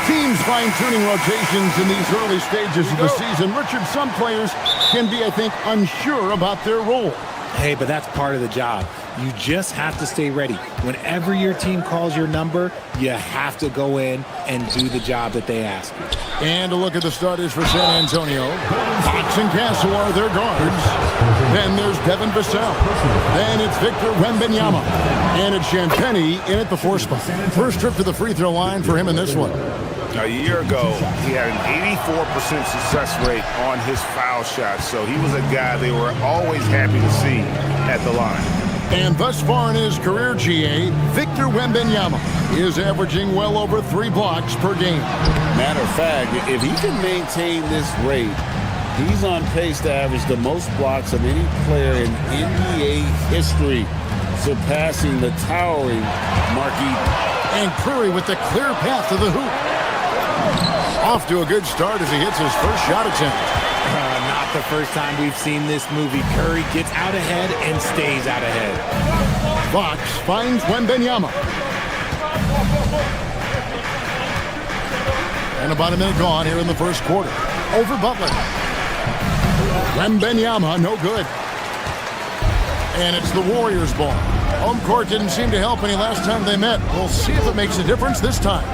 team's fine-tuning rotations in these early stages of the season. Richard, some players can be, I think, unsure about their role. Hey, but that's part of the job. You just have to stay ready. Whenever your team calls your number, you have to go in and do the job that they ask you. And a look at the starters for San Antonio. Fox and Castle are their guards. Then there's Devin Vassell. Then it's Victor Wembanyama. And it's Champagnie in at the 4 spot. First trip to the free throw line for him in this one. A year ago, he had an 84% success rate on his foul shots, so he was a guy they were always happy to see at the line. And thus far in his career, GA, Victor Wembanyama is averaging well over 3 blocks per game. Matter of fact, if he can maintain this rate, he's on pace to average the most blocks of any player in NBA history, surpassing the towering Marquis. And Curry with the clear path to the hoop. Off to a good start as he hits his first shot attempt. Not the first time we've seen this movie. Curry gets out ahead and stays out ahead. Fox finds Wembanyama. And about a minute gone here in the first quarter. Over Butler. Wembanyama, no good. And it's the Warriors' ball. Home court didn't seem to help any last time they met. We'll see if it makes a difference this time.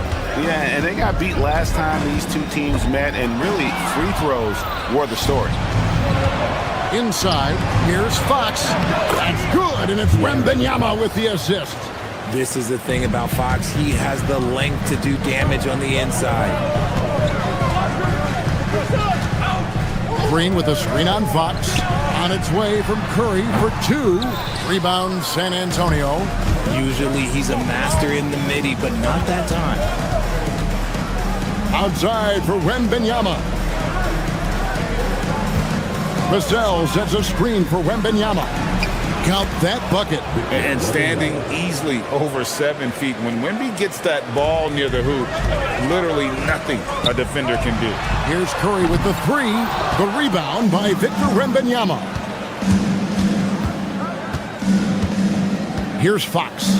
Yeah, and they got beat last time these two teams met, and really free throws were the story. Inside, here's Fox. That's good, and it's Wembanyama with the assist. This is the thing about Fox. He has the length to do damage on the inside. Green with a screen on Fox. On its way from Curry for 2. Rebound San Antonio. Usually he's a master in the midi, but not that time. Outside for Wembanyama. Vassell sets a screen for Wembanyama. Count that bucket. And standing easily over 7 feet. When Wemby gets that ball near the hoop, literally nothing a defender can do. Here's Curry with the 3. The rebound by Victor Wembanyama. Here's Fox.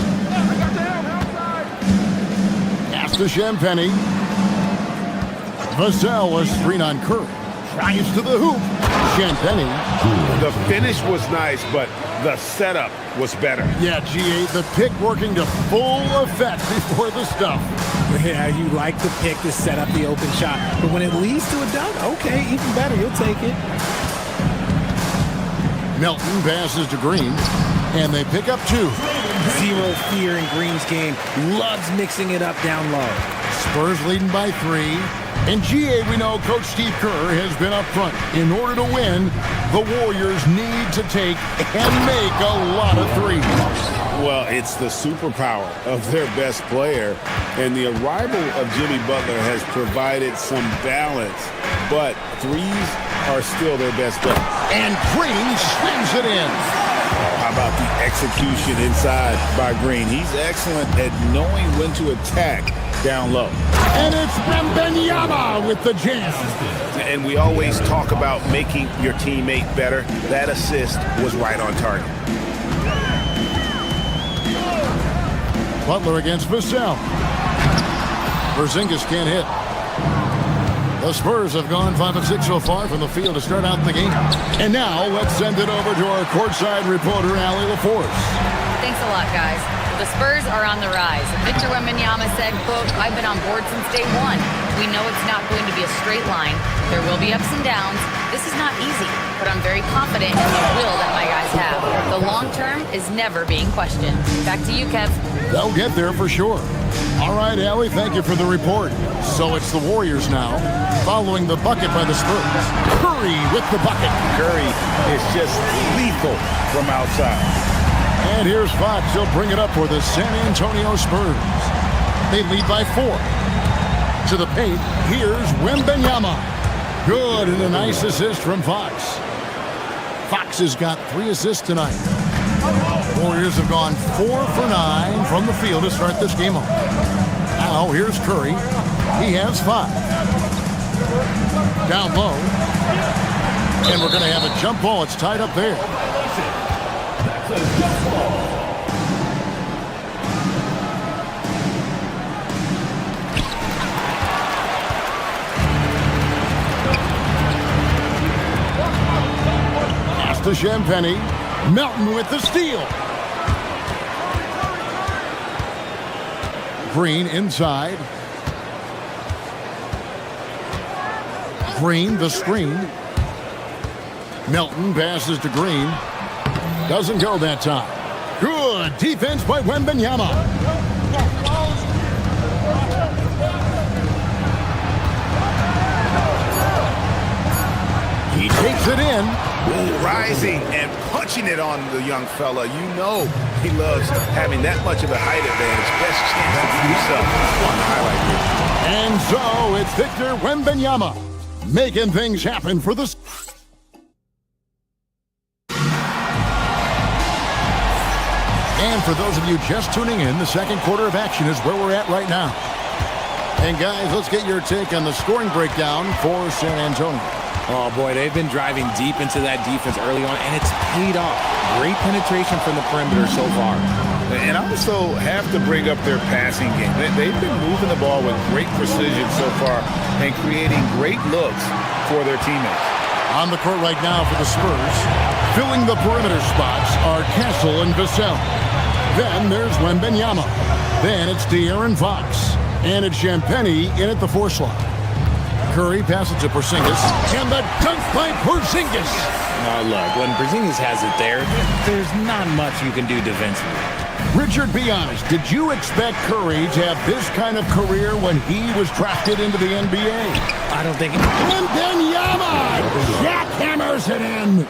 Pass to Champagnie. Vassell is screen on Curry. Tries to the hoop. Champagnie. The finish was nice, but the setup was better. Yeah, GA, the pick working to full effect before the stuff. Yeah, you like the pick to set up the open shot. But when it leads to a dunk, okay, even better. You'll take it. Melton passes to Green, and they pick up 2. Zero fear in Green's game. Loves mixing it up down low. Spurs leading by 3. And GA, we know Coach Steve Kerr has been up front. In order to win, the Warriors need to take and make a lot of threes. Well, it's the superpower of their best player, and the arrival of Jimmy Butler has provided some balance, but threes are still their best bet. And Green slings it in. How about the execution inside by Green? He's excellent at knowing when to attack down low. And it's Wembanyama with the jam. And we always talk about making your teammate better. That assist was right on target. Butler against Vassell. Porzingis can't hit. The Spurs have gone 5 of 6 so far from the field to start out the game. And now let's send it over to our courtside reporter, Allie LaForce. Thanks a lot, guys. The Spurs are on the rise. Victor Wembanyama said, quote, "I've been on board since day one. We know it's not going to be a straight line. There will be ups and downs. This is not easy, but I'm very confident in the will that my guys have. The long term is never being questioned." Back to you, Kev. They'll get there for sure. All right, Allie, thank you for the report. So it's the Warriors now, following the bucket by the Spurs. Curry with the bucket. Curry is just lethal from outside. And here's Fox. He'll bring it up for the San Antonio Spurs. They lead by 4. To the paint, here's Wembanyama. Good, and a nice assist from Fox. Fox has got 3 assists tonight. Warriors have gone 4 for 9 from the field to start this game off. Now, here's Curry. He has 5. Down low. And we're going to have a jump ball. It's tied up there. to Champagny. Melton with the steal. Green inside. Green the screen. Melton passes to Green. Doesn't go that time. Good defense by Wembanyama. He takes it in. Ooh, rising and punching it on the young fella. You know he loves having that much of a height advantage. Best chance to do so on the highlight reel. And so it's Victor Wembanyama making things happen for the... And for those of you just tuning in, the second quarter of action is where we're at right now. And guys, let's get your take on the scoring breakdown for San Antonio. Oh, boy, they've been driving deep into that defense early on, and it's paid off. Great penetration from the perimeter so far. And I also have to bring up their passing game. They've been moving the ball with great precision so far and creating great looks for their teammates. On the court right now for the Spurs, filling the perimeter spots are Castle and Vassell. Then there's Wembanyama. Then it's De'Aaron Fox. And it's Champagny in at the 4 slot. Curry passes to Porzingis, and the dunk by Porzingis. Oh, look, when Porzingis has it there, there's not much you can do defensively. Richard, be honest, did you expect Curry to have this kind of career when he was drafted into the NBA? I don't think... Wembanyama jackhammers it in.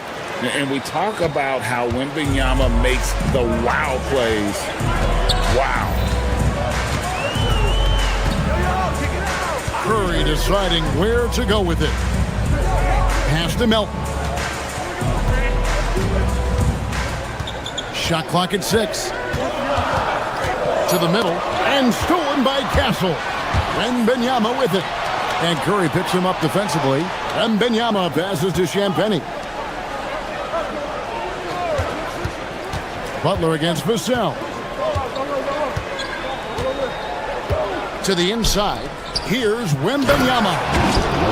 And we talk about how Wembanyama makes the wow plays. Wow. Curry deciding where to go with it. Pass to Melton. Shot clock at 6. To the middle, and stolen by Castle. Wembanyama with it. And Curry picks him up defensively. Wembanyama passes to Champagny. Butler against Vassell. To the inside. Here's Wembanyama.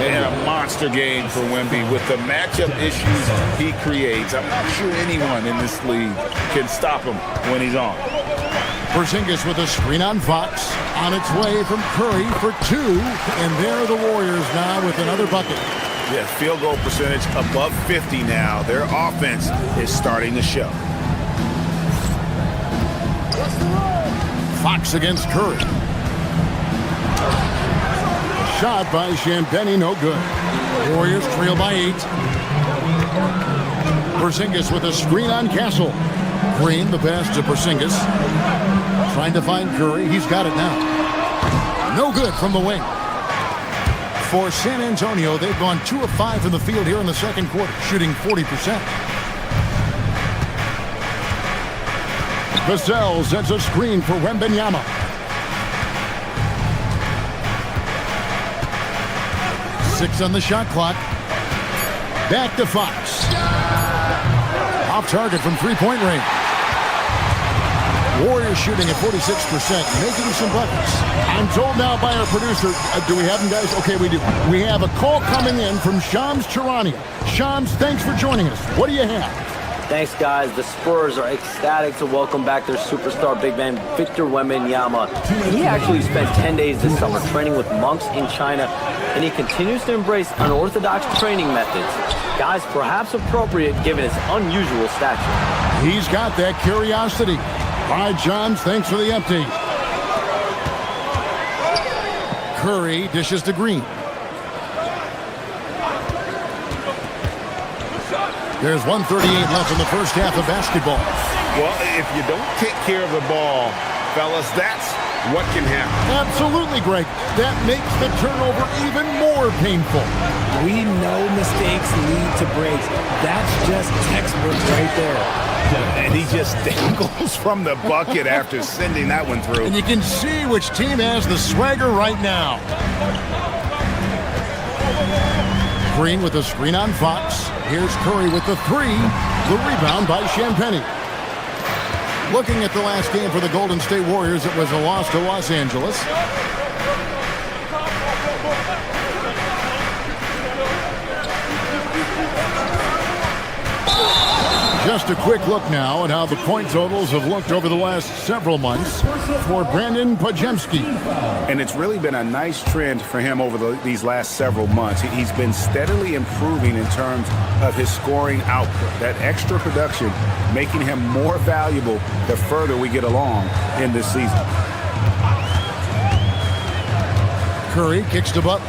And a monster game for Wemby with the matchup issues he creates. I'm not sure anyone in this league can stop him when he's on. Porzingis with a screen on Fox. On its way from Curry for 2. And there are the Warriors now with another bucket. Yeah, field goal percentage above 50 now. Their offense is starting to show. Fox against Curry. Shot by Champagny, no good. Warriors trail by 8. Porzingis with a screen on Castle. Green, the pass to Porzingis. Trying to find Curry. He's got it now. No good from the wing. For San Antonio, they've gone 2 of 5 from the field here in the second quarter, shooting 40%. Vassell sets a screen for Wembanyama. Six on the shot clock. Back to Fox. Off target from three-point range. Warriors shooting at 46%, making some buckets. I'm told now by our producer, do we have them, guys? Okay, we do. We have a call coming in from Shams Charania. Shams, thanks for joining us. What do you have? Thanks, guys. The Spurs are ecstatic to welcome back their superstar big man, Victor Wembanyama. He actually spent 10 days this summer training with monks in China, and he continues to embrace unorthodox training methods. Guys, perhaps appropriate given his unusual stature. He's got that curiosity. All right, Johns, thanks for the update. Curry dishes to Green. There's 1:38 left in the first half of basketball. Well, if you don't take care of the ball, fellas, that's what can happen. Absolutely, Greg. That makes the turnover even more painful. We know mistakes lead to breaks. That's just textbook right there. And he just dangles from the bucket after sending that one through. And you can see which team has the swagger right now. Green with a screen on Fox. Here's Curry with the 3. The rebound by Champagny. Looking at the last game for the Golden State Warriors, it was a loss to Los Angeles. Just a quick look now at how the point totals have looked over the last several months for Brandon Pajemski. And it's really been a nice trend for him over these last several months. He's been steadily improving in terms of his scoring output. That extra production making him more valuable the further we get along in this season. Curry kicks to Butler.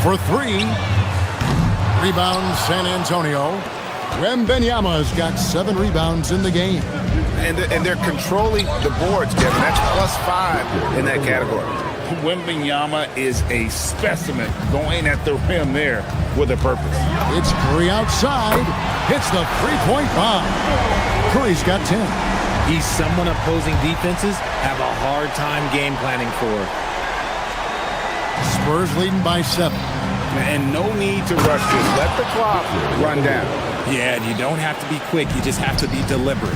For three. Rebound, San Antonio. Wembanyama's got 7 rebounds in the game. And they're controlling the boards, Kevin. That's +5 in that category. Wembanyama is a specimen going at the rim there with a purpose. It's Curry outside. Hits the three-point bomb. Curry's got 10. He's someone opposing defenses have a hard time game planning for. Spurs leading by 7. And no need to rush this. Let the clock run down. Yeah, and you don't have to be quick. You just have to be deliberate.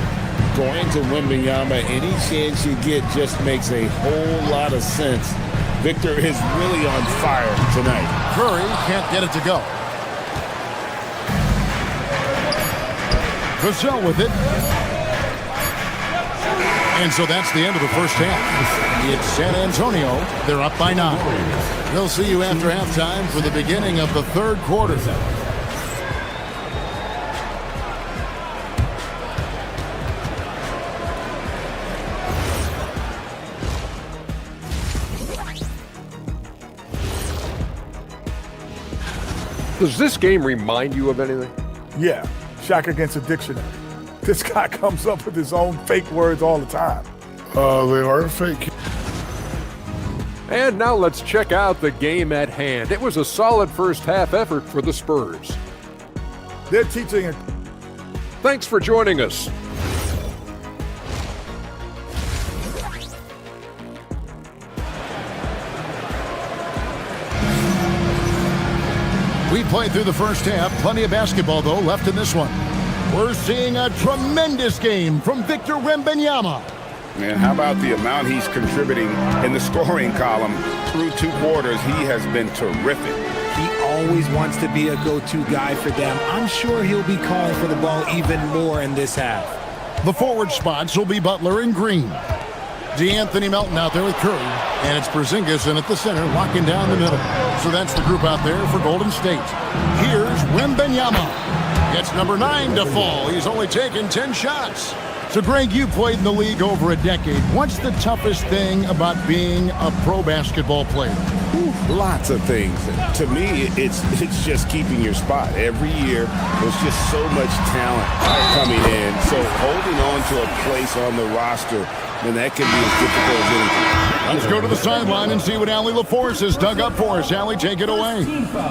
Going to Wembanyama, any chance you get just makes a whole lot of sense. Victor is really on fire tonight. Curry can't get it to go. Vassell with it. And so that's the end of the first half. It's San Antonio. They're up by 9. We'll see you after halftime for the beginning of the third quarter. Does this game remind you of anything? Yeah, Shaq Against Addiction. This guy comes up with his own fake words all the time. They are fake. And now let's check out the game at hand. It was a solid first half effort for the Spurs. They're teaching it. Thanks for joining us. We played through the first half. Plenty of basketball, though, left in this one. We're seeing a tremendous game from Victor Wembanyama. Man, how about the amount he's contributing in the scoring column through 2 quarters? He has been terrific. He always wants to be a go-to guy for them. I'm sure he'll be calling for the ball even more in this half. The forward spots will be Butler and Green. DeAnthony Melton out there with Curry. And it's Porzingis in at the center, locking down the middle. So that's the group out there for Golden State. Here's Wembanyama. Gets number 9 to fall. He's only taken 10 shots. So, Greg, you played in the league over a decade. What's the toughest thing about being a pro basketball player? Lots of things. To me, it's just keeping your spot. Every year, there's just so much talent coming in. So holding on to a place on the roster, then that can be as difficult as anything. Let's go to the sideline and see what Allie LaForce has dug up for us. Allie, take it away.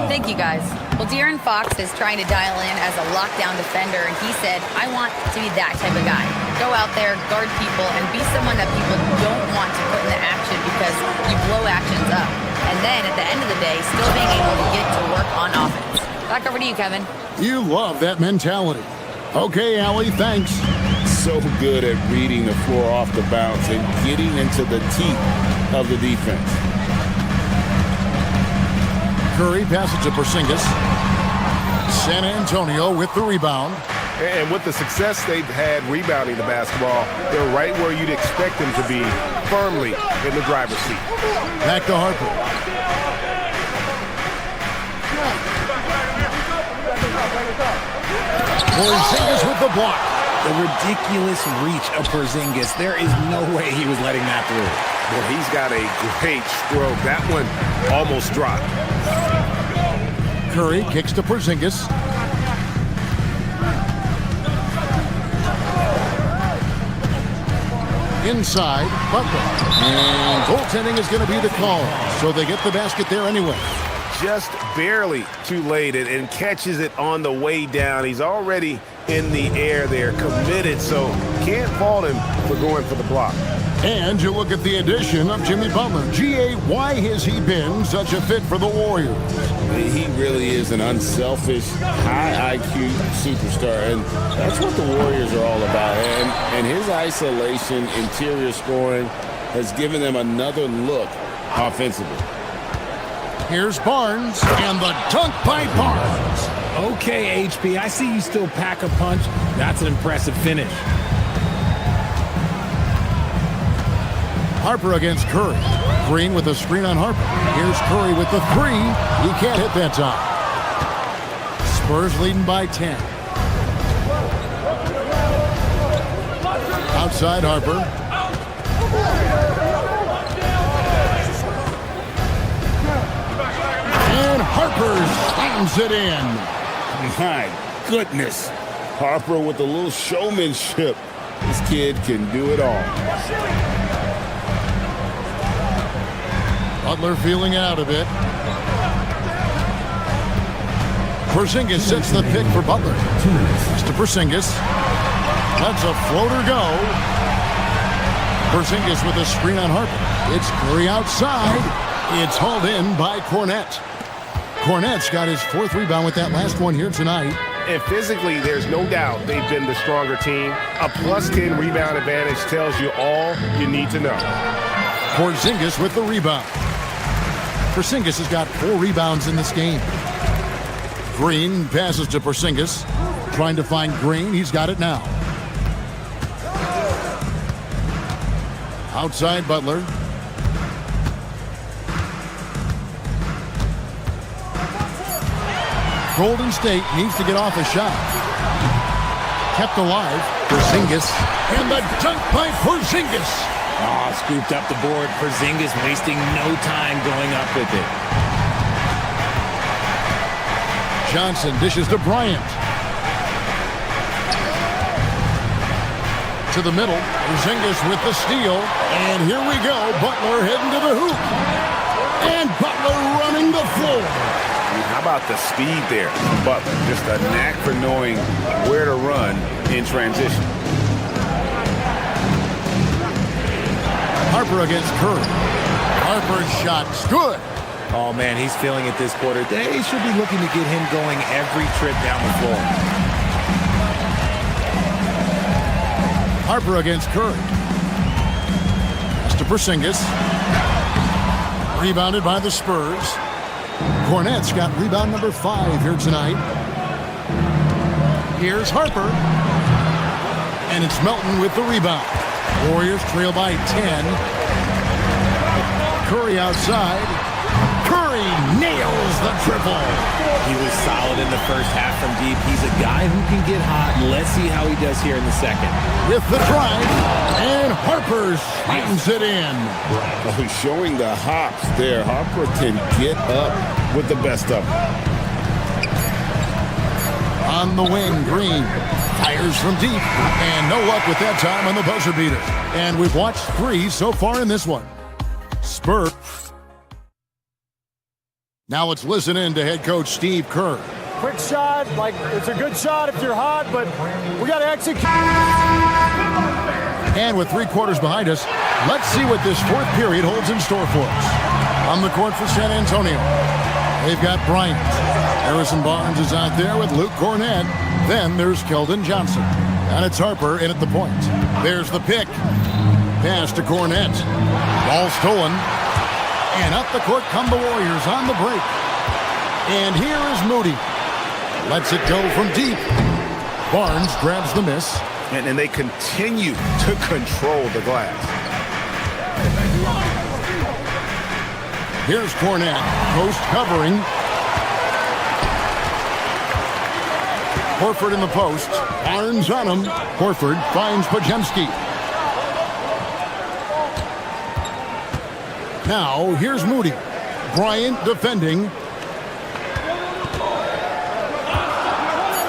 Thank you, guys. Well, De'Aaron Fox is trying to dial in as a lockdown defender, and he said, I want to be that type of guy. Go out there, guard people, and be someone that people don't want to put into action because you blow actions up. And then, at the end of the day, still being able to get to work on offense. Back over to you, Kevin. You love that mentality. Okay, Allie, thanks. So good at reading the floor off the bounce and getting into the teeth of the defense. Curry passes to Porzingis. San Antonio with the rebound. And with the success they've had rebounding the basketball, they're right where you'd expect them to be, firmly in the driver's seat. Back to Harper. Porzingis with the block. The ridiculous reach of Porzingis. There is no way he was letting that through. Well, he's got a great stroke. That one almost dropped. Curry kicks to Porzingis. Inside, Butler. And goaltending is going to be the call. So they get the basket there anyway. Just barely too late and catches it on the way down. He's already in the air there, committed, so can't fault him for going for the block. And you look at the addition of Jimmy Butler. G.A., why has he been such a fit for the Warriors? He really is an unselfish, high IQ superstar, and that's what the Warriors are all about. And his isolation, interior scoring has given them another look offensively. Here's Barnes, and the dunk by Barnes. Okay, HP, I see you still pack a punch. That's an impressive finish. Harper against Curry. Green with a screen on Harper. Here's Curry with the three. He can't hit that time. Spurs leading by 10. Outside Harper. And Harper slams it in. My goodness. Harper with a little showmanship. This kid can do it all. Butler feeling out a bit. Porzingis sets the pick for Butler. It's to Porzingis. That's a floater go. Porzingis with a screen on Harper. It's Curry outside. It's hauled in by Cornet. Cornet's got his 4th rebound with that last one here tonight. And physically, there's no doubt they've been the stronger team. A +10 rebound advantage tells you all you need to know. Porzingis with the rebound. Porzingis has got 4 rebounds in this game. Green passes to Porzingis. Trying to find Green. He's got it now. Outside Butler. Golden State needs to get off a shot. Kept alive. Porzingis. And the dunk by Porzingis. Oh, scooped up the board. Porzingis wasting no time going up with it. Johnson dishes to Bryant. To the middle. Porzingis with the steal. And here we go. Butler heading to the hoop. And Butler running the floor. How about the speed there? Butler, just a knack for knowing where to run in transition. Harper against Curry. Harper's shot's good. Oh, man, he's feeling it this quarter. They should be looking to get him going every trip down the floor. Harper against Curry. Pass to Porzingis. Rebounded by the Spurs. Cornet's got rebound number 5 here tonight. Here's Harper. And it's Melton with the rebound. Warriors trail by 10. Curry outside. Curry nails the triple. He was solid in the first half from deep. He's a guy who can get hot. Let's see how he does here in the second. With the drive, and Harper slams it in. Oh, he's showing the hops there. Harper can get up with the best of them. On the wing, Green fires from deep, and no luck with that time on the buzzer beater. And we've watched 3 so far in this one. Spurs. Now let's listen in to head coach Steve Kerr. Quick shot, like it's a good shot if you're hot, but we got to execute. And with 3 quarters behind us, let's see what this 4th period holds in store for us. On the court for San Antonio, they've got Bryant. Harrison Barnes is out there with Luke Cornet. Then there's Keldon Johnson. And it's Harper in at the point. There's the pick. Pass to Cornet. Ball stolen. And up the court come the Warriors on the break. And here is Moody. Lets it go from deep. Barnes grabs the miss. And they continue to control the glass. Here's Cornet. Post covering. Horford in the post. Barnes on him. Horford finds Podziemski. Now, here's Moody. Bryant defending.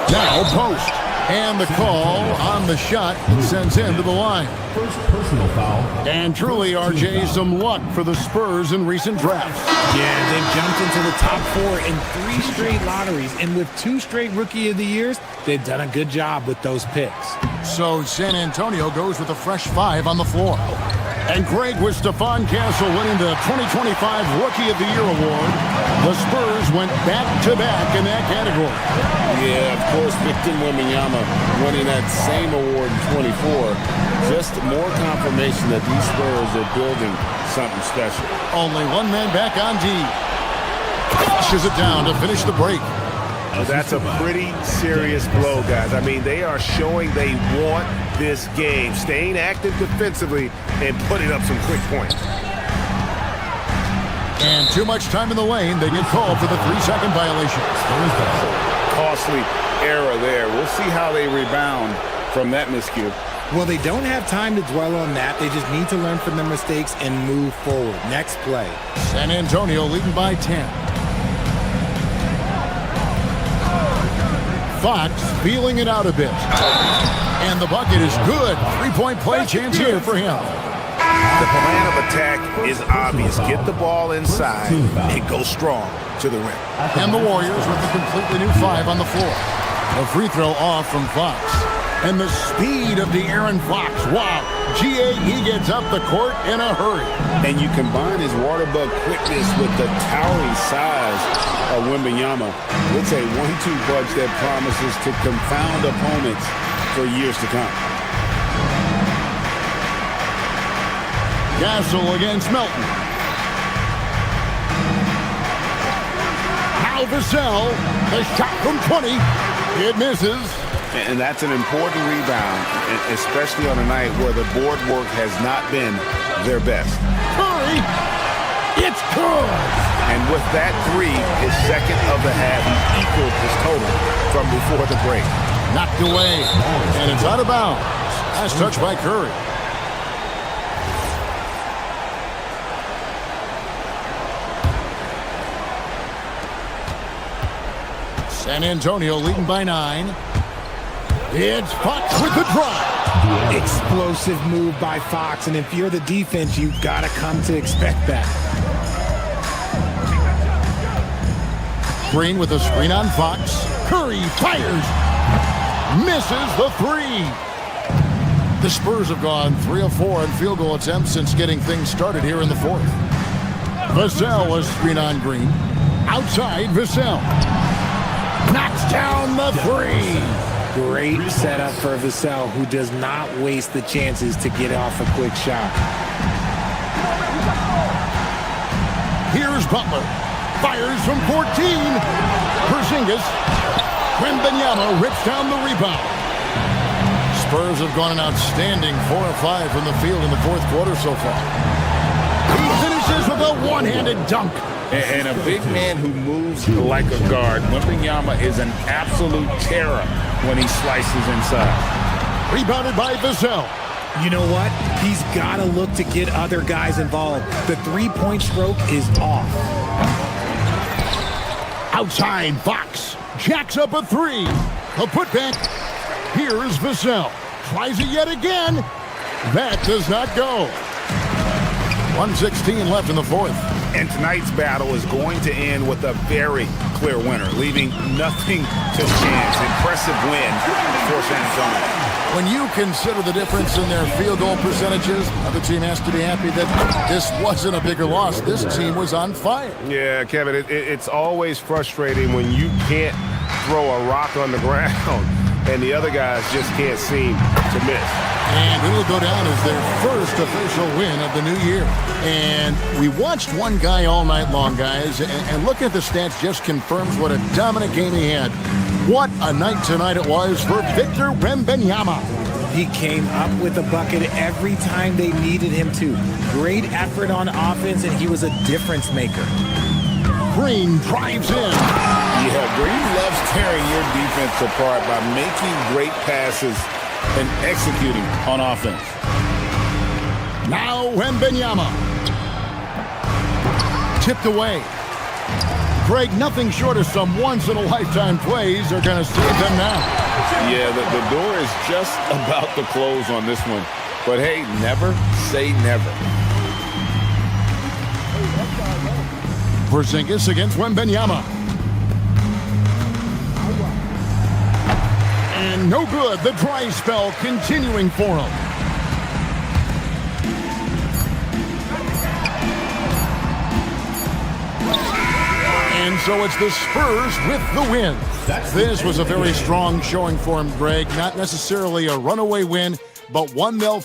Now, post. And the call on the shot sends him to the line. First personal foul. And truly, RJ, some luck for the Spurs in recent drafts. Yeah, they've jumped into the top 4 in 3 straight lotteries. And with 2 straight Rookie of the Years, they've done a good job with those picks. So San Antonio goes with a fresh 5 on the floor. And Greg, with Stephon Castle winning the 2025 Rookie of the Year award, the Spurs went back-to-back in that category. Yeah, of course, Victor Wembanyama winning that same award in 24. Just more confirmation that these Spurs are building something special. Only one man back on D. Pushes it down to finish the break. That's a pretty serious blow, guys. I mean, they are showing they want this game, staying active defensively and putting up some quick points. And too much time in the lane. They get called for the 3-second violation. Costly error there. We'll see how they rebound from that miscue. Well, they don't have time to dwell on that. They just need to learn from their mistakes and move forward. Next play. San Antonio leading by 10. Fox feeling it out a bit. And the bucket is good. 3-point play chance here for him. The plan of attack is obvious. Get the ball inside and go strong to the rim. And the Warriors with a completely new 5 on the floor. A free throw off from Fox. And the speed of De'Aaron Fox. Wow. He gets up the court in a hurry. And you combine his water bug quickness with the towering size of Wembanyama. It's a 1-2 punch that promises to confound opponents for years to come. Gasol against Melton. Now Vassell. The shot from 20. It misses. And that's an important rebound, especially on a night where the board work has not been their best. Curry. It's good. And with that 3, his second of the half, he equaled his total from before the break. Knocked away. And it's out of bounds. Last touch by Curry. San Antonio leading by 9. It's Fox with the drive. Explosive move by Fox, and if you're the defense, you've got to come to expect that. Green with a screen on Fox. Curry fires. Misses the 3. The Spurs have gone 3 of 4 on field goal attempts since getting things started here in the 4th. Vassell was screen on Green. Outside, Vassell. Knocks down the 3. Great setup for Vassell, who does not waste the chances to get off a quick shot. Here's Butler. Fires from 14. Porzingis. Wembanyama rips down the rebound. Spurs have gone an outstanding 4 of 5 from the field in the 4th quarter so far. He finishes with a one-handed dunk. And a big man who moves like a guard. Wembanyama is an absolute terror when he slices inside. Rebounded by Vassell. You know what? He's got to look to get other guys involved. The 3-point stroke is off. Outside, Fox jacks up a 3. A putback. Here's Vassell. Tries it yet again. That does not go. 1:16 left in the 4th. And tonight's battle is going to end with a very clear winner, leaving nothing to chance. Impressive win for San Antonio. When you consider the difference in their field goal percentages, the team has to be happy that this wasn't a bigger loss. This team was on fire. Yeah, Kevin, it's always frustrating when you can't throw a rock on the ground and the other guys just can't seem to miss. And it'll go down as their first official win of the new year. And we watched one guy all night long, guys, and looking at the stats just confirms what a dominant game he had. What a night tonight it was for Victor Wembanyama. He came up with a bucket every time they needed him to. Great effort on offense, and he was a difference maker. Green drives in. Yeah, Green loves tearing your defense apart by making great passes and executing on offense. Now Wembanyama. Tipped away. Greg, nothing short of some once-in-a-lifetime plays are going to save them now. Yeah, the door is just about to close on this one. But hey, never say never. Porzingis against Wembanyama. And no good. The dry spell continuing for him. And so it's the Spurs with the win. This was a very strong showing for him, Greg. Not necessarily a runaway win, but one they'll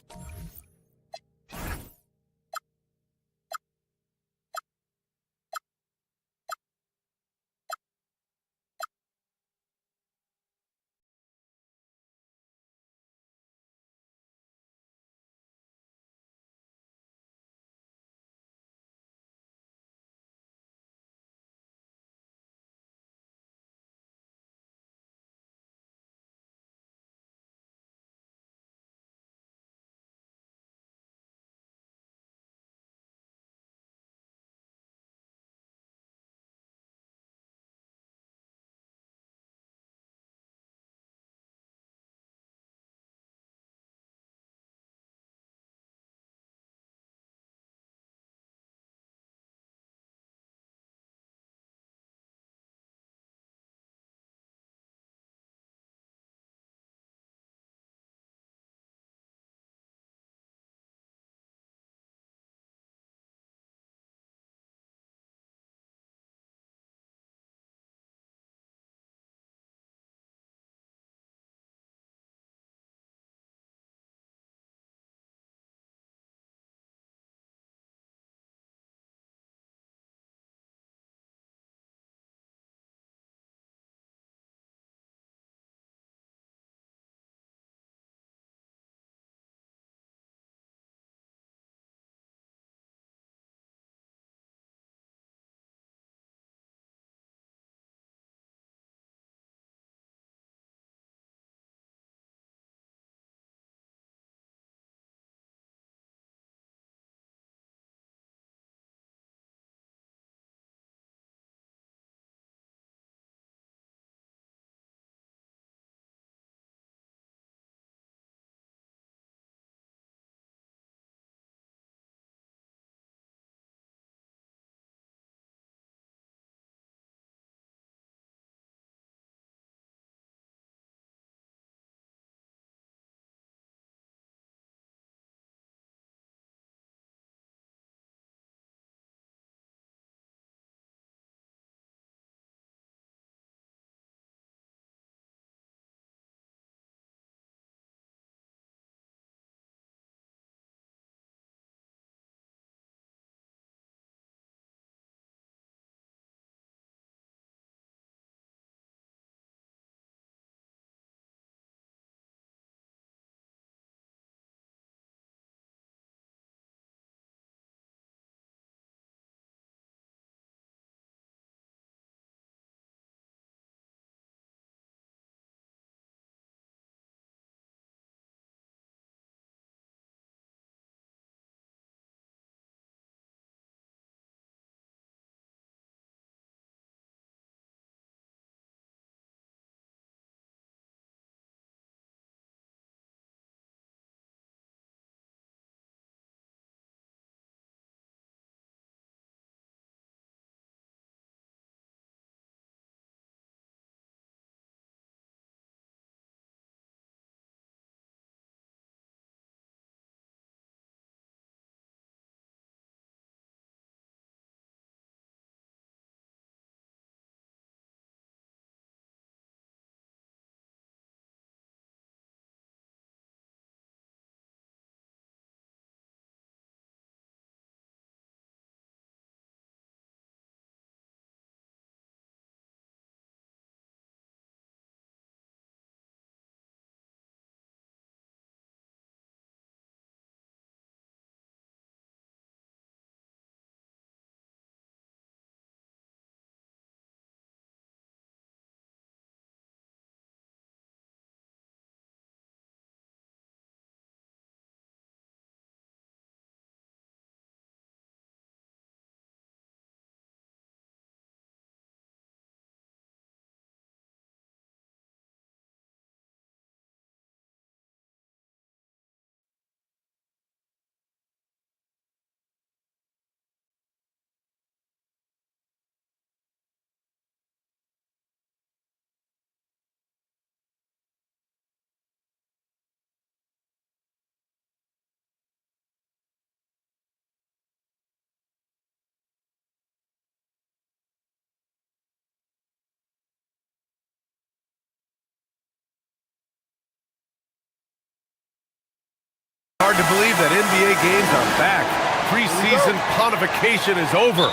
to believe that NBA games are back. Preseason pontification is over.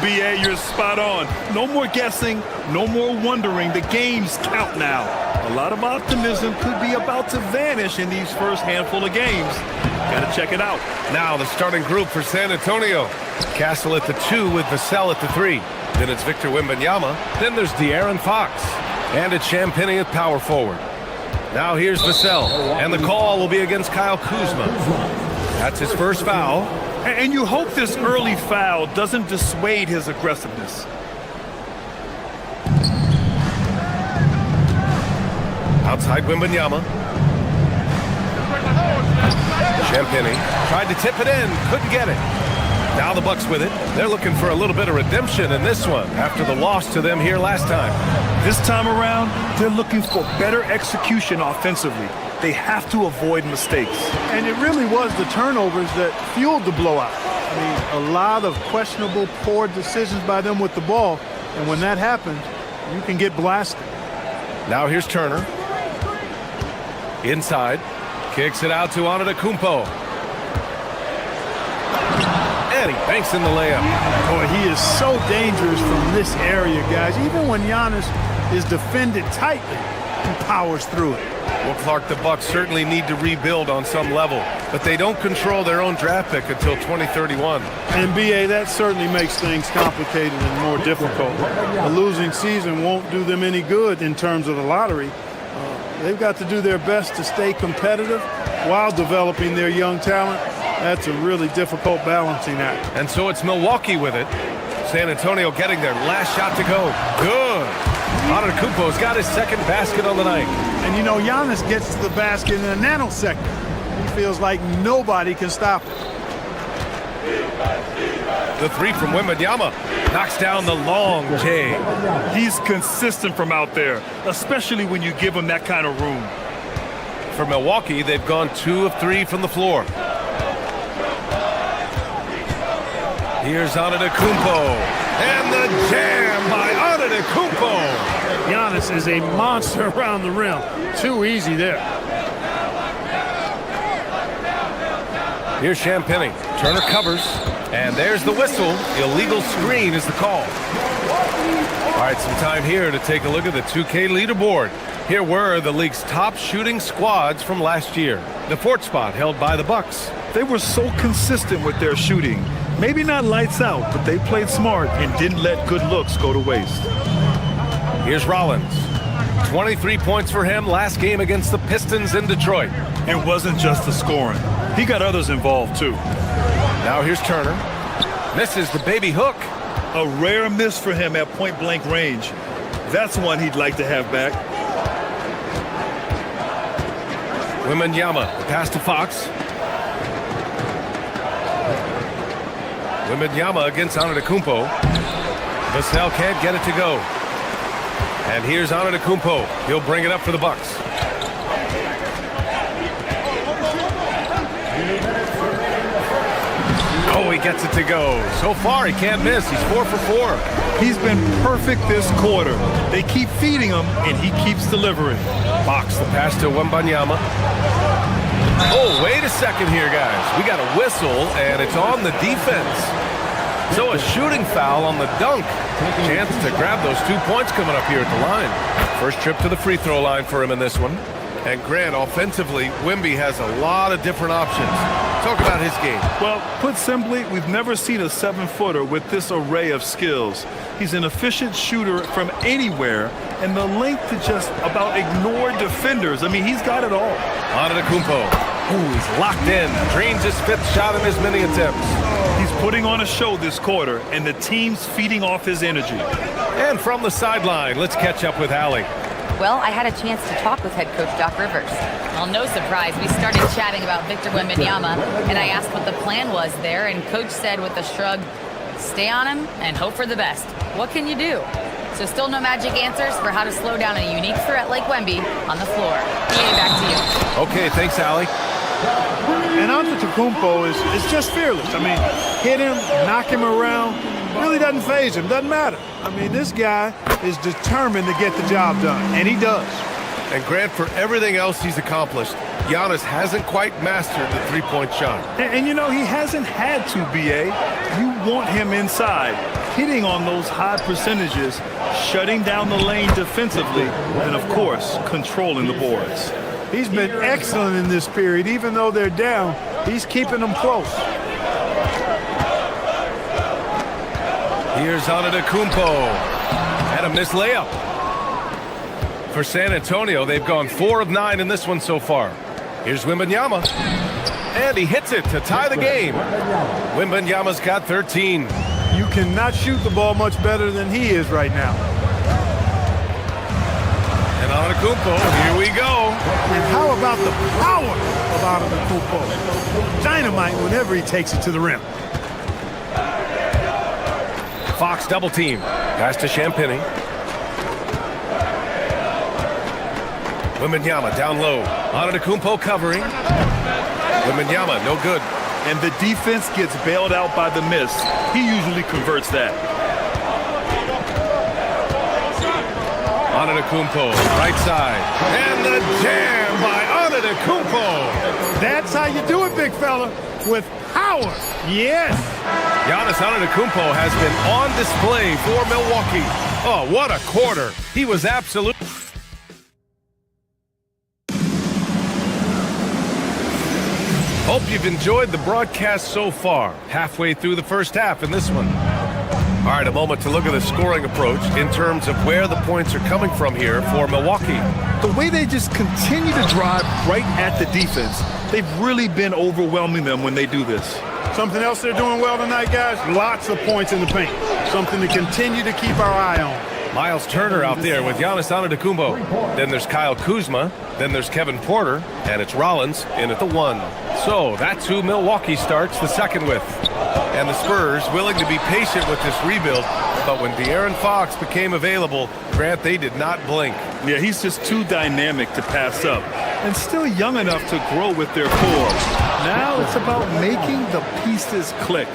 BA, you're spot on. No more guessing, no more wondering. The games count now. A lot of optimism could be about to vanish in these first handful of games. Gotta check it out. Now the starting group for San Antonio. Castle at the 2 with Vassell at the 3. Then it's Victor Wembanyama. Then there's De'Aaron Fox. And it's Champagnie at power forward. Now here's Vassell. And the call will be against Kyle Kuzma. That's his first foul. And you hope this early foul doesn't dissuade his aggressiveness. Outside Wembanyama. Champagnie tried to tip it in, couldn't get it. Now the Bucks with it. They're looking for a little bit of redemption in this one after the loss to them here last time. This time around, they're looking for better execution offensively. They have to avoid mistakes. And it really was the turnovers that fueled the blowout. I mean, a lot of questionable, poor decisions by them with the ball. And when that happens, you can get blasted. Now here's Turner. Inside. Kicks it out to Antetokounmpo. And he banks in the layup. Boy, he is so dangerous from this area, guys. Even when Giannis is defended tightly, he powers through it. Well, Clark, the Bucks certainly need to rebuild on some level, but they don't control their own draft pick until 2031. And BA, that certainly makes things complicated and more difficult. A losing season won't do them any good in terms of the lottery. They've got to do their best to stay competitive while developing their young talent. That's a really difficult balancing act. And so it's Milwaukee with it. San Antonio getting their last shot to go. Good. Antetokounmpo's got his second basket on the night. And you know, Giannis gets to the basket in a nanosecond. He feels like nobody can stop it. The 3 from Wembanyama knocks down the long J. He's consistent from out there, especially when you give him that kind of room. For Milwaukee, they've gone 2 of 3 from the floor. Here's Antetokounmpo. And the jam by Antetokounmpo. Giannis is a monster around the rim. Too easy there. Here's Champagnie. Turner covers. And there's the whistle. Illegal screen is the call. All right, some time here to take a look at the 2K leaderboard. Here were the league's top shooting squads from last year. The 4th spot held by the Bucks. They were so consistent with their shooting. Maybe not lights out, but they played smart and didn't let good looks go to waste. Here's Rollins. 23 points for him last game against the Pistons in Detroit. It wasn't just the scoring. He got others involved, too. Now here's Turner. Misses the baby hook. A rare miss for him at point-blank range. That's one he'd like to have back. Wembanyama, pass to Fox. Wembanyama against Antetokounmpo. Vassell can't get it to go. And here's Antetokounmpo. He'll bring it up for the Bucks. Oh, he gets it to go. So far, he can't miss. He's 4 for 4. He's been perfect this quarter. They keep feeding him, and he keeps delivering. Fox, the pass to Wembanyama. Oh, wait a second here, guys. We got a whistle, and it's on the defense. So a shooting foul on the dunk. Chance to grab those 2 points coming up here at the line. First trip to the free throw line for him in this one. And Grant, offensively, Wemby has a lot of different options. Talk about his game. Well, put simply, we've never seen a 7-footer with this array of skills. He's an efficient shooter from anywhere, and the length to just about ignore defenders. I mean, he's got it all. Antetokounmpo. Ooh, he's locked in. Drains his 5th shot in as many attempts. He's putting on a show this quarter, and the team's feeding off his energy. And from the sideline, let's catch up with Allie. Well, I had a chance to talk with head coach Doc Rivers. Well, no surprise, we started chatting about Victor Wembanyama, and I asked what the plan was there, and coach said with a shrug, stay on him and hope for the best. What can you do? So still no magic answers for how to slow down a unique threat like Wemby on the floor. EA, back to you. Okay, thanks, Allie. And Antetokounmpo is just fearless. I mean, hit him, knock him around, really doesn't faze him, doesn't matter. I mean, this guy is determined to get the job done, and he does. And Grant, for everything else he's accomplished, Giannis hasn't quite mastered the three-point shot. And you know, he hasn't had to, B.A. You want him inside, hitting on those high percentages, shutting down the lane defensively, and, of course, controlling the boards. He's been excellent in this period. Even though they're down, he's keeping them close. Here's Antetokounmpo. And a missed layup. For San Antonio, they've gone 4 of 9 in this one so far. Here's Wembanyama. And he hits it to tie the game. Wembanyama's got 13. You cannot shoot the ball much better than he is right now. And Antetokounmpo, here we go. And how about the power of Antetokounmpo? Dynamite whenever he takes it to the rim. Fox double team. Pass to Champagny. Wembanyama down low. Antetokounmpo covering. Wembanyama, no good. And the defense gets bailed out by the miss. He usually converts that. Antetokounmpo, right side. And the jam by Antetokounmpo. That's how you do it, big fella. With power. Yes. Giannis Antetokounmpo has been on display for Milwaukee. Oh, what a quarter. He was absolute. Hope you've enjoyed the broadcast so far. Halfway through the first half in this one. All right, a moment to look at the scoring approach in terms of where the points are coming from here for Milwaukee. The way they just continue to drive right at the defense, they've really been overwhelming them when they do this. Something else they're doing well tonight, guys? Lots of points in the paint. Something to continue to keep our eye on. Miles Turner out there with Giannis Antetokounmpo. Then there's Kyle Kuzma. Then there's Kevin Porter. And it's Rollins in at the 1. So that's who Milwaukee starts the second with. And the Spurs willing to be patient with this rebuild. But when De'Aaron Fox became available, Grant, they did not blink. Yeah, he's just too dynamic to pass up. And still young enough to grow with their core. Now it's about making the pieces click.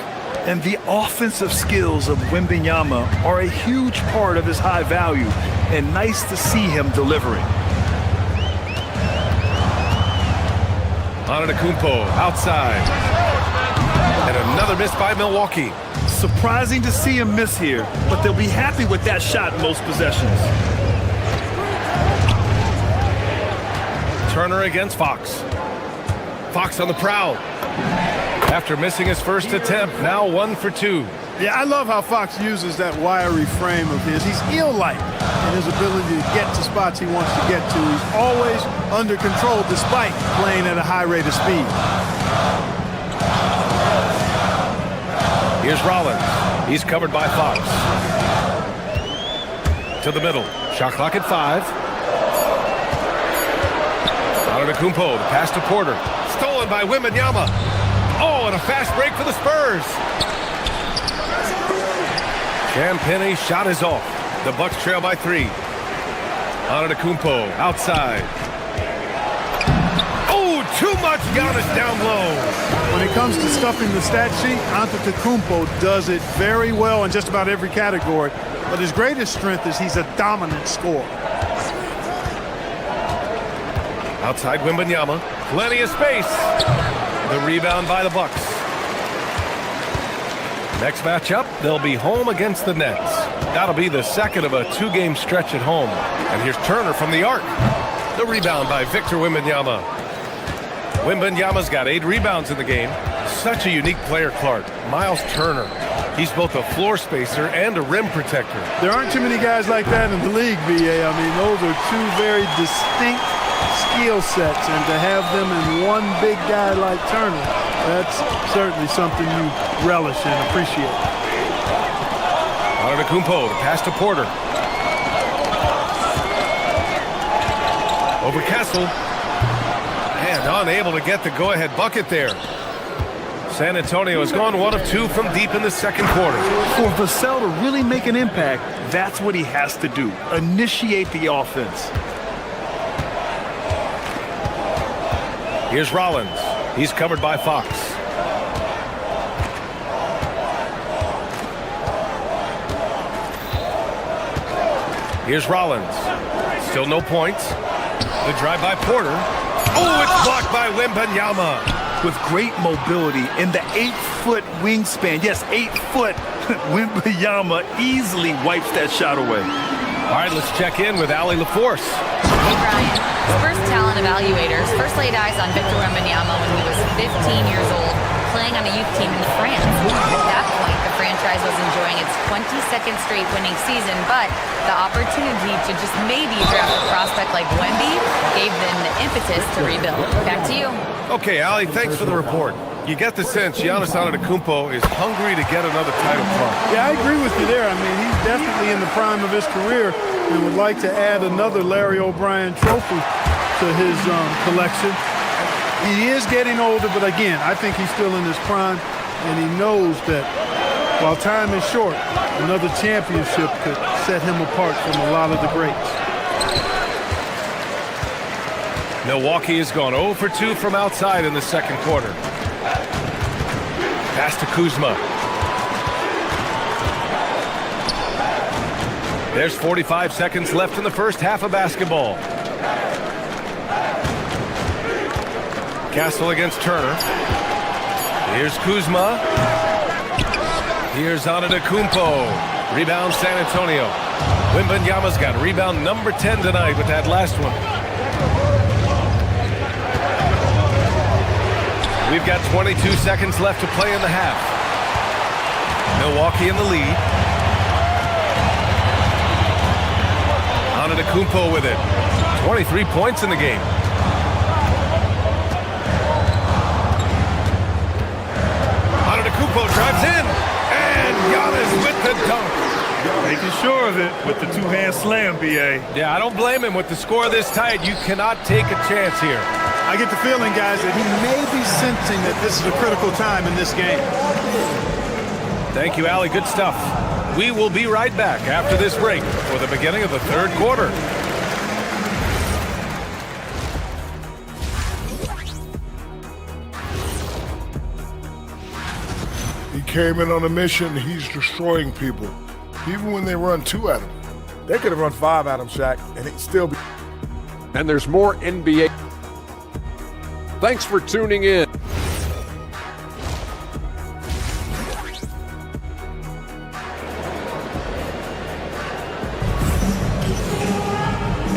And the offensive skills of Wembanyama are a huge part of his high value. And nice to see him delivering. Antetokounmpo outside. And another miss by Milwaukee. Surprising to see him miss here, but they'll be happy with that shot in most possessions. Turner against Fox. Fox on the prowl. After missing his first attempt, now 1 for 2. Yeah, I love how Fox uses that wiry frame of his. He's eel-like in his ability to get to spots he wants to get to. He's always under control despite playing at a high rate of speed. Here's Rollins. He's covered by Fox. To the middle. Shot clock at 5. Antetokounmpo, the pass to Porter. Stolen by Wembanyama. Oh, and a fast break for the Spurs. Champagny shot is off. The Bucks trail by 3. Antetokounmpo outside. Oh, too much Giannis down low. When it comes to stuffing the stat sheet, Antetokounmpo does it very well in just about every category. But his greatest strength is he's a dominant scorer. Outside Wembanyama. Plenty of space. The rebound by the Bucks. Next matchup, they'll be home against the Nets. That'll be the second of a 2-game stretch at home. And here's Turner from the arc. The rebound by Victor Wembanyama. Wembanyama's got 8 rebounds in the game. Such a unique player, Clark. Miles Turner. He's both a floor spacer and a rim protector. There aren't too many guys like that in the league, B.A. I mean, those are 2 very distinct skill sets, and to have them in one big guy like Turner, that's certainly something you relish and appreciate. Antetokounmpo, the pass to Porter. Over Kessel. And unable to get the go-ahead bucket there. San Antonio has gone 1 of 2 from deep in the second quarter. For Vassell to really make an impact, that's what he has to do. Initiate the offense. Here's Rollins. He's covered by Fox. Here's Rollins. Still no points. The drive by Porter. Oh, it's blocked by Wembanyama. With great mobility and the 8-foot wingspan. Yes, 8 foot. Wembanyama easily wipes that shot away. All right, let's check in with Allie LaForce. Hey, Brian. Spurs talent evaluators first laid eyes on Victor Wembanyama when he was 15 years old, playing on a youth team in France. At that point, the franchise was enjoying its 22nd straight winning season, but the opportunity to just maybe draft a prospect like Wemby gave them the impetus to rebuild. Back to you. Okay, Allie, thanks for the report. You get the sense Giannis Antetokounmpo is hungry to get another title run. Yeah, I agree with you there. I mean, he's definitely in the prime of his career and would like to add another Larry O'Brien trophy to his collection. He is getting older, but again, I think he's still in his prime, and he knows that while time is short, another championship could set him apart from a lot of the greats. Milwaukee has gone 0 for 2 from outside in the second quarter. Pass to Kuzma. There's 45 seconds left in the first half of basketball. Castle against Turner. Here's Kuzma. Here's Antetokounmpo. Rebound San Antonio. Wembanyama's got rebound number 10 tonight with that last one. We've got 22 seconds left to play in the half. Milwaukee in the lead. Antetokounmpo with it. 23 points in the game. Antetokounmpo drives in. And Giannis with the dunk. Making sure of it with the two-hand slam, B.A. Yeah, I don't blame him. With the score this tight, you cannot take a chance here. I get the feeling, guys, that he may be sensing that this is a critical time in this game. Thank you, Allie. Good stuff. We will be right back after this break for the beginning of the third quarter. He came in on a mission. He's destroying people, even when they run 2 at him. They could have run 5 at him, Shaq, and he'd still be. And there's more NBA. Thanks for tuning in.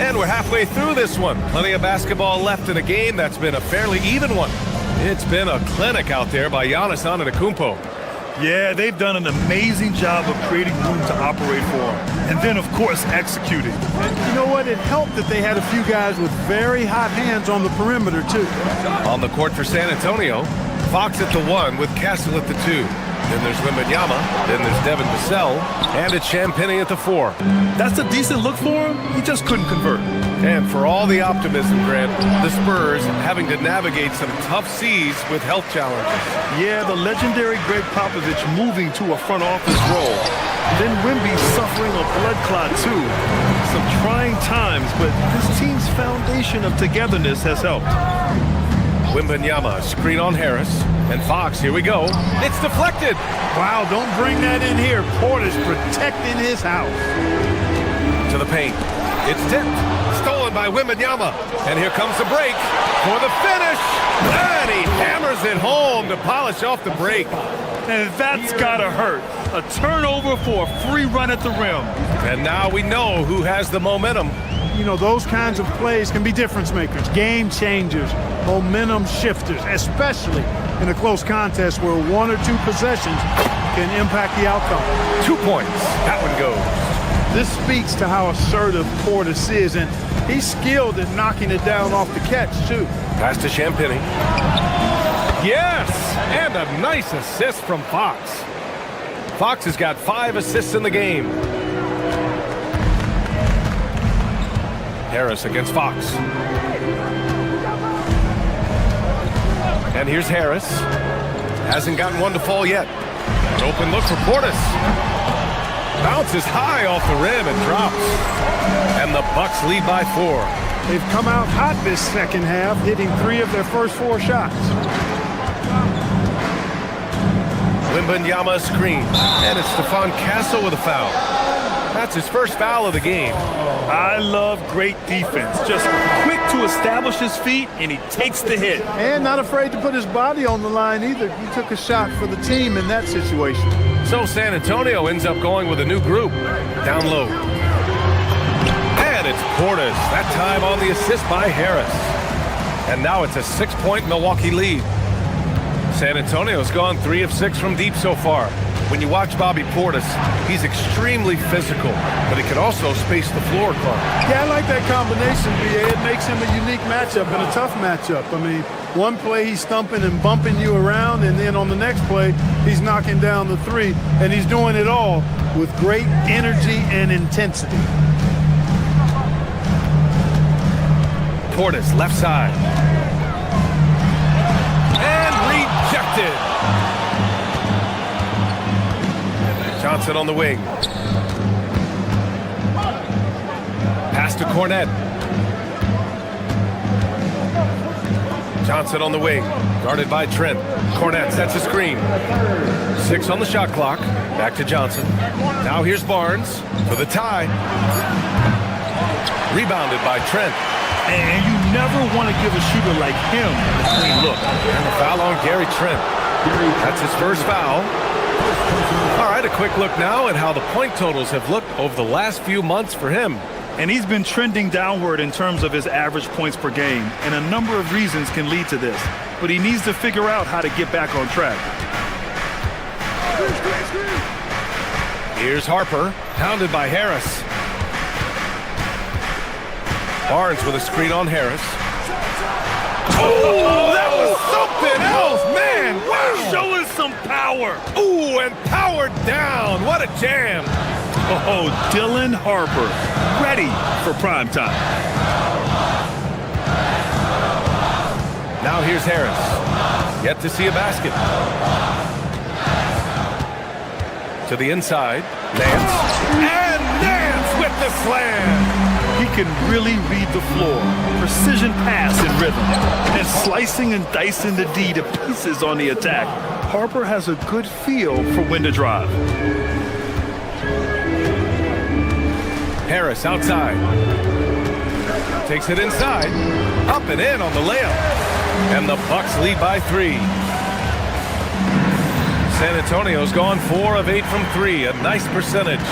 And we're halfway through this one. Plenty of basketball left in a game that's been a fairly even one. It's been a clinic out there by Giannis Antetokounmpo. Yeah, they've done an amazing job of creating room to operate for him. And then, of course, executing. You know what? It helped that they had a few guys with very hot hands on the perimeter, too. On the court for San Antonio, Fox at the 1 with Castle at the 2. Then there's Wembanyama, then there's Devin Vassell, and it's Champagnie at the 4. That's a decent look for him. He just couldn't convert. And for all the optimism, Grant, the Spurs having to navigate some tough seas with health challenges. Yeah, the legendary Greg Popovich moving to a front office role. Then Wemby suffering a blood clot, too. Some trying times, but this team's foundation of togetherness has helped. Wembanyama, screen on Harris. And Fox, here we go. It's deflected. Wow, don't bring that in here. Porter's protecting his house. To the paint. It's tipped. Stolen by Wembanyama. And here comes the break for the finish. And he hammers it home to polish off the break. And that's gotta hurt. A turnover for a free run at the rim. And now we know who has the momentum. You know, those kinds of plays can be difference makers, game changers, momentum shifters, especially in a close contest where 1 or 2 possessions can impact the outcome. 2 points. That one goes. This speaks to how assertive Portis is, and he's skilled at knocking it down off the catch, too. Pass to Champagnie. Yes! And a nice assist from Fox. Fox has got 5 assists in the game. Harris against Fox. And here's Harris. Hasn't gotten one to fall yet. An open look for Portis. Bounces high off the rim and drops. And the Bucks lead by 4. They've come out hot this second half, hitting 3 of their first 4 shots. Wembanyama screen. And it's Stephon Castle with a foul. That's his first foul of the game. I love great defense. Just quick to establish his feet, and he takes the hit. And not afraid to put his body on the line either. He took a shot for the team in that situation. So San Antonio ends up going with a new group. Down low. And it's Portis. That time on the assist by Harris. And now it's a 6-point Milwaukee lead. San Antonio's gone 3 of 6 from deep so far. When you watch Bobby Portis, he's extremely physical, but he can also space the floor, Clark. Yeah, I like that combination, B.A. It makes him a unique matchup and a tough matchup. I mean, one play he's stumping and bumping you around, and then on the next play, he's knocking down the three, and he's doing it all with great energy and intensity. Portis, left side. And rejected. Johnson on the wing. Pass to Cornette. Johnson on the wing. Guarded by Trent. Cornette sets a screen. 6 on the shot clock. Back to Johnson. Now here's Barnes for the tie. Rebounded by Trent. And you never want to give a shooter like him a clean look. And a foul on Gary Trent. That's his first foul. All right, a quick look now at how the point totals have looked over the last few months for him. And he's been trending downward in terms of his average points per game. And a number of reasons can lead to this. But he needs to figure out how to get back on track. Here's Harper, pounded by Harris. Barnes with a screen on Harris. Oh, that was something else, man! Wow. Show us some power. Ooh, and powered down. What a jam. Oh, Dylan Harper, ready for prime time. Now here's Harris. Yet to see a basket. To the inside. Nance. And Nance with the slam. He can really read the floor. Precision pass and rhythm. And slicing and dicing the D to pieces on the attack. Harper has a good feel for when to drive. Harris outside. Takes it inside. Up and in on the layup. And the Bucks lead by 3. San Antonio's gone 4 of 8 from 3. A nice percentage.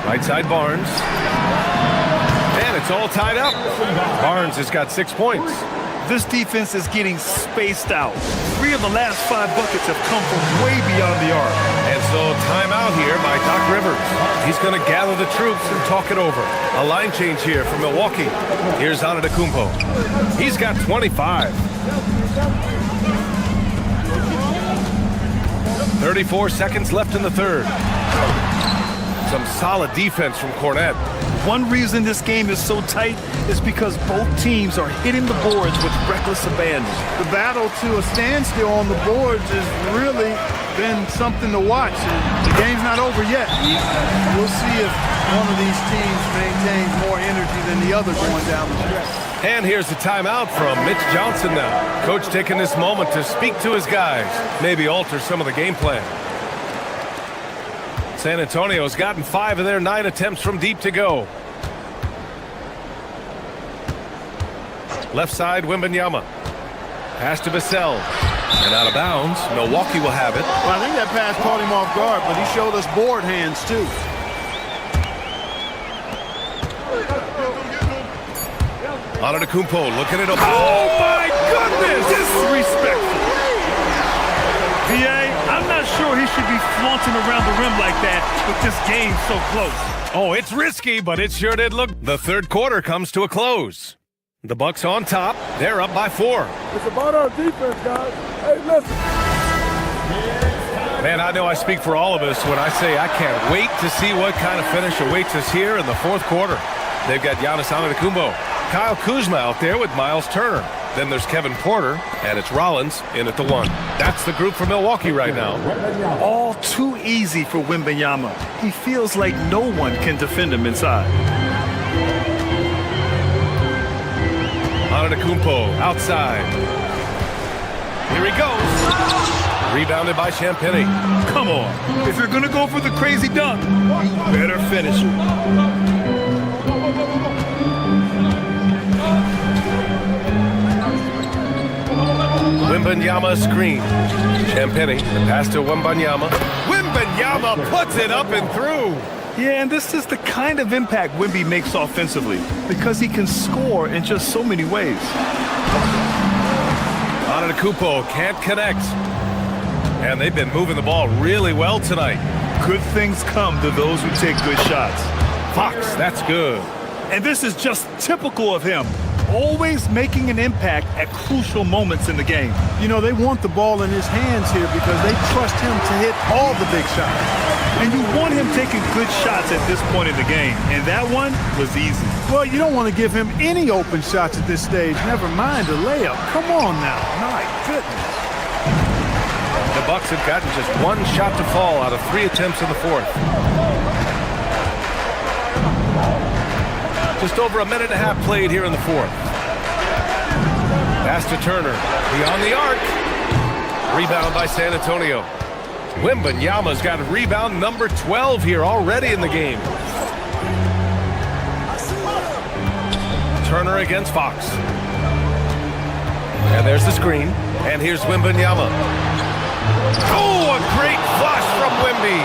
Right side Barnes. And it's all tied up. Barnes has got 6 points. This defense is getting spaced out. 3 of the last 5 buckets have come from way beyond the arc. And so timeout here by Doc Rivers. He's going to gather the troops and talk it over. A line change here for Milwaukee. Here's Antetokounmpo. He's got 25. 34 seconds left in the third. Some solid defense from Cornette. One reason this game is so tight is because both teams are hitting the boards with reckless abandon. The battle to a standstill on the boards has really been something to watch. And the game's not over yet. We'll see if one of these teams maintains more energy than the other going down the stretch. And here's the timeout from Mitch Johnson now. Coach taking this moment to speak to his guys, maybe alter some of the game plan. San Antonio's gotten 5 of their 9 attempts from deep to go. Left side, Wembanyama. Pass to Vassell. And out of bounds, Milwaukee will have it. Well, I think that pass caught him off guard, but he showed us board hands, too. Antetokounmpo looking at him. Oh, my goodness! Disrespectful. PA, I'm not sure he should be flaunting around the rim like that with this game so close. Oh, it's risky, but it sure did look. The third quarter comes to a close. The Bucks on top. They're up by 4. It's about our defense, guys. Hey, listen. Man, I know I speak for all of us when I say I can't wait to see what kind of finish awaits us here in the fourth quarter. They've got Giannis Antetokounmpo, Kyle Kuzma out there with Miles Turner. Then there's Kevin Porter, and it's Rollins in at the 1. That's the group for Milwaukee right now. All too easy for Wembanyama. He feels like no one can defend him inside. Antetokounmpo outside. Here he goes. Rebounded by Champagny. Come on. If you're going to go for the crazy dunk, you better finish it. Wembanyama screen. Champagny, the pass to Wembanyama. Wembanyama puts it up and through. Yeah, and this is the kind of impact Wemby makes offensively because he can score in just so many ways. Antetokounmpo can't connect. And they've been moving the ball really well tonight. Good things come to those who take good shots. Fox, that's good. And this is just typical of him. Always making an impact at crucial moments in the game. You know, they want the ball in his hands here because they trust him to hit all the big shots. And you want him taking good shots at this point in the game. And that one was easy. Well, you don't want to give him any open shots at this stage. Never mind a layup. Come on now. My goodness. The Bucks have gotten just one shot to fall out of 3 attempts in the fourth. Just over a minute and a half played here in the fourth. Pass to Turner. Beyond the arc. Rebound by San Antonio. Wembanyama's got rebound number 12 here already in the game. Turner against Fox. And there's the screen. And here's Wembanyama. Oh, a great flush from Wemby.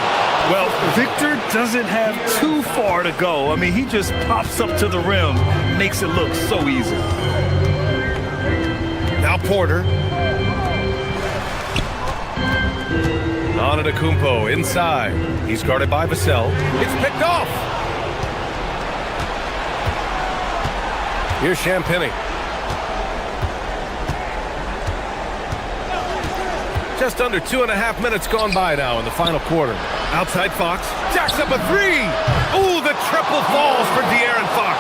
Well, Victor doesn't have too far to go. I mean, he just pops up to the rim, makes it look so easy. Now Porter. Antetokounmpo inside. He's guarded by Vassell. It's picked off. Here's Champagny. Just under 2.5 minutes gone by now in the final quarter. Outside Fox. Jacks up a three. Ooh, the triple falls for De'Aaron Fox.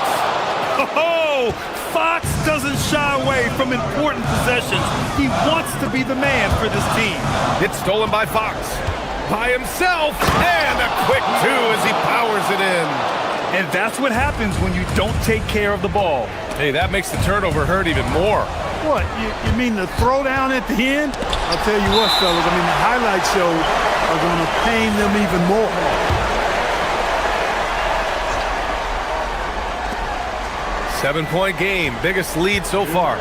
Oh, Fox doesn't shy away from important possessions. He wants to be the man for this team. It's stolen by Fox. By himself. And a quick two as he powers it in. And that's what happens when you don't take care of the ball. Hey, that makes the turnover hurt even more. What, you mean the throwdown at the end? I'll tell you what, fellas, I mean, the highlight shows are going to pain them even more. Seven-point game, biggest lead so far.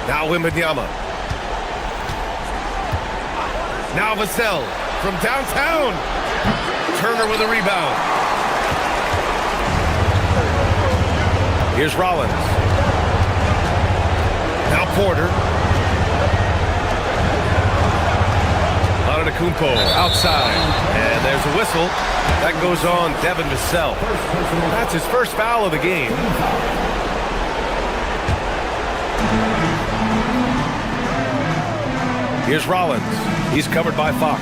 Now Wembanyama. Now Vassell from downtown. Turner with a rebound. Here's Rollins. Now Porter. Antetokounmpo outside. And there's a whistle. That goes on Devin Vassell. That's his first foul of the game. Here's Rollins. He's covered by Fox.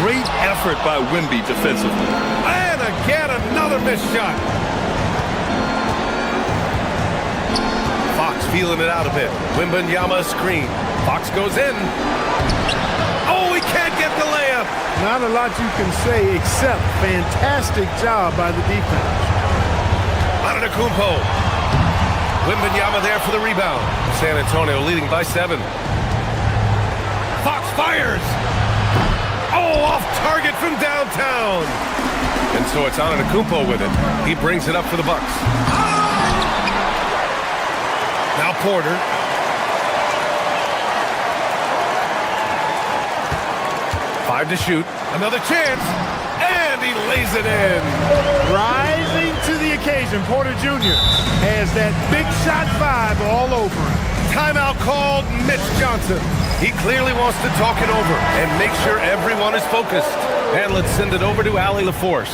Great effort by Wemby defensively. And again, another missed shot. Fox feeling it out a bit. Wembanyama screen. Fox goes in. Oh, he can't get the layup. Not a lot you can say except fantastic job by the defense. Antetokounmpo. Wembanyama there for the rebound. San Antonio leading by 7. Fox fires. Oh, off target from downtown. And so it's Antetokounmpo with it. He brings it up for the Bucks. Now Porter. Five to shoot. Another chance. And he lays it in. Rising to the occasion, Porter Jr. has that big shot vibe all over him. Timeout called Mitch Johnson. He clearly wants to talk it over and make sure everyone is focused. And let's send it over to Allie LaForce.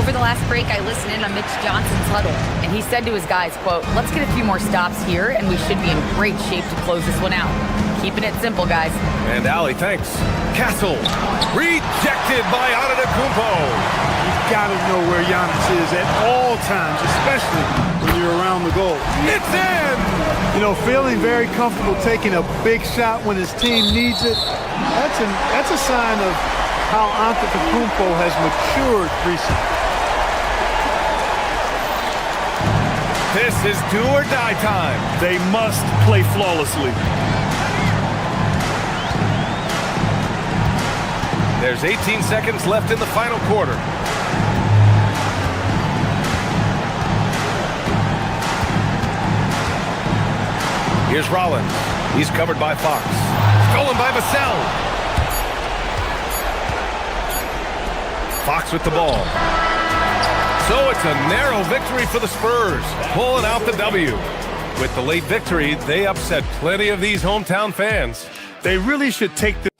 Over the last break, I listened in on Mitch Johnson's huddle, and he said to his guys, quote, "Let's get a few more stops here, and we should be in great shape to close this one out." Keeping it simple, guys. And Allie, thanks. Castle, rejected by Antetokounmpo. You've got to know where Giannis is at all times, especially when you're around the goal. It's in! You know, feeling very comfortable taking a big shot when his team needs it, that's a sign of how Antetokounmpo has matured recently. This is do or die time. They must play flawlessly. There's 18 seconds left in the final quarter. Here's Rollins. He's covered by Fox. Stolen by Vassell. Fox with the ball. So it's a narrow victory for the Spurs, pulling out the W. With the late victory, they upset plenty of these hometown fans. They really should take the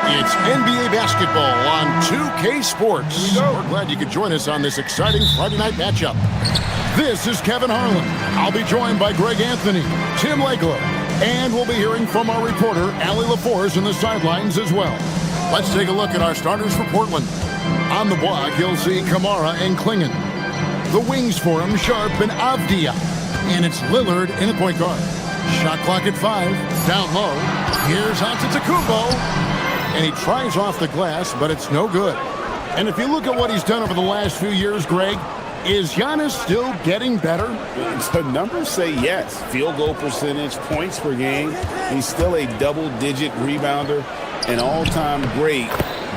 It's NBA basketball on 2K Sports. We're glad you could join us on this exciting Friday night matchup. This is Kevin Harlan. I'll be joined by Greg Anthony, Tim Legler, and we'll be hearing from our reporter, Allie LaForce, in the sidelines as well. Let's take a look at our starters for Portland. On the block, you'll see Kamara and Klingon. The wings for him, Sharp and Avdia. And it's Lillard in the point guard. Shot clock at 5, down low. Here's Antetokounmpo. And he tries off the glass, but it's no good. And if you look at what he's done over the last few years, Greg, is Giannis still getting better? The numbers say yes. Field goal percentage, points per game. He's still a double-digit rebounder, an all-time great,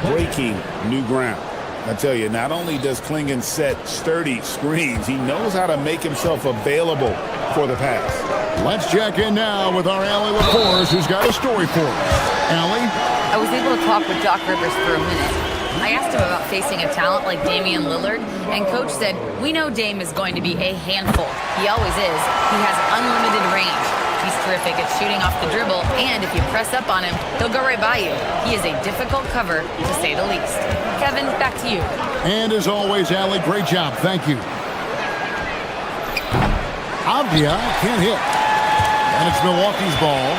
breaking new ground. I tell you, not only does Klingon set sturdy screens, he knows how to make himself available for the pass. Let's check in now with our Allie LaForce, who's got a story for us. Allie? I was able to talk with Doc Rivers for a minute. I asked him about facing a talent like Damian Lillard, and Coach said, we know Dame is going to be a handful. He always is. He has unlimited range. He's terrific at shooting off the dribble, and if you press up on him, he'll go right by you. He is a difficult cover, to say the least. Kevin, back to you. And as always, Allie, great job. Thank you. Avdia can't hit. And it's Milwaukee's ball.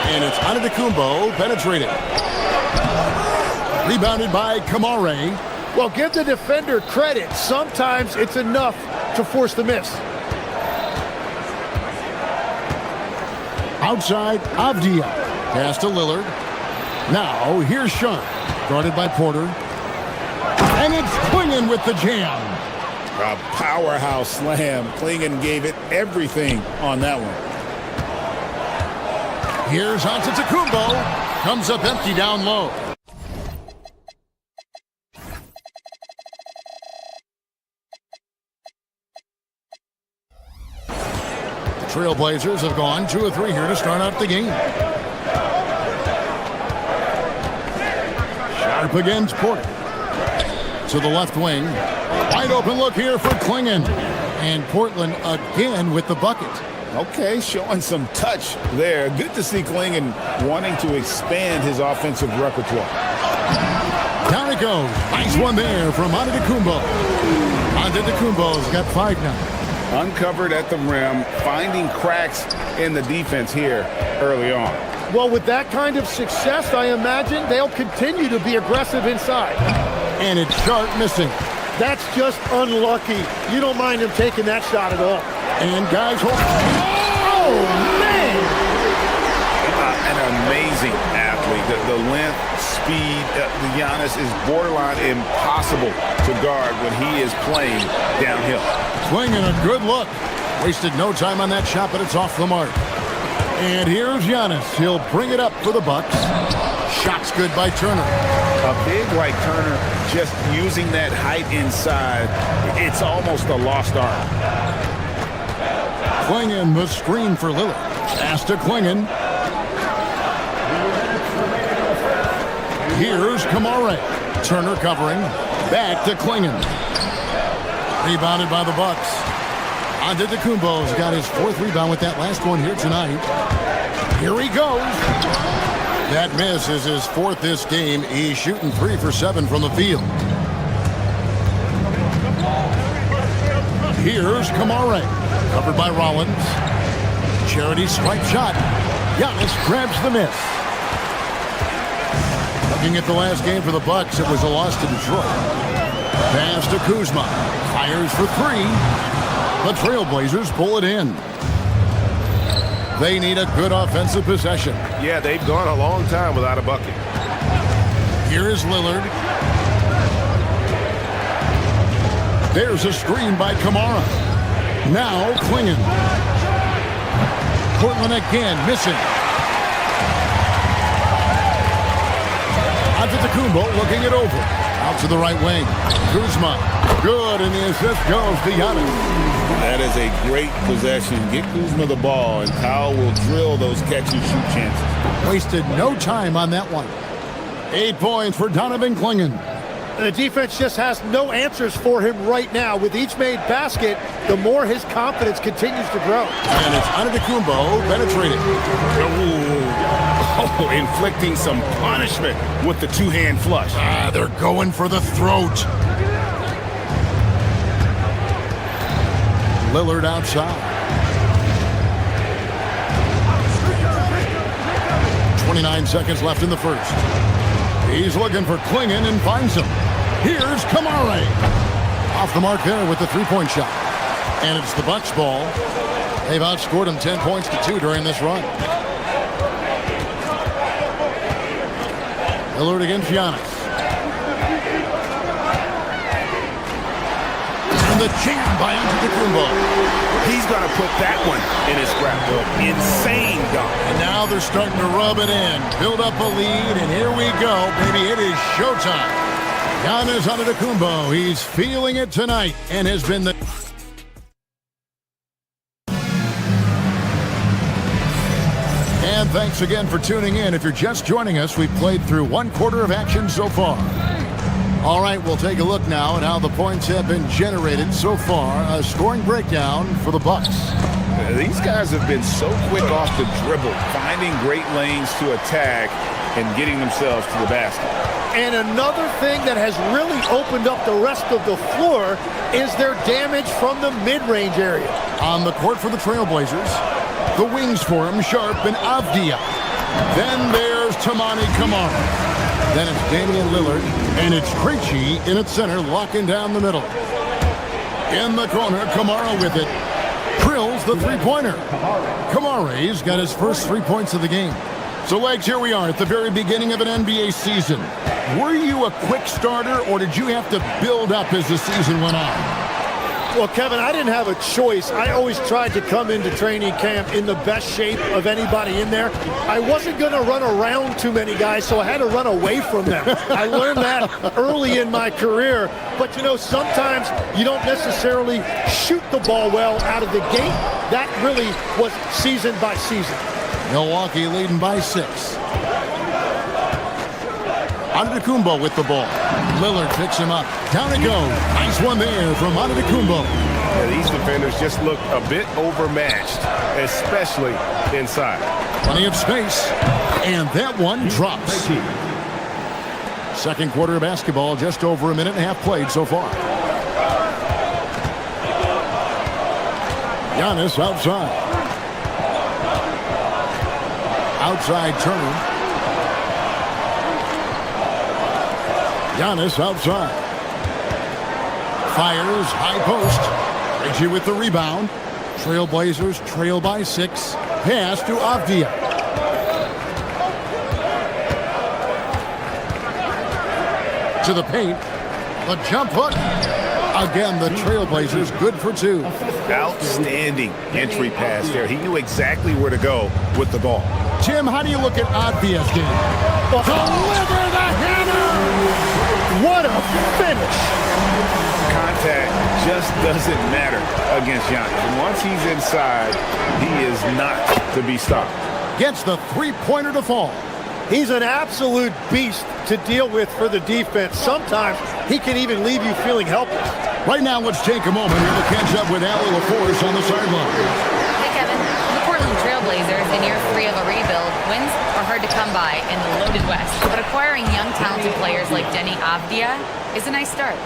And it's Antetokounmpo penetrated. Rebounded by Kamara. Well, give the defender credit. Sometimes it's enough to force the miss. Outside, Avdia. Pass to Lillard. Now, here's Sean. Guarded by Porter. And it's Klingon with the jam. A powerhouse slam. Klingon gave it everything on that one. Here's Antetokounmpo. Comes up empty down low. The Trailblazers have gone 2 of 3 here to start out the game. Sharp against Porter. To the left wing. Wide open look here for Klingon. And Portland again with the bucket. Okay, showing some touch there. Good to see Klingon wanting to expand his offensive repertoire. Down it goes. Nice one there from Antetokounmpo. Antetokounmpo's got 5 now. Uncovered at the rim, finding cracks in the defense here early on. Well, with that kind of success, I imagine they'll continue to be aggressive inside. And it's Sharp missing. That's just unlucky. You don't mind him taking that shot at all. And guys, oh, man! An amazing athlete. The length, speed, Giannis is borderline impossible to guard when he is playing downhill. Swinging a good look. Wasted no time on that shot, but it's off the mark. And here's Giannis. He'll bring it up for the Bucks. Shot's good by Turner. A big like Turner, just using that height inside, it's almost a lost art. Klingon the screen for Lillard. Pass to Klingon. Here's Kamara. Turner covering. Back to Klingon. Rebounded by the Bucks. Antetokounmpo's got his 4th rebound with that last one here tonight. Here he goes. That miss is his 4th this game. He's shooting 3 for 7 from the field. Here's Kamara. Covered by Rollins. Charity stripe shot. Giannis grabs the miss. Looking at the last game for the Bucks, it was a loss to Detroit. Pass to Kuzma. Fires for 3. The Trailblazers pull it in. They need a good offensive possession. Yeah, they've gone a long time without a bucket. Here is Lillard. There's a screen by Kamara. Now Klingon. Portland again missing. Antetokounmpo looking it over. Out to the right wing. Kuzma. Good, and the assist goes to Giannis. That is a great possession. Get Kuzma the ball, and Kyle will drill those catch-and-shoot chances. Wasted no time on that one. 8 points for Donovan Klingon. And the defense just has no answers for him right now. With each made basket, the more his confidence continues to grow. And it's Antetokounmpo penetrating. Ooh. Oh, inflicting some punishment with the two-hand flush. They're going for the throat. Lillard outside. 29 seconds left in the first. He's looking for Klingon and finds him. Here's Kamare. Off the mark there with the three-point shot. And it's the Bucks ball. They've outscored him 10 points to 2 during this run. Lillard against Giannis. And the jam by Antetokounmpo. He's going to put that one in his scrapbook. Insane dunk. And now they're starting to rub it in. Build up a lead, and here we go, baby. It is showtime. Giannis Antetokounmpo, he's feeling it tonight and has been the... And thanks again for tuning in. If you're just joining us, we've played through one quarter of action so far. All right, we'll take a look now at how the points have been generated so far. A scoring breakdown for the Bucks. These guys have been so quick off the dribble, finding great lanes to attack and getting themselves to the basket. And another thing that has really opened up the rest of the floor is their damage from the mid-range area. On the court for the Trailblazers, the wings for him, Sharp and Avdia. Then there's Tamani Kamara. Then it's Damian Lillard, and it's Krejci in its center, locking down the middle. In the corner, Kamara with it. Drills the three-pointer. Kamara's got his first 3 points of the game. So, Legs, here we are at the very beginning of an NBA season. Were you a quick starter, or did you have to build up as the season went on? Well, Kevin, I didn't have a choice. I always tried to come into training camp in the best shape of anybody in there. I wasn't going to run around too many guys, so I had to run away from them. I learned that early in my career. But, you know, sometimes you don't necessarily shoot the ball well out of the gate. That really was season by season. Milwaukee leading by 6. Antetokounmpo with the ball. Lillard picks him up. Down it goes. Nice one there from Antetokounmpo. Yeah, these defenders just look a bit overmatched, especially inside. Plenty of space. And that one drops. Second quarter of basketball, just over a minute and a half played so far. Giannis outside. Outside Turner. Giannis outside. Fires, high post. Reggie with the rebound. Trailblazers trail by 6. Pass to Avdia. To the paint. The jump hook. Again, the Trailblazers good for 2. Outstanding entry pass there. He knew exactly where to go with the ball. Tim, how do you look at Avdia's game? Deliver the hammer! What a finish! Contact just doesn't matter against Giannis. And once he's inside, he is not to be stopped. Gets the three-pointer to fall. He's an absolute beast to deal with for the defense. Sometimes he can even leave you feeling helpless. Right now, let's take a moment here to catch up with Allie LaForce on the sideline. Hey, Kevin. The Portland Trailblazers in year 3 of a rebuild. Wins are hard to come by in the loaded West, but acquiring young, talented players like Denny Avdia is a nice start.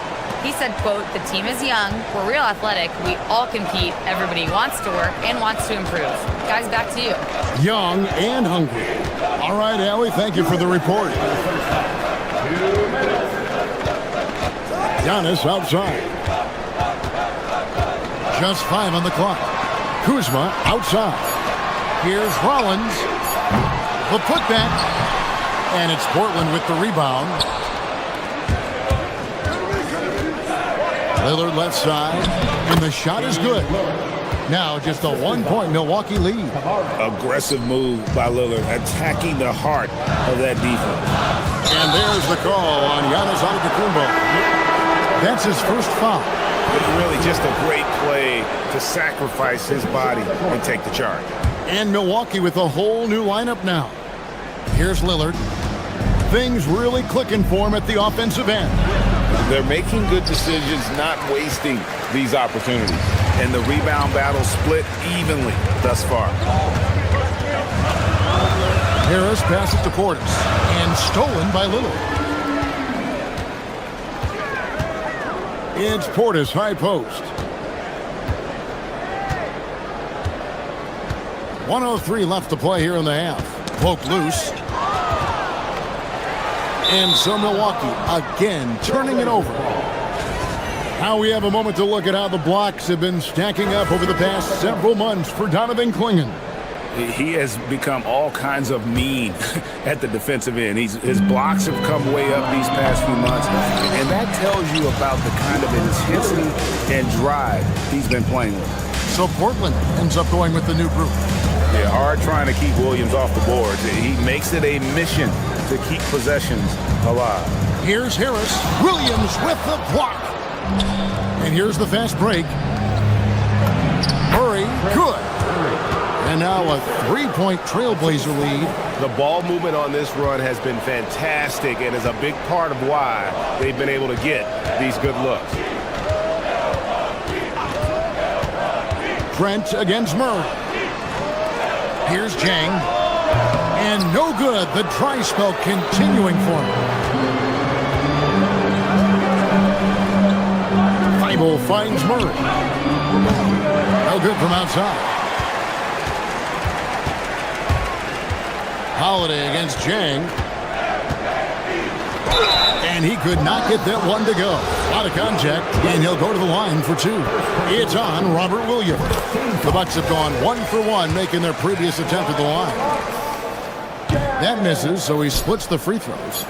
He said, quote, "The team is young, we're real athletic, we all compete, everybody wants to work and wants to improve." Guys, back to you. Young and hungry. All right, Allie, thank you for the report. Giannis outside. Just 5 on the clock. Kuzma outside. Here's Rollins. The putback. And it's Portland with the rebound. Lillard left side. And the shot is good. Now just a 1-point Milwaukee lead. Aggressive move by Lillard, attacking the heart of that defense. And there's the call on Giannis Antetokounmpo. That's his first foul. It's really just a great play to sacrifice his body and take the charge. And Milwaukee with a whole new lineup now. Here's Lillard. Things really clicking for him at the offensive end. They're making good decisions, not wasting these opportunities. And the rebound battle split evenly thus far. Harris passes to Portis. And stolen by Lillard. It's Portis, high post. 1:03 left to play here in the half. Poke loose. And so Milwaukee again turning it over. Now we have a moment to look at how the blocks have been stacking up over the past several months for Donovan Clingan. He has become all kinds of mean at the defensive end. His blocks have come way up these past few months, and that tells you about the kind of intensity and drive he's been playing with. So Portland ends up going with the new group. Yeah, hard trying to keep Williams off the boards. He makes it a mission to keep possessions alive. Here's Harris. Williams with the block. And here's the fast break. Murray, good. And now a three-point Trailblazer lead. The ball movement on this run has been fantastic and is a big part of why they've been able to get these good looks. Trent against Murray. Here's Jang. And no good. The dry spell continuing for him. Thibault finds Murray. No good from outside. Holiday against Jang. And he could not get that one to go. Out of contact, and he'll go to the line for two. It's on Robert Williams. The Bucks have gone 1 for 1, making their previous attempt at the line. That misses, so he splits the free throws.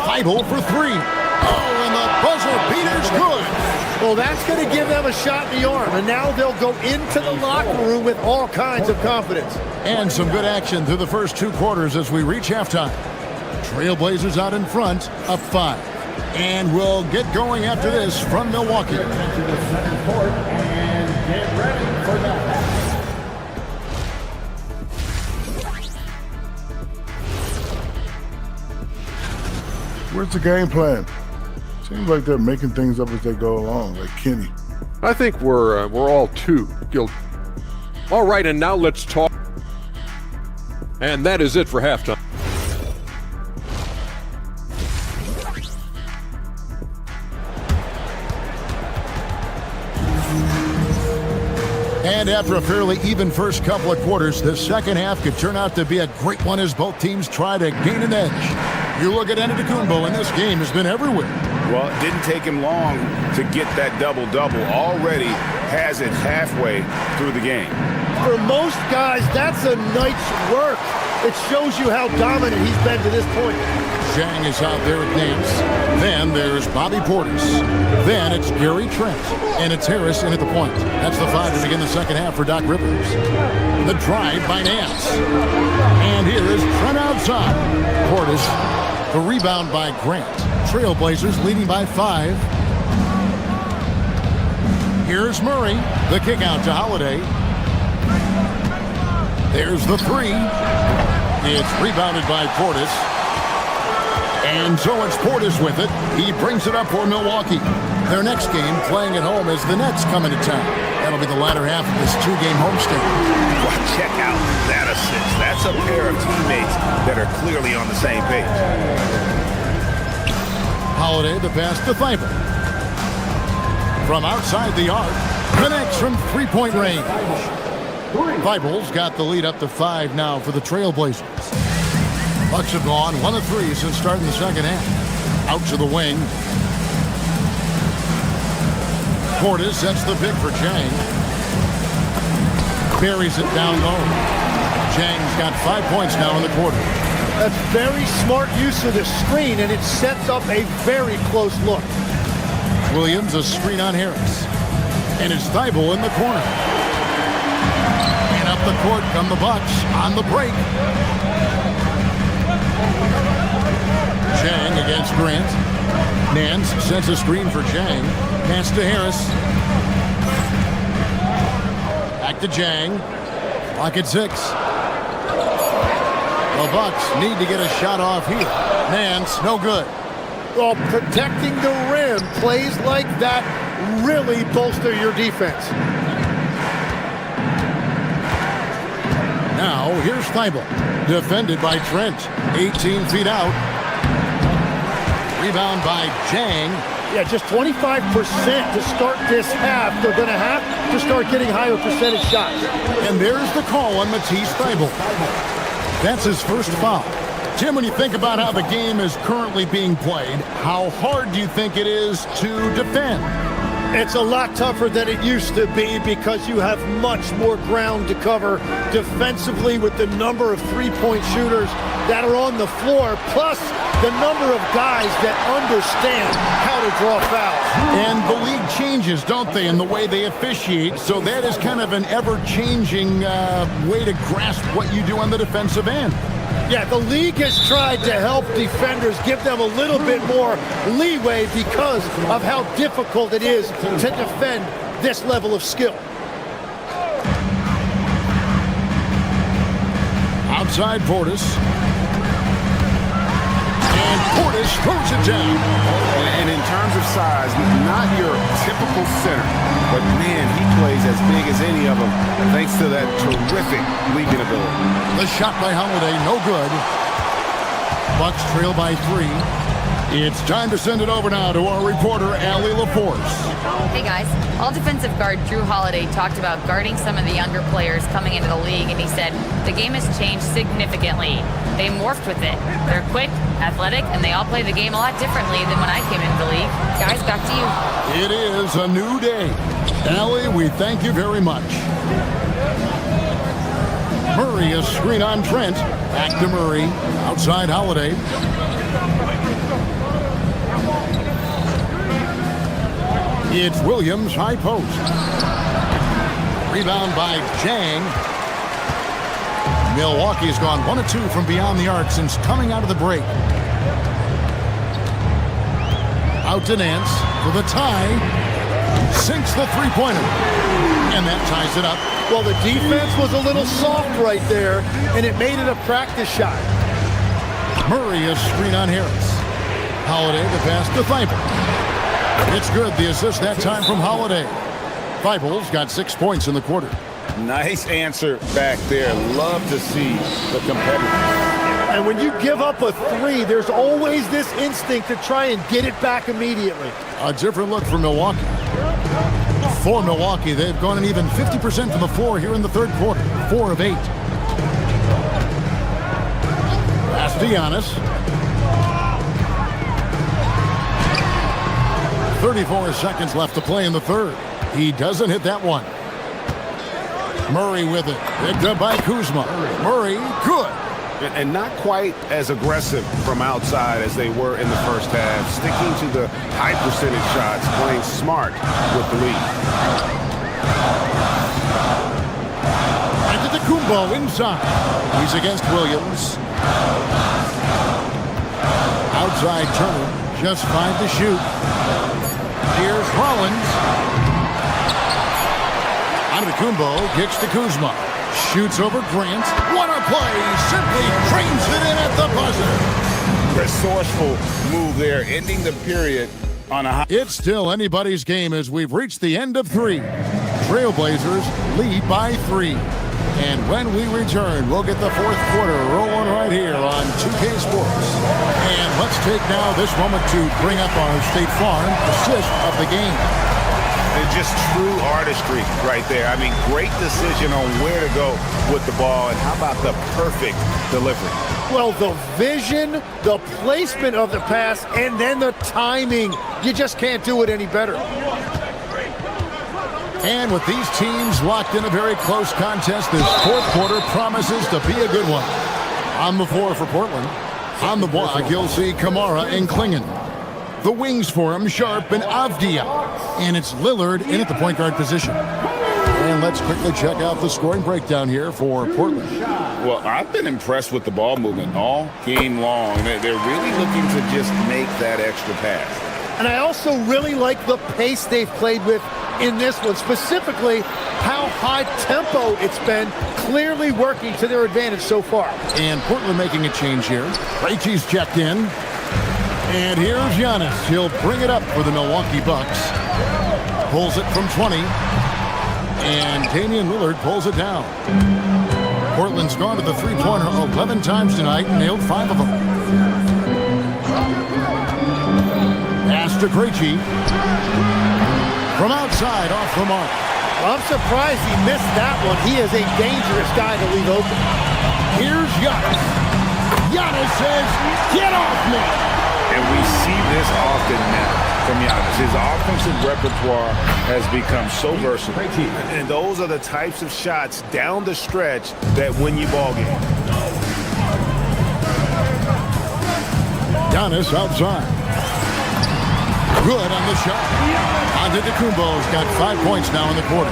Thibault for three. Oh, and the buzzer beater's good. Well, that's going to give them a shot in the arm, and now they'll go into the locker room with all kinds of confidence. And some good action through the first 2 quarters as we reach halftime. Trailblazers out in front, up 5. And we'll get going after this from Milwaukee. Where's the game plan? Seems like they're making things up as they go along, like Kenny. I think we're all too guilty. All right, and now let's talk. And that is it for halftime. And after a fairly even first couple of quarters, the second half could turn out to be a great one as both teams try to gain an edge. You look at Antetokounmpo, and this game has been everywhere. Well, it didn't take him long to get that double-double. Already has it halfway through the game. For most guys, that's a night's work. It shows you how dominant he's been to this point. Zhang is out there at Nance. Then there's Bobby Portis. Then it's Gary Trent. And it's Harris in at the point. That's the 5 to begin the second half for Doc Rivers. The drive by Nance. And here is Trent outside. Portis. The rebound by Grant. Trailblazers leading by 5. Here's Murray. The kick out to Holiday. There's the 3. It's rebounded by Portis. And so it's Portis with it. He brings it up for Milwaukee. Their next game, playing at home, as the Nets come into town. That'll be the latter half of this 2-game homestand. Well, check out that assist. That's a pair of teammates that are clearly on the same page. Holiday, the pass to Thibault. From outside the arc, connects from three-point range. Thibault's got the lead up to 5 now for the Trailblazers. Bucks have gone 1 of 3 since starting the second half. Out to the wing. Portis sets the pick for Chang. Buries it down low. Chang's got 5 points now in the quarter. That's very smart use of the screen, and it sets up a very close look. Williams, a screen on Harris. And it's Thibault in the corner. And up the court come the Bucks on the break. Chang against Grant. Nance sets a screen for Chang. Pass to Harris. Back to Chang. Clock at 6. The Bucks need to get a shot off here. Nance, no good. Well, protecting the rim, plays like that really bolster your defense. Now, here's Thibault. Defended by Trent. 18 feet out. Rebound by Jang. Yeah, just 25% to start this half. They're going to have to start getting higher percentage shots. And there's the call on Matisse Thybulle. That's his first foul. Tim, when you think about how the game is currently being played, how hard do you think it is to defend? It's a lot tougher than it used to be because you have much more ground to cover defensively with the number of three-point shooters that are on the floor, plus the number of guys that understand how to draw fouls. And the league changes, don't they, in the way they officiate, so that is kind of an ever-changing way to grasp what you do on the defensive end. Yeah, the league has tried to help defenders, give them a little bit more leeway because of how difficult it is to defend this level of skill. Outside Portis. And Portis throws it down. And in terms of size, not your typical center, but man, he plays as big as any of them thanks to that terrific leaping ability. The shot by Holiday, no good. Bucks trail by 3. It's time to send it over now to our reporter, Allie LaForce. Hey guys, all defensive guard Drew Holiday talked about guarding some of the younger players coming into the league, and he said the game has changed significantly. They morphed with it. They're quick, athletic, and they all play the game a lot differently than when I came into the league. Guys, back to you. It is a new day. Allie, we thank you very much. Murray, a screen on Trent. Back to Murray. Outside Holiday. It's Williams, high post. Rebound by Jang. Milwaukee's gone 1 of 2 from beyond the arc since coming out of the break. Out to Nance for the tie. Sinks the three-pointer. And that ties it up. Well, the defense was a little soft right there, and it made it a practice shot. Murray, a screen on Harris. Holiday, the pass to Thybulle. It's good. The assist that time from Holiday. Thybulle's got 6 points in the quarter. Nice answer back there. Love to see the competitiveness. And when you give up a 3, there's always this instinct to try and get it back immediately. A different look for Milwaukee. For Milwaukee, they've gone an even 50% from the floor here in the third quarter. 4 of 8. Pass to Giannis. 34 seconds left to play in the third. He doesn't hit that one. Murray with it. Picked up by Kuzma. Murray, good. And not quite as aggressive from outside as they were in the first half. Sticking to the high percentage shots, playing smart with the lead. Antetokounmpo inside. He's against Williams. Outside Turner. Just 5 to shoot. Here's Rollins. Antetokounmpo kicks to Kuzma. Shoots over Grant. What a play! Simply trains it in at the buzzer. Resourceful move there, ending the period on a high. It's still anybody's game as we've reached the end of 3. Trailblazers lead by 3. And when we return, we'll get the fourth quarter rolling right here on 2K Sports. And let's take now this moment to bring up our State Farm assist of the game. And just true artistry right there. I mean, great decision on where to go with the ball, and how about the perfect delivery? Well, the vision, the placement of the pass, and then the timing. You just can't do it any better. And with these teams locked in a very close contest, this fourth quarter promises to be a good one. On the floor for Portland. On the block, you'll see Kamara and Klingon. The wings for him, Sharp and Avdia. And it's Lillard in at the point guard position. And let's quickly check out the scoring breakdown here for Portland. Well, I've been impressed with the ball movement all game long. They're really looking to just make that extra pass. And I also really like the pace they've played with in this one, specifically how high tempo it's been, clearly working to their advantage so far. And Portland making a change here. Krejci's checked in. And here's Giannis. He'll bring it up for the Milwaukee Bucks. Pulls it from 20. And Damian Lillard pulls it down. Portland's gone to the three-pointer 11 times tonight and nailed 5 of them. Pass to Krejci. From outside, off the mark. I'm surprised he missed that one. He is a dangerous guy to leave open. Here's Giannis. Giannis says, get off me! And we see this often now from Giannis. His offensive repertoire has become so versatile. And those are the types of shots down the stretch that win you ball games. Giannis outside. Good on the shot. Antetokounmpo's got 5 points now in the quarter.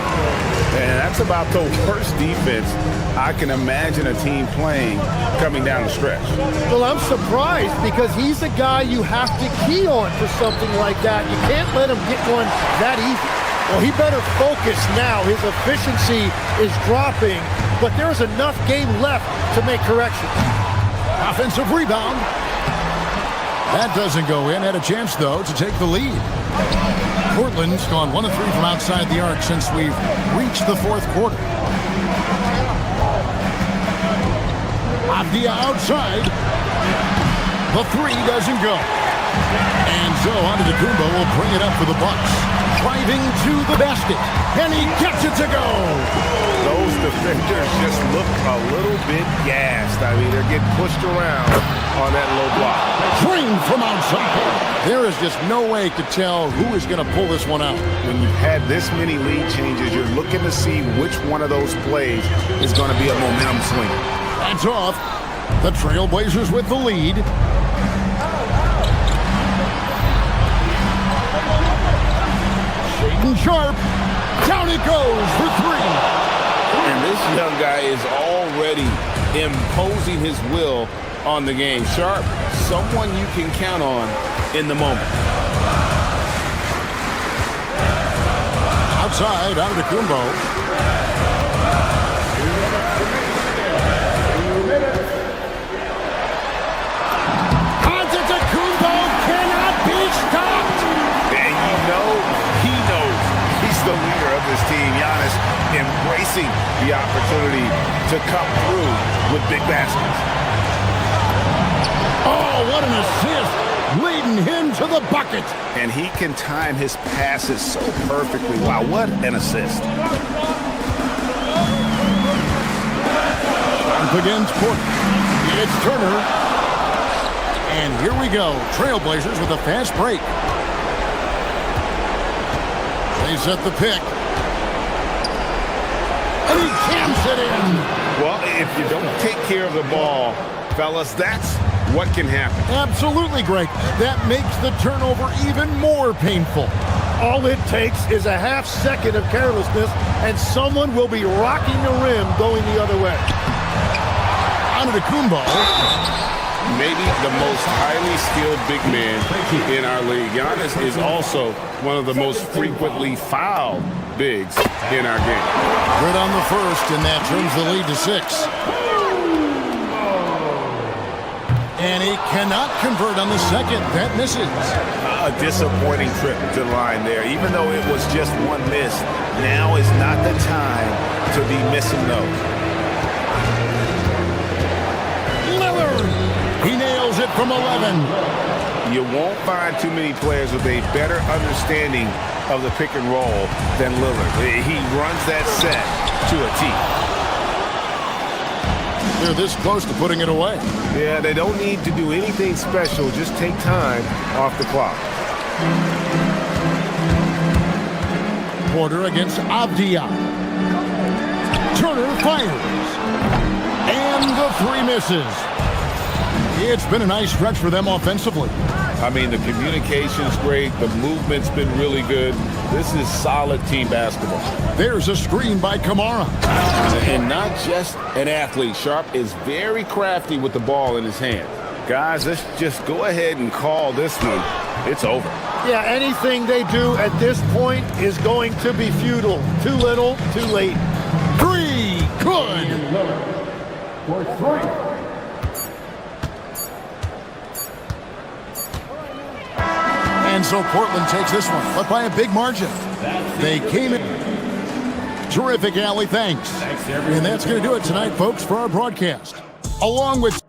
And that's about the worst defense I can imagine a team playing coming down the stretch. Well, I'm surprised because he's a guy you have to key on for something like that. You can't let him get one that easy. Well, he better focus now. His efficiency is dropping, but there's enough game left to make corrections. Offensive rebound. That doesn't go in. Had a chance, though, to take the lead. Portland's gone 1 of 3 from outside the arc since we've reached the fourth quarter. Avdia outside. The 3 doesn't go. And so Antetokounmpo will bring it up for the Bucks. Driving to the basket. And he gets it to go. Those defenders just look a little bit gassed. I mean, they're getting pushed around on that low block. Drained from outside. There is just no way to tell who is going to pull this one out. When you've had this many lead changes, you're looking to see which one of those plays is going to be a momentum swinger. That's off. The Trailblazers with the lead. Shaden Sharp. Down it goes for 3. And this young guy is already imposing his will on the game. Sharp, someone you can count on in the moment. Outside, Antetokounmpo. Antetokounmpo cannot be stopped. And you know he knows he's the leader of this team. Giannis embracing the opportunity to come through with big baskets. Oh, what an assist, leading him to the bucket. And he can time his passes so perfectly. Wow, what an assist. Up against Portland. It's Turner. And here we go. Trailblazers with a fast break. They set the pick. And he jams it in. Well, if you don't take care of the ball, fellas, that's what can happen. Absolutely, Greg. That makes the turnover even more painful. All it takes is a half second of carelessness, and someone will be rocking the rim going the other way. Antetokounmpo. Maybe the most highly skilled big man in our league. Giannis is also one of the most frequently fouled bigs in our game. Good on the first, and that turns the lead to 6. And he cannot convert on the second. That misses. A disappointing trip to the line there. Even though it was just one miss, now is not the time to be missing those. Lillard. He nails it from 11. You won't find too many players with a better understanding of the pick and roll than Lillard. He runs that set to a T. They're this close to putting it away. Yeah, they don't need to do anything special. Just take time off the clock. Porter against Avdia. Turner fires. And the 3 misses. It's been a nice stretch for them offensively. I mean, the communication's great. The movement's been really good. This is solid team basketball. There's a screen by Kamara. And not just an athlete. Sharp is very crafty with the ball in his hand. Guys, let's just go ahead and call this one. It's over. Yeah, anything they do at this point is going to be futile. Too little, too late. 3. Good. For 3. And so Portland takes this one, but by a big margin. They came in. Terrific, Allie. Thanks. And that's going to do it tonight, folks, for our broadcast. Along with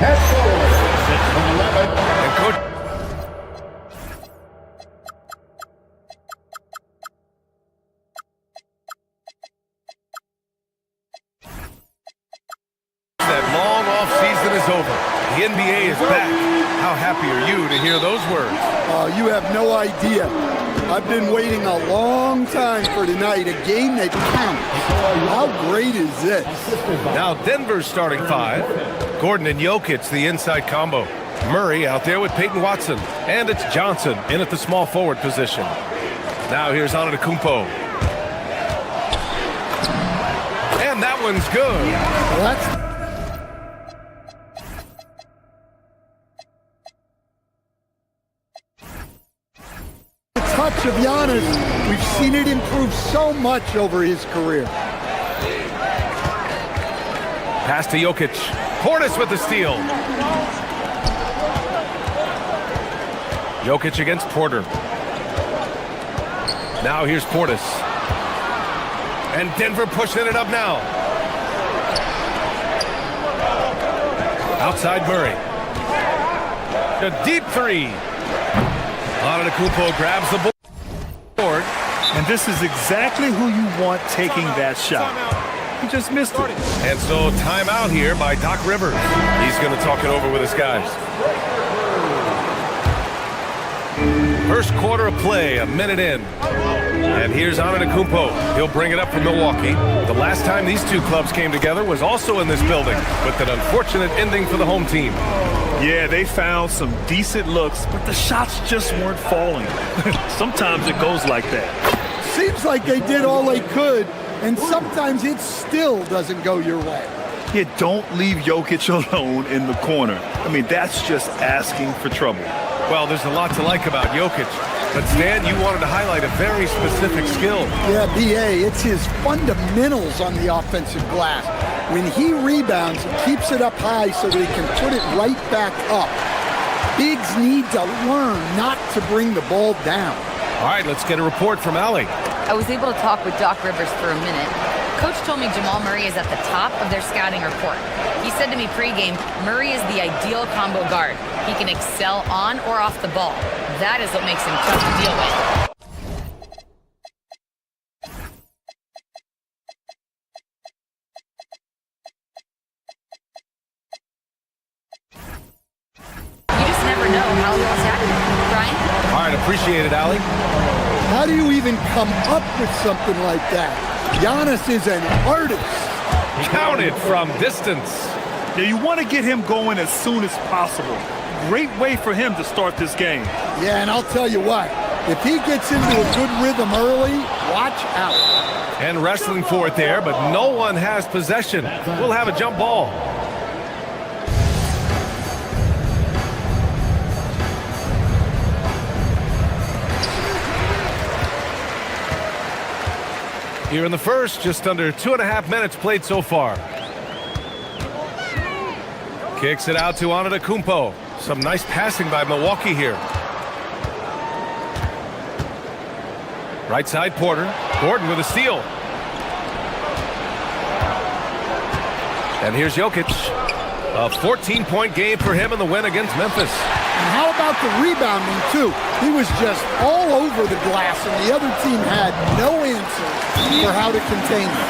And coach. That long off season is over. The NBA is back. How happy are you to hear those words? You have no idea. I've been waiting a long time for tonight, a game that counts. How great is this? Now Denver's starting five. Gordon and Jokic, the inside combo. Murray out there with Peyton Watson. And it's Johnson in at the small forward position. Now here's Antetokounmpo. And that one's good. Well, that's... touch of Giannis, we've seen it improve so much over his career. Pass to Jokic. Portis with the steal. Jokic against Porter. Now here's Portis. And Denver pushing it up now. Outside Murray. A deep three. Antetokounmpo grabs the board. And this is exactly who you want taking that shot. He just missed it. And so timeout here by Doc Rivers. He's going to talk it over with his guys. First quarter of play, a minute in. And here's Antetokounmpo. He'll bring it up for Milwaukee. The last time these two clubs came together was also in this building, with an unfortunate ending for the home team. Yeah, they found some decent looks, but the shots just weren't falling. Sometimes it goes like that. Seems like they did all they could, and sometimes it still doesn't go your way. Yeah, don't leave Jokic alone in the corner. I mean, that's just asking for trouble. Well, there's a lot to like about Jokic. But Stan, you wanted to highlight a very specific skill. Yeah, B.A., it's his fundamentals on the offensive glass. When he rebounds, he keeps it up high so that he can put it right back up. Bigs need to learn not to bring the ball down. All right, let's get a report from Allie. I was able to talk with Doc Rivers for a minute. Coach told me Jamal Murray is at the top of their scouting report. He said to me pregame, Murray is the ideal combo guard. He can excel on or off the ball. That is what makes him tough to deal with. You just never know how he'll attack him. Brian? All right, appreciate it, Allie. How do you even come up with something like that? Giannis is an artist. Count it from distance. Yeah, you want to get him going as soon as possible. Great way for him to start this game. Yeah, and I'll tell you what, if he gets into a good rhythm early, watch out. And wrestling for it there, but no one has possession. We'll have a jump ball. Here in the first, just under 2.5 minutes played so far. Kicks it out to Antetokounmpo. Some nice passing by Milwaukee here. Right side Porter. Gordon with a steal. And here's Jokic. A 14-point game for him in the win against Memphis. And how about the rebounding, too? He was just all over the glass, and the other team had no answer for how to contain him.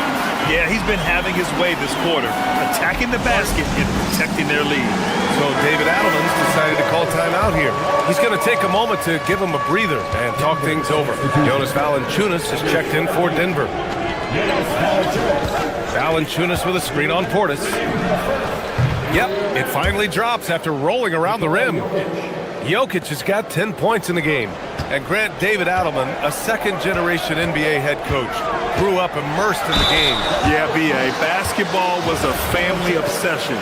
Yeah, he's been having his way this quarter, attacking the basket and protecting their lead. So David Adelman's decided to call timeout here. He's going to take a moment to give him a breather and talk things over. Jonas Valanciunas has checked in for Denver. Valanciunas with a screen on Portis. Yep, it finally drops after rolling around the rim. Jokic has got 10 points in the game. And Grant, David Adelman, a second-generation NBA head coach, grew up immersed in the game. Yeah, B.A., basketball was a family obsession.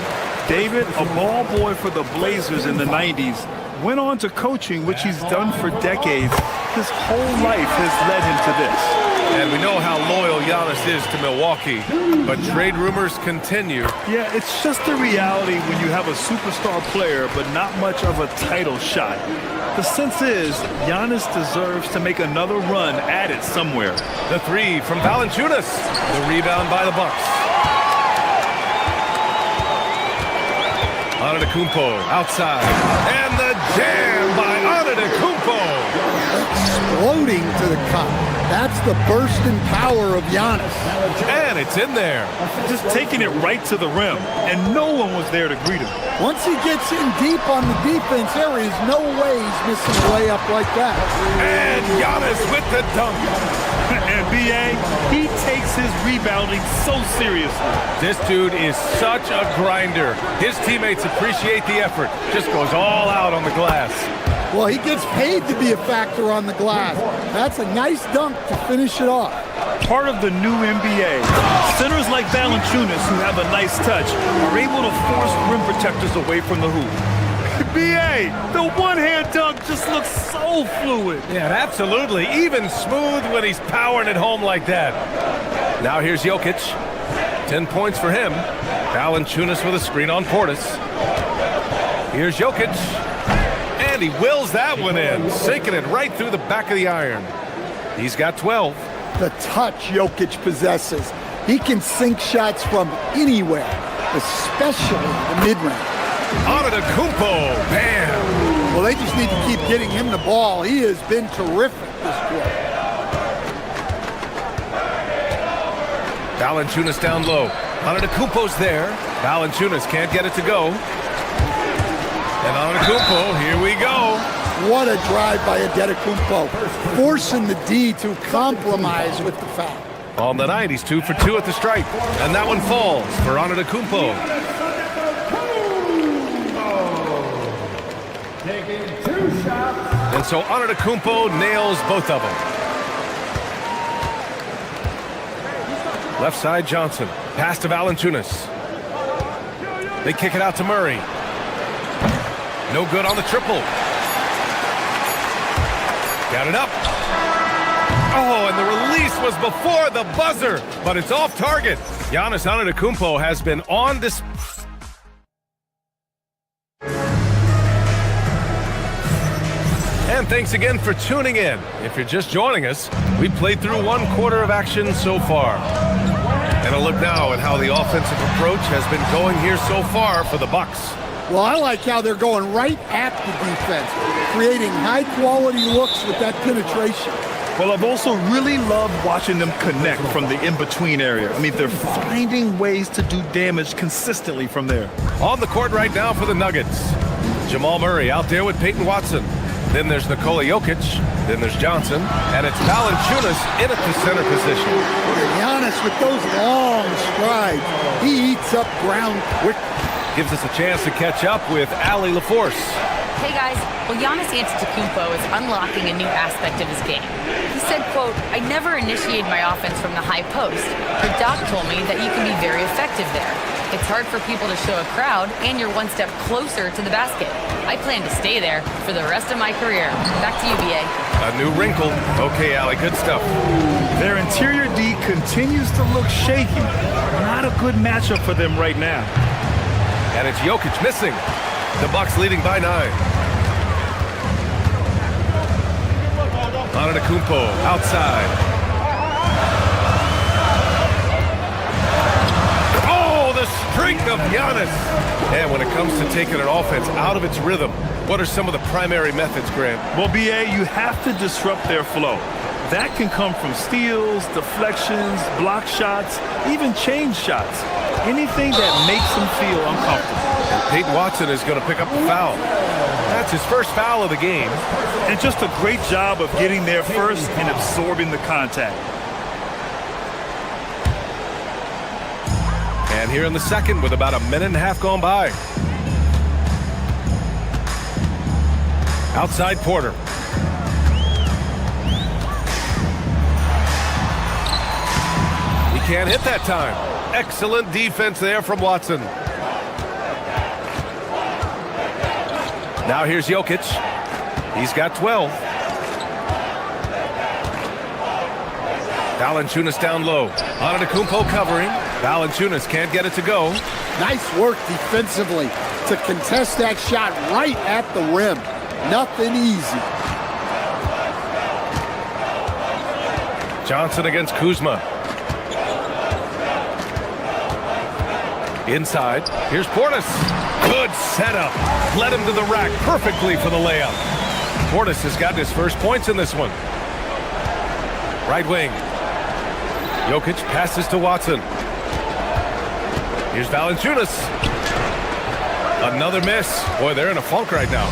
David, a ball boy for the Blazers in the 90s, went on to coaching, which he's done for decades. His whole life has led him to this. And we know how loyal Giannis is to Milwaukee, but trade rumors continue. Yeah, it's just the reality when you have a superstar player, but not much of a title shot. The sense is Giannis deserves to make another run at it somewhere. The three from Valanciunas. The rebound by the Bucks. Antetokounmpo outside. And the jam by Antetokounmpo. Exploding to the cup. That's the burst in power of Giannis. And it's in there. Just taking it right to the rim, and no one was there to greet him. Once he gets in deep on the defense, there is no way he's missing a layup like that. And Giannis with the dunk. And B.A., he takes his rebounding so seriously. This dude is such a grinder. His teammates appreciate the effort. Just goes all out on the glass. Well, he gets paid to be a factor on the glass. That's a nice dunk to finish it off. Part of the new NBA, centers like Valanciunas, who have a nice touch, are able to force rim protectors away from the hoop. B.A., the one-hand dunk just looks so fluid. Yeah, absolutely. Even smooth when he's powering it home like that. Now here's Jokic. 10 points for him. Valanciunas with a screen on Portis. Here's Jokic. And he wills that one in, sinking it right through the back of the iron. He's got 12. The touch Jokic possesses. He can sink shots from anywhere, especially the mid-range. Antetokounmpo, bam! Well, they just need to keep getting him the ball. He has been terrific this quarter. Valanciunas down low. Antetokounmpo's there. Valanciunas can't get it to go. And Antetokounmpo, here we go. What a drive by Antetokounmpo, forcing the D to compromise with the foul. On the night, he's 2 for 2 at the stripe. And that one falls for Antetokounmpo. And so Antetokounmpo nails both of them. Left side, Johnson. Pass to Valanciunas. They kick it out to Murray. No good on the triple. Got it up. Oh, and the release was before the buzzer, but it's off target. Giannis Antetokounmpo has been on this. And thanks again for tuning in. If you're just joining us, we played through 1 quarter of action so far. And a look now at how the offensive approach has been going here so far for the Bucks. Well, I like how they're going right at the defense, creating high-quality looks with that penetration. Well, I've also really loved watching them connect from the in-between area. I mean, they're finding ways to do damage consistently from there. On the court right now for the Nuggets. Jamal Murray out there with Peyton Watson. Then there's Nikola Jokic. Then there's Johnson. And it's Valanciunas in at the center position. Giannis with those long strides. He eats up ground quick. Gives us a chance to catch up with Allie LaForce. Hey guys, well Giannis Antetokounmpo is unlocking a new aspect of his game. He said, quote, "I never initiate my offense from the high post. But Doc told me that you can be very effective there. It's hard for people to show a crowd, and you're one step closer to the basket. I plan to stay there for the rest of my career." Back to you, B.A. A new wrinkle. Okay, Allie, good stuff. Their interior D continues to look shaky. Not a good matchup for them right now. And it's Jokic missing. The Bucks leading by 9. Antetokounmpo outside. Oh, the streak of Giannis. And when it comes to taking an offense out of its rhythm, what are some of the primary methods, Grant? Well, B.A., you have to disrupt their flow. That can come from steals, deflections, block shots, even change shots. Anything that makes them feel uncomfortable. And Peyton Watson is going to pick up the foul. That's his first foul of the game. And just a great job of getting there first and absorbing the contact. And here in the second with about a minute and a half gone by. Outside Porter. He can't hit that time. Excellent defense there from Watson. Now here's Jokic. He's got 12. Valanciunas down low. Antetokounmpo covering. Valanciunas can't get it to go. Nice work defensively to contest that shot right at the rim. Nothing easy. Johnson against Kuzma. Inside. Here's Portis. Good setup. Led him to the rack perfectly for the layup. Portis has gotten his first points in this one. Right wing. Jokic passes to Watson. Here's Valanciunas. Another miss. Boy, they're in a funk right now.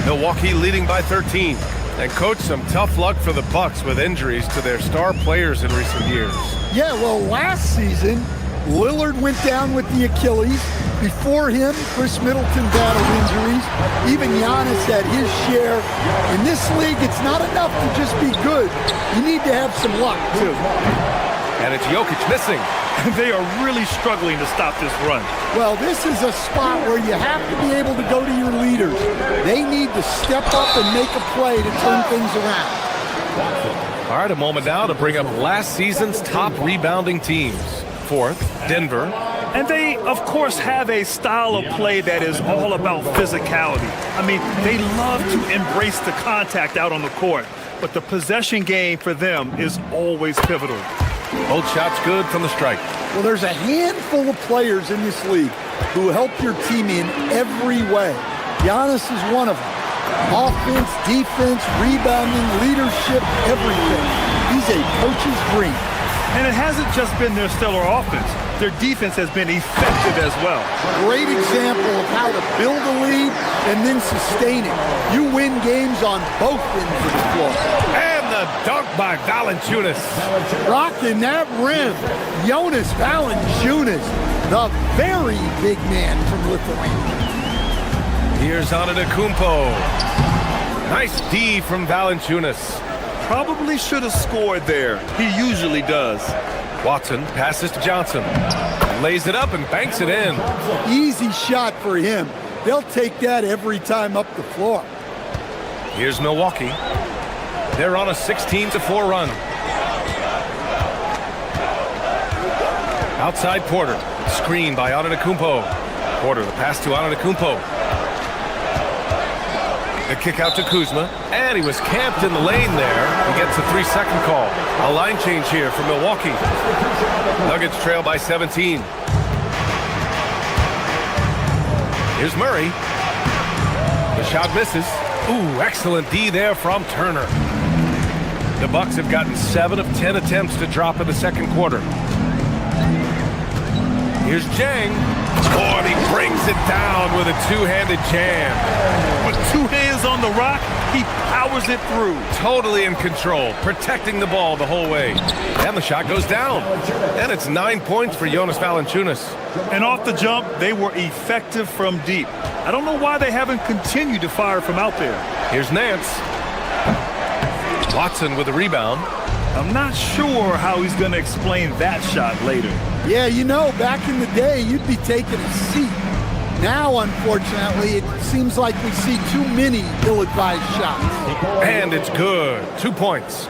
Milwaukee leading by 13. And coach, some tough luck for the Bucks with injuries to their star players in recent years. Yeah, well, last season, Lillard went down with the Achilles. Before him, Chris Middleton battled injuries. Even Giannis had his share. In this league, it's not enough to just be good. You need to have some luck, too. And it's Jokic missing. They are really struggling to stop this run. Well, this is a spot where you have to be able to go to your leaders. They need to step up and make a play to turn things around. All right, a moment now to bring up last season's top rebounding teams. Fourth, Denver. And they, of course, have a style of play that is all about physicality. I mean, they love to embrace the contact out on the court, but the possession game for them is always pivotal. Both shots good from the strike. Well, there's a handful of players in this league who help your team in every way. Giannis is one of them. Offense, defense, rebounding, leadership, everything. He's a coach's dream. And it hasn't just been their stellar offense. Their defense has been effective as well. Great example of how to build a lead and then sustain it. You win games on both ends of the floor. And the dunk by Valanciunas. Rocking that rim. Jonas Valanciunas, the very big man from Lithuania. Here's Antetokounmpo. Nice D from Valanciunas. Probably should have scored there. He usually does. Watson passes to Johnson. Lays it up and banks it in. Easy shot for him. They'll take that every time up the floor. Here's Milwaukee. They're on a 16-4 run. Outside Porter. Screen by Antetokounmpo. Porter, the pass to Antetokounmpo. The kick out to Kuzma, and he was camped in the lane there. He gets a 3-second call. A line change here for Milwaukee. Nuggets trail by 17. Here's Murray. The shot misses. Ooh, excellent D there from Turner. The Bucks have gotten 7 of 10 attempts to drop in the second quarter. Here's Jang. Oh, and he brings it down with a two-handed jam. With 2 hands on the rock, he powers it through. Totally in control, protecting the ball the whole way. And the shot goes down. And it's 9 points for Jonas Valanciunas. And off the jump, they were effective from deep. I don't know why they haven't continued to fire from out there. Here's Nance. Watson with a rebound. I'm not sure how he's going to explain that shot later. Yeah, you know, back in the day, you'd be taking a seat. Now, unfortunately, it seems like we see too many ill-advised shots. And it's good. 2 points.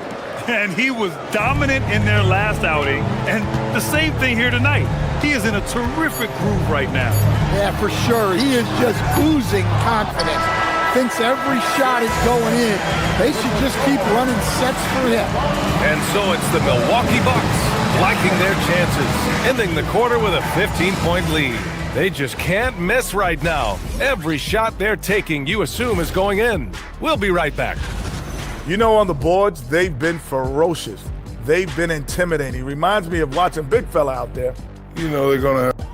And he was dominant in their last outing. And the same thing here tonight. He is in a terrific groove right now. Yeah, for sure. He is just oozing confidence. Thinks every shot is going in. They should just keep running sets for him. And so it's the Milwaukee Bucks liking their chances, ending the quarter with a 15-point lead. They just can't miss right now. Every shot they're taking, you assume, is going in. We'll be right back. You know, on the boards, they've been ferocious. They've been intimidating. Reminds me of watching big fella out there. You know they're going to...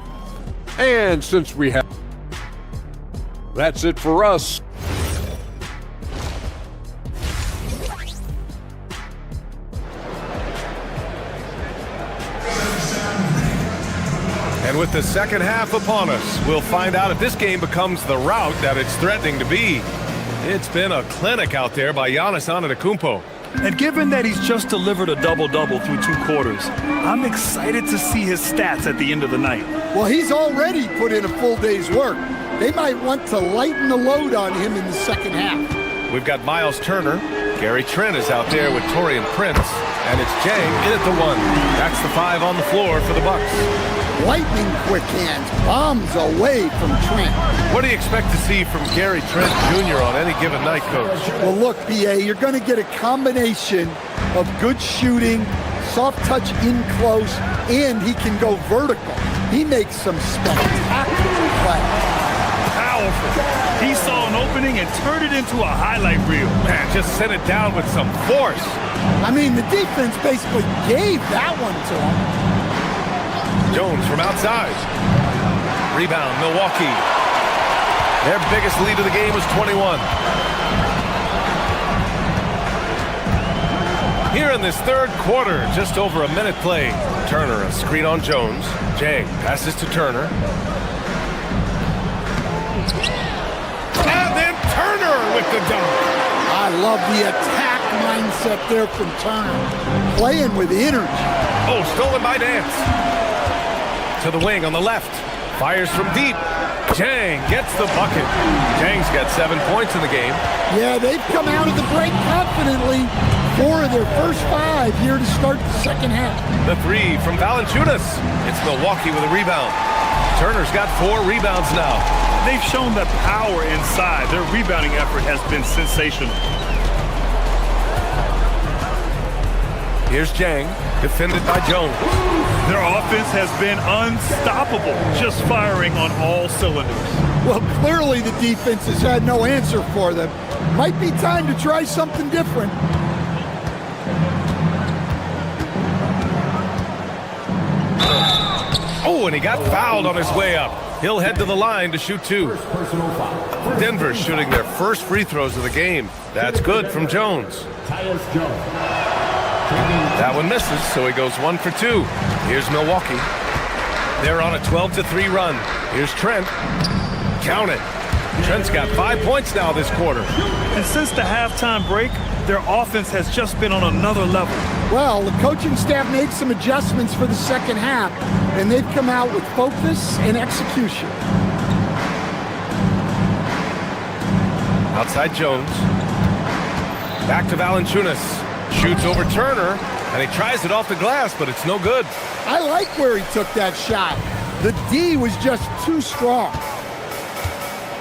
And since we have... That's it for us. And with the second half upon us, we'll find out if this game becomes the rout that it's threatening to be. It's been a clinic out there by Giannis Antetokounmpo. And given that he's just delivered a double-double through 2 quarters, I'm excited to see his stats at the end of the night. Well, he's already put in a full day's work. They might want to lighten the load on him in the second half. We've got Miles Turner. Gary Trent is out there with Taurean Prince. And it's Jang in at the 1. That's the 5 on the floor for the Bucks. Lightning quick hands, bombs away from Trent. What do you expect to see from Gary Trent Jr. on any given night, Coach? Well, look, B.A., you're going to get a combination of good shooting, soft touch in close, and he can go vertical. He makes some spectacular plays. powerful. He saw an opening and turned it into a highlight reel. Man, just sent it down with some force. I mean, the defense basically gave that one to him. Jones from outside. Rebound, Milwaukee. Their biggest lead of the game was 21. Here in this third quarter, just over a minute played. Turner, a screen on Jones. Jang passes to Turner. And then Turner with the dunk. I love the attack mindset there from Turner. Playing with energy. Oh, stolen by Nance. To the wing on the left. Fires from deep. Jang gets the bucket. Jang's got 7 points in the game. Yeah, they've come out of the break confidently. 4 of their first 5 here to start the second half. The 3 from Valanciunas. It's Milwaukee with a rebound. Turner's got 4 rebounds now. They've shown the power inside. Their rebounding effort has been sensational. Here's Jang, defended by Jones. Their offense has been unstoppable, just firing on all cylinders. Well, clearly the defense has had no answer for them. Might be time to try something different. Oh, and he got fouled on his way up. He'll head to the line to shoot 2. Denver's shooting their first free throws of the game. That's good from Jones. That one misses, so he goes 1 for 2. Here's Milwaukee. They're on a 12-3 run. Here's Trent. Count it. Trent's got 5 points now this quarter. And since the halftime break, their offense has just been on another level. Well, the coaching staff made some adjustments for the second half, and they've come out with focus and execution. Outside Jones. Back to Valanciunas. Shoots over Turner, and he tries it off the glass, but it's no good. I like where he took that shot. The D was just too strong.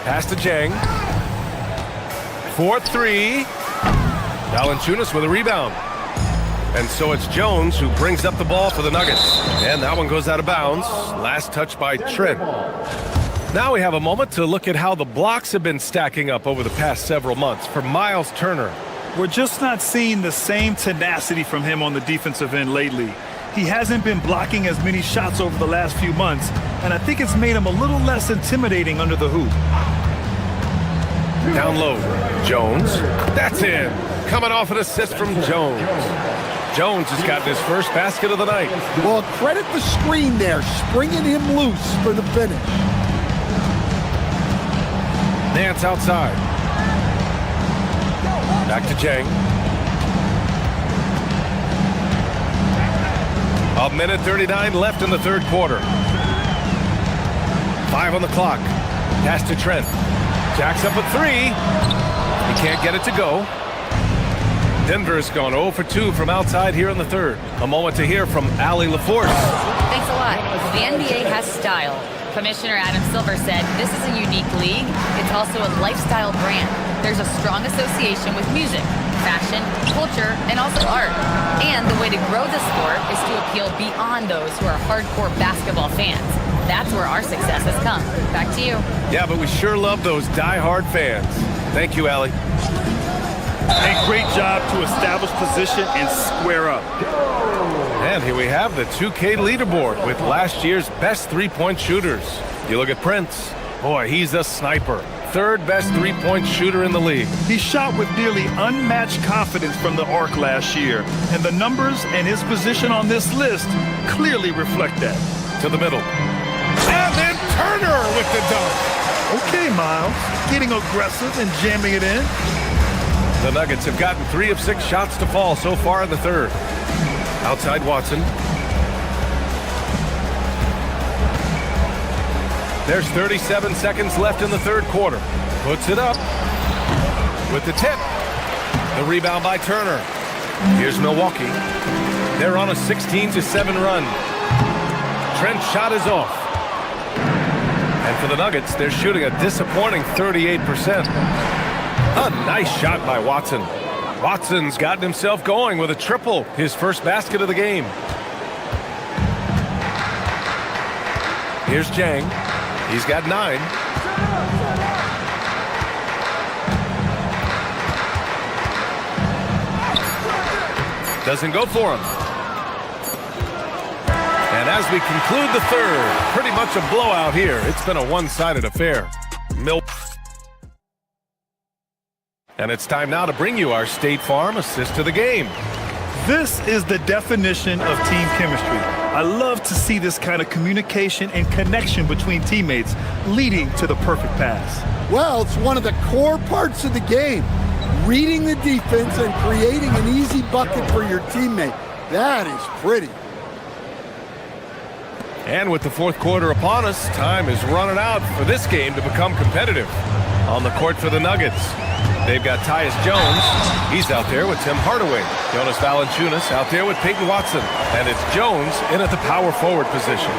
Pass to Jang. 4-3. Valanciunas with a rebound. And so it's Jones who brings up the ball for the Nuggets. And that one goes out of bounds. Last touch by Trent. Now we have a moment to look at how the blocks have been stacking up over the past several months for Miles Turner. We're just not seeing the same tenacity from him on the defensive end lately. He hasn't been blocking as many shots over the last few months, and I think it's made him a little less intimidating under the hoop. Down low, Jones. That's in. Coming off an assist from Jones. Jones has gotten his first basket of the night. Well, credit the screen there, springing him loose for the finish. Nance outside. Back to Jang. A minute 39 left in the third quarter. 5 on the clock. Pass to Trent. Jacks up a 3. He can't get it to go. Denver's gone 0 for 2 from outside here in the third. A moment to hear from Allie LaForce. Thanks a lot. The NBA has style. Commissioner Adam Silver said, this is a unique league. It's also a lifestyle brand. There's a strong association with music, fashion, culture, and also art. And the way to grow the sport is to appeal beyond those who are hardcore basketball fans. That's where our success has come. Back to you. Yeah, but we sure love those die-hard fans. Thank you, Allie. A great job to establish position and square up. And here we have the 2K leaderboard with last year's best three-point shooters. You look at Prince. Boy, he's a sniper. Third best three-point shooter in the league. He shot with nearly unmatched confidence from the arc last year. And the numbers and his position on this list clearly reflect that. To the middle. And then Turner with the dunk. Okay, Miles. Getting aggressive and jamming it in. The Nuggets have gotten 3 of 6 shots to fall so far in the third. Outside Watson. There's 37 seconds left in the third quarter. Puts it up with the tip. The rebound by Turner. Here's Milwaukee. They're on a 16-7 run. Trent's shot is off. And for the Nuggets, they're shooting a disappointing 38%. A nice shot by Watson. Watson's gotten himself going with a triple, his first basket of the game. Here's Jang. He's got 9. Doesn't go for him. And as we conclude the third, pretty much a blowout here. It's been a one-sided affair. And it's time now to bring you our State Farm assist to the game. This is the definition of team chemistry. I love to see this kind of communication and connection between teammates leading to the perfect pass. Well, it's one of the core parts of the game. Reading the defense and creating an easy bucket for your teammate. That is pretty. And with the fourth quarter upon us, time is running out for this game to become competitive. On the court for the Nuggets, they've got Tyus Jones. He's out there with Tim Hardaway. Jonas Valanciunas out there with Peyton Watson. And it's Jones in at the power forward position.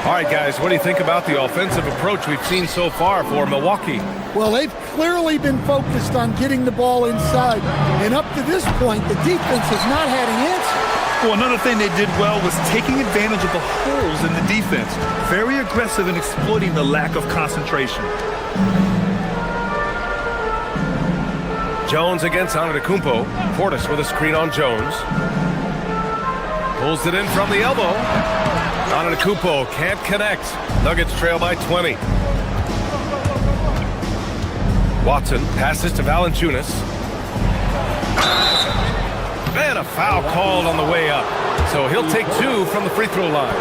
All right, guys, what do you think about the offensive approach we've seen so far for Milwaukee? Well, they've clearly been focused on getting the ball inside. And up to this point, the defense has not had an answer. Well, another thing they did well was taking advantage of the holes in the defense. Very aggressive in exploiting the lack of concentration. Jones against Antetokounmpo. Portis with a screen on Jones. Pulls it in from the elbow. Antetokounmpo can't connect. Nuggets trail by 20. Watson passes to Valanciunas. And a foul called on the way up. So he'll take two from the free throw line.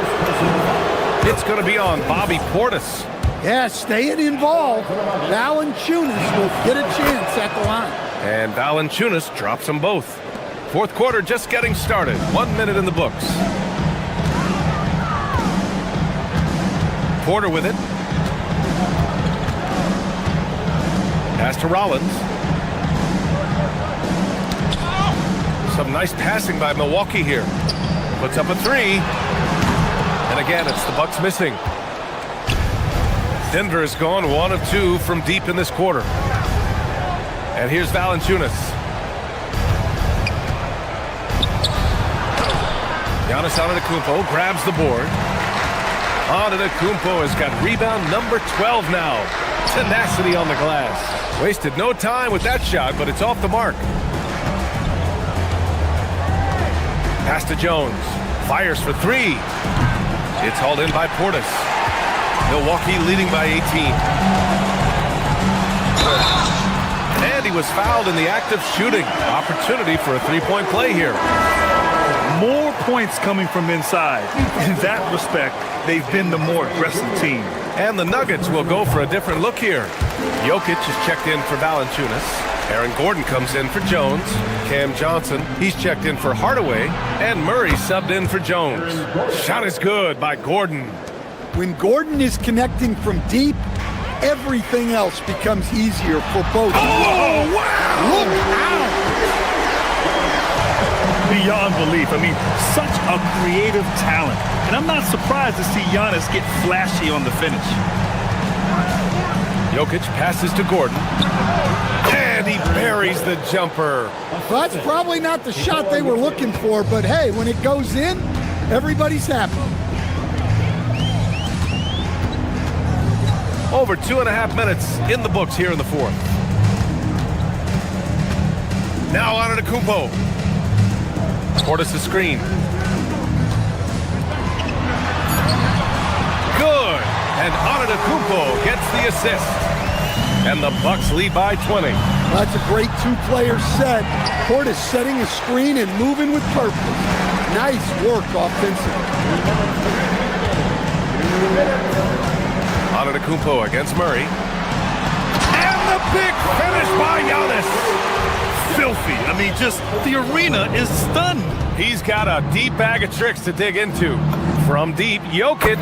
It's going to be on Bobby Portis. Yeah, staying involved. Valanciunas will get a chance at the line. And Valanciunas drops them both. Fourth quarter just getting started. 1 minute in the books. Porter with it. Pass to Rollins. Some nice passing by Milwaukee here. Puts up a three. And again, it's the Bucks missing. Denver has gone 1 of 2 from deep in this quarter. And here's Valanciunas. Giannis Antetokounmpo grabs the board. Antetokounmpo has got rebound number 12 now. Tenacity on the glass. Wasted no time with that shot, but it's off the mark. Pass to Jones. Fires for three. It's hauled in by Portis. Milwaukee leading by 18. And he was fouled in the act of shooting. Opportunity for a three-point play here. More points coming from inside. In that respect, they've been the more aggressive team. And the Nuggets will go for a different look here. Jokic is checked in for Valanciunas. Aaron Gordon comes in for Jones. Cam Johnson, he's checked in for Hardaway. And Murray subbed in for Jones. Shot is good by Gordon. When Gordon is connecting from deep, everything else becomes easier for both. Oh, wow! Look out! Beyond belief. I mean, such a creative talent. And I'm not surprised to see Giannis get flashy on the finish. Jokic passes to Gordon. And he buries the jumper. Well, that's probably not the shot they were looking for, but hey, when it goes in, everybody's happy. Over 2.5 minutes in the books here in the fourth. Now Antetokounmpo. Portis' screen. Good. And Antetokounmpo gets the assist. And the Bucks lead by 20. That's a great two-player set. Portis setting a screen and moving with purpose. Nice work offensively. Antetokounmpo against Murray. And the big finish by Giannis. Filthy. I mean, just the arena is stunned. He's got a deep bag of tricks to dig into. From deep, Jokic.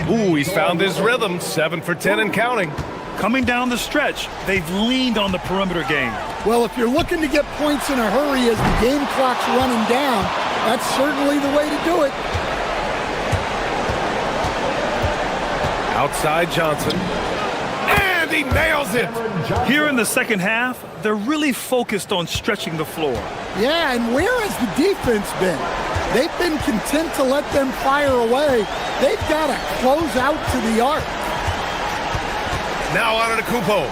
Ooh, he's found his rhythm. 7 for 10 and counting. Coming down the stretch, they've leaned on the perimeter game. Well, if you're looking to get points in a hurry as the game clock's running down, that's certainly the way to do it. Outside Johnson. And he nails it. Here in the second half, they're really focused on stretching the floor. Yeah, and where has the defense been? They've been content to let them fire away. They've got to close out to the arc. Now Antetokounmpo.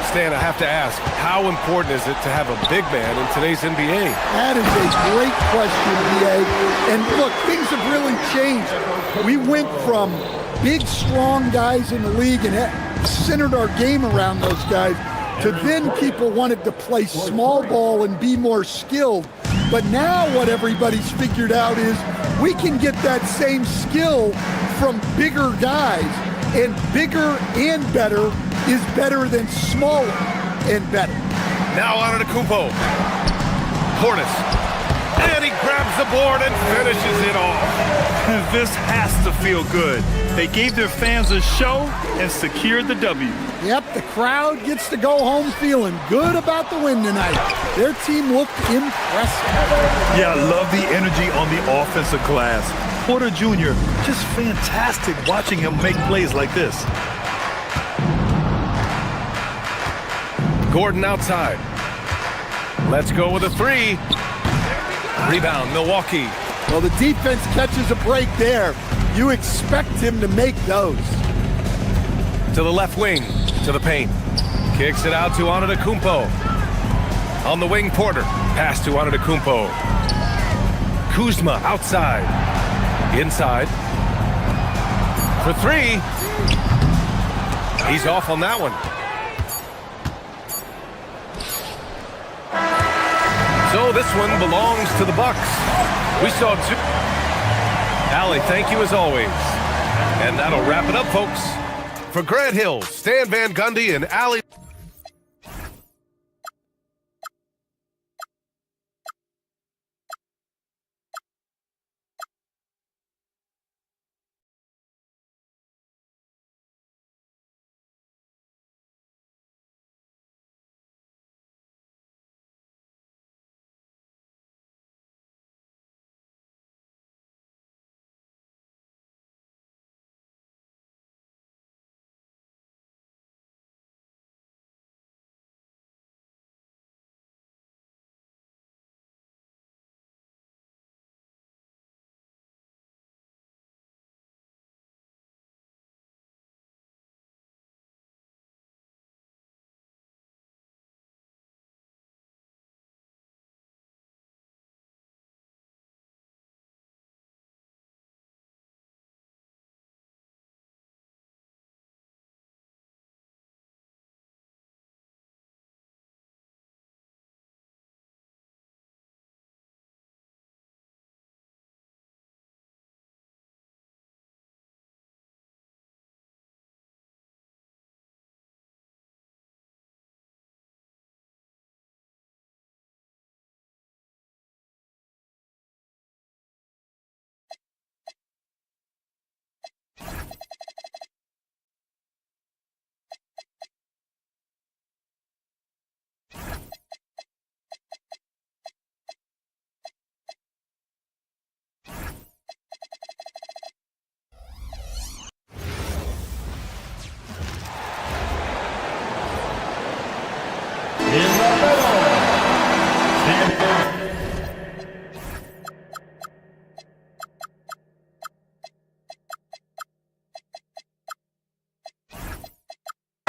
Stan, I have to ask, how important is it to have a big man in today's NBA? That is a great question, B.A. And look, things have really changed. We went from big, strong guys in the league and centered our game around those guys to then people wanted to play small ball and be more skilled. But now what everybody's figured out is we can get that same skill from bigger guys, and bigger and better is better than smaller and better. Now on to Kumpo. Portis. And he grabs the board and finishes it off. This has to feel good. They gave their fans a show and secured the W. Yep, the crowd gets to go home feeling good about the win tonight. Their team looked impressive. Yeah, I love the energy on the offensive glass. Porter Jr., just fantastic watching him make plays like this. Gordon outside. Let's go with a three. Rebound, Milwaukee. Well, the defense catches a break there. You expect him to make those. To the left wing, to the paint. Kicks it out to Antetokounmpo. On the wing, Porter. Pass to Antetokounmpo. Kuzma outside. Inside. For three. He's off on that one. So this one belongs to the Bucks. We saw two. Allie, thank you as always. And that'll wrap it up, folks. For Grant Hill, Stan Van Gundy, and Allie.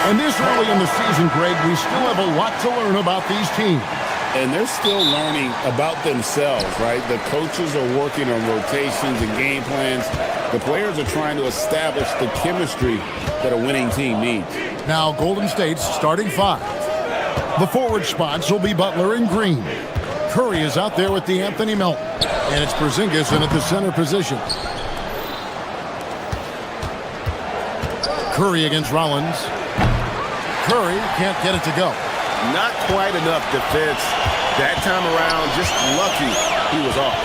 And this early in the season, Greg, we still have a lot to learn about these teams. And they're still learning about themselves, right? The coaches are working on rotations and game plans. The players are trying to establish the chemistry that a winning team needs. Now, Golden State's starting five. The forward spots will be Butler and Green. Curry is out there with the Anthony Melton. And it's Porzingis in at the center position. Curry against Rollins. Curry can't get it to go. Not quite enough defense that time around. Just lucky he was off.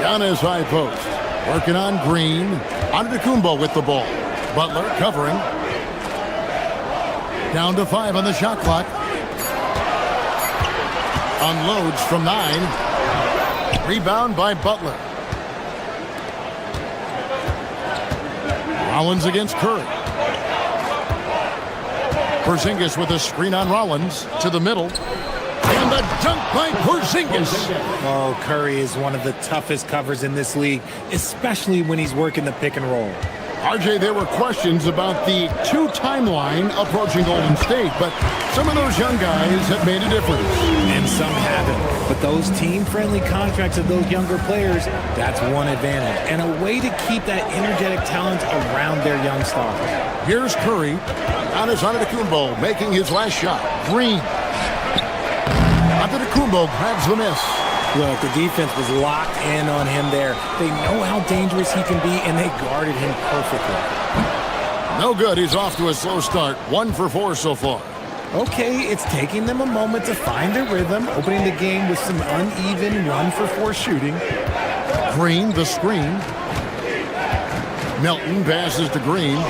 Giannis high post. Working on Green. Antetokounmpo with the ball. Butler covering. Down to 5 on the shot clock. Unloads from 9. Rebound by Butler. Rollins against Curry. Porzingis with a screen on Rollins to the middle. And a dunk by Porzingis. Oh, Curry is one of the toughest covers in this league, especially when he's working the pick and roll. RJ, there were questions about the 2 timeline approaching Golden State, but some of those young guys have made a difference. And some haven't. But those team-friendly contracts of those younger players, that's one advantage. And a way to keep that energetic talent around their young stars. Here's Curry. Giannis Antetokounmpo making his last shot. Green. Antetokounmpo grabs the miss. Look, the defense was locked in on him there. They know how dangerous he can be, and they guarded him perfectly. No good. He's off to a slow start. 1 for 4 so far. Okay, it's taking them a moment to find their rhythm, opening the game with some uneven 1 for 4 shooting. Green, the screen. Melton passes to Green.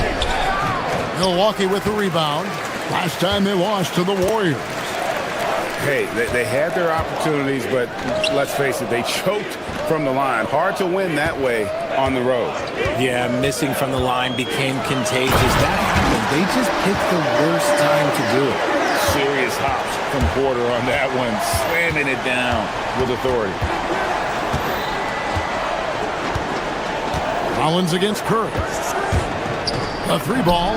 Milwaukee with the rebound. Last time they lost to the Warriors. Hey, they had their opportunities, but let's face it, they choked from the line. Hard to win that way on the road. Yeah, missing from the line became contagious. That happened. They just picked the worst time to do it. Serious hops from Porter on that one, slamming it down with authority. Rollins against Curry. A 3 ball.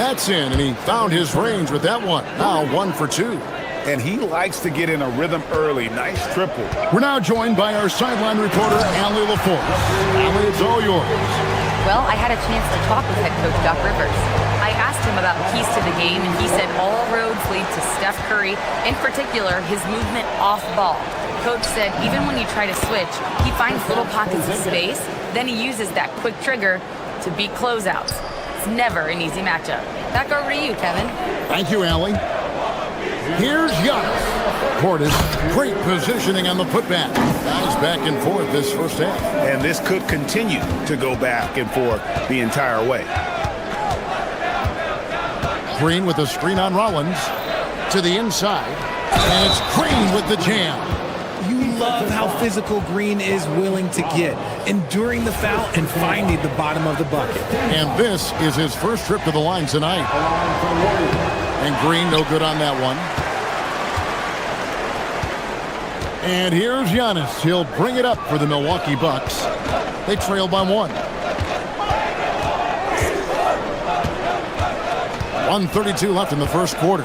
That's in, and he found his range with that one. Now 1 for 2. And he likes to get in a rhythm early. Nice triple. We're now joined by our sideline reporter, Allie LaForce. Allie, it's all yours. Well, I had a chance to talk with head coach Doc Rivers. I asked him about keys to the game, and he said all roads lead to Steph Curry, in particular, his movement off ball. Coach said even when you try to switch, he finds little pockets of space, then he uses that quick trigger to beat closeouts. It's never an easy matchup. Back over to you, Kevin. Thank you, Allie. Here's Giannis. Portis, great positioning on the putback. Guys back and forth this first half. And this could continue to go back and forth the entire way. Green with a screen on Rollins. To the inside. And it's Green with the jam. You love how physical Green is willing to get, enduring the foul and finding the bottom of the bucket. And this is his first trip to the line tonight. And Green no good on that one. And here's Giannis. He'll bring it up for the Milwaukee Bucks. They trail by 1. 1:32 left in the first quarter.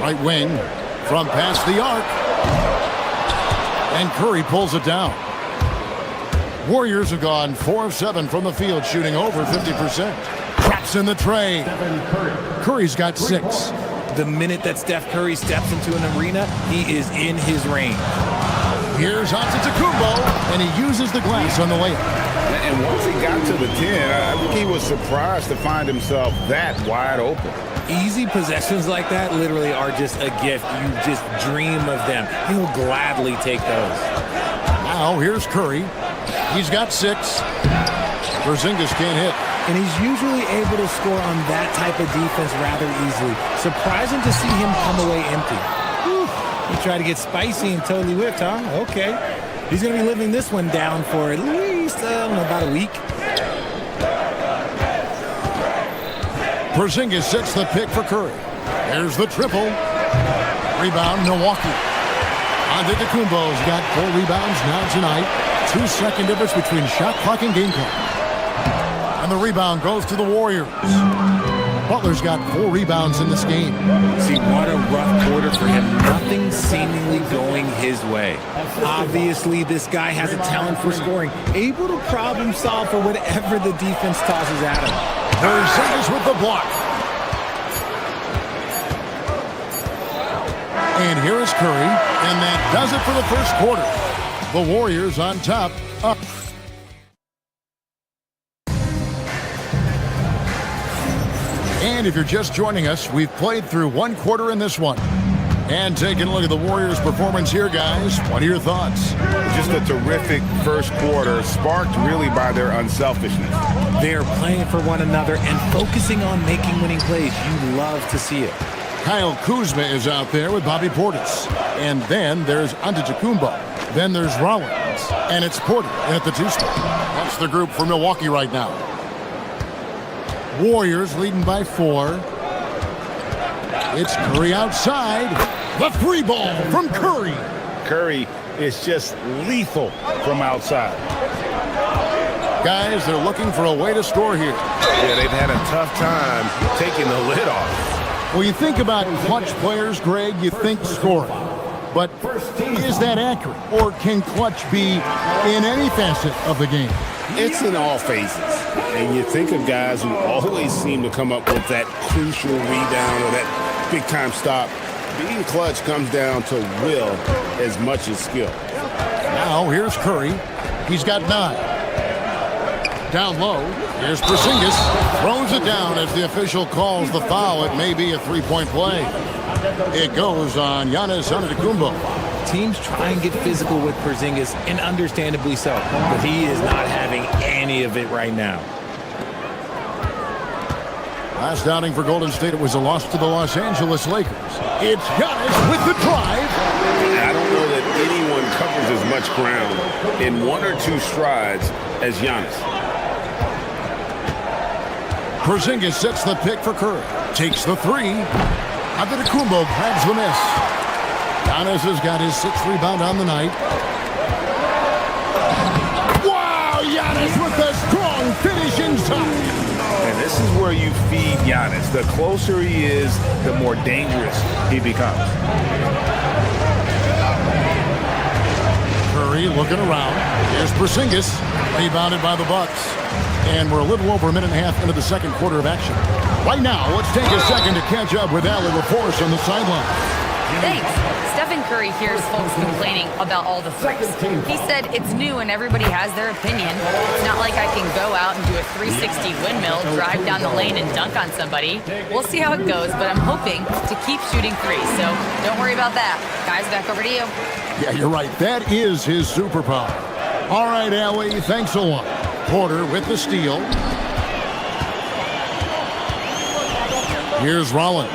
Right wing from past the arc. And Curry pulls it down. Warriors have gone 4 of 7 from the field, shooting over 50%. Traps in the tray. Curry's got 6. The minute that Steph Curry steps into an arena, he is in his range. Here's Antetokounmpo, and he uses the glass on the layup. And once he got to the 10, I think he was surprised to find himself that wide open. Easy possessions like that literally are just a gift. You just dream of them. He'll gladly take those. Now here's Curry. He's got 6. Porzingis can't hit. And he's usually able to score on that type of defense rather easily. Surprising to see him come away empty. Whew. He tried to get spicy and totally whipped, huh? Okay. He's going to be living this one down for at least, about a week. Porzingis sets the pick for Curry. There's the triple. Rebound, Milwaukee. Antetokounmpo's got 4 rebounds now tonight. 2-second difference between shot clock and game clock. And the rebound goes to the Warriors. Butler's got 4 rebounds in this game. See, what a rough quarter for him. Nothing seemingly going his way. Obviously, this guy has a talent for scoring, able to problem solve for whatever the defense tosses at him. Porzingis with the block. And here is Curry, and that does it for the first quarter. The Warriors on top. Up. And if you're just joining us, we've played through 1 quarter in this one. And taking a look at the Warriors' performance here, guys. What are your thoughts? Just a terrific first quarter, sparked really by their unselfishness. They're playing for one another and focusing on making winning plays. You love to see it. Kyle Kuzma is out there with Bobby Portis. And then there's Antetokounmpo. Then there's Rollins. And it's Porter at the 2 spot. That's the group for Milwaukee right now. Warriors leading by 4. It's Curry outside. The 3 ball from Curry. Curry is just lethal from outside. Guys, they're looking for a way to score here. Yeah, they've had a tough time taking the lid off. When you think about clutch players, Greg, you think scoring. But is that accurate? Or can clutch be in any facet of the game? It's in all phases. And you think of guys who always seem to come up with that crucial rebound or that big-time stop. Being clutch comes down to will as much as skill. Now, here's Curry. He's got 9. Down low, here's Porzingis. Throws it down as the official calls the foul. It may be a three-point play. It goes on Giannis Antetokounmpo. Teams try and get physical with Porzingis, and understandably so. But he is not having any of it right now. Last outing for Golden State, it was a loss to the Los Angeles Lakers. It's Giannis with the drive. I don't know that anyone covers as much ground in 1 or 2 strides as Giannis. Porzingis sets the pick for Curry. Takes the 3. Antetokounmpo grabs the miss. Giannis has got his 6th rebound on the night. Wow, Giannis with a strong finish inside. And this is where you feed Giannis. The closer he is, the more dangerous he becomes. Curry looking around. Here's Porzingis, rebounded by the Bucks. And we're a little over a minute and a half into the second quarter of action. Right now, let's take a second to catch up with Allie LaForce on the sideline. Thanks. Stephen Curry hears folks complaining about all the threes. He said it's new and everybody has their opinion. It's not like I can go out and do a 360 windmill, drive down the lane and dunk on somebody. We'll see how it goes, but I'm hoping to keep shooting threes, so don't worry about that. Guys, back over to you. Yeah, you're right. That is his superpower. All right, Allie, thanks a lot. Porter with the steal. Here's Rollins.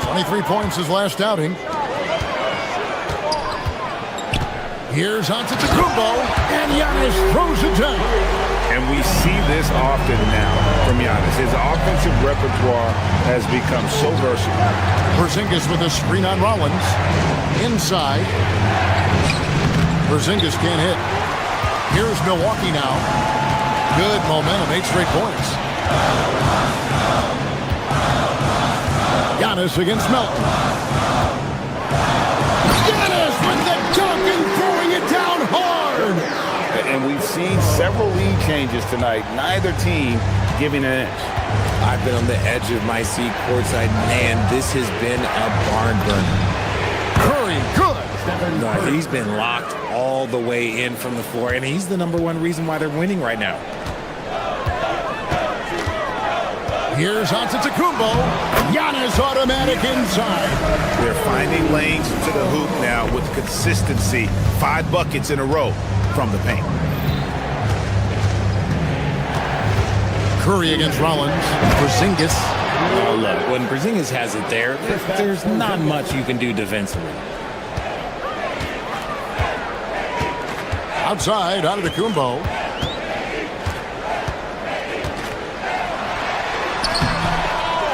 23 points his last outing. Here's Antetokounmpo, and Giannis throws it down. And we see this often now from Giannis. His offensive repertoire has become so versatile. Porzingis with a screen on Rollins. Inside. Porzingis can't hit. Here's Milwaukee now. Good momentum, 8 straight points. Giannis against Melton. Giannis with the dunk and throwing it down hard. And we've seen several lead changes tonight. Neither team giving an inch. I've been on the edge of my seat courtside. Man, this has been a barn burner. Curry, good. No, he's been locked all the way in from the floor, and he's the #1 reason why they're winning right now. Here's Antetokounmpo. Giannis automatic inside. They're finding lanes to the hoop now with consistency. 5 buckets in a row from the paint. Curry against Rollins. Porzingis. Oh, look, when Porzingis has it there, there's not much you can do defensively. Outside, Antetokounmpo.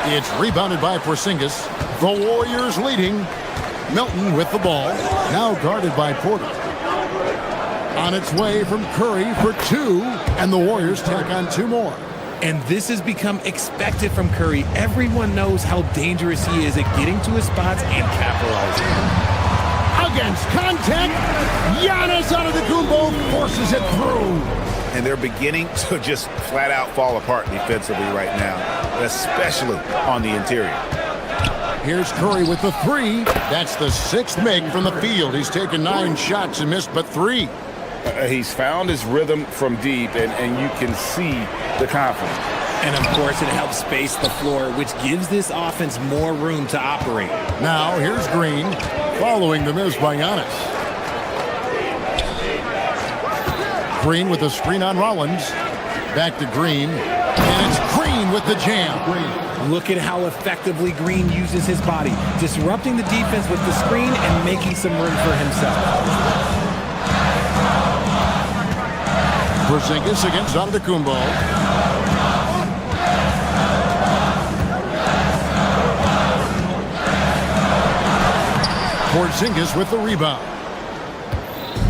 It's rebounded by Porzingis. The Warriors leading. Milton with the ball. Now guarded by Porter. On its way from Curry for 2. And the Warriors tack on 2 more. And this has become expected from Curry. Everyone knows how dangerous he is at getting to his spots and capitalizing. Against contact, Giannis Antetokounmpo forces it through. And they're beginning to just flat out fall apart defensively right now, especially on the interior. Here's Curry with the 3. That's the 6th make from the field. He's taken 9 shots and missed but 3. He's found his rhythm from deep, and you can see the confidence. And, of course, it helps space the floor, which gives this offense more room to operate. Now, here's Green, following the miss by Giannis. Green with a screen on Rollins. Back to Green. And it's Green with the jam. Look at how effectively Green uses his body, disrupting the defense with the screen and making some room for himself. Porzingis against Antetokounmpo. Porzingis with the rebound.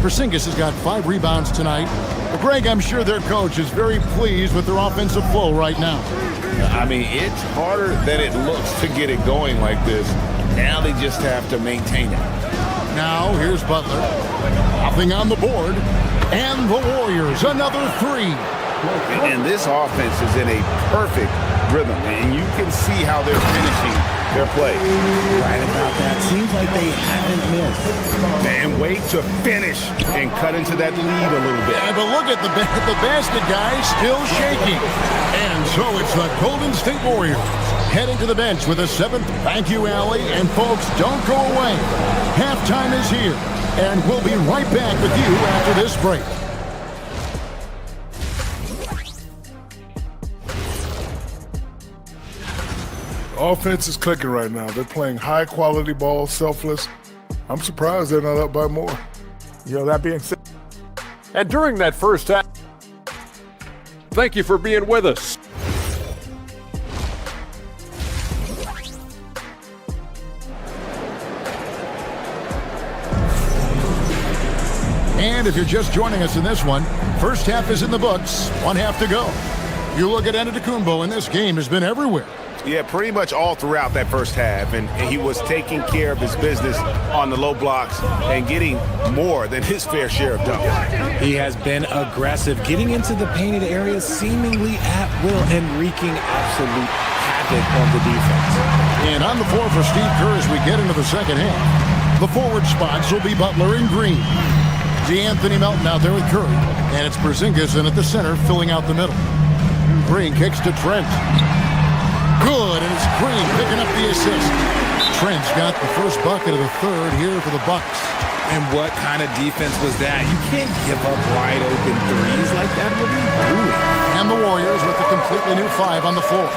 Porzingis has got 5 rebounds tonight. But Greg, I'm sure their coach is very pleased with their offensive flow right now. I mean, it's harder than it looks to get it going like this. Now they just have to maintain it. Now, here's Butler. Nothing on the board. And the Warriors, another 3. And this offense is in a perfect rhythm, and you can see how they're finishing their play. Right about that. Seems like they haven't missed. And wait to finish and cut into that lead a little bit. Yeah, but look at the basket, guys, still shaking. And so it's the Golden State Warriors heading to the bench with a 7th. Thank you, Allie. And folks, don't go away. Halftime is here, and we'll be right back with you after this break. Offense is clicking right now. They're playing high-quality ball, selfless. I'm surprised they're not up by more. That being said. And during that first half, thank you for being with us. And if you're just joining us in this one, first half is in the books, 1 half to go. You look at Antetokounmpo, and this game has been everywhere. Yeah, pretty much all throughout that first half, and he was taking care of his business on the low blocks and getting more than his fair share of dunks. He has been aggressive, getting into the painted area seemingly at will and wreaking absolute havoc on the defense. And on the floor for Steve Kerr as we get into the second half. The forward spots will be Butler and Green. DeAnthony Melton out there with Curry, and it's Porzingis in at the center, filling out the middle. Green kicks to Trent. Good, and it's Green picking up the assist. Trent's got the first bucket of the third here for the Bucks. And what kind of defense was that? You can't give up wide open threes like that. What are you doing? And the Warriors with a completely new 5 on the floor.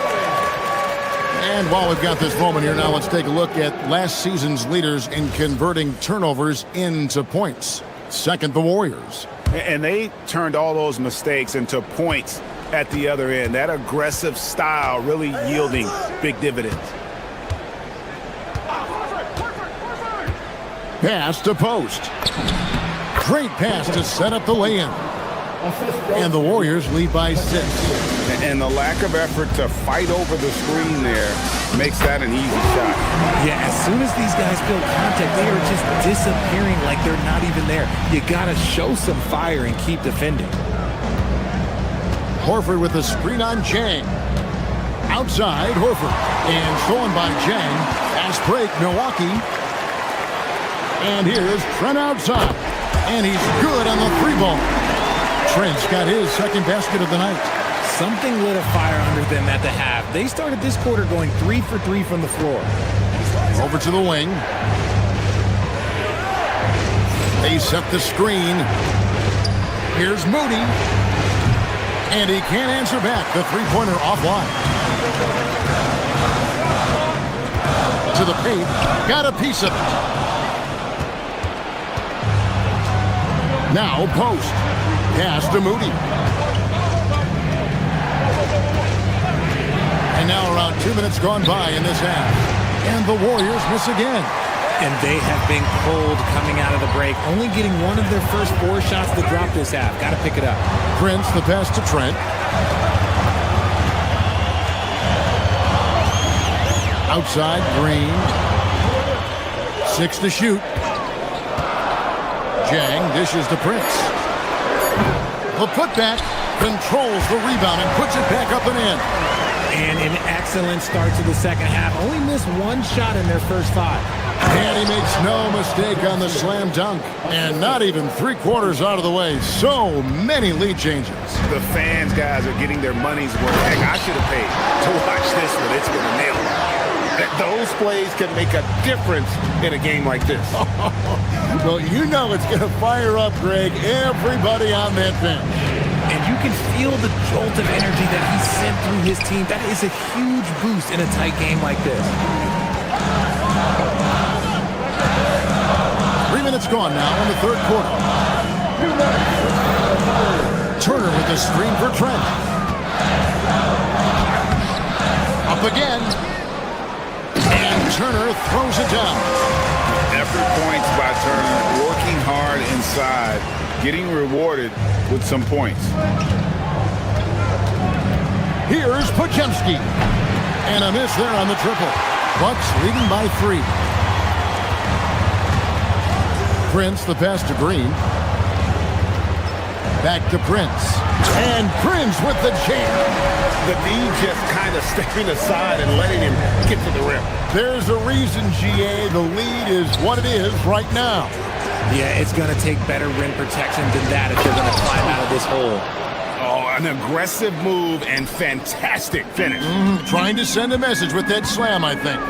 And while we've got this moment here now, let's take a look at last season's leaders in converting turnovers into points. Second, the Warriors. And they turned all those mistakes into points at the other end. That aggressive style really yielding big dividends. Pass to post. Great pass to set up the lay-in. And the Warriors lead by 6. And the lack of effort to fight over the screen there makes that an easy shot. Yeah, as soon as these guys feel contact, they are just disappearing like they're not even there. You got to show some fire and keep defending. Horford with the screen on Jang. Outside, Horford. And stolen by Jang. Fast break, Milwaukee. And here's Trent outside. And he's good on the 3-ball. Trent's got his second basket of the night. Something lit a fire under them at the half. They started this quarter going 3 for 3 from the floor. Over to the wing. They set the screen. Here's Moody. And he can't answer back. The 3-pointer offline. To the paint. Got a piece of it. Now post. Pass to Moody. And now around 2 minutes gone by in this half. And the Warriors miss again. And they have been cold coming out of the break, only getting one of their first 4 shots to drop this half. Got to pick it up. Prince, the pass to Trent. Outside, Green. 6 to shoot. Jang dishes to Prince. The putback controls the rebound and puts it back up and in. And an excellent start to the second half. Only missed 1 shot in their first 5. And he makes no mistake on the slam dunk. And not even 3/4 out of the way. So many lead changes. The fans, guys, are getting their money's worth. Heck, I should have paid to watch this one. It's going to nail it. Those plays can make a difference in a game like this. Well, you know it's going to fire up, Greg, everybody on that bench. And you can feel the jolt of energy that he sent through his team. That is a huge boost in a tight game like this. 3 minutes gone now in the third quarter. Turner with the screen for Trent. Up again. And Turner throws it down. Effort points by Turner, working hard and inside, getting rewarded with some points. Here's Podziemski. And a miss there on the triple. Bucks leading by 3. Prince, the pass to Green. Back to Prince. And Prince with the jam. The D just kind of stepping aside and letting him get to the rim. There's a reason, GA, the lead is what it is right now. Yeah, it's going to take better rim protection than that if they're going to climb out of this hole. Oh, an aggressive move and fantastic finish. Trying to send a message with that slam, I think.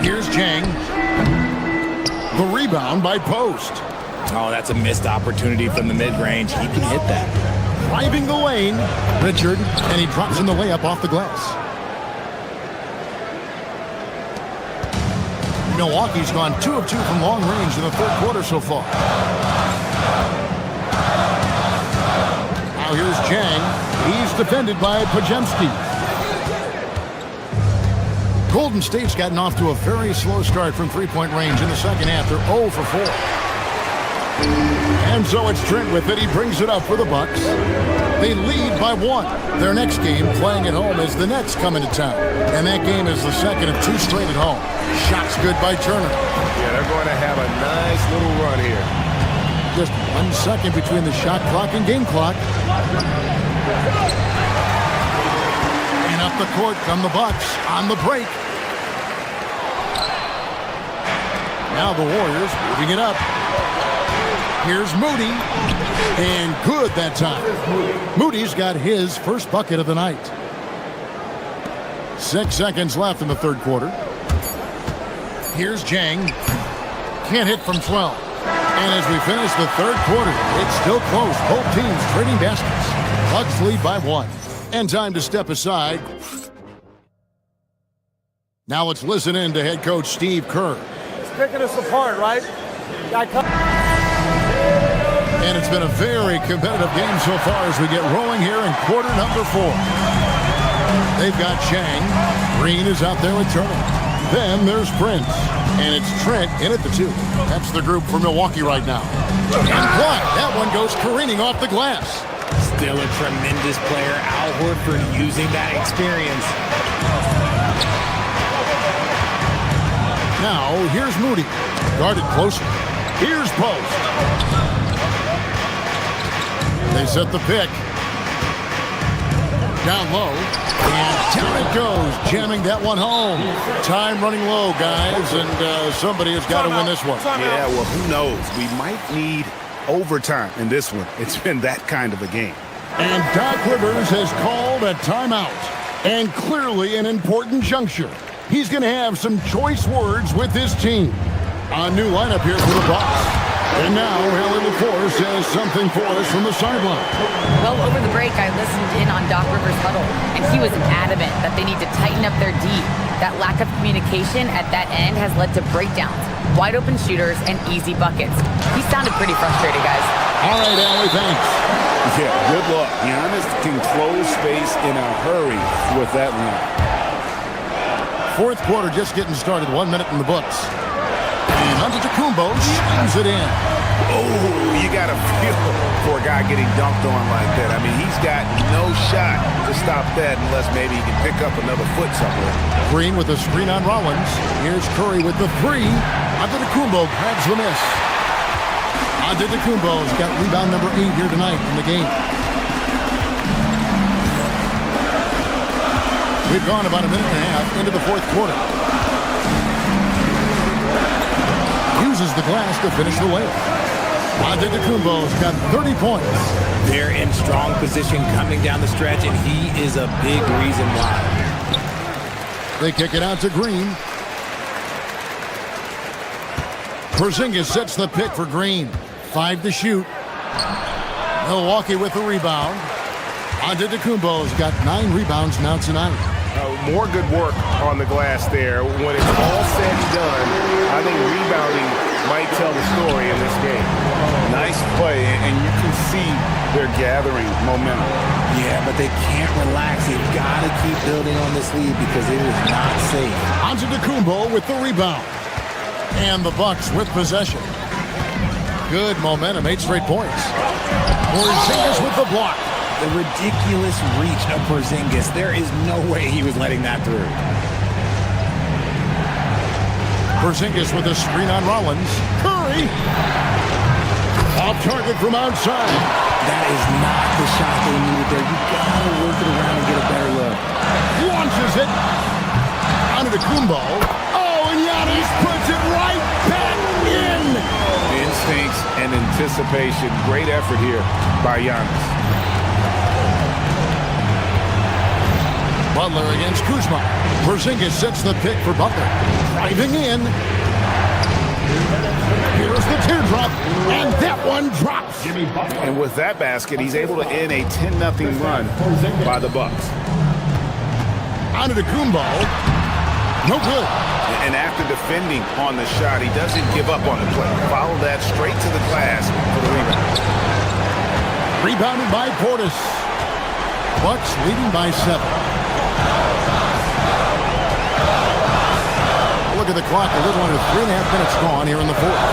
Here's Jang. The rebound by Post. Oh, that's a missed opportunity from the mid-range. He can hit that. Driving the lane, Richard, and he drops in the layup off the glass. Milwaukee's gone 2 of 2 from long range in the third quarter so far. Now here's Jang. He's defended by Podziemski. Golden State's gotten off to a very slow start from three-point range in the second half. They're 0 for 4. And so it's Trent with it. He brings it up for the Bucks. They lead by 1. Their next game playing at home as the Nets come into town. And that game is the second of 2 straight at home. Shots good by Turner. Yeah, they're going to have a nice little run here. Just 1 second between the shot clock and game clock. And up the court come the Bucks on the break. Now the Warriors moving it up. Here's Moody, and good that time. Moody's got his first bucket of the night. 6 seconds left in the third quarter. Here's Jang. Can't hit from 12. And as we finish the third quarter, it's still close. Both teams trading baskets. Bucks lead by 1. And time to step aside. Now let's listen in to head coach Steve Kerr. It's picking us apart, right? And it's been a very competitive game so far as we get rolling here in quarter number 4. They've got Chang. Green is out there with Turner. Then there's Prince. And it's Trent in at the 2. That's the group for Milwaukee right now. And blocked. That one goes careening off the glass. Still a tremendous player. Al Horford using that experience. Now, here's Moody. Guarded closer. Here's Post. They set the pick. Down low. And down it goes. Jamming that one home. Time running low, guys. And somebody has got to win this one. Yeah, well, who knows? We might need overtime in this one. It's been that kind of a game. And Doc Rivers has called a timeout. And clearly an important juncture. He's going to have some choice words with his team. A new lineup here for the Bucks. And now, Haley LaForce says something for us from the sideline. Well, over the break, I listened in on Doc Rivers' huddle, and he was adamant that they need to tighten up their D. That lack of communication at that end has led to breakdowns, wide open shooters, and easy buckets. He sounded pretty frustrated, guys. All right, Allie, thanks. Yeah, good luck. Giannis can close space in a hurry with that one. Fourth quarter just getting started. 1 minute in the books. And Antetokounmpo shoots it in. Oh, you got to feel for a guy getting dunked on like that. I mean, he's got no shot to stop that unless maybe he can pick up another foot somewhere. Green with the screen on Rollins. Here's Curry with the 3. Antetokounmpo grabs the miss. Antetokounmpo's got rebound number 8 here tonight in the game. We've gone about a minute and a half into the fourth quarter. Uses the glass to finish the layup. Antetokounmpo's got 30 points. They're in strong position coming down the stretch, and he is a big reason why. They kick it out to Green. Porzingis sets the pick for Green. 5 to shoot. Milwaukee with the rebound. Antetokounmpo's got 9 rebounds now tonight. More good work on the glass there. When it's all said and done, I think rebounding might tell the story in this game. Nice play, and you can see they're gathering momentum. Yeah, but they can't relax. They've got to keep building on this lead because it is not safe. Antetokounmpo with the rebound. And the Bucks with possession. Good momentum, 8 straight points. Porzingis with the block. The ridiculous reach of Porzingis. There is no way he was letting that through. Porzingis with a screen on Rollins. Curry. Off target from outside. That is not the shot they needed there. You gotta work it around and get a better look. Launches it. Antetokounmpo. Oh, and Giannis puts it right back in. Instincts and anticipation. Great effort here by Giannis. Butler against Kuzma. Porzingis sets the pick for Butler. Driving in. Here's the teardrop, and that one drops. And with that basket, he's able to end a 10-0 run by the Bucks. Antetokounmpo. No good. And after defending on the shot, he doesn't give up on the play. Follow that straight to the glass for the rebound. Rebounded by Portis. Bucks leading by 7. Look at the clock, a little under 3.5 minutes gone here in the 4th.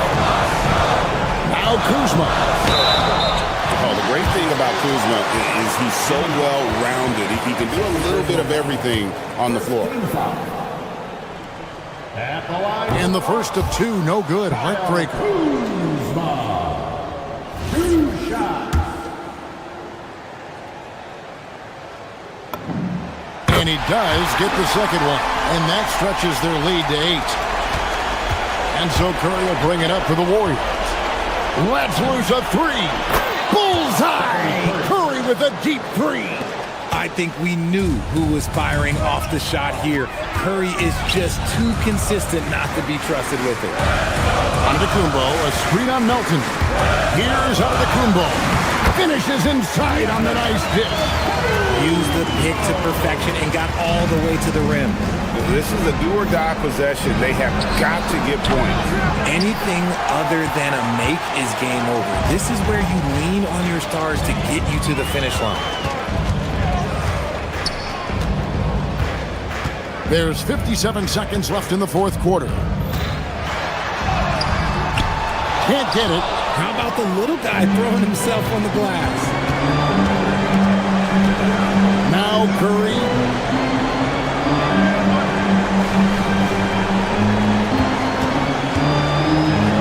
Now Kuzma. Oh, the great thing about Kuzma is he's so well-rounded. He can do a little bit of everything on the floor. And the first of 2, no good. Heartbreaker. And he does get the second one. And that stretches their lead to 8. And so Curry will bring it up for the Warriors. Let's lose a 3. Bullseye! Curry with a deep 3. I think we knew who was firing off the shot here. Curry is just too consistent not to be trusted with it. Antetokounmpo, a screen on Melton. Here's Antetokounmpo. Finishes inside on the nice dip. Used the pick to perfection and got all the way to the rim. This is a do-or-die possession. They have got to get points. Anything other than a make is game over. This is where you lean on your stars to get you to the finish line. There's 57 seconds left in the 4th quarter. Can't get it. How about the little guy throwing himself on the glass? Now Curry.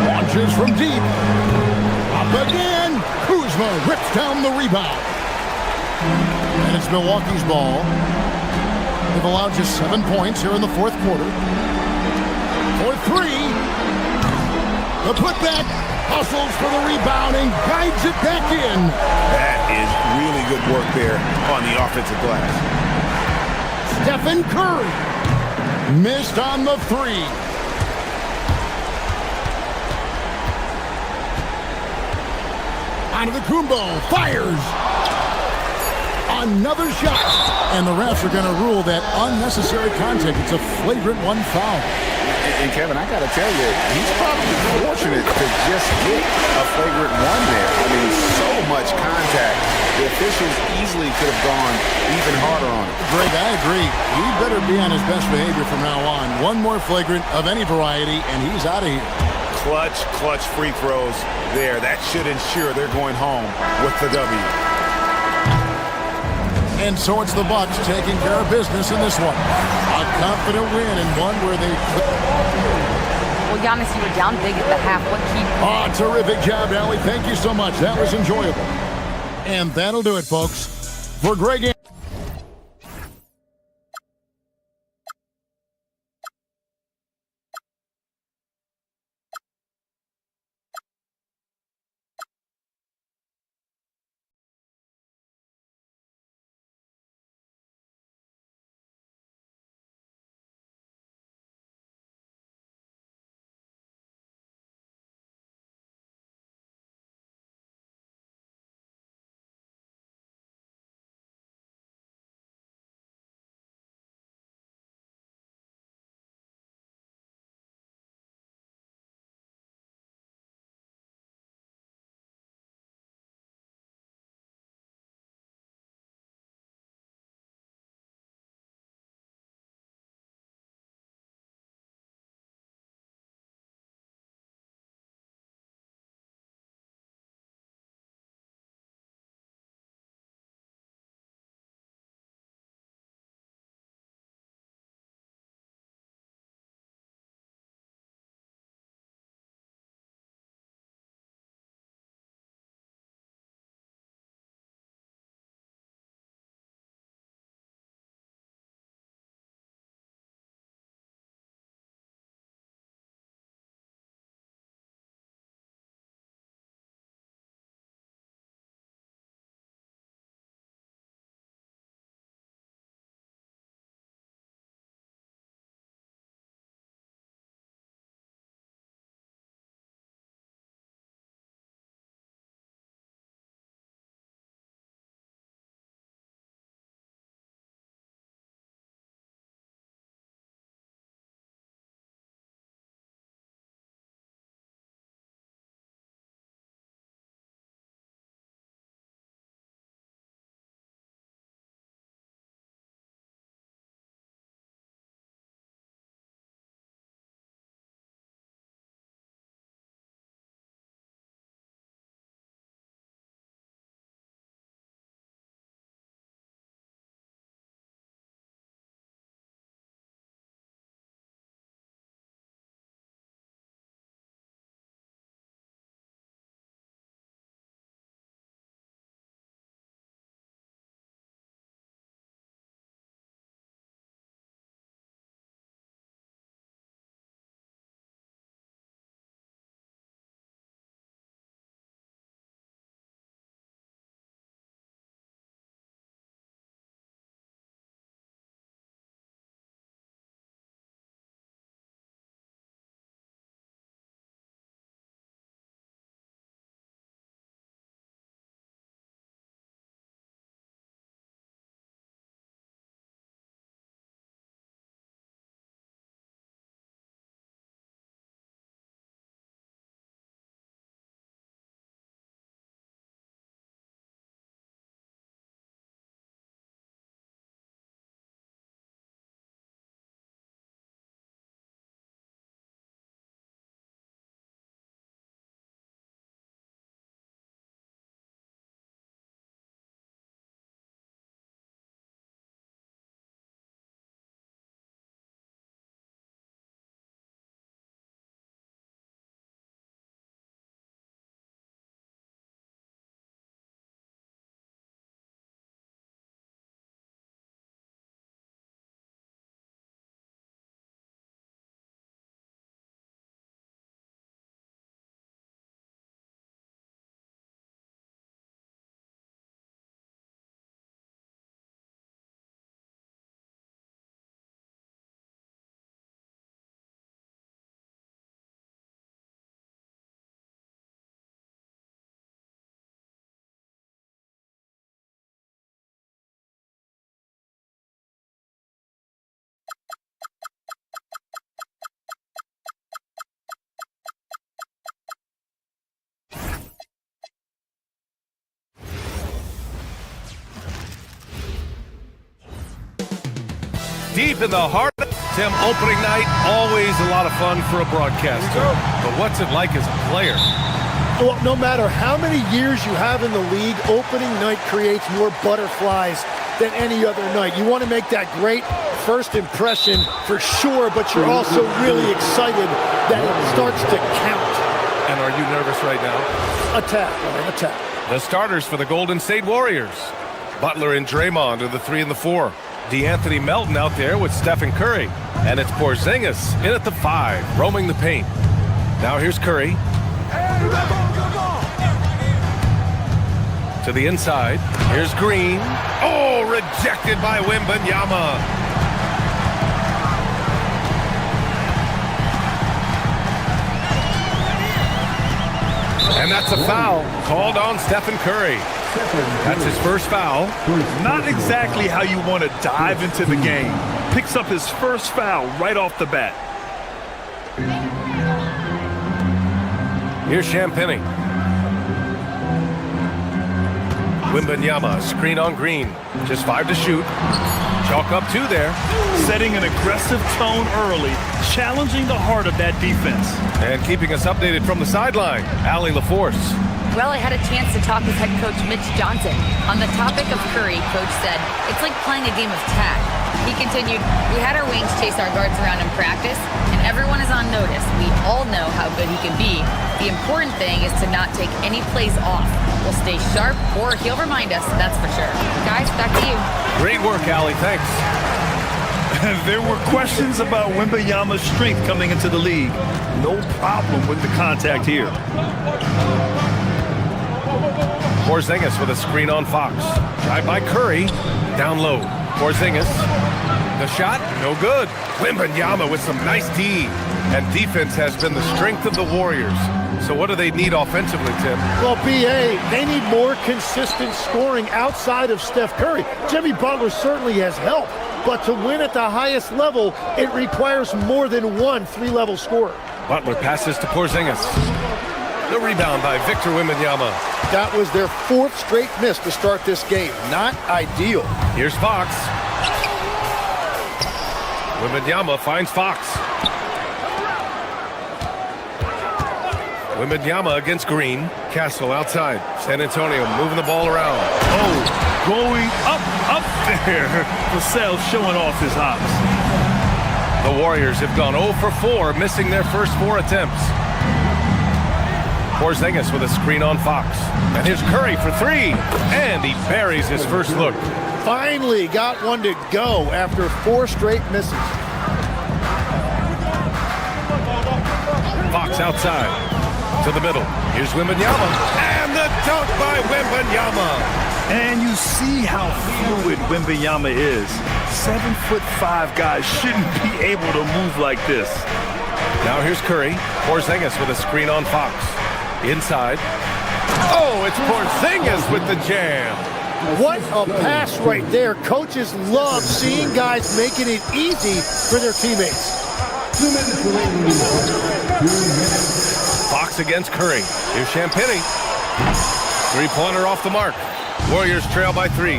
Launches from deep. Up again. Kuzma rips down the rebound. And it's Milwaukee's ball. They've allowed just 7 points here in the 4th quarter. For 3. The putback. Hustles for the rebound and guides it back in. That is really good work there on the offensive glass. Stephen Curry missed on the 3. Antetokounmpo fires. Another shot. And the refs are going to rule that unnecessary contact. It's a flagrant 1 foul. And Kevin, I got to tell you, he's probably fortunate to just get a flagrant 1 there. I mean, so much contact. The officials easily could have gone even harder on it. Greg, I agree. He better be on his best behavior from now on. 1 more flagrant of any variety, and he's out of here. Clutch free throws there. That should ensure they're going home with the W. And so it's the Bucks taking care of business in this one. A confident win and one where they... Well, Giannis, you were down big at the half. What keep... Terrific job, Allie. Thank you so much. That was enjoyable. And that'll do it, folks. For Greg... deep in the heart. Tim, opening night, always a lot of fun for a broadcaster. But what's it like as a player? Well, no matter how many years you have in the league, opening night creates more butterflies than any other night. You want to make that great first impression for sure, but you're also really excited that it starts to count. And are you nervous right now? Attack. The starters for the Golden State Warriors. Butler and Draymond are the 3 and the 4. DeAnthony Melton out there with Stephen Curry. And it's Porzingis in at the 5, roaming the paint. Now here's Curry. To the inside. Here's Green. Oh, rejected by Wembanyama. And that's a foul called on Stephen Curry. That's his first foul. Not exactly how you want to dive into the game. Picks up his first foul right off the bat. Here's Champagny. Wembanyama, screen on Green. Just 5 to shoot. Chalk up 2 there. Setting an aggressive tone early, challenging the heart of that defense. And keeping us updated from the sideline, Allie LaForce. Well, I had a chance to talk with head coach Mitch Johnson. On the topic of Curry, coach said, it's like playing a game of tag. He continued, we had our wings chase our guards around in practice, and everyone is on notice. We all know how good he can be. The important thing is to not take any plays off. We'll stay sharp, or he'll remind us, that's for sure. Guys, back to you. Great work, Allie. Thanks. There were questions about Wembanyama's strength coming into the league. No problem with the contact here. Porzingis with a screen on Fox. Drive by Curry. Down low. Porzingis. The shot, no good. Wembanyama with some nice D. And defense has been the strength of the Warriors. So what do they need offensively, Tim? Well, B.A., they need more consistent scoring outside of Steph Curry. Jimmy Butler certainly has helped, but to win at the highest level, it requires more than one 3-level scorer. Butler passes to Porzingis. The rebound by Victor Wembanyama. That was their 4th straight miss to start this game. Not ideal. Here's Fox. Wembanyama finds Fox. Wembanyama against Green. Castle outside. San Antonio moving the ball around. Oh, going up there. Vassell showing off his hops. The Warriors have gone 0 for 4, missing their first 4 attempts. Porzingis with a screen on Fox. And here's Curry for 3. And he buries his first look. Finally got one to go after 4 straight misses. Fox outside. To the middle. Here's Wembanyama. And the dunk by Wembanyama. And you see how fluid Wembanyama is. 7'5" guys shouldn't be able to move like this. Now here's Curry. Porzingis with a screen on Fox. Inside. Oh, it's Porzingis with the jam. What a pass right there. Coaches love seeing guys making it easy for their teammates. Fox against Curry. Here's Champagny. 3-pointer off the mark. Warriors trail by 3.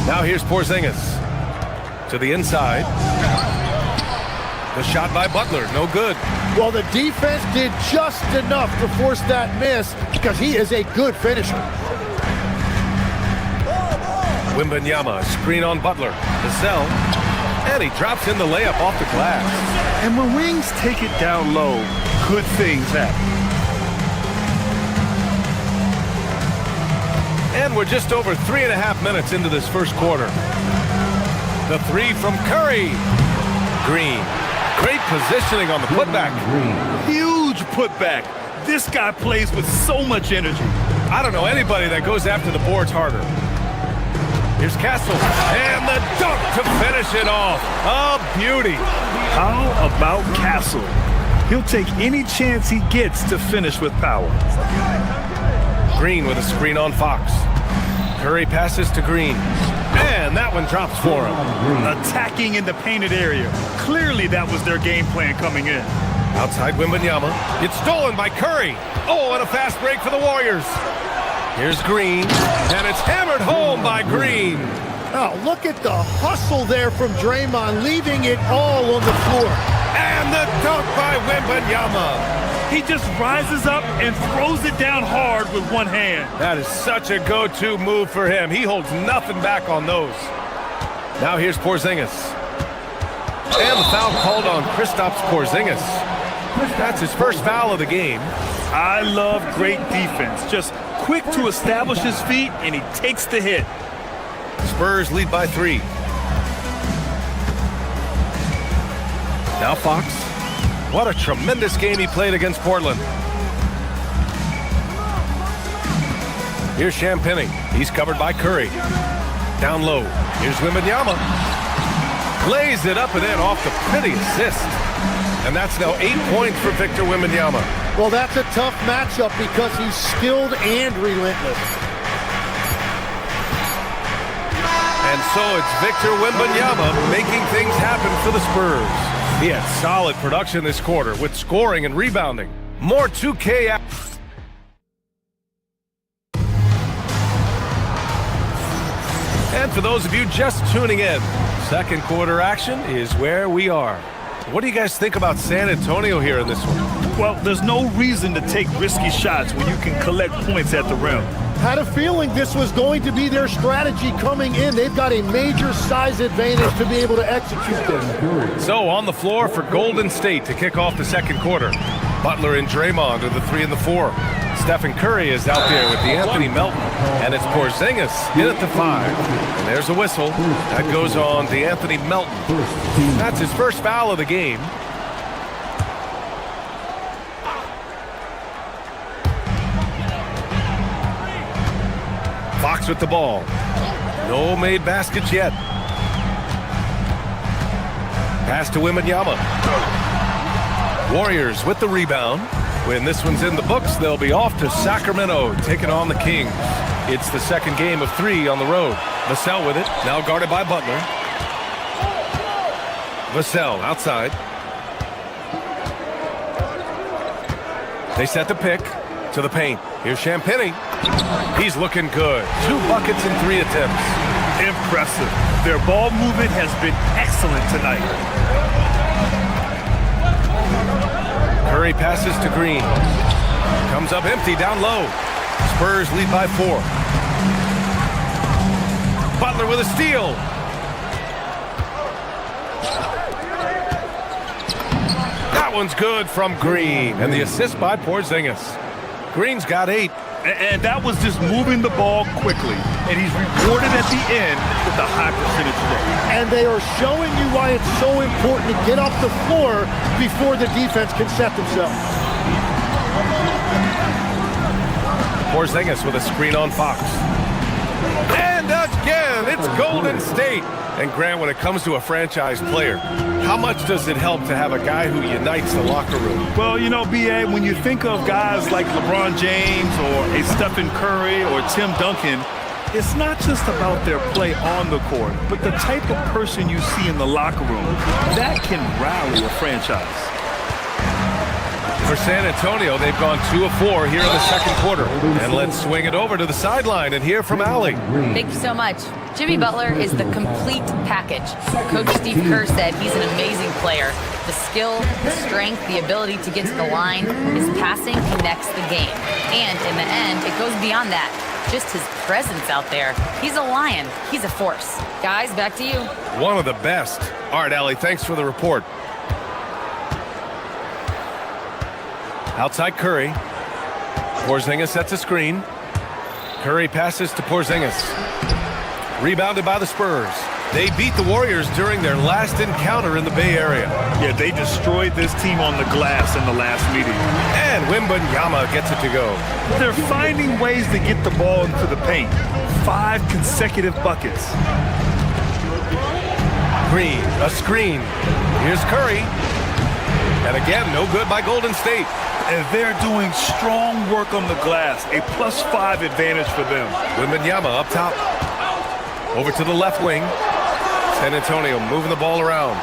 Now here's Porzingis. To the inside. The shot by Butler, no good. Well, the defense did just enough to force that miss because he is a good finisher. Wembanyama, screen on Butler. Vassell, and he drops in the layup off the glass. And when wings take it down low, good things happen. And we're just over 3.5 minutes into this first quarter. The 3 from Curry. Green. Great positioning on the putback. Huge putback. This guy plays with so much energy. I don't know anybody that goes after the boards harder. Here's Castle. And the dunk to finish it off. A beauty. How about Castle? He'll take any chance he gets to finish with power. Green with a screen on Fox. Curry passes to Green. And that one drops for him. Attacking in the painted area. Clearly that was their game plan coming in. Outside Wembanyama. It's stolen by Curry. Oh, and a fast break for the Warriors. Here's Green. And it's hammered home by Green. Oh, look at the hustle there from Draymond, leaving it all on the floor. And the dunk by Wembanyama. He just rises up and throws it down hard with one hand. That is such a go-to move for him. He holds nothing back on those. Now here's Porzingis. And the foul called on Kristaps Porzingis. That's his first foul of the game. I love great defense. Just quick to establish his feet, and he takes the hit. Spurs lead by 3. Now Fox. What a tremendous game he played against Portland. Here's Champagny. He's covered by Curry. Down low. Here's Wembanyama. Lays it up and in off the pretty assist. And that's now 8 points for Victor Wembanyama. Well, that's a tough matchup because he's skilled and relentless. And so it's Victor Wembanyama making things happen for the Spurs. He had solid production this quarter with scoring and rebounding. More 2K. And for those of you just tuning in, second quarter action is where we are. What do you guys think about San Antonio here in this one? Well, there's no reason to take risky shots when you can collect points at the rim. Had a feeling this was going to be their strategy coming in. They've got a major size advantage to be able to execute this. So on the floor for Golden State to kick off the second quarter. Butler and Draymond are the 3 and the 4. Stephen Curry is out there with DeAnthony Melton. And it's Porzingis in at the 5. And there's a whistle. That goes on DeAnthony Melton. That's his first foul of the game. Fox with the ball. No made baskets yet. Pass to Wembanyama. Warriors with the rebound. When this one's in the books, they'll be off to Sacramento, taking on the Kings. It's the second game of 3 on the road. Vassell with it, now guarded by Butler. Vassell outside. They set the pick to the paint. Here's Champagny. He's looking good. 2 buckets in 3 attempts. Impressive. Their ball movement has been excellent tonight. Curry passes to Green. Comes up empty down low. Spurs lead by 4. Butler with a steal. That one's good from Green. And the assist by Porzingis. Green's got 8. And that was just moving the ball quickly. And he's rewarded at the end with a high percentage look. And they are showing you why it's so important to get off the floor before the defense can set themselves. Porzingis with a screen on Fox. And again, it's Golden State. And Grant, when it comes to a franchise player, how much does it help to have a guy who unites the locker room? Well, you know, B.A., when you think of guys like LeBron James or a Stephen Curry or Tim Duncan, it's not just about their play on the court, but the type of person you see in the locker room. That can rally a franchise. For San Antonio, they've gone 2 of 4 here in the second quarter. And let's swing it over to the sideline and hear from Allie. Thank you so much. Jimmy Butler is the complete package. Coach Steve Kerr said he's an amazing player. The skill, the strength, the ability to get to the line, his passing connects the game. And in the end, it goes beyond that. Just his presence out there. He's a lion. He's a force. Guys, back to you. One of the best. All right, Allie, thanks for the report. Outside Curry. Porzingis sets a screen. Curry passes to Porzingis. Rebounded by the Spurs. They beat the Warriors during their last encounter in the Bay Area. Yeah, they destroyed this team on the glass in the last meeting. And Wembanyama gets it to go. They're finding ways to get the ball into the paint. 5 consecutive buckets. Green, a screen. Here's Curry. And again, no good by Golden State. And they're doing strong work on the glass. A +5 advantage for them. Wembanyama up top. Over to the left wing. San Antonio moving the ball around.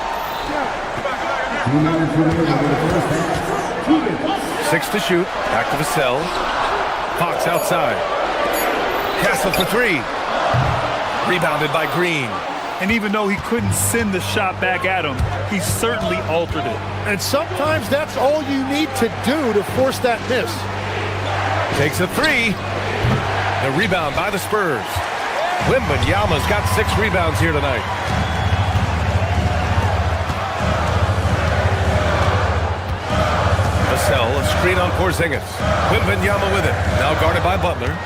6 to shoot. Back to Vassell. Fox outside. Castle for 3. Rebounded by Green. And even though he couldn't send the shot back at him, he certainly altered it. And sometimes that's all you need to do to force that miss. Takes a three. The rebound by the Spurs. Wembanyama's got 6 rebounds here tonight. Vassell, a screen on Porzingis. Wembanyama with it. Now guarded by Butler.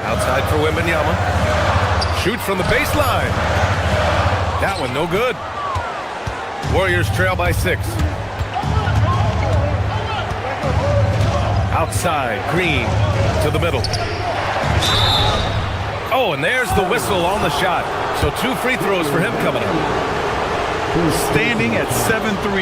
Outside for Wembanyama. Shoots from the baseline. That one no good. Warriors trail by 6. Outside, Green to the middle. Oh, and there's the whistle on the shot. So 2 free throws for him coming up. Standing at 7'3",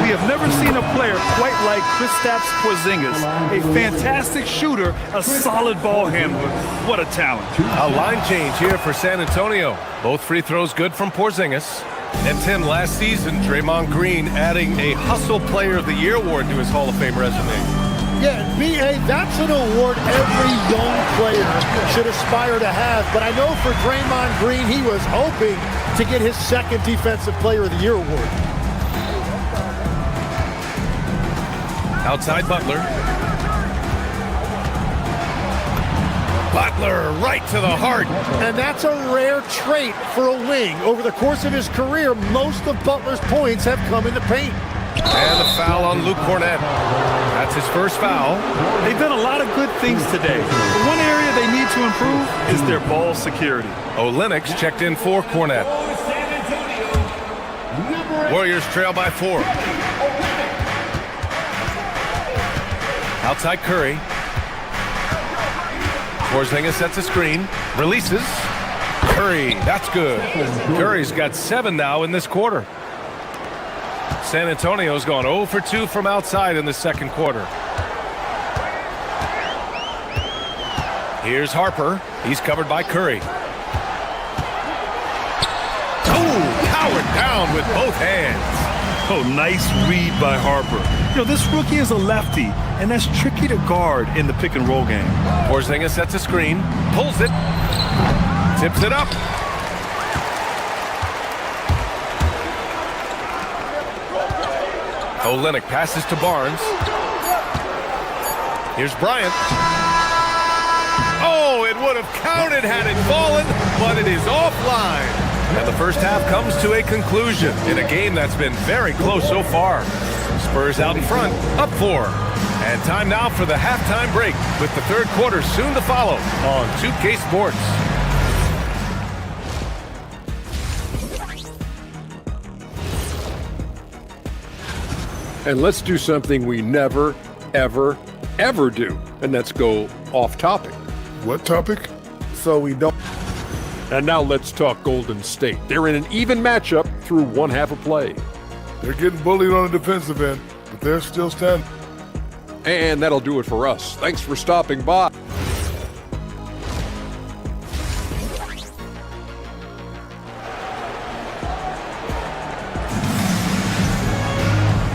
we have never seen a player quite like Kristaps Porzingis. A fantastic shooter, a solid ball handler. What a talent. A line change here for San Antonio. Both free throws good from Porzingis. And Tim, last season, Draymond Green adding a Hustle Player of the Year award to his Hall of Fame resume. Yeah, B.A., that's an award every young player should aspire to have. But I know for Draymond Green, he was hoping to get his 2nd Defensive Player of the Year award. Outside Butler. Butler right to the heart. And that's a rare trait for a wing. Over the course of his career, most of Butler's points have come in the paint. And the foul on Luke Cornett. That's his first foul. They've done a lot of good things today. But one area they need to improve is their ball security. Olynyk checked in for Cornett. Warriors trail by 4. Outside Curry. Porzingis sets a screen. Releases. Curry, that's good. Curry's got 7 now in this quarter. San Antonio's gone 0 for 2 from outside in the second quarter. Here's Harper. He's covered by Curry. Oh, powered down with both hands. Oh, nice read by Harper. You know, this rookie is a lefty, and that's tricky to guard in the pick-and-roll game. Porzingis sets a screen, pulls it, tips it up. Olynyk passes to Barnes. Here's Bryant. Oh, it would have counted had it fallen, but it is offline. And the first half comes to a conclusion in a game that's been very close so far. Spurs out in front, up 4. And time now for the halftime break with the third quarter soon to follow on 2K Sports. And let's do something we never, ever, ever do. And that's go off topic. What topic? So we don't. And now let's talk Golden State. They're in an even matchup through one half of play. They're getting bullied on the defensive end, but they're still standing. And that'll do it for us. Thanks for stopping by.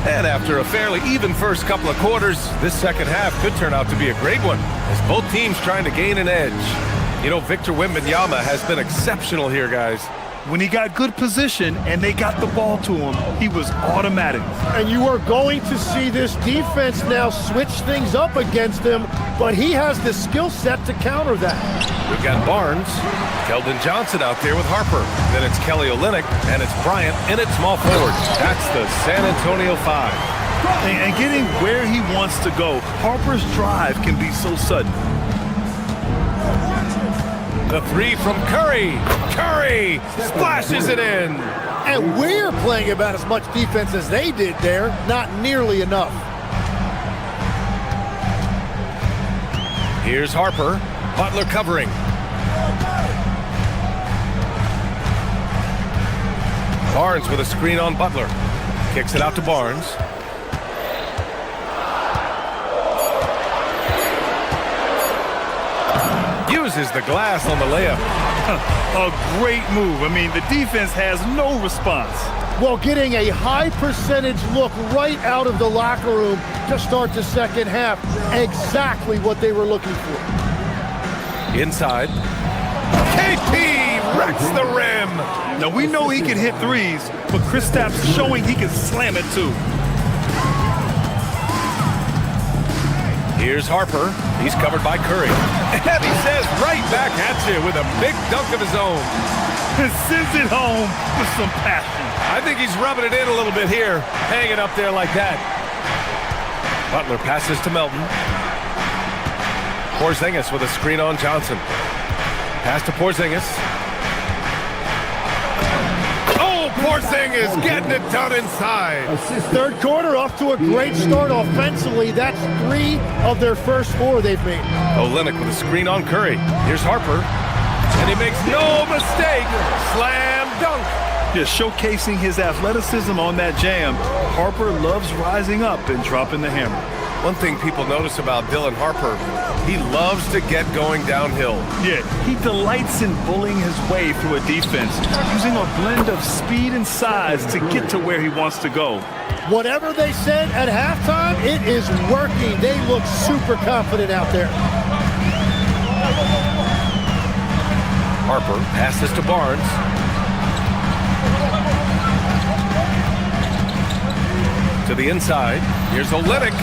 And after a fairly even first couple of quarters, this second half could turn out to be a great one as both teams trying to gain an edge. You know, Victor Wembanyama has been exceptional here, guys. When he got good position and they got the ball to him, he was automatic. And you are going to see this defense now switch things up against him, but he has the skill set to counter that. We've got Barnes, Keldon Johnson out there with Harper. Then it's Kelly Olynyk, and it's Bryant in at small forward. That's the San Antonio 5. And getting where he wants to go, Harper's drive can be so sudden. The 3 from Curry. Curry splashes it in. And we're playing about as much defense as they did there. Not nearly enough. Here's Harper. Butler covering. Barnes with a screen on Butler. Kicks it out to Barnes. Uses the glass on the layup. A great move. I mean, the defense has no response. Well, getting a high percentage look right out of the locker room to start the second half. Exactly what they were looking for. Inside. KP wrecks the rim. Now, we know he can hit threes, but Kristaps showing he can slam it too. Here's Harper. He's covered by Curry. And he says right back at you with a big dunk of his own. And sends it home with some passion. I think he's rubbing it in a little bit here, hanging up there like that. Butler passes to Melton. Porzingis with a screen on Johnson. Pass to Porzingis. Porzingis getting it done inside. Third quarter off to a great start offensively. That's 3 of their first 4 they've made. Olynyk with a screen on Curry. Here's Harper. And he makes no mistake. Slam dunk. Just showcasing his athleticism on that jam. Harper loves rising up and dropping the hammer. One thing people notice about Dylan Harper, he loves to get going downhill. Yeah, he delights in bullying his way through a defense, using a blend of speed and size to get to where he wants to go. Whatever they said at halftime, it is working. They look super confident out there. Harper passes to Barnes. To the inside. Here's Olynyk.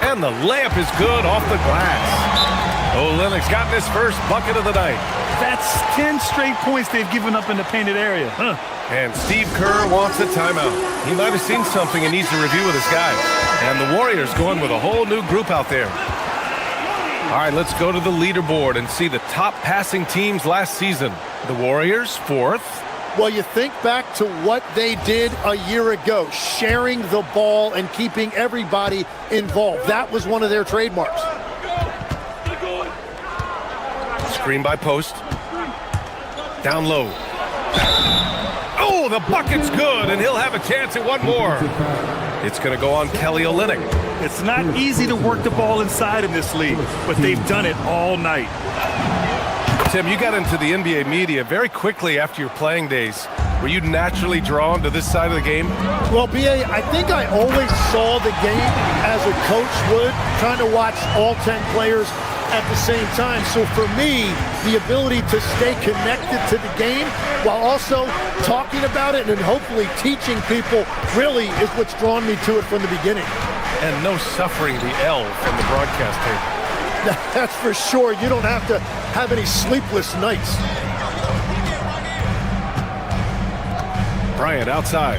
And the layup is good off the glass. Olynyk's gotten his first bucket of the night. That's 10 straight points they've given up in the painted area. And Steve Kerr wants a timeout. He might have seen something and needs to review with his guys. And the Warriors going with a whole new group out there. All right, let's go to the leaderboard and see the top passing teams last season. The Warriors, 4th. Well, you think back to what they did a year ago, sharing the ball and keeping everybody involved. That was one of their trademarks. Screen by Post. Down low. Oh, the bucket's good, and he'll have a chance at one more. It's going to go on Kelly Olynyk. It's not easy to work the ball inside in this league, but they've done it all night. Tim, you got into the NBA media very quickly after your playing days. Were you naturally drawn to this side of the game? Well, B.A., I think I always saw the game as a coach would, trying to watch all 10 players at the same time. So for me, the ability to stay connected to the game while also talking about it and hopefully teaching people really is what's drawn me to it from the beginning. And no suffering the L from the broadcast table. That's for sure. You don't have to have any sleepless nights. Bryant outside.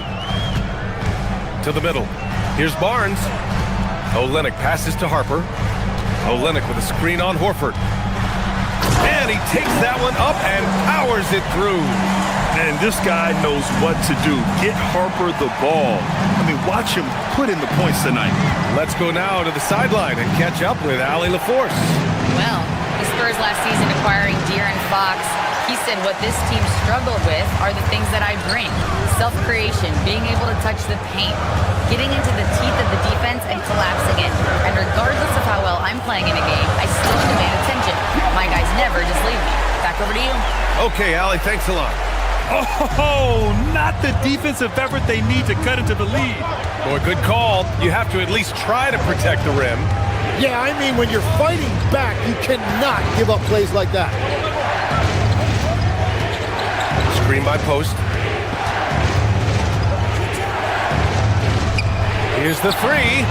To the middle. Here's Barnes. Olynyk passes to Harper. Olynyk with a screen on Horford. And he takes that one up and powers it through. And this guy knows what to do. Get Harper the ball. I mean, watch him put in the points tonight. Let's go now to the sideline and catch up with Allie LaForce. Well, the Spurs last season acquiring De'Aaron Fox, he said what this team struggled with are the things that I bring. Self-creation, being able to touch the paint, getting into the teeth of the defense and collapsing it. And regardless of how well I'm playing in a game, I still demand attention. My guys never just leave me. Back over to you. Okay, Allie, thanks a lot. Oh, not the defensive effort they need to cut into the lead. Boy, good call. You have to at least try to protect the rim. Yeah, I mean, when you're fighting back, you cannot give up plays like that. Screen by Post. Here's the three.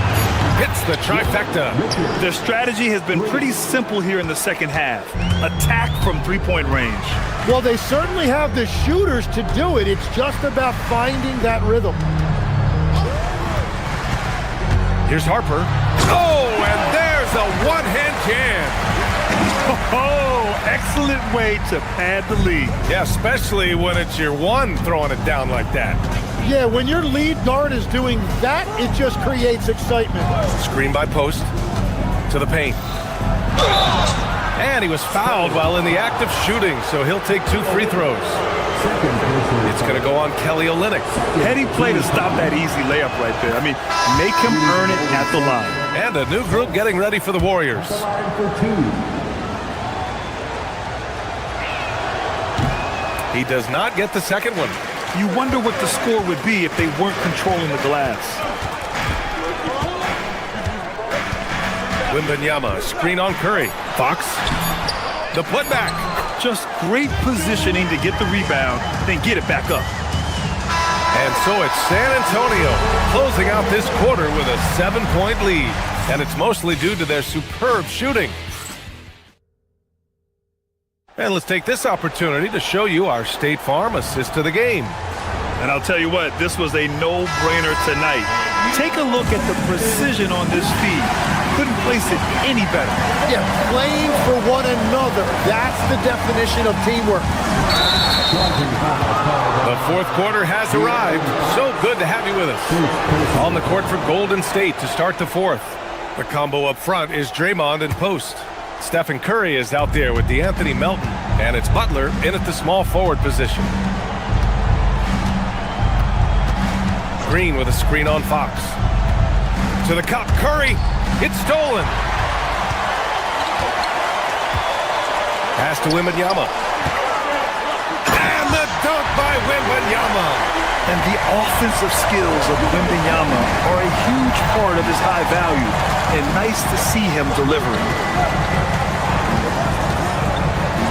Hits the trifecta. Their strategy has been pretty simple here in the second half. Attack from three-point range. Well, they certainly have the shooters to do it. It's just about finding that rhythm. Here's Harper. Oh, and there's a one-hand jam. Oh, excellent way to pad the lead. Yeah, especially when it's your one throwing it down like that. Yeah, when your lead guard is doing that, it just creates excitement. Screen by Post to the paint. And he was fouled while in the act of shooting, so he'll take 2 free throws. It's going to go on Kelly Olynyk. Heady play to stop that easy layup right there. I mean, make him earn it at the line. And a new group getting ready for the Warriors. He does not get the second one. You wonder what the score would be if they weren't controlling the glass. Wembanyama, screen on Curry. Fox, the putback. Just great positioning to get the rebound, then get it back up. And so it's San Antonio closing out this quarter with a 7-point lead. And it's mostly due to their superb shooting. And let's take this opportunity to show you our State Farm assist of the game. And I'll tell you what, this was a no-brainer tonight. Take a look at the precision on this feed. Couldn't place it any better. Yeah, playing for one another. That's the definition of teamwork. The fourth quarter has arrived. So good to have you with us. On the court for Golden State to start the fourth. The combo up front is Draymond in post. Stephen Curry is out there with DeAnthony Melton. And it's Butler in at the small forward position. Green with a screen on Fox. To the cup, Curry. It's stolen. Pass to Wembanyama. And the dunk by Wembanyama. And the offensive skills of Wembanyama are a huge part of his high value. And nice to see him delivering.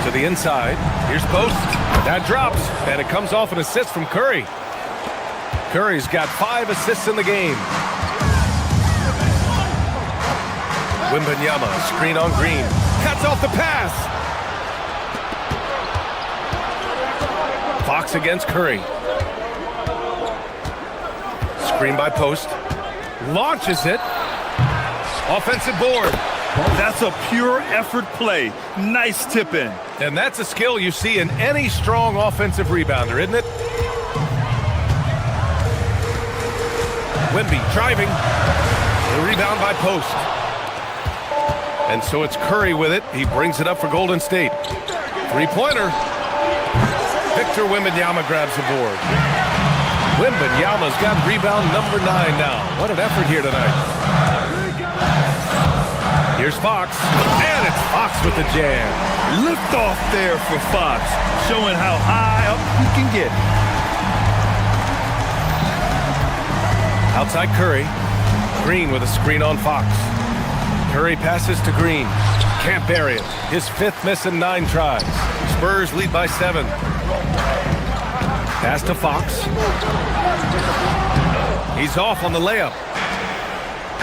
To the inside. Here's post. That drops. And it comes off an assist from Curry. Curry's got 5 assists in the game. Wembanyama, screen on Green. Cuts off the pass. Fox against Curry. Screen by post. Launches it. Offensive board. That's a pure effort play. Nice tip in. And that's a skill you see in any strong offensive rebounder, isn't it? Wemby driving. The rebound by post. And so it's Curry with it. He brings it up for Golden State. Three-pointer. Victor Wembanyama grabs the board. Wembanyama's got rebound number 9 now. What an effort here tonight. Here's Fox. And it's Fox with the jam. Lift off there for Fox, showing how high up he can get. Outside Curry. Green with a screen on Fox. Curry passes to Green. Can't bury it. His 5th miss in 9 tries. Spurs lead by 7. Pass to Fox. He's off on the layup.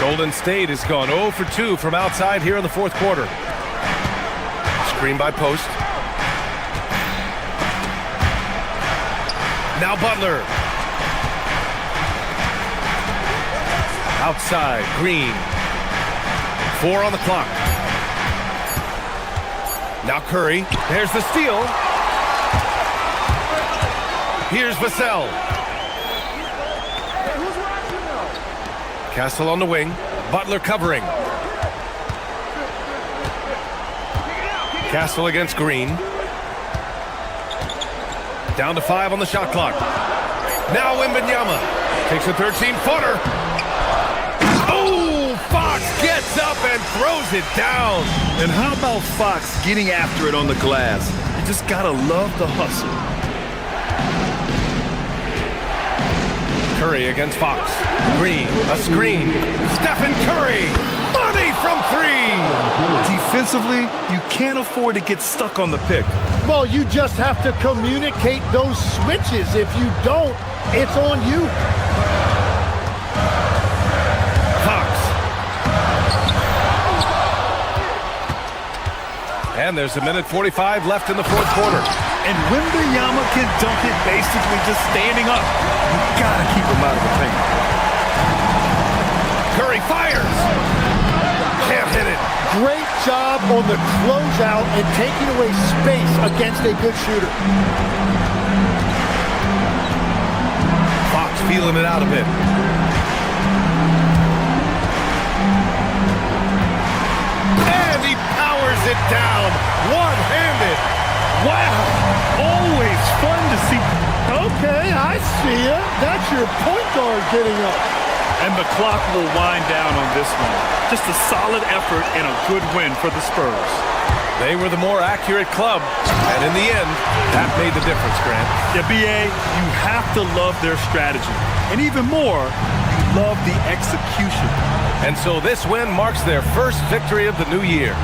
Golden State has gone 0 for 2 from outside here in the fourth quarter. Screen by post. Now Butler. Outside, Green. 4 on the clock. Now Curry. There's the steal. Here's Vassell. Castle on the wing. Butler covering. Castle against Green. Down to 5 on the shot clock. Now Wembanyama takes a 13-footer. Oh, Fox gets up and throws it down. And how about Fox getting after it on the glass? You just gotta love the hustle. Curry against Fox. Green, a screen. Stephen Curry, money from 3. Defensively, you can't afford to get stuck on the pick. Well, you just have to communicate those switches. If you don't, it's on you. Fox. And there's a minute 45 left in the fourth quarter. And Wembanyama can dunk it basically just standing up. You gotta keep him out of the paint. Curry fires. Can't hit it. Great job on the closeout and taking away space against a good shooter. Fox feeling it out a bit. And he powers it down. One-handed. Wow. Always fun to see. Okay, I see it. That's your point guard getting up. And the clock will wind down on this one. Just a solid effort and a good win for the Spurs. They were the more accurate club. And in the end, that made the difference, Grant. Yeah, BA, you have to love their strategy. And even more, you love the execution. And so this win marks their first victory of the new year.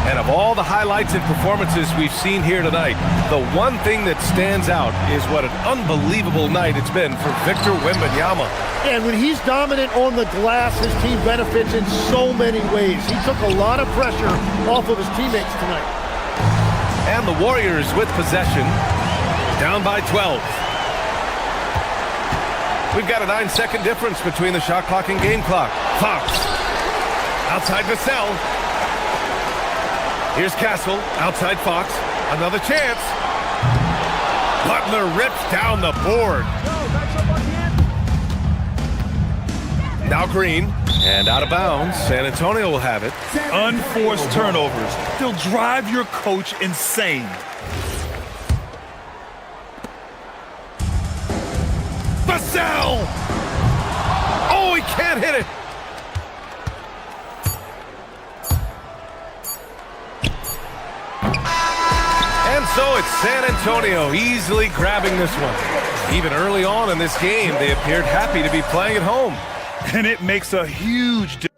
And of all the highlights and performances we've seen here tonight, the one thing that stands out is what an unbelievable night it's been for Victor Wembanyama. And when he's dominant on the glass, his team benefits in so many ways. He took a lot of pressure off of his teammates tonight. And the Warriors with possession, down by 12. We've got a 9-second difference between the shot clock and game clock. Fox, outside Vassell. Here's Castle, outside Fox. Another chance. Butler rips down the board. Now Green, and out of bounds. San Antonio will have it. Unforced turnovers. They'll drive your coach insane. Vassell! Oh, he can't hit it. And so it's San Antonio easily grabbing this one. Even early on in this game, they appeared happy to be playing at home. And it makes a huge difference.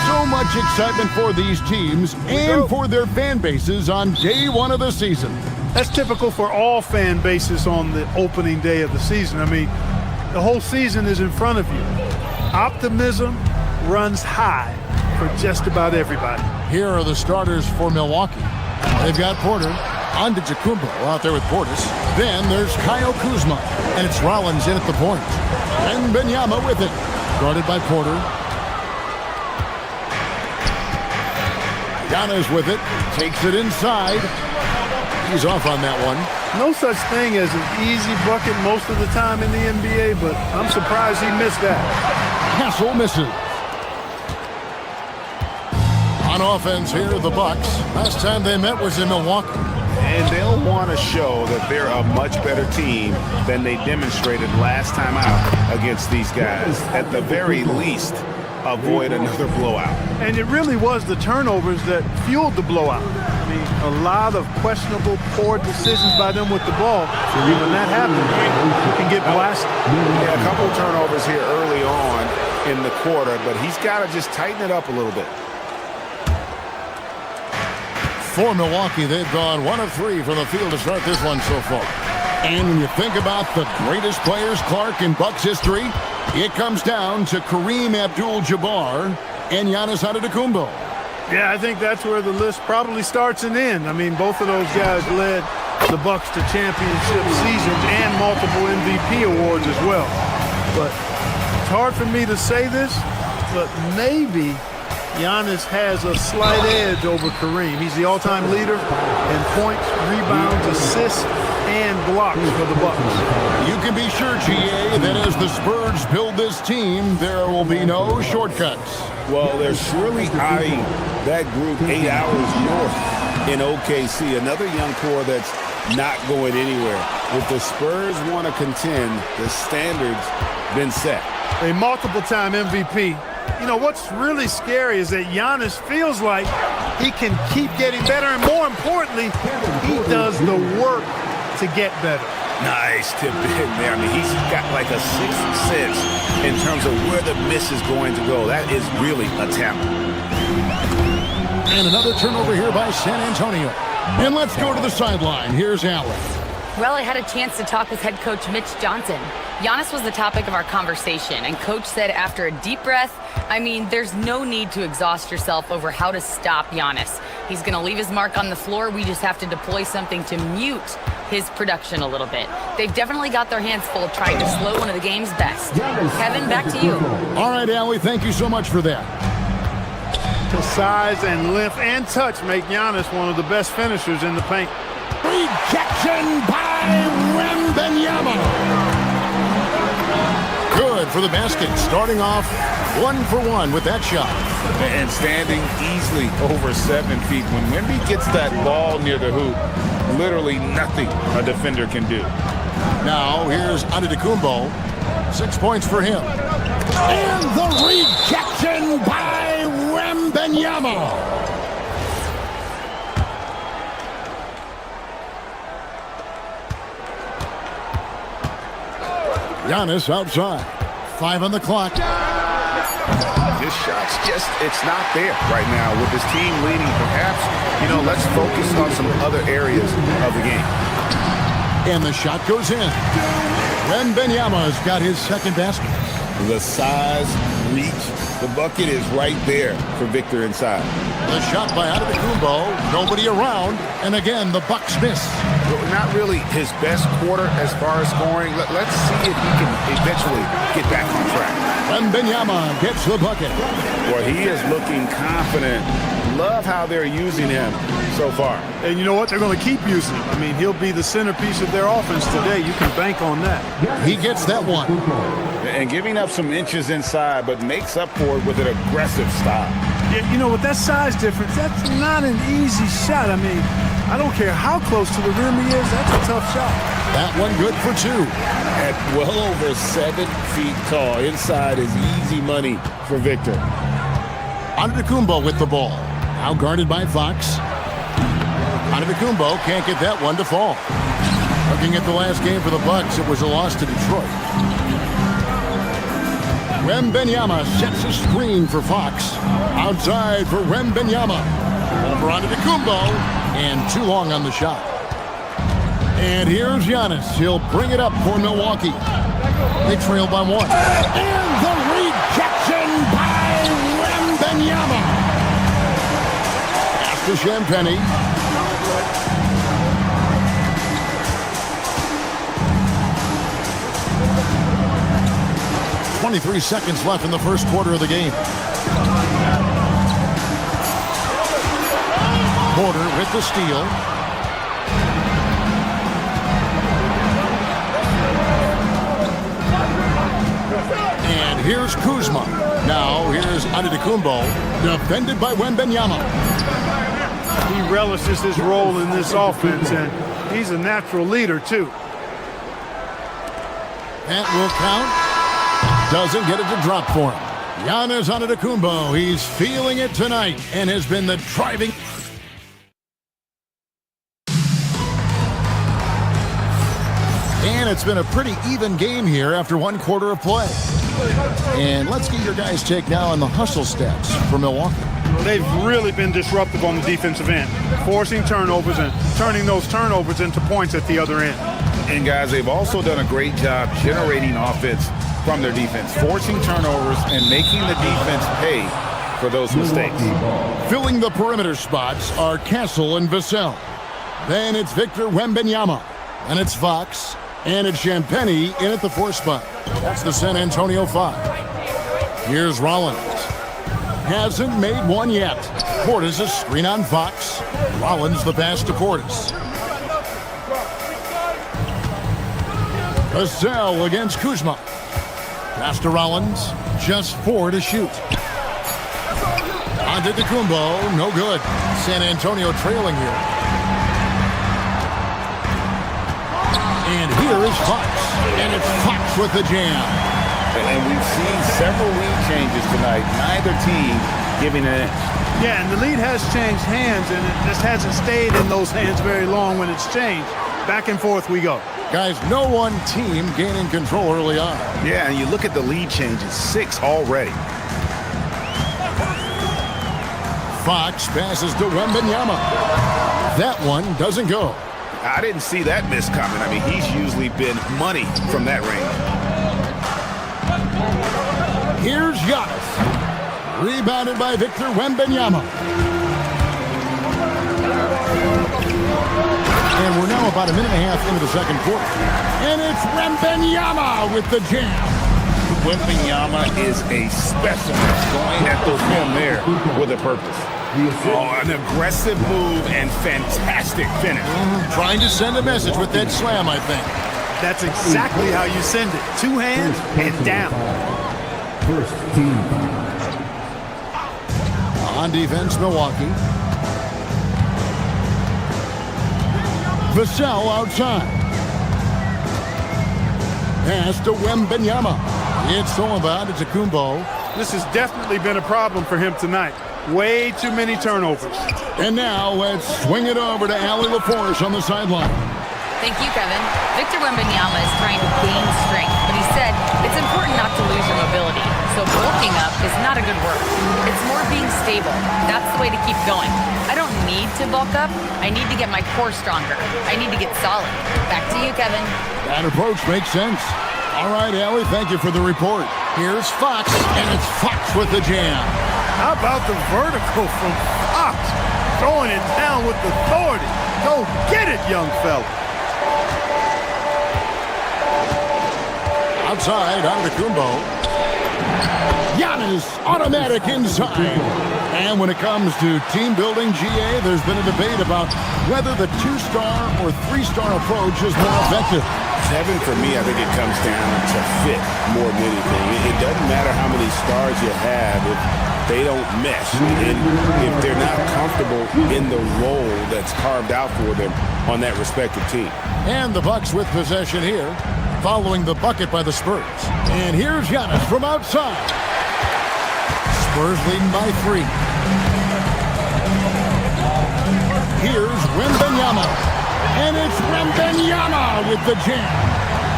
So much excitement for these teams and for their fan bases on day one of the season. That's typical for all fan bases on the opening day of the season. I mean, the whole season is in front of you. Optimism runs high for just about everybody. Here are the starters for Milwaukee. They've got Porter, Antetokounmpo out there with Portis. Then there's Kyle Kuzma, and it's Rollins in at the point. And Wembanyama with it. Guarded by Porter. Giannis with it. Takes it inside. He's off on that one. No such thing as an easy bucket most of the time in the NBA, but I'm surprised he missed that. Hassel misses. On offense here, the Bucks. Last time they met was in Milwaukee. And they'll want to show that they're a much better team than they demonstrated last time out against these guys. At the very least, avoid another blowout. And it really was the turnovers that fueled the blowout. I mean, a lot of questionable, poor decisions by them with the ball. When that happens, you can get blasted. Yeah, a couple of turnovers here early on in the quarter, but he's got to just tighten it up a little bit. For Milwaukee, they've gone 1 of 3 from the field to start this one so far. And when you think about the greatest players, Clark, in Bucks history, it comes down to Kareem Abdul-Jabbar and Giannis Antetokounmpo. Yeah, I think that's where the list probably starts and ends. I mean, both of those guys led the Bucks to championship seasons and multiple MVP awards as well. But it's hard for me to say this, but maybe Giannis has a slight edge over Kareem. He's the all-time leader in points, rebounds, assists, and blocks for the Bucks. You can be sure, GA, that as the Spurs build this team, there will be no shortcuts. Well, they're surely eyeing that group 8 hours north in OKC. Another young core that's not going anywhere. If the Spurs want to contend, the standard's been set. A multiple-time MVP. You know, what's really scary is that Giannis feels like he can keep getting better, and more importantly, he does the work to get better. Nice tip in there. I mean, he's got like a sixth sense in terms of where the miss is going to go. That is really a talent. And another turnover here by San Antonio. And let's go to the sideline. Here's Allen. Well, I had a chance to talk with head coach Mitch Johnson. Giannis was the topic of our conversation, and coach said after a deep breath, I mean, there's no need to exhaust yourself over how to stop Giannis. He's going to leave his mark on the floor. We just have to deploy something to mute his production a little bit. They've definitely got their hands full trying to slow one of the game's best. Kevin, back to you. All right, Allie, thank you so much for that. The size and length and touch make Giannis one of the best finishers in the paint. Rejection by Wembanyama. Good for the basket, starting off 1 for 1 with that shot. And standing easily over 7 feet. When Wemby gets that ball near the hoop, literally nothing a defender can do. Now here's Antetokounmpo. 6 points for him. And the rejection by Wembanyama. Giannis outside. 5 on the clock. His shot's just, it's not there right now with his team leading. Perhaps, you know, let's focus on some other areas of the game. And the shot goes in. Wembanyama's got his second basket. The size, reach, the bucket is right there for Victor inside. The shot by Antetokounmpo, nobody around, and again the Bucks miss. Not really his best quarter as far as scoring. Let's see if he can eventually get back on track. Wembanyama gets the bucket. Boy, he is looking confident. Love how they're using him so far. And you know what? They're going to keep using him. I mean, he'll be the centerpiece of their offense today. You can bank on that. He gets that one. And giving up some inches inside, but makes up for it with an aggressive style. Yeah, you know, with that size difference, that's not an easy shot. I mean, I don't care how close to the rim he is, that's a tough shot. That one good for 2. At well over 7 feet tall, inside is easy money for Victor. Antetokounmpo with the ball. Now guarded by Fox. Antetokounmpo can't get that one to fall. Looking at the last game for the Bucks, it was a loss to Detroit. Wembanyama sets a screen for Fox. Outside for Wembanyama. Over Antetokounmpo, and too long on the shot. And here's Giannis. He'll bring it up for Milwaukee. They trail by 1. And the rejection by Wembanyama. Pass to Champagny. .23 seconds left in the first quarter of the game. Porter with the steal. And here's Kuzma. Now here's Antetokounmpo, defended by Wembanyama. He relishes his role in this offense, and he's a natural leader, too. That will count. Doesn't get it to drop for him. Giannis Antetokounmpo, he's feeling it tonight and has been the driving. And it's been a pretty even game here after one quarter of play. And let's get your guys' take now on the hustle stats for Milwaukee. They've really been disruptive on the defensive end, forcing turnovers and turning those turnovers into points at the other end. And guys, they've also done a great job generating offense from their defense, forcing turnovers and making the defense pay for those mistakes. Filling the perimeter spots are Castle and Vassell. Then it's Victor Wembanyama. And it's Fox. And it's Champagnie in at the 4th spot. That's the San Antonio 5. Here's Rollins. Hasn't made one yet. Portis a screen on Fox. Rollins the pass to Portis. Vassell against Kuzma. Pass to Rollins. Just 4 to shoot. Antetokounmpo, no good. San Antonio trailing here. And here is Fox. And it's Fox with the jam. And we've seen several lead changes tonight. Neither team giving an inch. Yeah, and the lead has changed hands, and it just hasn't stayed in those hands very long when it's changed. Back and forth we go. Guys, no one team gaining control early on. Yeah, and you look at the lead changes, 6 already. Fox passes to Wembanyama. That one doesn't go. I didn't see that miss coming. I mean, he's usually been money from that range. Here's Giannis. Rebounded by Victor Wembanyama. And we're now about a minute and a half into the second quarter. And it's Wembanyama with the jam. Wembanyama is a specimen going at the rim there with a purpose. Oh, an aggressive move and fantastic finish. Trying to send a message with that slam, I think. That's exactly how you send it. 2 hands and down. First team. On defense, Milwaukee. Vassell outside. Pass to Wembanyama. It's all about Antetokounmpo. This has definitely been a problem for him tonight. Way too many turnovers. And now let's swing it over to Allie LaForce on the sideline. Thank you, Kevin. Victor Wembanyama is trying to gain strength, but he said it's important not to lose your mobility. So bulking up is not a good word. It's more being stable. That's the way to keep going. I don't need to bulk up. I need to get my core stronger. I need to get solid. Back to you, Kevin. That approach makes sense. All right, Allie, thank you for the report. Here's Fox, and it's Fox with the jam. How about the vertical from Fox? Throwing it down with authority. Go get it, young fella. Outside, Antetokounmpo. Giannis, automatic inside. And when it comes to team building, GA, there's been a debate about whether the 2-star or 3-star approach is more effective. Kevin, for me, I think it comes down to fit more than anything. It doesn't matter how many stars you have if they don't mesh, and if they're not comfortable in the role that's carved out for them on that respective team. And the Bucks with possession here, following the bucket by the Spurs. And here's Giannis from outside. Spurs leading by 3. Here's Wembanyama. And it's Wembanyama with the jam.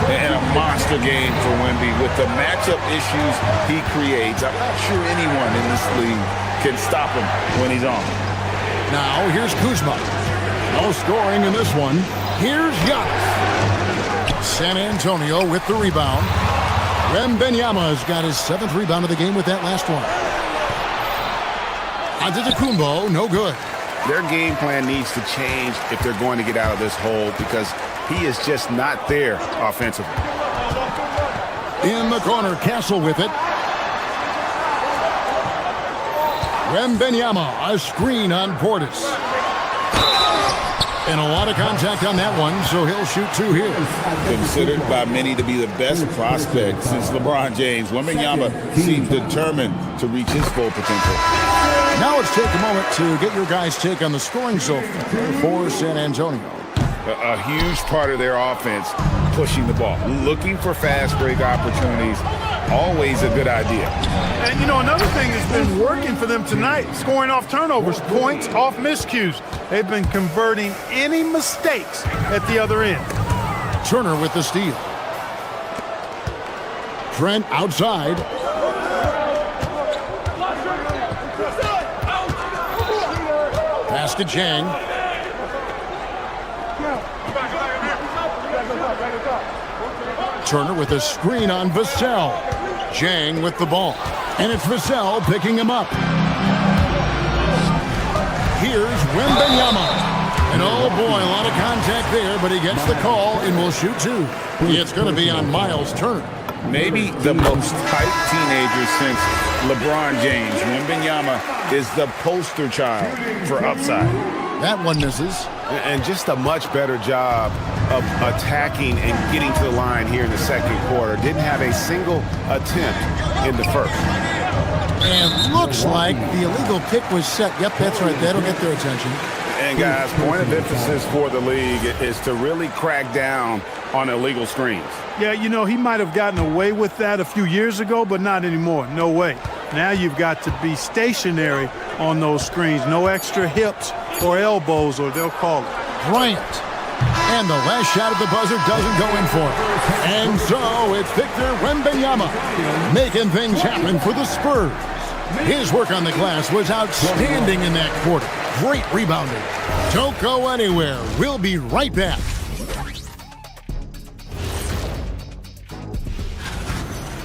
And a monster game for Wemby with the matchup issues he creates. I'm not sure anyone in this league can stop him when he's on. Now here's Kuzma. No scoring in this one. Here's Giannis. San Antonio with the rebound. Wembanyama's got his 7th rebound of the game with that last one. Antetokounmpo, no good. Their game plan needs to change if they're going to get out of this hole because he is just not there offensively. In the corner, Castle with it. Wembanyama, a screen on Portis. And a lot of contact on that one, so he'll shoot 2 here. Considered by many to be the best prospect since LeBron James, Wembanyama seems determined to reach his full potential. Now let's take a moment to get your guys' take on the scoring so far for San Antonio. A huge part of their offense, pushing the ball, looking for fast break opportunities, always a good idea. And, you know, another thing that's been working for them tonight, scoring off turnovers, points off miscues. They've been converting any mistakes at the other end. Turner with the steal. Trent outside. Pass to Chang. Turner with a screen on Vassell. Chang with the ball. And it's Vassell picking him up. Here's Wembanyama. And oh boy, a lot of contact there, but he gets the call and will shoot 2. It's going to be on Miles Turner. Maybe the most hyped teenager since LeBron James. Wembanyama is the poster child for upside. That one misses. And just a much better job of attacking and getting to the line here in the second quarter. Didn't have a single attempt in the first. And looks like the illegal pick was set. Yep, that's right. That'll get their attention. And guys, point of emphasis for the league is to really crack down on illegal screens. Yeah, you know, he might have gotten away with that a few years ago, but not anymore. No way. Now you've got to be stationary on those screens. No extra hips or elbows, or they'll call it. Bryant. And the last shot at the buzzer doesn't go in for it. And so it's Victor Wembanyama making things happen for the Spurs. His work on the glass was outstanding in that quarter. Great rebounding. Don't go anywhere. We'll be right back.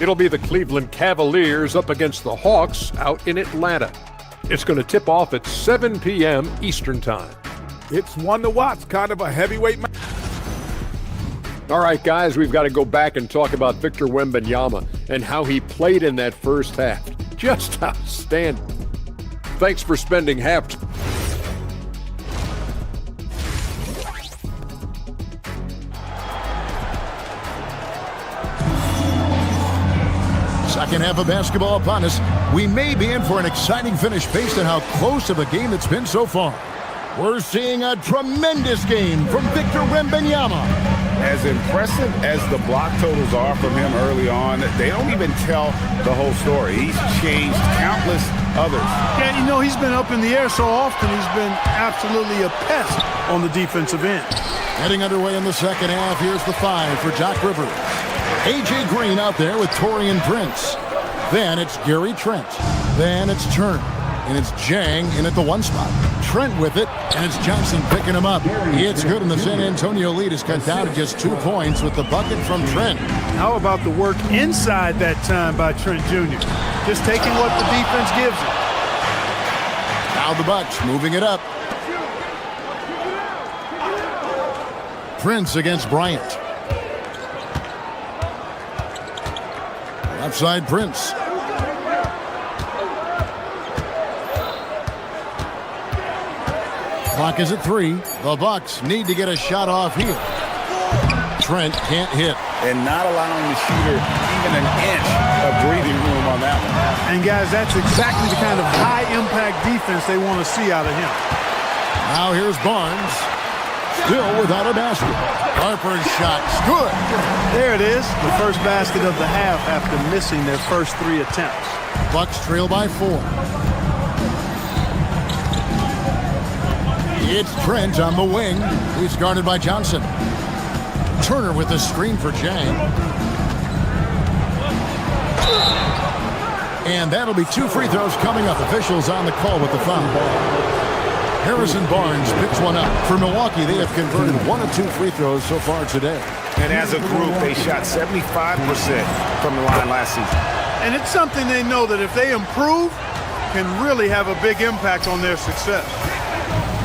It'll be the Cleveland Cavaliers up against the Hawks out in Atlanta. It's going to tip off at 7 p.m. Eastern Time. It's one to watch, kind of a heavyweight match. All right, guys, we've got to go back and talk about Victor Wembanyama and how he played in that first half. Just outstanding. Thanks for spending half. Second half of basketball upon us. We may be in for an exciting finish based on how close of a game it's been so far. We're seeing a tremendous game from Victor Wembanyama. As impressive as the block totals are from him early on, they don't even tell the whole story. He's changed countless others. Yeah, you know, he's been up in the air so often, he's been absolutely a pest on the defensive end. Heading underway in the second half, here's the 5 for Doc Rivers. A.J. Green out there with Taurean Prince. Then it's Gary Trent. Then it's Turner. And it's Jang in at the 1 spot. Trent with it, and it's Johnson picking him up. It's good, and the San Antonio lead is cut down to just 2 points with the bucket from Trent. How about the work inside that time by Trent Jr.? Just taking what the defense gives him. Now the Bucks moving it up. Prince against Bryant. Left side Prince. Clock is at 3. The Bucks need to get a shot off here. Trent can't hit. And not allowing the shooter even an inch of breathing room on that one. And guys, that's exactly the kind of high-impact defense they want to see out of him. Now here's Barnes. Still without a basket. Harper's shot's good. There it is. The first basket of the half after missing their first 3 attempts. Bucks trail by 4. It's Trent on the wing. He's guarded by Johnson. Turner with a screen for Jang. And that'll be 2 free throws coming up. Officials on the call with the foul. Harrison Barnes picks one up. For Milwaukee, they have converted 1 of 2 free throws so far today. And as a group, they shot 75% from the line last season. And it's something they know that if they improve, can really have a big impact on their success.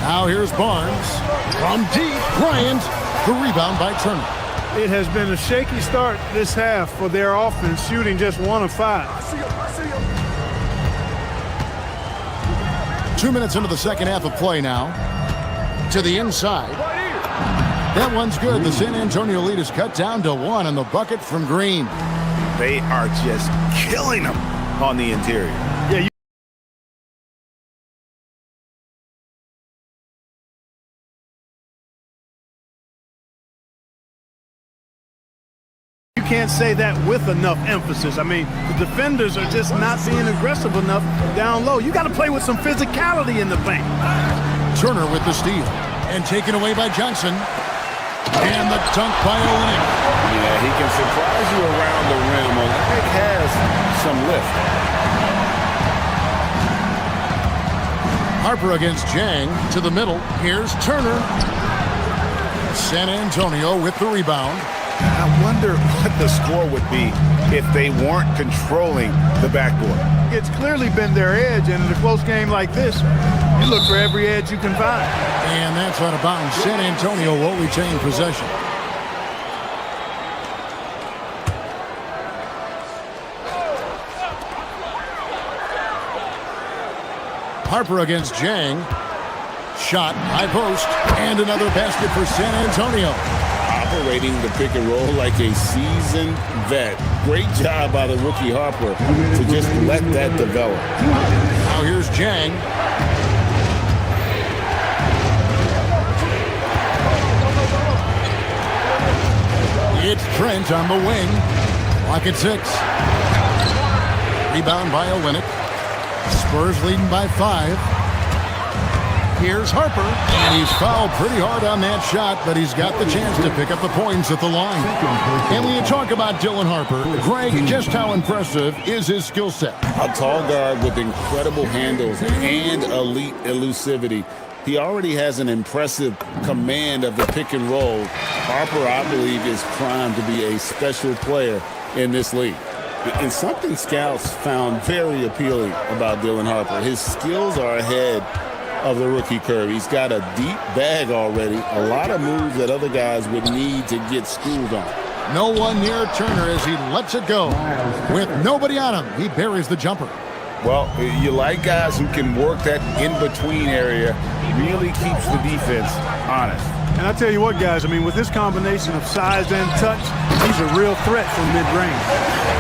Now here's Barnes. From deep, Bryant. The rebound by Turner. It has been a shaky start this half for their offense, shooting just 1 of 5. 2 minutes into the second half of play now. To the inside. That one's good. The San Antonio lead is cut down to 1 on the bucket from Green. They are just killing them on the interior. Yeah, you can't say that with enough emphasis. I mean, the defenders are just not being aggressive enough down low. You got to play with some physicality in the paint. Turner with the steal. And taken away by Johnson. And the dunk by Olynyk. Yeah, he can surprise you around the rim. Olynyk has some lift. Harper against Jang to the middle. Here's Turner. San Antonio with the rebound. I wonder what the score would be if they weren't controlling the backboard. It's clearly been their edge, and in a close game like this, you look for every edge you can find. And that's out of bounds. San Antonio will retain possession. Harper against Jang. Shot, high post, and another basket for San Antonio. Operating the pick and roll like a seasoned vet. Great job by the rookie Harper to just let that develop. Now here's Jang. It's Trent on the wing. Clock at 6. Rebound by Olynyk. Spurs leading by 5. Here's Harper, and he's fouled pretty hard on that shot, but he's got the chance to pick up the points at the line. And when you talk about Dylan Harper, Greg, just how impressive is his skill set? A tall guard with incredible handles and elite elusivity. He already has an impressive command of the pick and roll. Harper, I believe, is primed to be a special player in this league. And something scouts found very appealing about Dylan Harper. His skills are ahead of the rookie curve. He's got a deep bag already. A lot of moves that other guys would need to get schooled on. No one near Turner as he lets it go. With nobody on him, he buries the jumper. Well, you like guys who can work that in-between area, really keeps the defense honest. And I tell you what, guys, I mean, with this combination of size and touch, he's a real threat from mid-range.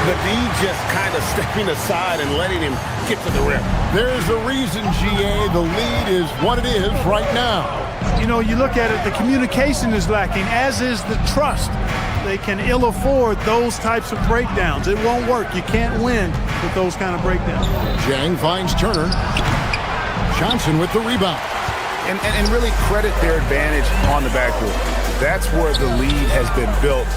The D just kind of stepping aside and letting him get to the rim. There's a reason, GA, the lead is what it is right now. You know, you look at it, the communication is lacking, as is the trust. They can ill afford those types of breakdowns. It won't work. You can't win with those kind of breakdowns. Jang finds Turner. Johnson with the rebound. And really credit their advantage on the backboard. That's where the lead has been built,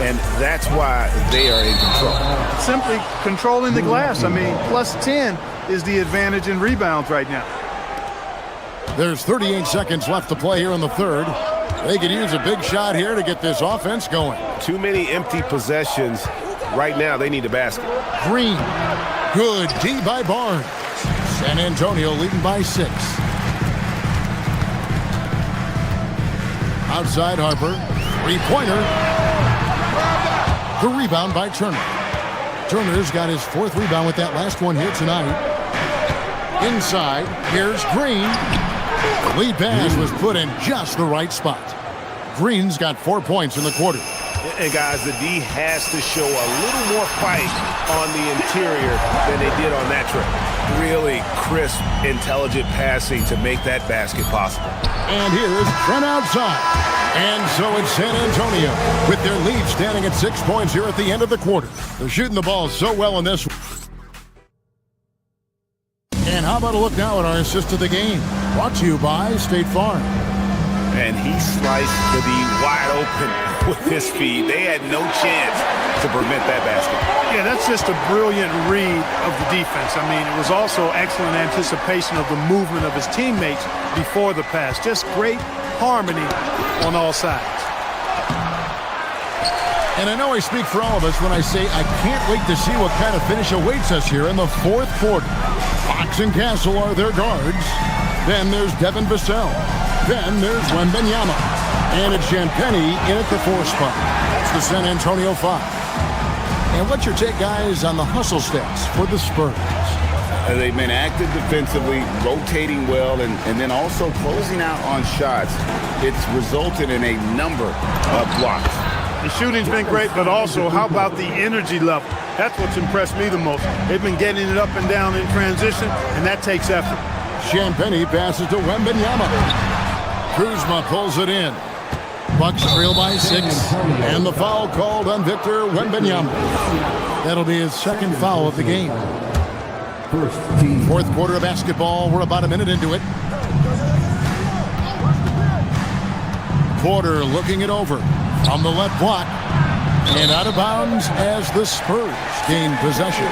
and that's why they are in control. Simply controlling the glass. I mean, plus 10 is the advantage in rebounds right now. There's 38 seconds left to play here in the third. They could use a big shot here to get this offense going. Too many empty possessions. Right now, they need a basket. Green. Good D by Barnes. San Antonio leading by 6. Outside Harper. Three-pointer. The rebound by Turner. Turner's got his 4th rebound with that last one here tonight. Inside, here's Green. The lead pass was put in just the right spot. Green's got 4 points in the quarter. And guys, the D has to show a little more fight on the interior than they did on that trip. Really crisp, intelligent passing to make that basket possible. And here's Trent outside. And so it's San Antonio with their lead standing at 6 points here at the end of the quarter. They're shooting the ball so well in this. And how about a look now at our assist of the game? Brought to you by State Farm. And he sliced the D wide open with his feed. They had no chance to prevent that basket. Yeah, that's just a brilliant read of the defense. I mean, it was also excellent anticipation of the movement of his teammates before the pass. Just great harmony on all sides. And I know I speak for all of us when I say I can't wait to see what kind of finish awaits us here in the 4th quarter. Fox and Castle are their guards. Then there's Devin Vassell. Then there's Wembanyama. And it's Champagny in at the 4th spot. That's the San Antonio 5. And what's your take, guys, on the hustle stats for the Spurs? They've been active defensively, rotating well, and then also closing out on shots. It's resulted in a number of blocks. The shooting's been great, but also how about the energy level? That's what's impressed me the most. They've been getting it up and down in transition, and that takes effort. Champagny passes to Wembanyama. Kuzma pulls it in. Bucks trail by 6, and the foul called on Victor Wembanyama. That'll be his second foul of the game. Fourth quarter of basketball. We're about a minute into it. Porter looking it over on the left block and out of bounds as the Spurs gain possession.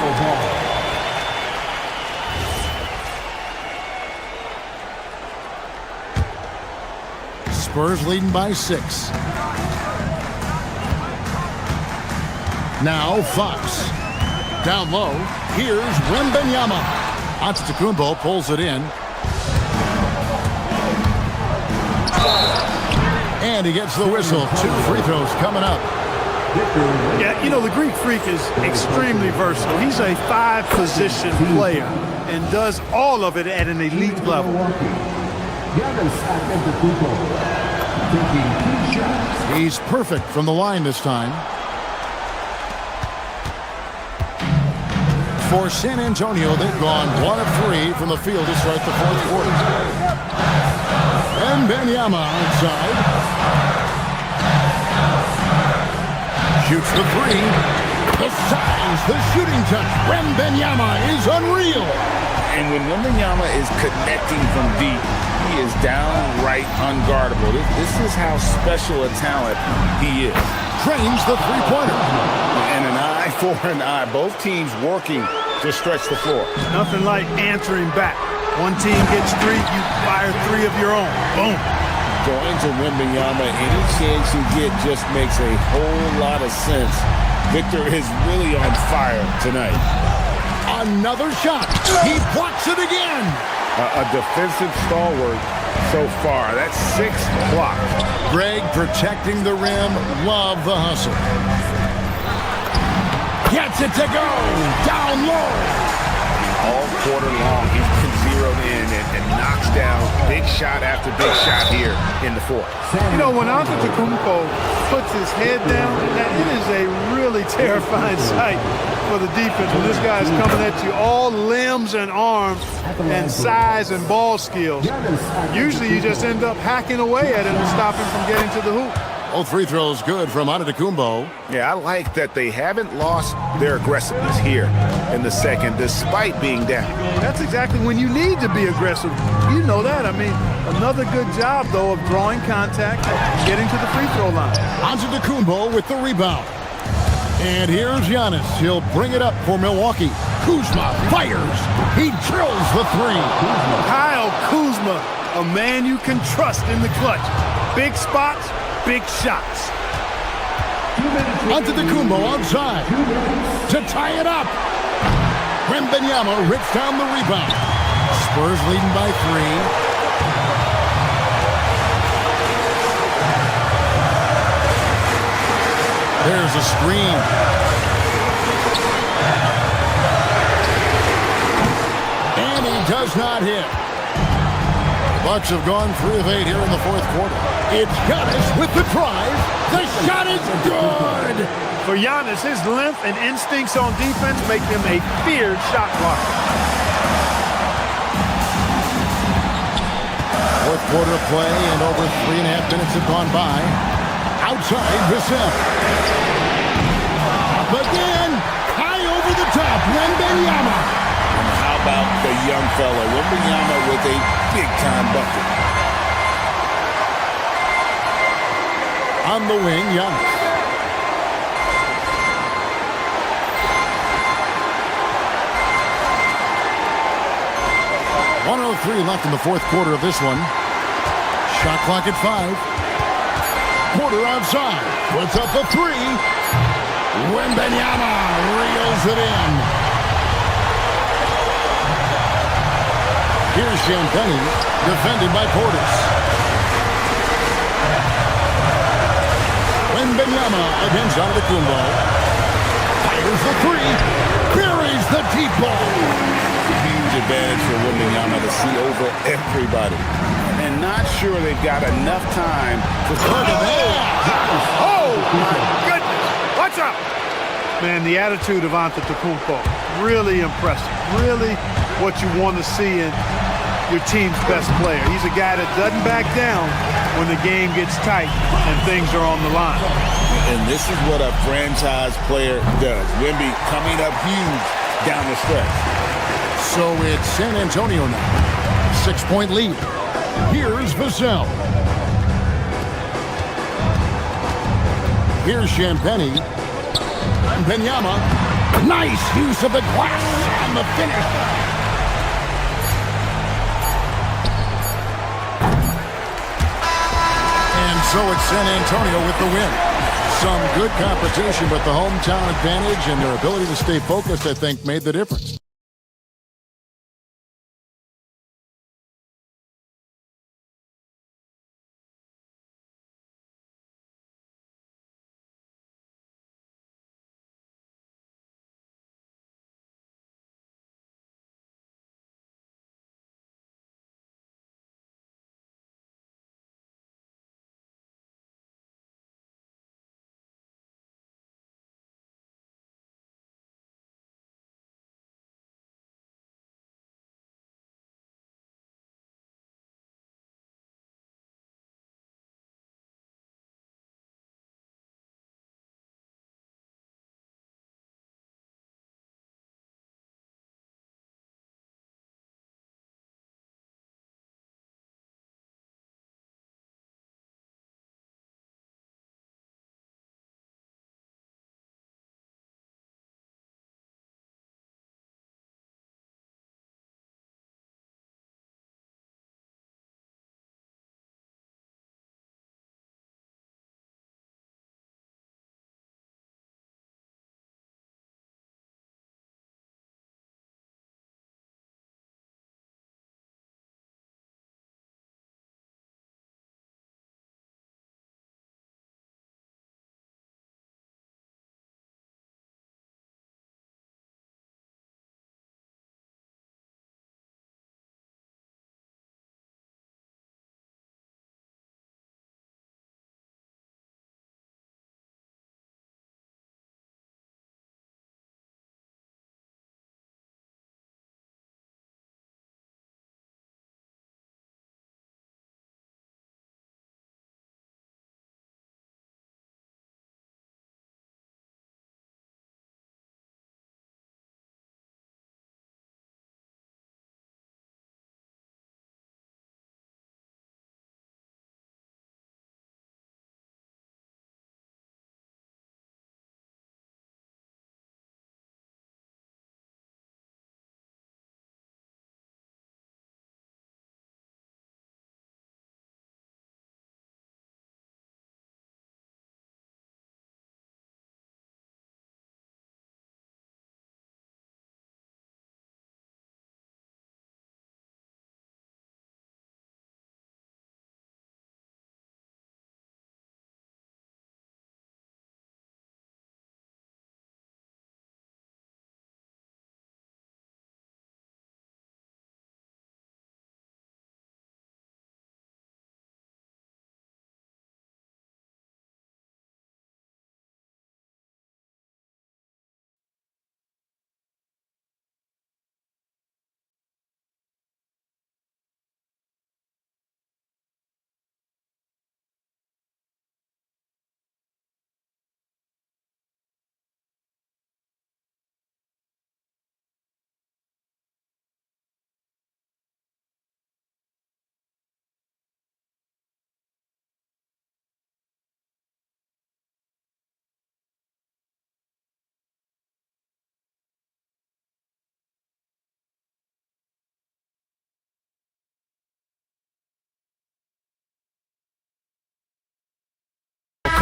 Spurs leading by 6. Now Fox. Down low. Here's Wembanyama. Antetokounmpo pulls it in. And he gets the whistle. 2 free throws coming up. Yeah, you know, the Greek Freak is extremely versatile. He's a 5-position player and does all of it at an elite level. He's perfect from the line this time. For San Antonio, they've gone 1 of 3 from the field to start the fourth quarter. And Wembanyama outside. Shoots the 3. The size, the shooting touch. Wembanyama is unreal. And when Wembanyama is connecting from deep, he is downright unguardable. This is how special a talent he is. Drains the three-pointer. And an eye for an eye. Both teams working to stretch the floor. Nothing like answering back. One team gets 3, you fire 3 of your own. Boom. Going to Wembanyama, any chance you get just makes a whole lot of sense. Victor is really on fire tonight. Another shot. He blocks it again. A defensive stalwart so far. That's 6 blocks. Greg protecting the rim. Love the hustle. Gets it to go. Down low. All quarter long, he's been zeroed in and knocks down big shot after big shot here in the fourth. You know, when Antetokounmpo puts his head down, it is a really terrifying sight for the defense when this guy's coming at you all limbs and arms and size and ball skills. Usually you just end up hacking away at him to stop him from getting to the hoop. All free throws good from Antetokounmpo. Yeah, I like that they haven't lost their aggressiveness here in the second, despite being down. That's exactly when you need to be aggressive. You know that. I mean, another good job, though, of drawing contact and getting to the free throw line. Antetokounmpo with the rebound. And here's Giannis. He'll bring it up for Milwaukee. Kuzma fires. He drills the 3. Kyle Kuzma, a man you can trust in the clutch. Big spots, big shots. Antetokounmpo outside to tie it up. Wembanyama rips down the rebound. Spurs leading by 3. There's a screen. And he does not hit. The Bucks have gone 3 of 8 here in the fourth quarter. It's Giannis with the drive. The shot is good. For Giannis, his length and instincts on defense make him a feared shot blocker. Fourth quarter play, and over 3.5 minutes have gone by. Outside, Vassell. Again, high over the top, Wembanyama. And how about the young fella, Wembanyama with a big-time bucket. On the wing, Giannis. .103 left in the fourth quarter of this one. Shot clock at 5. Porter outside. Puts up the 3. Wembanyama reels it in. Here's Champagny, defended by Portis. Wembanyama against Antetokounmpo. Fires the 3. Buries the deep ball. huge advantage for Wembanyama to see over everybody. And not sure they've got enough time to... Oh, my goodness. Watch out. Man, the attitude of Antetokounmpo, really impressive. Really what you want to see in your team's best player. He's a guy that doesn't back down when the game gets tight and things are on the line. And this is what a franchise player does. Wemby coming up huge down the stretch. So it's San Antonio now. 6-point lead. Here's Vassell. Here's Champagny. Wembanyama. Nice use of the glass and the finish. So it's San Antonio with the win. Some good competition, but the hometown advantage and their ability to stay focused, I think, made the difference.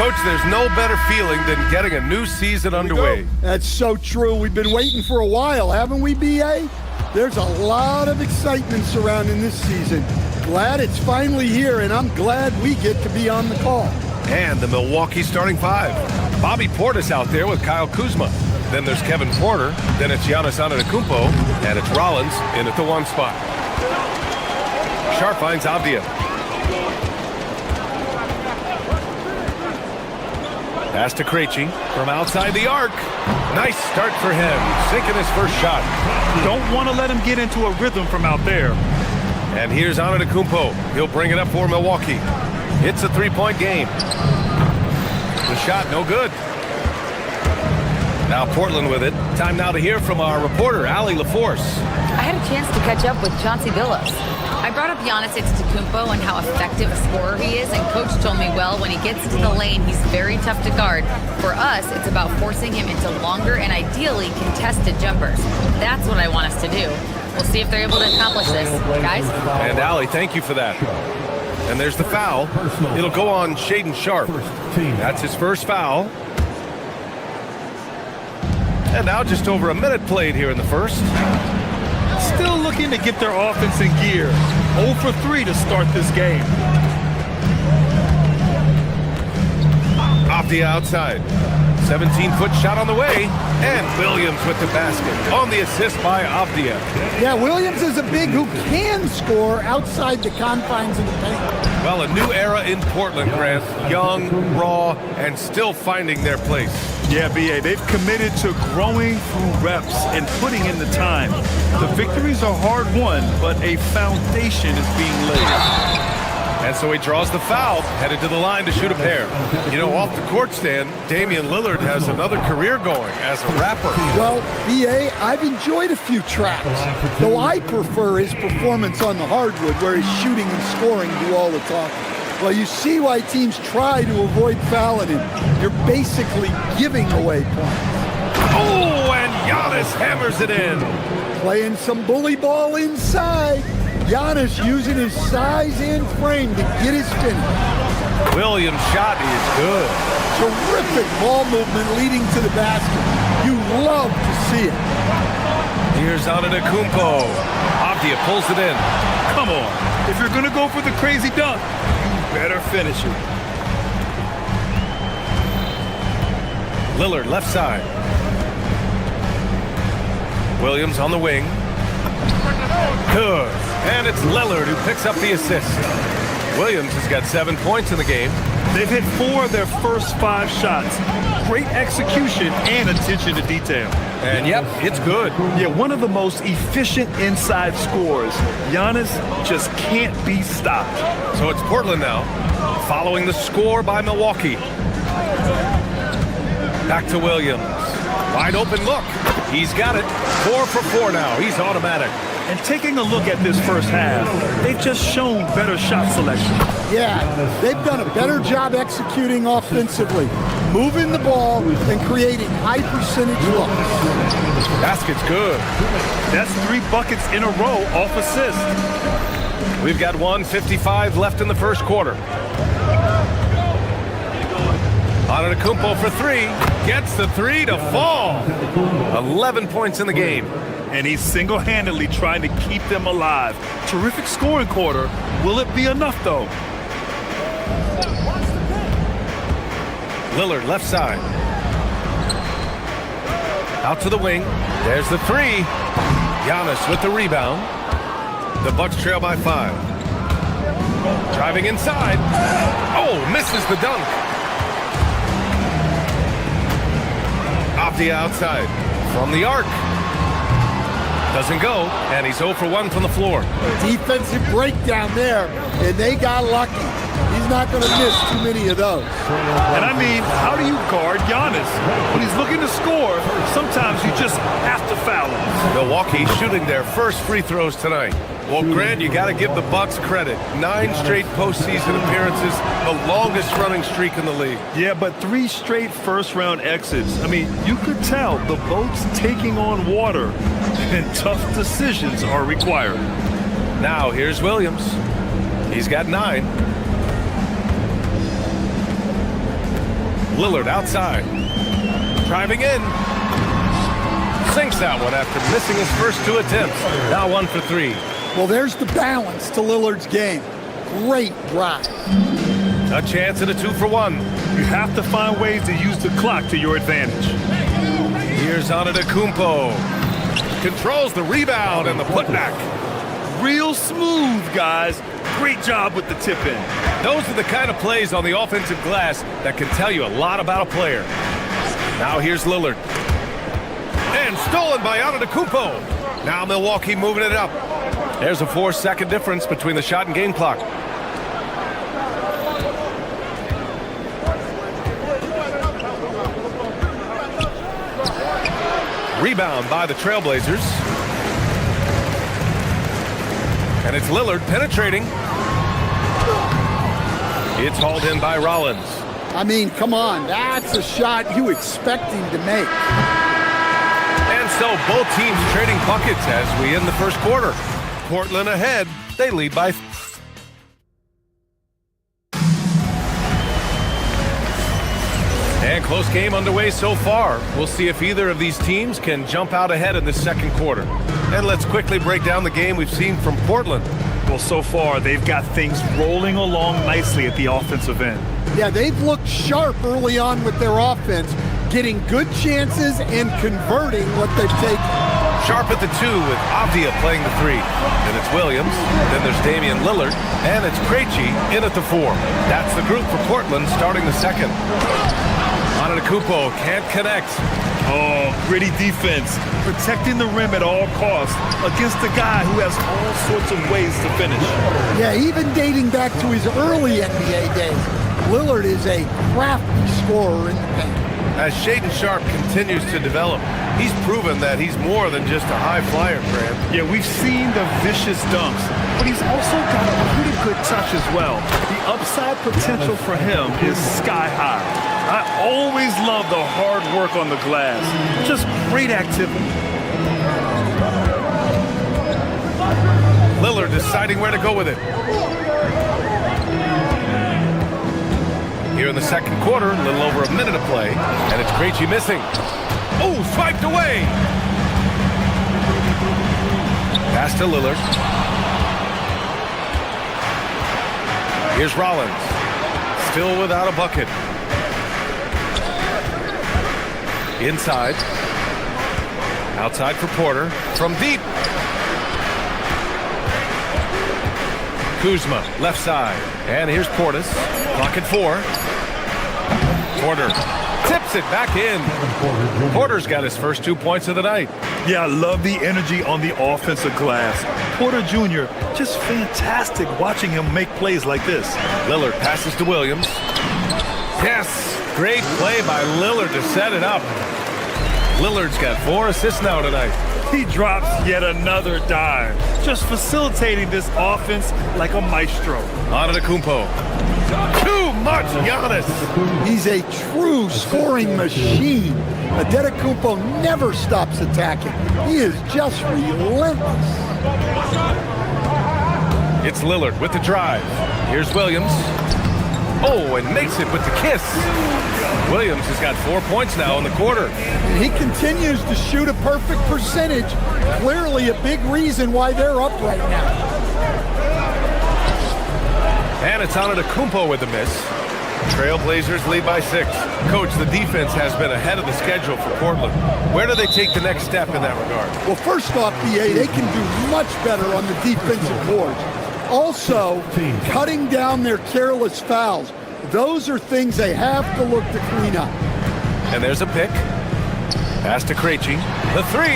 Coach, there's no better feeling than getting a new season underway. That's so true. We've been waiting for a while, haven't we, B.A.? There's a lot of excitement surrounding this season. Glad it's finally here, and I'm glad we get to be on the call. And the Milwaukee starting five. Bobby Portis out there with Kyle Kuzma. Then there's Kevin Porter. Then it's Giannis Antetokounmpo. And it's Rollins in at the 1 spot. Sharp finds Avdia. Pass to Krejci from outside the arc. Nice start for him. Sinking his first shot. Don't want to let him get into a rhythm from out there. And here's Antetokounmpo. He'll bring it up for Milwaukee. It's a 3-point game. The shot no good. Now Portland with it. Time now to hear from our reporter, Allie LaForce. I had a chance to catch up with Chauncey Billups. I brought up Giannis Antetokounmpo and how effective a scorer he is, and Coach told me, well, when he gets to the lane, he's very tough to guard. For us, it's about forcing him into longer and ideally contested jumpers. That's what I want us to do. We'll see if they're able to accomplish this. Guys? And Allie, thank you for that. And there's the foul. It'll go on Shaedon Sharpe. That's his first foul. And now just over a minute played here in the first. Still looking to get their offense in gear. 0 for 3 to start this game. Off the outside. 17-foot shot on the way. And Williams with the basket on the assist by Avdia. Yeah, Williams is a big who can score outside the confines of the paint. Well, a new era in Portland, Grant. Young, raw, and still finding their place. Yeah, B.A., they've committed to growing through reps and putting in the time. The victories are hard won, but a foundation is being laid. And so he draws the foul, headed to the line to shoot a pair. You know, off the court stand, Damian Lillard has another career going as a rapper. Well, B.A., I've enjoyed a few tracks, though I prefer his performance on the hardwood where his shooting and scoring do all the talking. Well, you see why teams try to avoid fouling him. You're basically giving away points. Oh, and Giannis hammers it in. Playing some bully ball inside. Giannis using his size and frame to get his finish. Williams' shot is good. Terrific ball movement leading to the basket. You love to see it. Here's Antetokounmpo. Avdia pulls it in. Come on. If you're going to go for the crazy dunk, you better finish it. Lillard left side. Williams on the wing. Good. And it's Lillard who picks up the assist. Williams has got 7 points in the game. They've hit 4 of their first 5 shots. Great execution and attention to detail. And yep, it's good. Yeah, one of the most efficient inside scorers. Giannis just can't be stopped. So it's Portland now, following the score by Milwaukee. Back to Williams. Wide open look. He's got it. 4 for 4 now. He's automatic. And taking a look at this first half, they've just shown better shot selection. Yeah, they've done a better job executing offensively, moving the ball and creating high percentage looks. Basket's good. That's 3 buckets in a row off assist. We've got 1:55 left in the first quarter. Antetokounmpo for 3. Gets the 3 to fall. 11 points in the game. And he's single-handedly trying to keep them alive. Terrific scoring quarter. Will it be enough, though? Lillard left side. Out to the wing. There's the 3. Giannis with the rebound. The Bucks trail by 5. Driving inside. Oh, misses the dunk. Off the outside. From the arc. Doesn't go, and he's 0 for 1 from the floor. Defensive breakdown there, and they got lucky. He's not going to miss too many of those. And I mean, how do you guard Giannis? When he's looking to score, sometimes you just have to foul him. Milwaukee shooting their first free throws tonight. Well, Grant, you got to give the Bucks credit. 9 straight postseason appearances, the longest running streak in the league. Yeah, but 3 straight first-round exits. I mean, you could tell the boat's taking on water, and tough decisions are required. Now, here's Williams. He's got 9. Lillard outside. Driving in. Sinks that one after missing his first 2 attempts. Now 1 for 3. Well, there's the balance to Lillard's game. Great drive. A chance at a 2 for 1. You have to find ways to use the clock to your advantage. Here's Antetokounmpo. Controls the rebound and the putback. Real smooth, guys. Great job with the tip-in. Those are the kind of plays on the offensive glass that can tell you a lot about a player. Now here's Lillard. And stolen by Antetokounmpo. Now Milwaukee moving it up. There's a 4-second difference between the shot and game clock. Rebound by the Trailblazers. And it's Lillard penetrating. It's hauled in by Rollins. I mean, come on. That's a shot you expect him to make. And so both teams trading buckets as we end the first quarter. Portland ahead. They lead by... And close game underway so far. We'll see if either of these teams can jump out ahead in the second quarter. And let's quickly break down the game we've seen from Portland. Well, so far, they've got things rolling along nicely at the offensive end. Yeah, they've looked sharp early on with their offense, getting good chances and converting what they've taken. Sharp at the 2 with Avdia playing the 3. Then it's Williams. Then there's Damian Lillard. And it's Krejci in at the 4. That's the group for Portland starting the second. Antetokounmpo can't connect. Oh, gritty defense. Protecting the rim at all costs against a guy who has all sorts of ways to finish. Yeah, even dating back to his early NBA days, Lillard is a crafty scorer in the paint. As Shaedon Sharpe continues to develop, he's proven that he's more than just a high flyer, Grant. Yeah, we've seen the vicious dunks, but he's also got a pretty good touch as well. The upside potential for him is sky high. I always love the hard work on the glass. Just great activity. Lillard deciding where to go with it. Here in the second quarter, a little over a minute of play, and it's Krejci missing. Oh, swiped away. Pass to Lillard. Here's Rollins. Still without a bucket. Inside. Outside for Porter. From deep. Kuzma, left side. And here's Portis. Clock at 4. Porter tips it back in. Porter's got his first 2 points of the night. Yeah, I love the energy on the offensive glass. Porter Jr., just fantastic watching him make plays like this. Lillard passes to Williams. Yes, great play by Lillard to set it up. Lillard's got 4 assists now tonight. He drops yet another dime, just facilitating this offense like a maestro. Antetokounmpo. Too much Giannis. He's a true scoring machine. Antetokounmpo never stops attacking. He is just relentless. It's Lillard with the drive. Here's Williams. Oh, and makes it with the kiss. Williams has got 4 points now in the quarter. And he continues to shoot a perfect percentage. Clearly a big reason why they're up right now. And it's Antetokounmpo with the miss. Trailblazers lead by 6. Coach, the defense has been ahead of the schedule for Portland. Where do they take the next step in that regard? Well, first off, BA, they can do much better on the defensive boards. Also, cutting down their careless fouls. Those are things they have to look to clean up. And there's a pick. Pass to Krejci. The 3.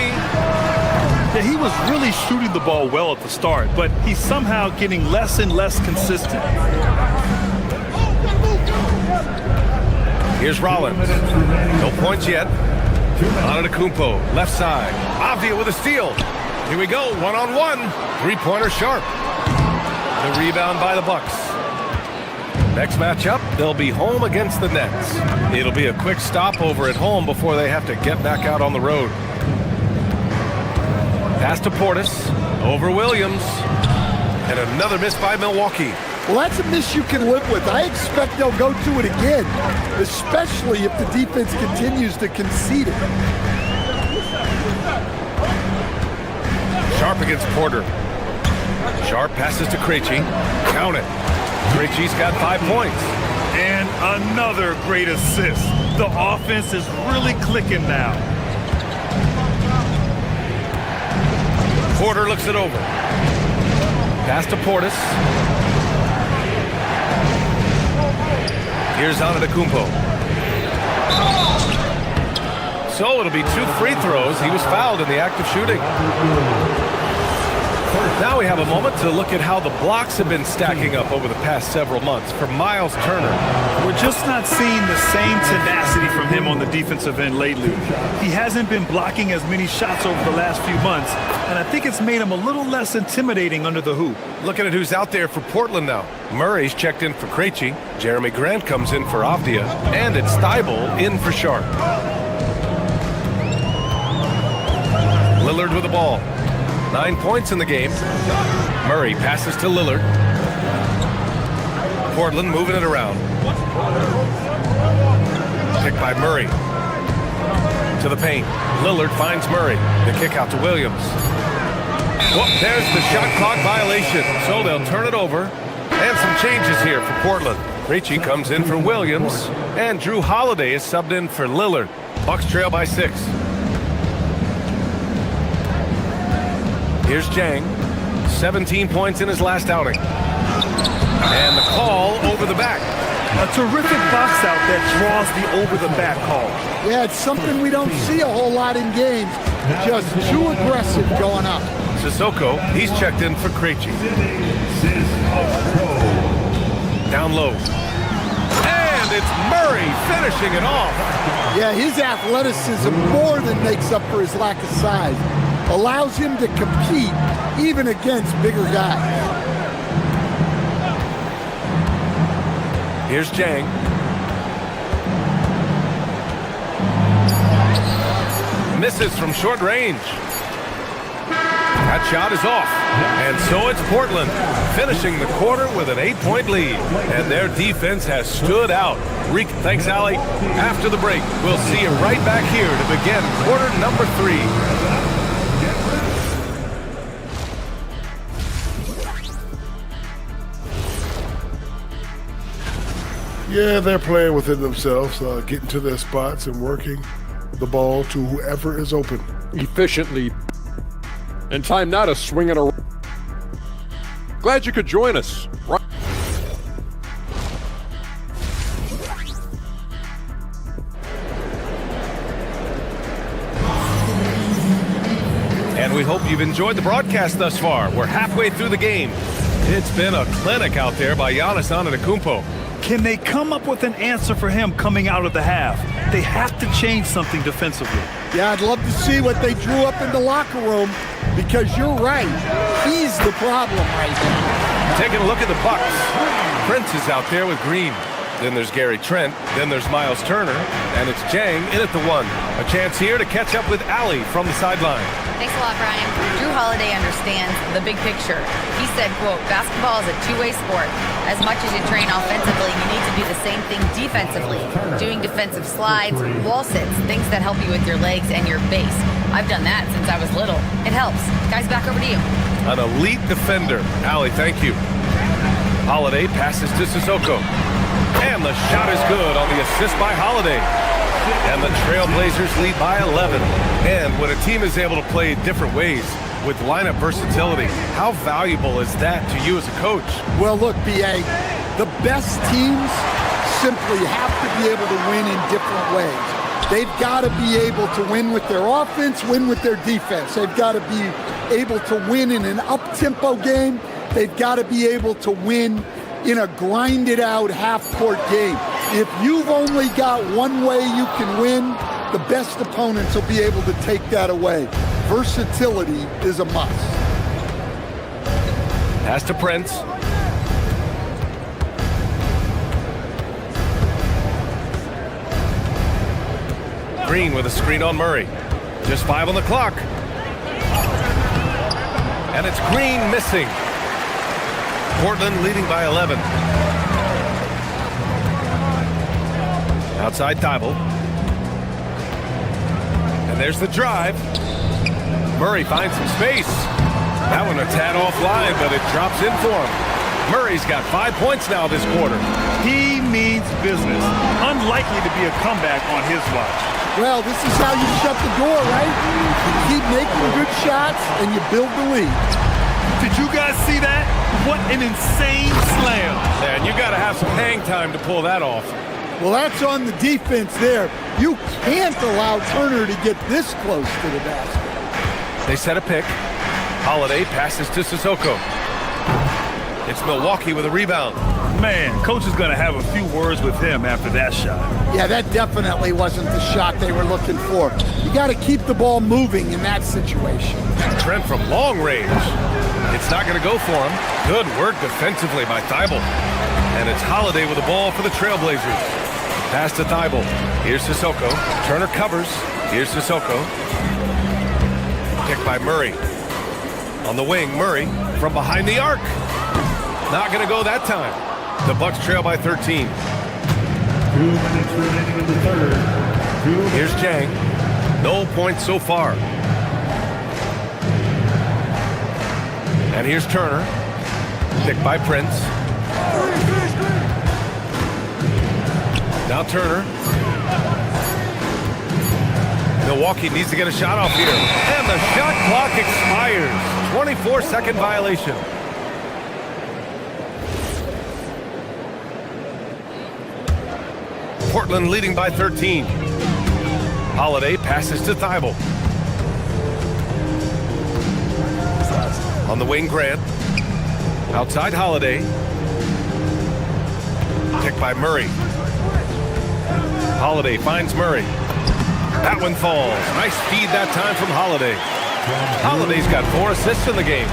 Yeah, he was really shooting the ball well at the start, but he's somehow getting less and less consistent. Here's Rollins. No points yet. Antetokounmpo, left side. Avdia with a steal. Here we go, one-on-one. Three-pointer Sharp. The rebound by the Bucks. Next matchup, they'll be home against the Nets. It'll be a quick stopover at home before they have to get back out on the road. Pass to Portis, over Williams, and another miss by Milwaukee. Well, that's a miss you can live with. I expect they'll go to it again, especially if the defense continues to concede it. Sharp against Porter. Sharp passes to Krejci. Count it. Krejci's got 5 points. And another great assist. The offense is really clicking now. Porter looks it over. Pass to Portis. Here's Antetokounmpo. So it'll be 2 free throws. He was fouled in the act of shooting. Now we have a moment to look at how the blocks have been stacking up over the past several months for Miles Turner. We're just not seeing the same tenacity from him on the defensive end lately. He hasn't been blocking as many shots over the last few months, and I think it's made him a little less intimidating under the hoop. Looking at who's out there for Portland now. Murray's checked in for Krejci. Jeremy Grant comes in for Avdia. And it's Thibault in for Sharp. Lillard with the ball. 9 points in the game. Murray passes to Lillard. Portland moving it around. Kick by Murray. To the paint. Lillard finds Murray. The kick out to Williams. Well, there's the shot clock violation. So they'll turn it over. And some changes here for Portland. Krejci comes in for Williams. And Drew Holiday is subbed in for Lillard. Bucks trail by 6. Here's Jang, 17 points in his last outing. And the call over the back. A terrific box out that draws the over-the-back call. Yeah, it's something we don't see a whole lot in games. Just too aggressive going up. Sissoko, he's checked in for Krejci. Down low. And it's Murray finishing it off. Yeah, his athleticism more than makes up for his lack of size. Allows him to compete even against bigger guys. Here's Jang. Misses from short range. That shot is off. And so it's Portland finishing the quarter with an 8-point lead. And their defense has stood out. Reek, thanks, Allie. After the break, we'll see you right back here to begin quarter number 3. Yeah, they're playing within themselves, getting to their spots and working the ball to whoever is open. Efficiently. And time now to swing it around. Glad you could join us. And we hope you've enjoyed the broadcast thus far. We're halfway through the game. It's been a clinic out there by Giannis Antetokounmpo. Can they come up with an answer for him coming out of the half? They have to change something defensively. Yeah, I'd love to see what they drew up in the locker room, because you're right. He's the problem right now. Taking a look at the Bucks. Prince is out there with Green. Then there's Gary Trent. Then there's Miles Turner. And it's Jang in at the 1. A chance here to catch up with Allie from the sideline. Thanks a lot, Brian. Drew Holiday understands the big picture. He said, quote, basketball is a two-way sport. As much as you train offensively, you need to do the same thing defensively. Doing defensive slides, wall sits, things that help you with your legs and your base. I've done that since I was little. It helps. Guys, back over to you. An elite defender. Allie, thank you. Holiday passes to Sissoko. And the shot is good on the assist by Holiday. And the Trailblazers lead by 11. And when a team is able to play different ways with lineup versatility, how valuable is that to you as a coach? Well, look, B.A., the best teams simply have to be able to win in different ways. They've got to be able to win with their offense, win with their defense. They've got to be able to win in an up-tempo game. They've got to be able to win in a grinded-out half-court game. If you've only got one way you can win, the best opponents will be able to take that away. Versatility is a must. Pass to Prince. Green with a screen on Murray. Just 5 on the clock. And it's Green missing. Portland leading by 11. Outside Thibault. And there's the drive. Murray finds some space. That one a tad offline, but it drops in for him. Murray's got 5 points now this quarter. He means business. Unlikely to be a comeback on his watch. Well, this is how you shut the door, right? You keep making good shots and you build the lead. Did you guys see that? What an insane slam. Man, you got to have some hang time to pull that off. Well, that's on the defense there. You can't allow Turner to get this close to the basket. They set a pick. Holiday passes to Sissoko. It's Milwaukee with a rebound. Man, coach is going to have a few words with him after that shot. Yeah, that definitely wasn't the shot they were looking for. You got to keep the ball moving in that situation. Trent from long range. It's not going to go for him. Good work defensively by Thibault. And it's Holiday with the ball for the Trailblazers. Pass to Thibault. Here's Sissoko. Turner covers. Here's Sissoko. Picked by Murray. On the wing, Murray from behind the arc. Not going to go that time. The Bucks trail by 13. 2 minutes remaining in the third. Here's Chang. No points so far. And here's Turner. Picked by Prince. Now Turner. Milwaukee needs to get a shot off here. And the shot clock expires. 24-second violation. Portland leading by 13. Holiday passes to Thibault. On the wing, Grant. Outside Holiday. Picked by Murray. Holiday finds Murray. That one falls. Nice feed that time from Holiday. Holiday's got 4 assists in the game.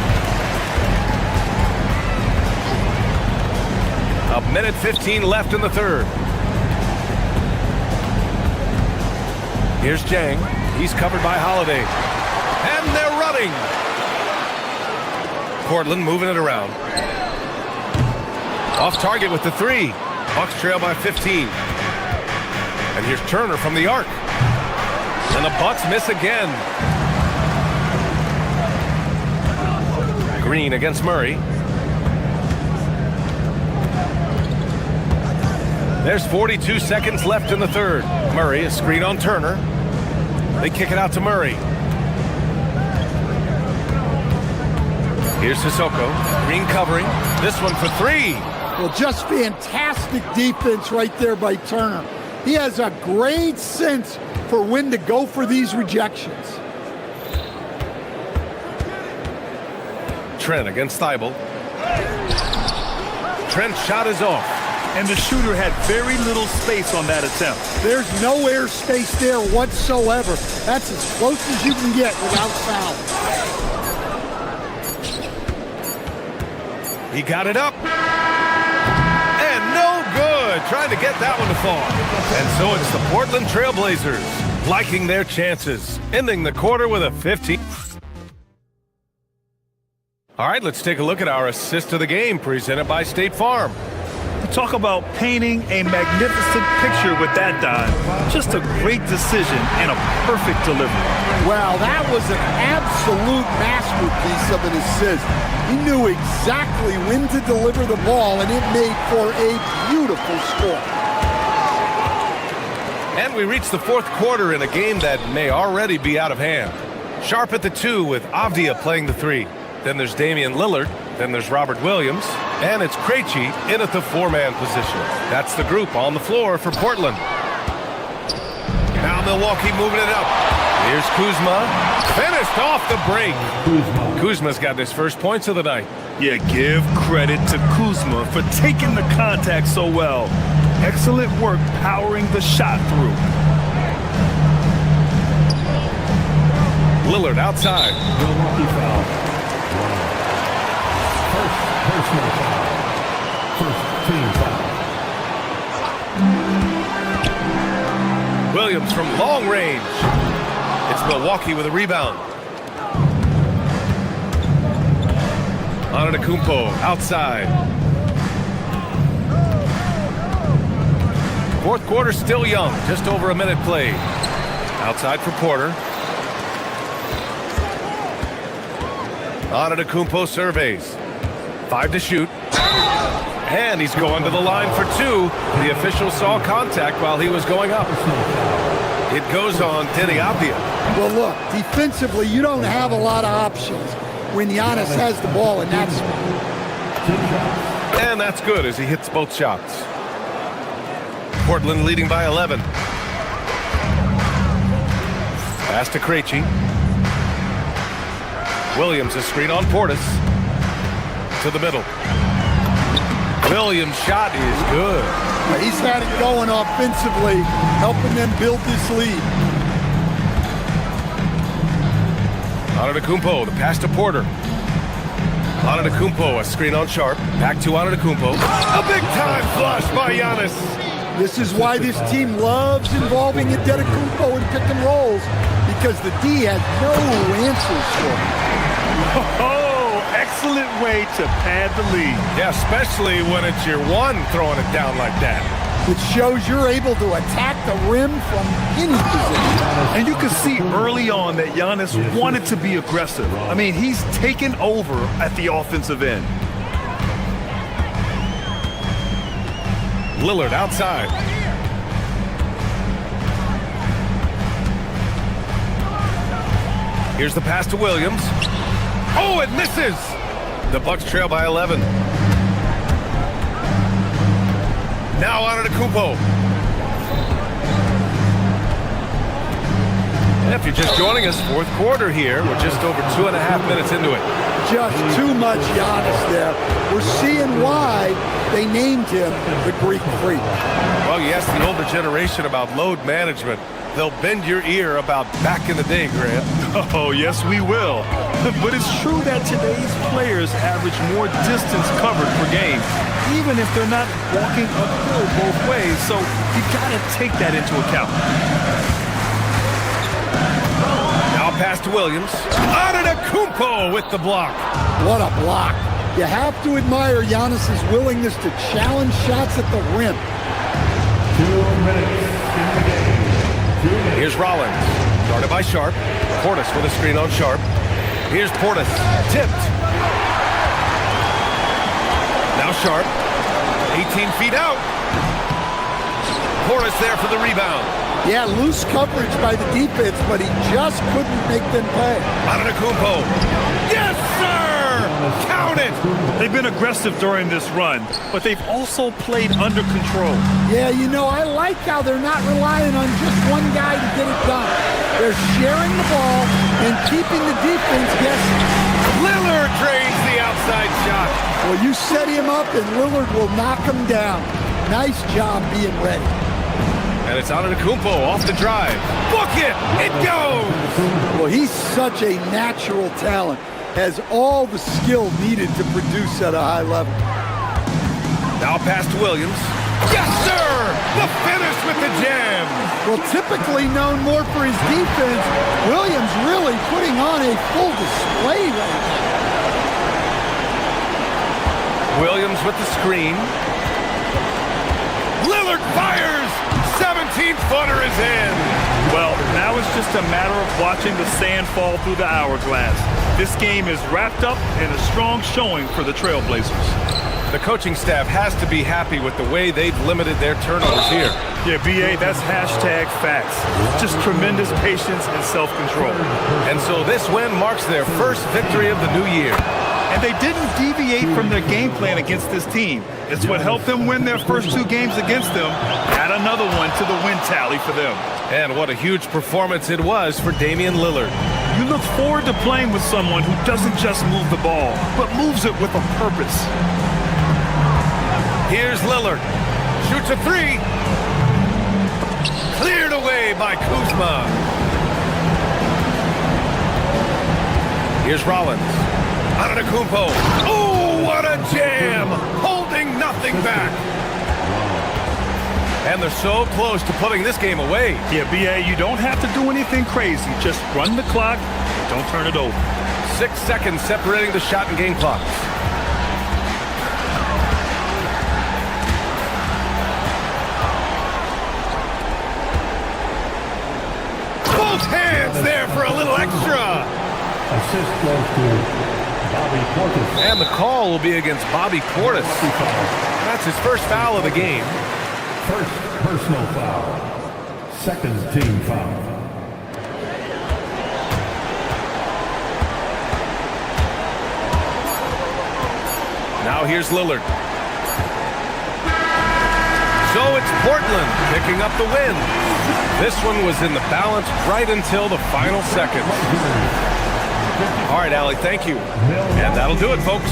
A minute 15 left in the third. Here's Jang. He's covered by Holiday. And they're running. Portland moving it around. Off target with the 3. Bucks trail by 15. And here's Turner from the arc. And the Bucks miss again. Green against Murray. There's 42 seconds left in the third. Murray, a screen on Turner. They kick it out to Murray. Here's Sissoko. Green covering. This one for 3. Well, just fantastic defense right there by Turner. He has a great sense for when to go for these rejections. Trent against Thibault. Trent's shot is off. And the shooter had very little space on that attempt. There's no air space there whatsoever. That's as close as you can get without foul. He got it up. And no good. Trying to get that one to fall. And so it's the Portland Trailblazers liking their chances, ending the quarter with a 15. All right, let's take a look at our assist of the game presented by State Farm. Talk about painting a magnificent picture with that dive. Just a great decision and a perfect delivery. Wow, that was an absolute masterpiece of an assist. He knew exactly when to deliver the ball, and it made for a beautiful score. And we reach the fourth quarter in a game that may already be out of hand. Sharp at the 2 with Avdia playing the 3. Then there's Damian Lillard. Then there's Robert Williams. And it's Krejci in at the 4-man position. That's the group on the floor for Portland. Now Milwaukee moving it up. Here's Kuzma. Finished off the break. Kuzma's got his first points of the night. Yeah, give credit to Kuzma for taking the contact so well. Excellent work powering the shot through. Lillard outside. Milwaukee foul. Personal foul. First team foul. Williams from long range. It's Milwaukee with a rebound. Antetokounmpo outside. Fourth quarter still young. Just over a minute played. Outside for Porter. Antetokounmpo surveys. 5 to shoot. And he's going to the line for 2. The official saw contact while he was going up. It goes on Denny Avdia. Well, look, defensively, you don't have a lot of options when Giannis has the ball in that spot. And that's good as he hits both shots. Portland leading by 11. Pass to Krejci. Williams, a screen on Portis. To the middle. Williams' shot is good. He's had it going offensively, helping them build this lead. Antetokounmpo, the pass to Porter. Antetokounmpo, a screen on Sharp. Back to Antetokounmpo. A big-time flush by Giannis. This is why this team loves involving Antetokounmpo in pick and rolls, because the D has no answers for him. Oh, excellent way to pad the lead. Yeah, especially when it's your one throwing it down like that. It shows you're able to attack the rim from any position. And you can see early on that Giannis wanted to be aggressive. I mean, he's taken over at the offensive end. Lillard outside. Here's the pass to Williams. Oh, it misses! The Bucks trail by 11. Now Antetokounmpo. If you're just joining us, fourth quarter here. We're just over 2.5 minutes into it. Just too much Giannis there. We're seeing why they named him the Greek Freak. Well, you ask the older generation about load management. They'll bend your ear about back in the day, Grant. Oh, yes, we will. But it's true that today's players average more distance covered per game, even if they're not walking uphill both ways. So you got to take that into account. Now pass to Williams. Antetokounmpo with the block. What a block. You have to admire Giannis's willingness to challenge shots at the rim. 2 minutes in the game. Here's Rollins, guarded by Sharp. Portis with a screen on Sharp. Here's Portis, tipped. Now Sharp, 18 feet out. Portis there for the rebound. Yeah, loose coverage by the defense, but he just couldn't make them pay. Antetokounmpo. Yes, sir! Count it! They've been aggressive during this run, but they've also played under control. Yeah, you know, I like how they're not relying on just one guy to get it done. They're sharing the ball and keeping the defense guessing. Lillard drains the outside shot. Well, you set him up and Lillard will knock him down. Nice job being ready. And it's Antetokounmpo off the drive. Book it! It goes! Well, he's such a natural talent. Has all the skill needed to produce at a high level. Now pass to Williams. Yes, sir! The finish with the jam! Well, typically known more for his defense, Williams really putting on a full display right now. Williams with the screen. Lillard fires! 17-footer is in! Well, now it's just a matter of watching the sand fall through the hourglass. This game is wrapped up in a strong showing for the Trailblazers. The coaching staff has to be happy with the way they've limited their turnovers here. Yeah, BA, that's hashtag facts. Just tremendous patience and self-control. And so this win marks their first victory of the new year. And they didn't deviate from their game plan against this team. It's what helped them win their first 2 games against them. Add another one to the win tally for them. And what a huge performance it was for Damian Lillard. You look forward to playing with someone who doesn't just move the ball, but moves it with a purpose. Here's Lillard. Shoots a 3. Cleared away by Kuzma. Here's Rollins. Antetokounmpo. Oh, what a jam! Holding nothing back. And they're so close to putting this game away. Yeah, BA, you don't have to do anything crazy. Just run the clock. Don't turn it over. 6 seconds separating the shot and game clocks. Both hands there for a little extra. Assist goes to Bobby Portis. And the call will be against Bobby Portis. That's his first foul of the game. First personal foul. Second team foul. Now here's Lillard. So it's Portland picking up the win. This one was in the balance right until the final seconds. All right, Allie, thank you. And that'll do it, folks.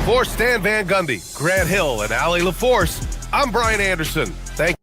For Stan Van Gundy, Grant Hill, and Allie LaForce, I'm Brian Anderson. Thank you.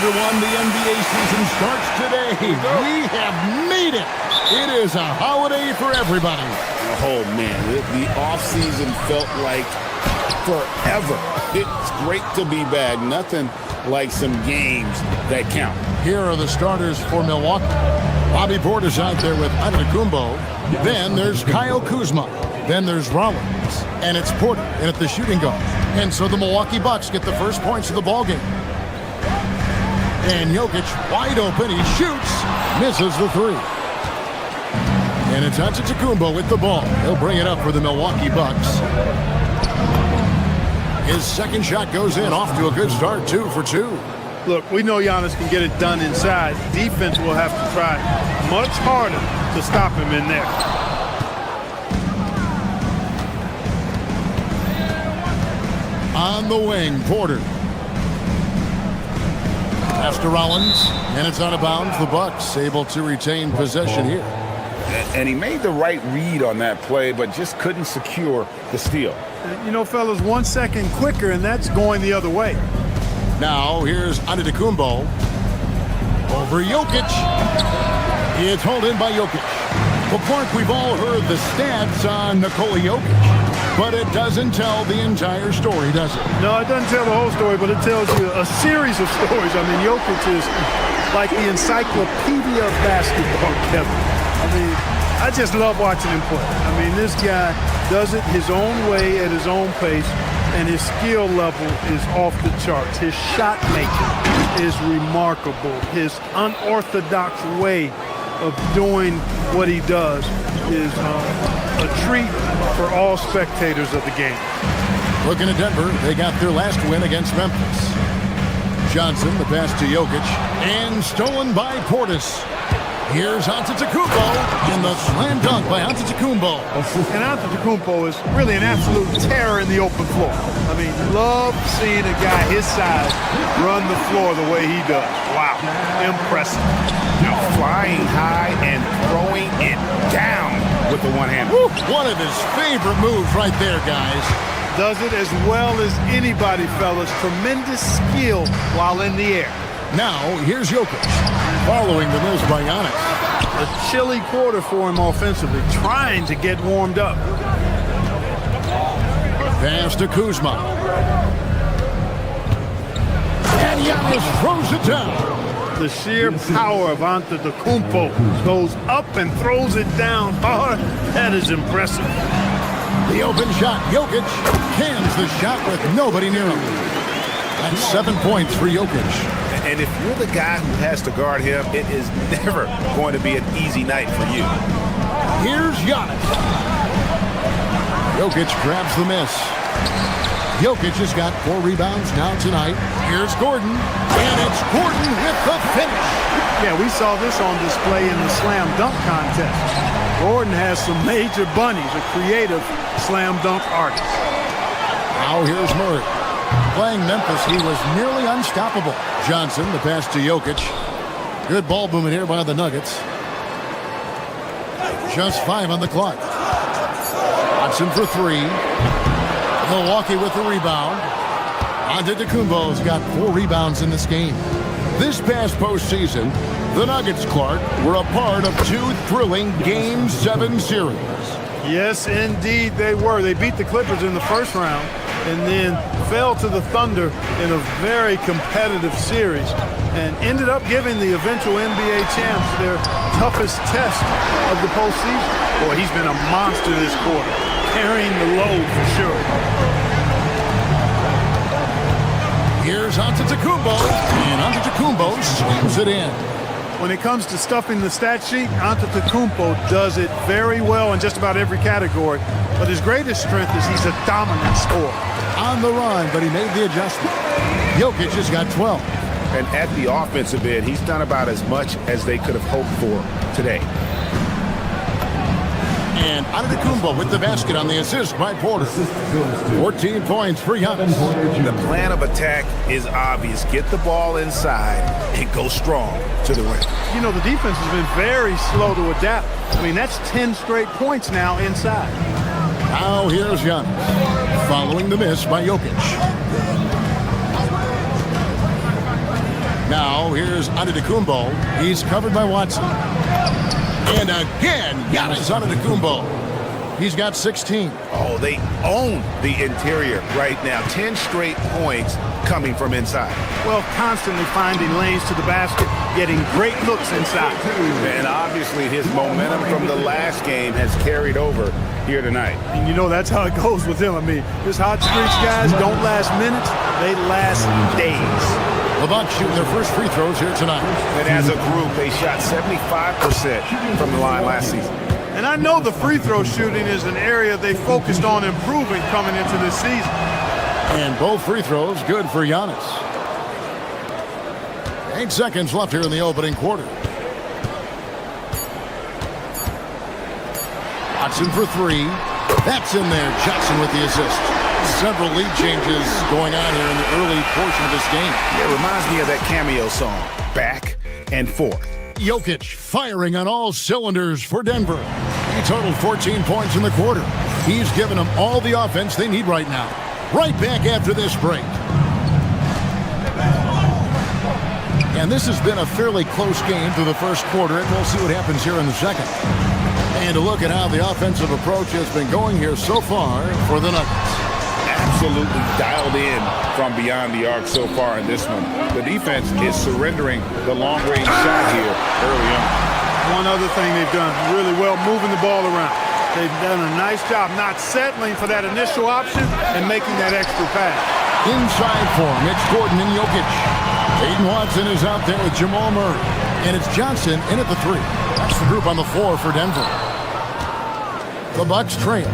everyone. The NBA season starts today. We have made it. It is a holiday for everybody. Oh, man, the offseason felt like forever. It's great to be back. Nothing like some games that count. Here are the starters for Milwaukee. Bobby Portis out there with Antetokounmpo. Then there's Kyle Kuzma. Then there's Rollins. And it's Porter in at the shooting guard. And so the Milwaukee Bucks get the first points of the ballgame. And Jokic wide open. He shoots. Misses the three. And it's Antetokounmpo with the ball. He'll bring it up for the Milwaukee Bucks. His second shot goes in, off to a good start, 2 for 2. Look, we know Giannis can get it done inside. Defense will have to try much harder to stop him in there. On the wing, Porter. Pass to Rollins, and it's out of bounds. The Bucks able to retain possession here. And he made the right read on that play, but just couldn't secure the steal. You know, fellas, 1 second quicker, and that's going the other way. Now, here's Antetokounmpo. Over Jokic. It's hauled in by Jokic. Well, Clark, we've all heard the stats on Nikola Jokic, but it doesn't tell the entire story, does it? No, it doesn't tell the whole story, but it tells you a series of stories. I mean, Jokic is like the encyclopedia of basketball, Kevin. I mean, I just love watching him play. I mean, this guy does it his own way at his own pace, and his skill level is off the charts. His shot making is remarkable. His unorthodox way of doing what he does is a treat for all spectators of the game. Looking at Denver, they got their last win against Memphis. Johnson, the pass to Jokic, and stolen by Portis. Here's Antetokounmpo, and the slam dunk by Antetokounmpo. And Antetokounmpo is really an absolute terror in the open floor. I mean, love seeing a guy his size run the floor the way he does. Wow, impressive. Now flying high and throwing it down with the one hand. One of his favorite moves right there, guys. Does it as well as anybody, fellas. Tremendous skill while in the air. Now, here's Jokic, following the miss by Giannis. A chilly quarter for him offensively, trying to get warmed up. Pass to Kuzma. And Giannis throws it down. The sheer power of Antetokounmpo goes up and throws it down hard. That is impressive. The open shot, Jokic cans the shot with nobody near him. That's 7 points for Jokic. And if you're the guy who has to guard him, it is never going to be an easy night for you. Here's Giannis. Jokic grabs the miss. Jokic has got 4 rebounds now tonight. Here's Gordon, and it's Gordon with the finish. Yeah, we saw this on display in the slam dunk contest. Gordon has some major bunnies, a creative slam dunk artist. Now here's Murray. Playing Memphis, he was nearly unstoppable. Johnson, the pass to Jokic. Good ball movement here by the Nuggets. Just 5 on the clock. Johnson for 3. Milwaukee with the rebound. Antetokounmpo's got 4 rebounds in this game. This past postseason, the Nuggets, Clark, were a part of 2 thrilling Game 7 series. Yes, indeed they were. They beat the Clippers in the first round and then fell to the Thunder in a very competitive series and ended up giving the eventual NBA champs their toughest test of the postseason. Boy, he's been a monster this quarter, carrying the load for sure. Here's Antetokounmpo, and Antetokounmpo slams it in. When it comes to stuffing the stat sheet, Antetokounmpo does it very well in just about every category. But his greatest strength is he's a dominant scorer. On the run, but he made the adjustment. Jokic has got 12. And at the offensive end, he's done about as much as they could have hoped for today. And Antetokounmpo with the basket on the assist by Porter. 14 points for Giannis. The plan of attack is obvious. Get the ball inside and go strong to the rim. You know, the defense has been very slow to adapt. I mean, that's 10 straight points now inside. Now here's Giannis, following the miss by Jokic. Now, here's Antetokounmpo. He's covered by Watson. And again, Giannis Antetokounmpo. He's got 16. Oh, they own the interior right now. 10 straight points coming from inside. Well, constantly finding lanes to the basket, getting great looks inside. And obviously his momentum from the last game has carried over here tonight. And you know that's how it goes with him. I mean, his hot streaks, guys, don't last minutes. They last days. The Bucks shooting their first free throws here tonight. And as a group, they shot 75% from the line last season. And I know the free throw shooting is an area they focused on improving coming into this season. And both free throws good for Giannis. 8 seconds left here in the opening quarter. Watson for 3. That's in there. Johnson with the assist. Several lead changes going on here in the early portion of this game. It reminds me of that cameo song, Back and Forth. Jokic firing on all cylinders for Denver. He totaled 14 points in the quarter. He's given them all the offense they need right now. Right back after this break. And this has been a fairly close game through the first quarter, and we'll see what happens here in the second. And to look at how the offensive approach has been going here so far for the Nuggets. Absolutely dialed in from beyond the arc so far in this one. The defense is surrendering the long-range shot here early on. One other thing they've done really well, moving the ball around. They've done a nice job not settling for that initial option and making that extra pass. Inside for him, it's Gordon and Jokic. Peyton Watson is out there with Jamal Murray. And it's Johnson in at the 3. That's the group on the floor for Denver. The Bucks trail.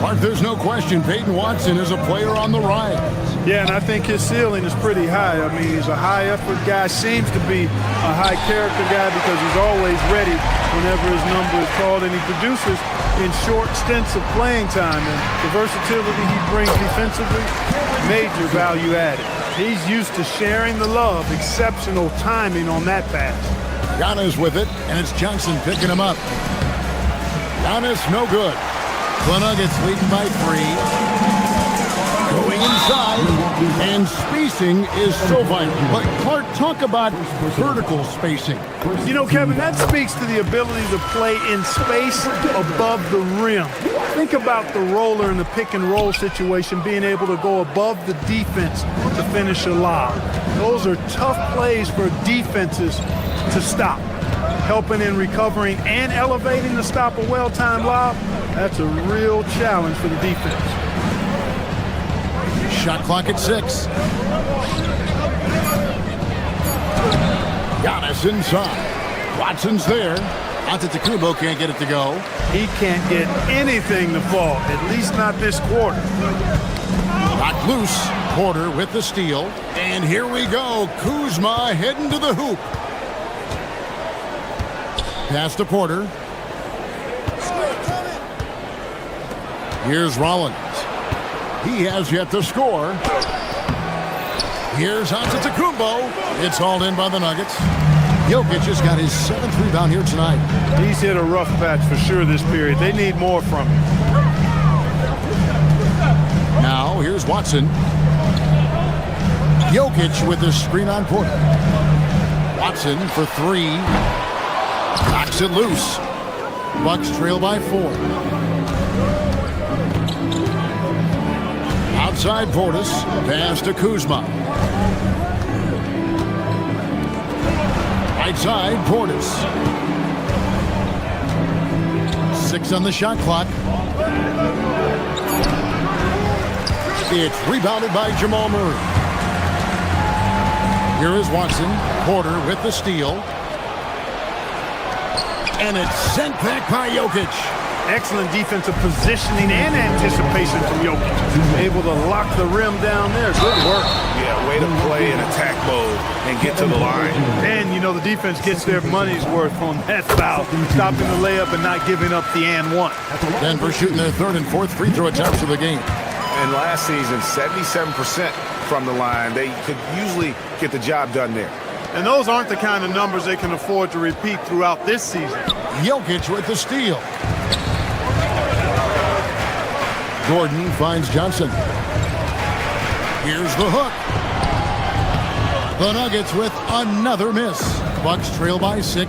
Mark, there's no question Peyton Watson is a player on the rise. Yeah, and I think his ceiling is pretty high. I mean, he's a high-effort guy, seems to be a high-character guy because he's always ready whenever his number is called, and he produces in short stints of playing time. And the versatility he brings defensively, major value added. He's used to sharing the love, exceptional timing on that pass. Giannis with it, and it's Johnson picking him up. Giannis, no good. The Nuggets leading by 3. Going inside, and spacing is so vital. But Clark, talk about vertical spacing. You know, Kevin, that speaks to the ability to play in space above the rim. Think about the roller in the pick and roll situation, being able to go above the defense to finish a lob. Those are tough plays for defenses to stop. Helping in recovering and elevating to stop a well-timed lob, that's a real challenge for the defense. Shot clock at 6. Giannis inside. Watson's there. Antetokounmpo can't get it to go. He can't get anything to fall, at least not this quarter. Knocked loose. Porter with the steal. And here we go. Kuzma heading to the hoop. Pass to Porter. Here's Rollins. He has yet to score. Here's Antetokounmpo. It's hauled in by the Nuggets. Jokic has got his 7th rebound here tonight. He's hit a rough patch for sure this period. They need more from him. Now, here's Watson. Jokic with the screen on Porter. Watson for 3. Knocks it loose. Bucks trail by 4. Outside Portis. Pass to Kuzma. Right side Portis. 6 on the shot clock. It's rebounded by Jamal Murray. Here is Watson. Porter with the steal. And it's sent back by Jokic. Excellent defensive positioning and anticipation from Jokic. Able to lock the rim down there. Good work. Yeah, way to play in attack mode and get to the line. And, you know, the defense gets their money's worth on that foul. Stopping the layup and not giving up the and one. Denver shooting their 3rd and 4th free throw attempts of the game. And last season, 77% from the line. They could usually get the job done there. And those aren't the kind of numbers they can afford to repeat throughout this season. Jokic with the steal. Gordon finds Johnson. Here's the hook. The Nuggets with another miss. Bucks trail by 6.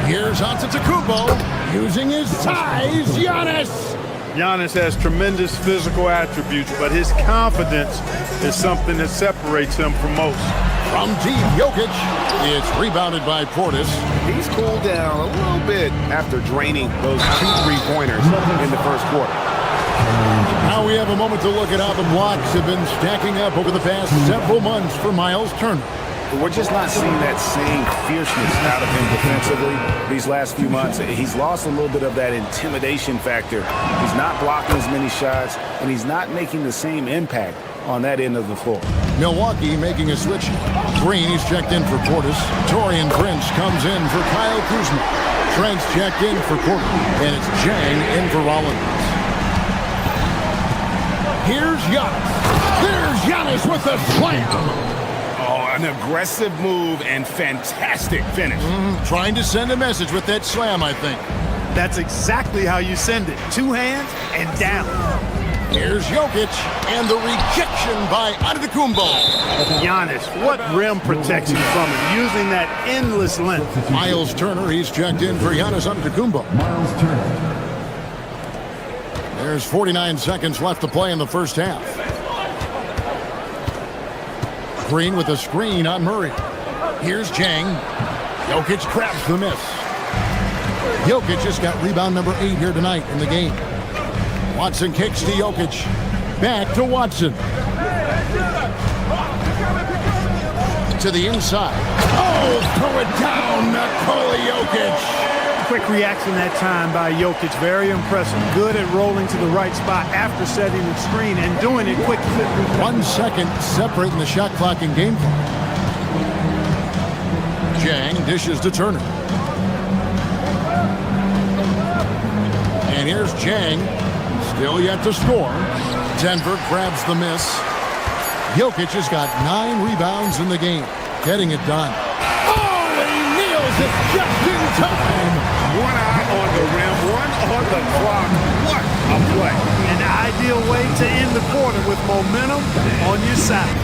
Here's Antetokounmpo using his size. Giannis has tremendous physical attributes, but his confidence is something that separates him from most. From deep, Jokic. It's rebounded by Portis. He's cooled down a little bit after draining those 2 3-pointers in the first quarter. Now we have a moment to look at how the blocks have been stacking up over the past several months for Miles Turner. We're just not seeing that same fierceness out of him defensively these last few months. He's lost a little bit of that intimidation factor. He's not blocking as many shots, and he's not making the same impact on that end of the floor. Milwaukee making a switch. Green is checked in for Portis. Taurean Prince comes in for Kyle Kuzma. Trent's checked in for Porter. And it's Jang in for Rollins. Here's Giannis. There's Giannis with the slam. Oh, an aggressive move and fantastic finish. Trying to send a message with that slam, I think. That's exactly how you send it. 2 hands and down. Here's Jokic, and the rejection by Antetokounmpo. Giannis, what rim protection from him, using that endless length. Miles Turner, he's checked in for Giannis Antetokounmpo. Miles Turner. There's 49 seconds left to play in the first half. Green with a screen on Murray. Here's Jang. Jokic grabs the miss. Jokic just got rebound number 8 here tonight in the game. Watson kicks to Jokic. Back to Watson. To the inside. Oh, throw it down, Nikola Jokic. Quick reaction that time by Jokic. Very impressive. Good at rolling to the right spot after setting the screen and doing it quickly. 1 second separating the shot clock and game clock. Jang dishes to Turner. And here's Jang. Still yet to score. Denver grabs the miss. Jokic has got 9 rebounds in the game. Getting it done. Oh, he nails it just in time. 1 eye on the rim, 1 on the clock. What a play. An ideal way to end the quarter with momentum on your side.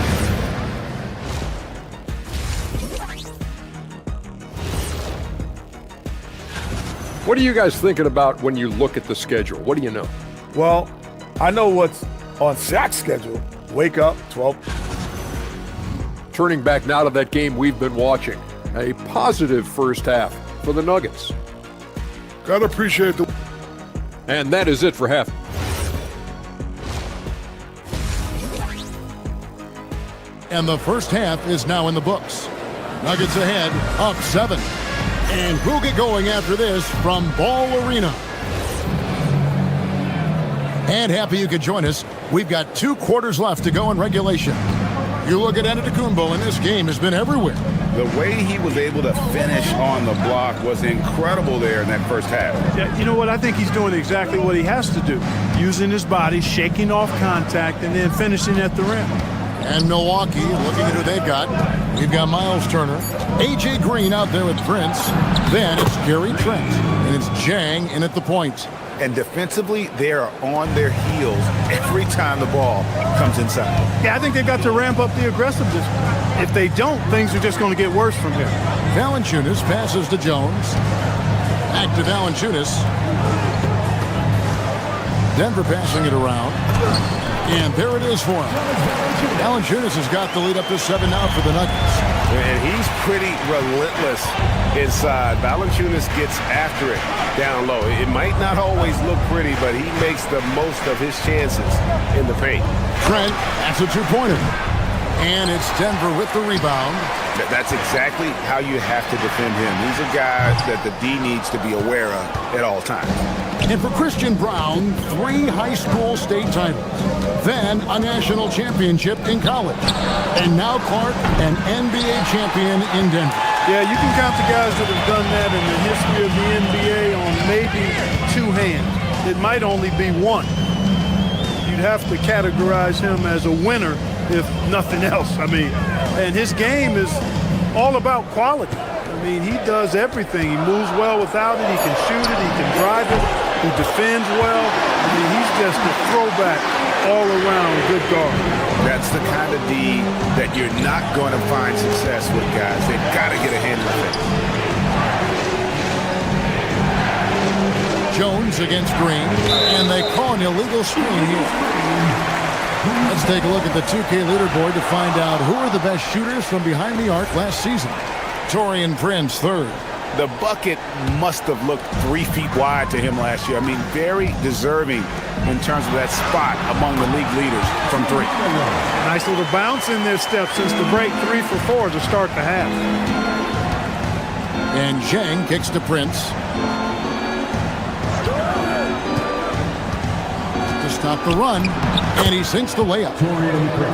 What are you guys thinking about when you look at the schedule? What do you know? Well, I know what's on Shaq's schedule. Wake up, 12. Turning back now to that game we've been watching. A positive first half for the Nuggets. Gotta appreciate the... And that is it for half. And the first half is now in the books. Nuggets ahead, up 7. And we'll get going after this from Ball Arena. And happy you could join us. We've got 2 quarters left to go in regulation. You look at Antetokounmpo, and this game has been everywhere. The way he was able to finish on the block was incredible there in that first half. Yeah, you know what? I think he's doing exactly what he has to do. Using his body, shaking off contact, and then finishing at the rim. And Milwaukee, looking at who they've got. We've got Miles Turner, A.J. Green out there with Prince. Then it's Gary Trent, and it's Jang in at the point. And defensively, they are on their heels every time the ball comes inside. Yeah, I think they've got to ramp up the aggressiveness. If they don't, things are just going to get worse from here. Valanciunas passes to Jones. Back to Valanciunas. Denver passing it around. And there it is for him. Valanciunas has got the lead up to 7 now for the Nuggets. And he's pretty relentless inside. Valanciunas gets after it down low. It might not always look pretty, but he makes the most of his chances in the paint. Trent, that's a 2-pointer. And it's Denver with the rebound. That's exactly how you have to defend him. He's a guy that the D needs to be aware of at all times. And for Christian Braun, 3 high school state titles. Then a national championship in college. And now Clark, an NBA champion in Denver. Yeah, you can count the guys that have done that in the history of the NBA on maybe 2 hands. It might only be 1. You'd have to categorize him as a winner, if nothing else. I mean, and his game is all about quality. I mean, he does everything. He moves well without it. He can shoot it. He can drive it. He defends well. I mean, he's just a throwback all-around good guard. That's the kind of D that you're not going to find success with, guys. They've got to get a handle of it. Jones against Green, and they call an illegal screen here. Let's take a look at the 2K leaderboard to find out who are the best shooters from behind the arc last season. Taurean Prince, third. The bucket must have looked 3 feet wide to him last year. I mean, very deserving in terms of that spot among the league leaders from 3. Nice little bounce in their step since the break. 3 for 4 to start the half. And Zhang kicks to Prince. To stop the run, and he sinks the layup.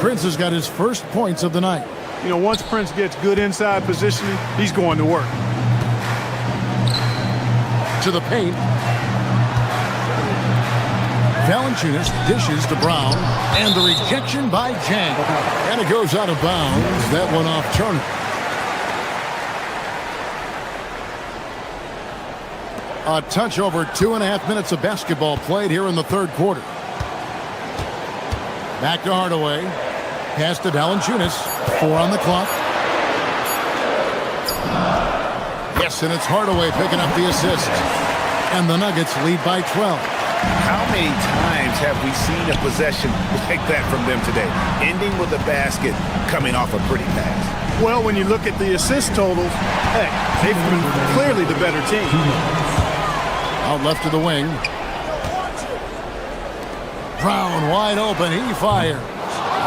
Prince has got his first points of the night. You know, once Prince gets good inside positioning, he's going to work. To the paint. Valanciunas dishes to Brown, and the rejection by Zhang. And it goes out of bounds. That one off Turner. A touch over 2.5 minutes of basketball played here in the third quarter. Back to Hardaway. Pass to Valanciunas. 4 on the clock. Yes, and it's Hardaway picking up the assist. And the Nuggets lead by 12. How many times have we seen a possession like that from them today? Ending with a basket, coming off a pretty pass. Well, when you look at the assist totals, hey, they've been clearly the better team. Out left to the wing. Brown wide open. He fires.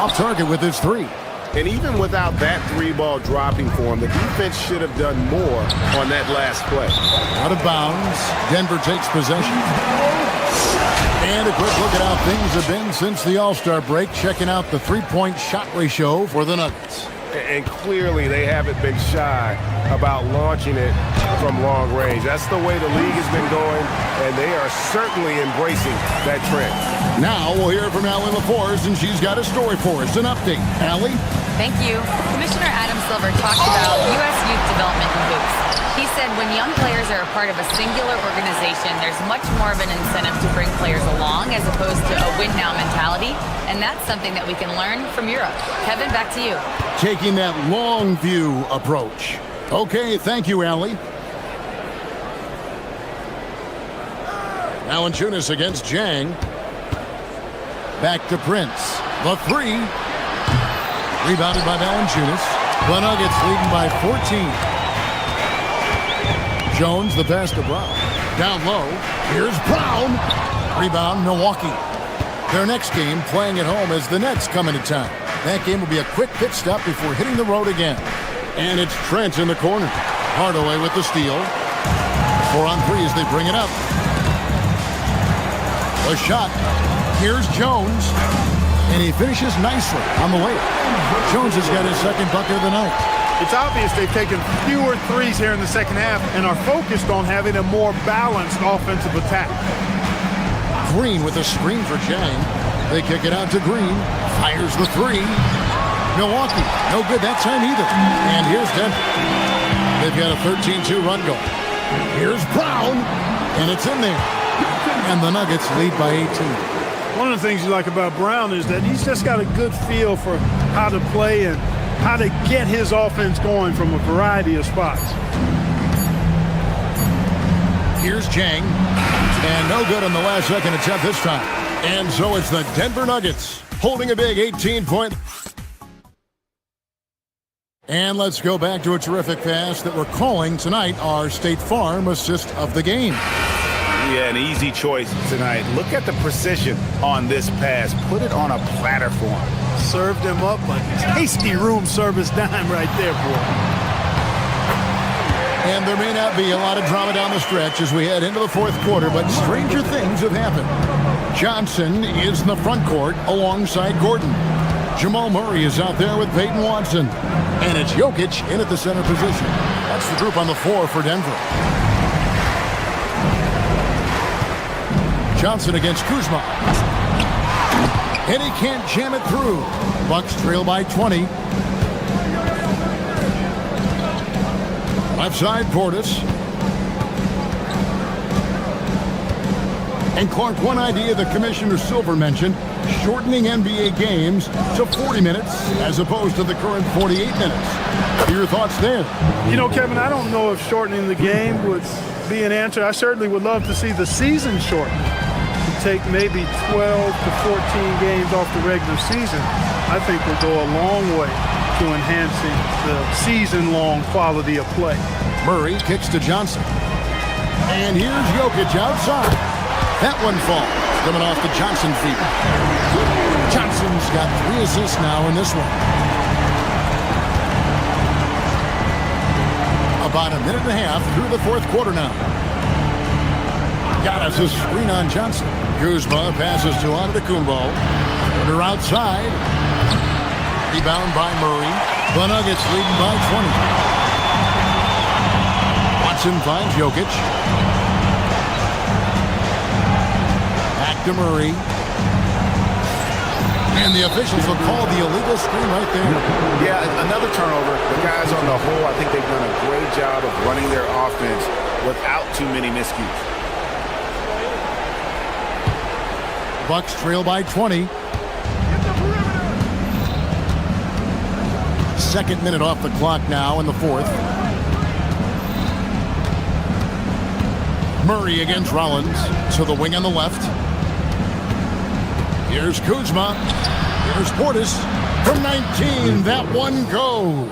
Off target with his 3. And even without that 3-ball dropping for him, the defense should have done more on that last play. Out of bounds. Denver takes possession. And a quick look at how things have been since the All-Star break. Checking out the 3-point shot ratio for the Nuggets. And clearly they haven't been shy about launching it from long range. That's the way the league has been going, and they are certainly embracing that trend. Now we'll hear from Allie LaForce, and she's got a story for us. An update. Allie? Thank you. Commissioner Adam Silver talked about U.S. youth development in hoops. He said when young players are a part of a singular organization, there's much more of an incentive to bring players along as opposed to a win-now mentality, and that's something that we can learn from Europe. Kevin, back to you. Taking that long view approach. Okay, thank you, Allie. Valanciunas against Zhang. Back to Prince. The 3. Rebounded by Valanciunas. The Nuggets leading by 14. Jones, the pass to Brown. Down low. Here's Brown. Rebound, Milwaukee. Their next game, playing at home, as the Nets come into town. That game will be a quick pit stop before hitting the road again. And it's Trent in the corner. Hardaway with the steal. 4 on 3 as they bring it up. A shot. Here's Jones. And he finishes nicely on the way. Jones has got his second bucket of the night. It's obvious they've taken fewer threes here in the second half and are focused on having a more balanced offensive attack. Green with a screen for Zhang. They kick it out to Green. Fires the 3. Milwaukee, no good that time either. And here's Denver. They've got a 13-2 run going. Here's Brown, and it's in there. And the Nuggets lead by 18. One of the things you like about Brown is that he's just got a good feel for how to play and how to get his offense going from a variety of spots. Here's Zhang. And no good on the last second attempt this time. And so it's the Denver Nuggets holding a big 18-point. And let's go back to a terrific pass that we're calling tonight our State Farm assist of the game. Yeah, an easy choice tonight. Look at the precision on this pass. Put it on a platter for him. Served him up a tasty room service dime right there, boy. And there may not be a lot of drama down the stretch as we head into the fourth quarter, but stranger things have happened. Johnson is in the front court alongside Gordon. Jamal Murray is out there with Peyton Watson. And it's Jokic in at the center position. That's the group on the floor for Denver. Johnson against Kuzma. And he can't jam it through. Bucks trail by 20. Left side, Portis. And Clark, one idea that Commissioner Silver mentioned, shortening NBA games to 40 minutes as opposed to the current 48 minutes. What are your thoughts there? You know, Kevin, I don't know if shortening the game would be an answer. I certainly would love to see the season shortened. To take maybe 12 to 14 games off the regular season, I think will go a long way to enhancing the season-long quality of play. Murray kicks to Johnson. And here's Jokic outside. That one falls, coming off the Johnson feet. Johnson's got 3 assists now in this one. About a minute and a half through the fourth quarter now. Got us a screen on Johnson. Kuzma passes to Antetokounmpo. Porter outside. Rebound by Murray. The Nuggets leading by 20. Watson finds Jokic. Back to Murray. And the officials will call the illegal screen right there. Yeah, another turnover. The guys on the whole, I think they've done a great job of running their offense without too many miscues. Bucks trail by 20. Second minute off the clock now in the fourth. Murray against Rollins to the wing on the left. Here's Kuzma. Here's Portis from 19. That one goes.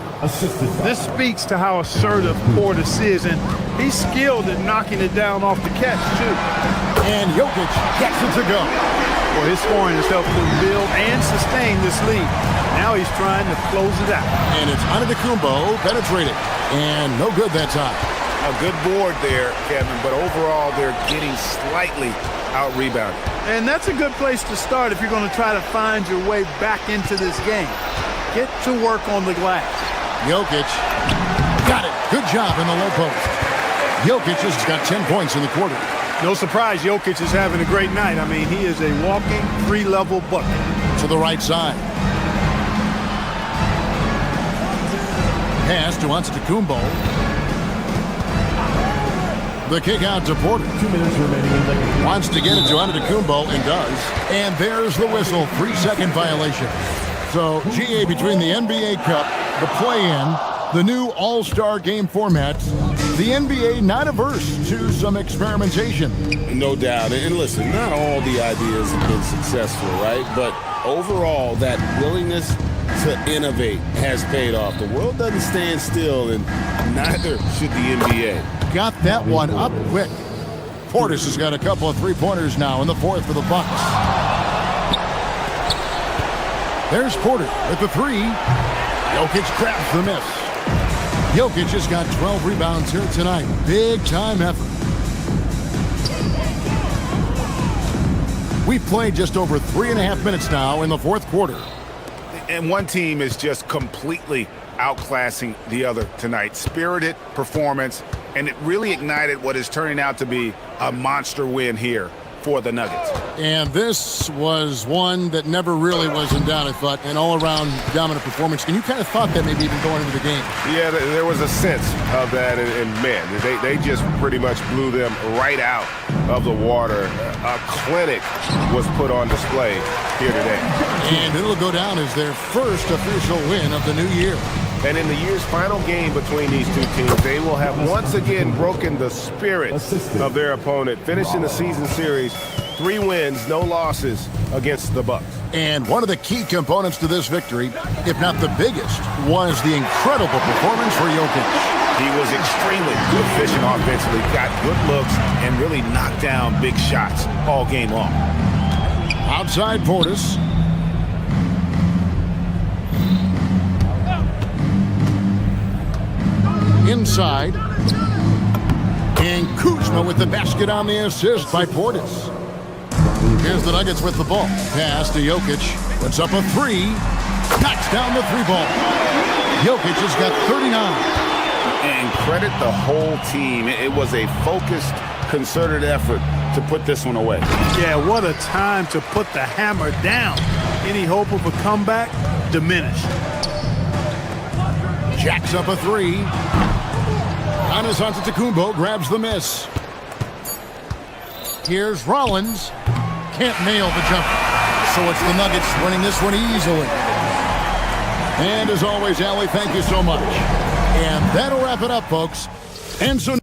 This speaks to how assertive Portis is, and he's skilled at knocking it down off the catch, too. And Jokic gets it to go. Well, his scoring has helped him build and sustain this lead. Now he's trying to close it out. And it's Antetokounmpo penetrated. And no good that time. A good board there, Kevin, but overall they're getting slightly out-rebounded. And that's a good place to start if you're going to try to find your way back into this game. Get to work on the glass. Jokic got it. Good job in the low post. Jokic has got 10 points in the quarter. No surprise, Jokic is having a great night. I mean, he is a walking 3-level bucket. To the right side. Pass to Antetokounmpo. The kick out to Porter. 2 minutes remaining in the game. Wants to get it to Antetokounmpo and does. And there's the whistle. 3-second violation. So, GA, between the NBA Cup, the play-in, the new All-Star game format, the NBA not averse to some experimentation. No doubt. And listen, not all the ideas have been successful, right? But overall, that willingness to innovate has paid off. The world doesn't stand still, and neither should the NBA. Got that one up quick. Portis has got a couple of three-pointers now in the fourth for the Bucks. There's Porter with the three. Jokic grabs the miss. Jokic has got 12 rebounds here tonight. Big-time effort. We've played just over 3.5 minutes now in the fourth quarter. And one team is just completely outclassing the other tonight. Spirited performance, and it really ignited what is turning out to be a monster win here for the Nuggets. And this was one that never really was in doubt, I thought, an all-around dominant performance. And you kind of thought that maybe even going into the game. Yeah, there was a sense of that, and man, they just pretty much blew them right out of the water. A clinic was put on display here today. And it'll go down as their first official win of the new year. And in the year's final game between these two teams, they will have once again broken the spirit of their opponent, finishing the season series 3 wins, no losses against the Bucks. And one of the key components to this victory, if not the biggest, was the incredible performance for Jokic. He was extremely efficient offensively, got good looks, and really knocked down big shots all game long. Outside Portis. Inside. And Kuzma with the basket on the assist by Portis. Here's the Nuggets with the ball. Pass to Jokic. Puts up a three. Knocks down the three ball. Jokic has got 39. And credit the whole team. It was a focused, concerted effort to put this one away. Yeah, what a time to put the hammer down. Any hope of a comeback diminished. Jacks up a three. Giannis Antetokounmpo grabs the miss. Here's Rollins. Can't nail the jumper. So it's the Nuggets winning this one easily. And as always, Allie, thank you so much. And that'll wrap it up, folks. And so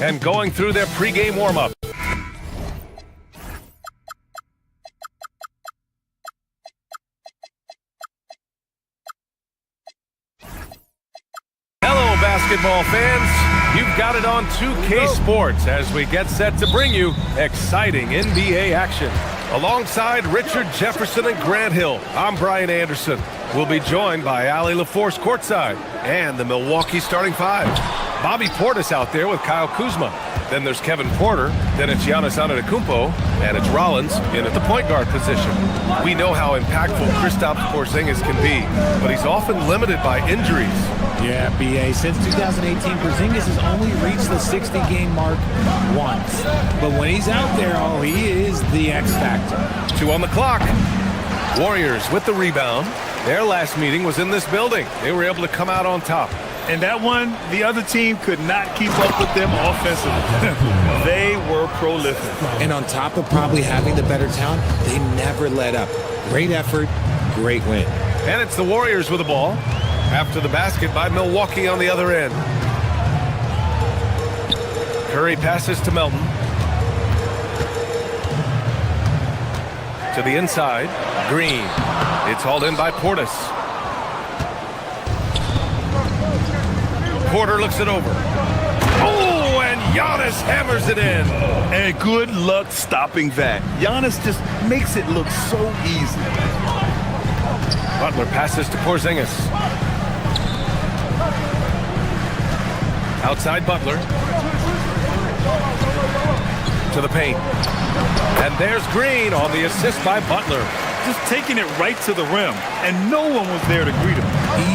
and going through their pregame warm-up. Hello, basketball fans. You've got it on 2K Sports as we get set to bring you exciting NBA action. Alongside Richard Jefferson and Grant Hill, I'm Brian Anderson. We'll be joined by Allie LaForce courtside and the Milwaukee starting five. Bobby Portis out there with Kyle Kuzma. Then there's Kevin Porter. Then it's Giannis Antetokounmpo. And it's Rollins in at the point guard position. We know how impactful Kristaps Porzingis can be, but he's often limited by injuries. Yeah, BA. Since 2018, Porzingis has only reached the 60-game mark once. But when he's out there, oh, he is the X factor. 2 on the clock. Warriors with the rebound. Their last meeting was in this building. They were able to come out on top. And that one, the other team could not keep up with them offensively. They were prolific. And on top of probably having the better talent, they never let up. Great effort, great win. And it's the Warriors with the ball. After the basket by Milwaukee on the other end. Curry passes to Melton. To the inside, Green. It's hauled in by Portis. Porter looks it over. Oh, and Giannis hammers it in. And good luck stopping that. Giannis just makes it look so easy. Butler passes to Porzingis. Outside Butler. To the paint. And there's Green on the assist by Butler. Just taking it right to the rim, and no one was there to greet him.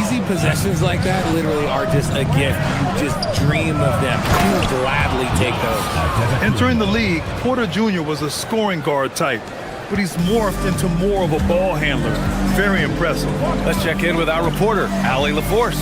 Easy possessions like that literally are just a gift. You just dream of them. You would gladly take those. Entering the league, Porter Jr. was a scoring guard type, but he's morphed into more of a ball handler. Very impressive. Let's check in with our reporter, Allie LaForce.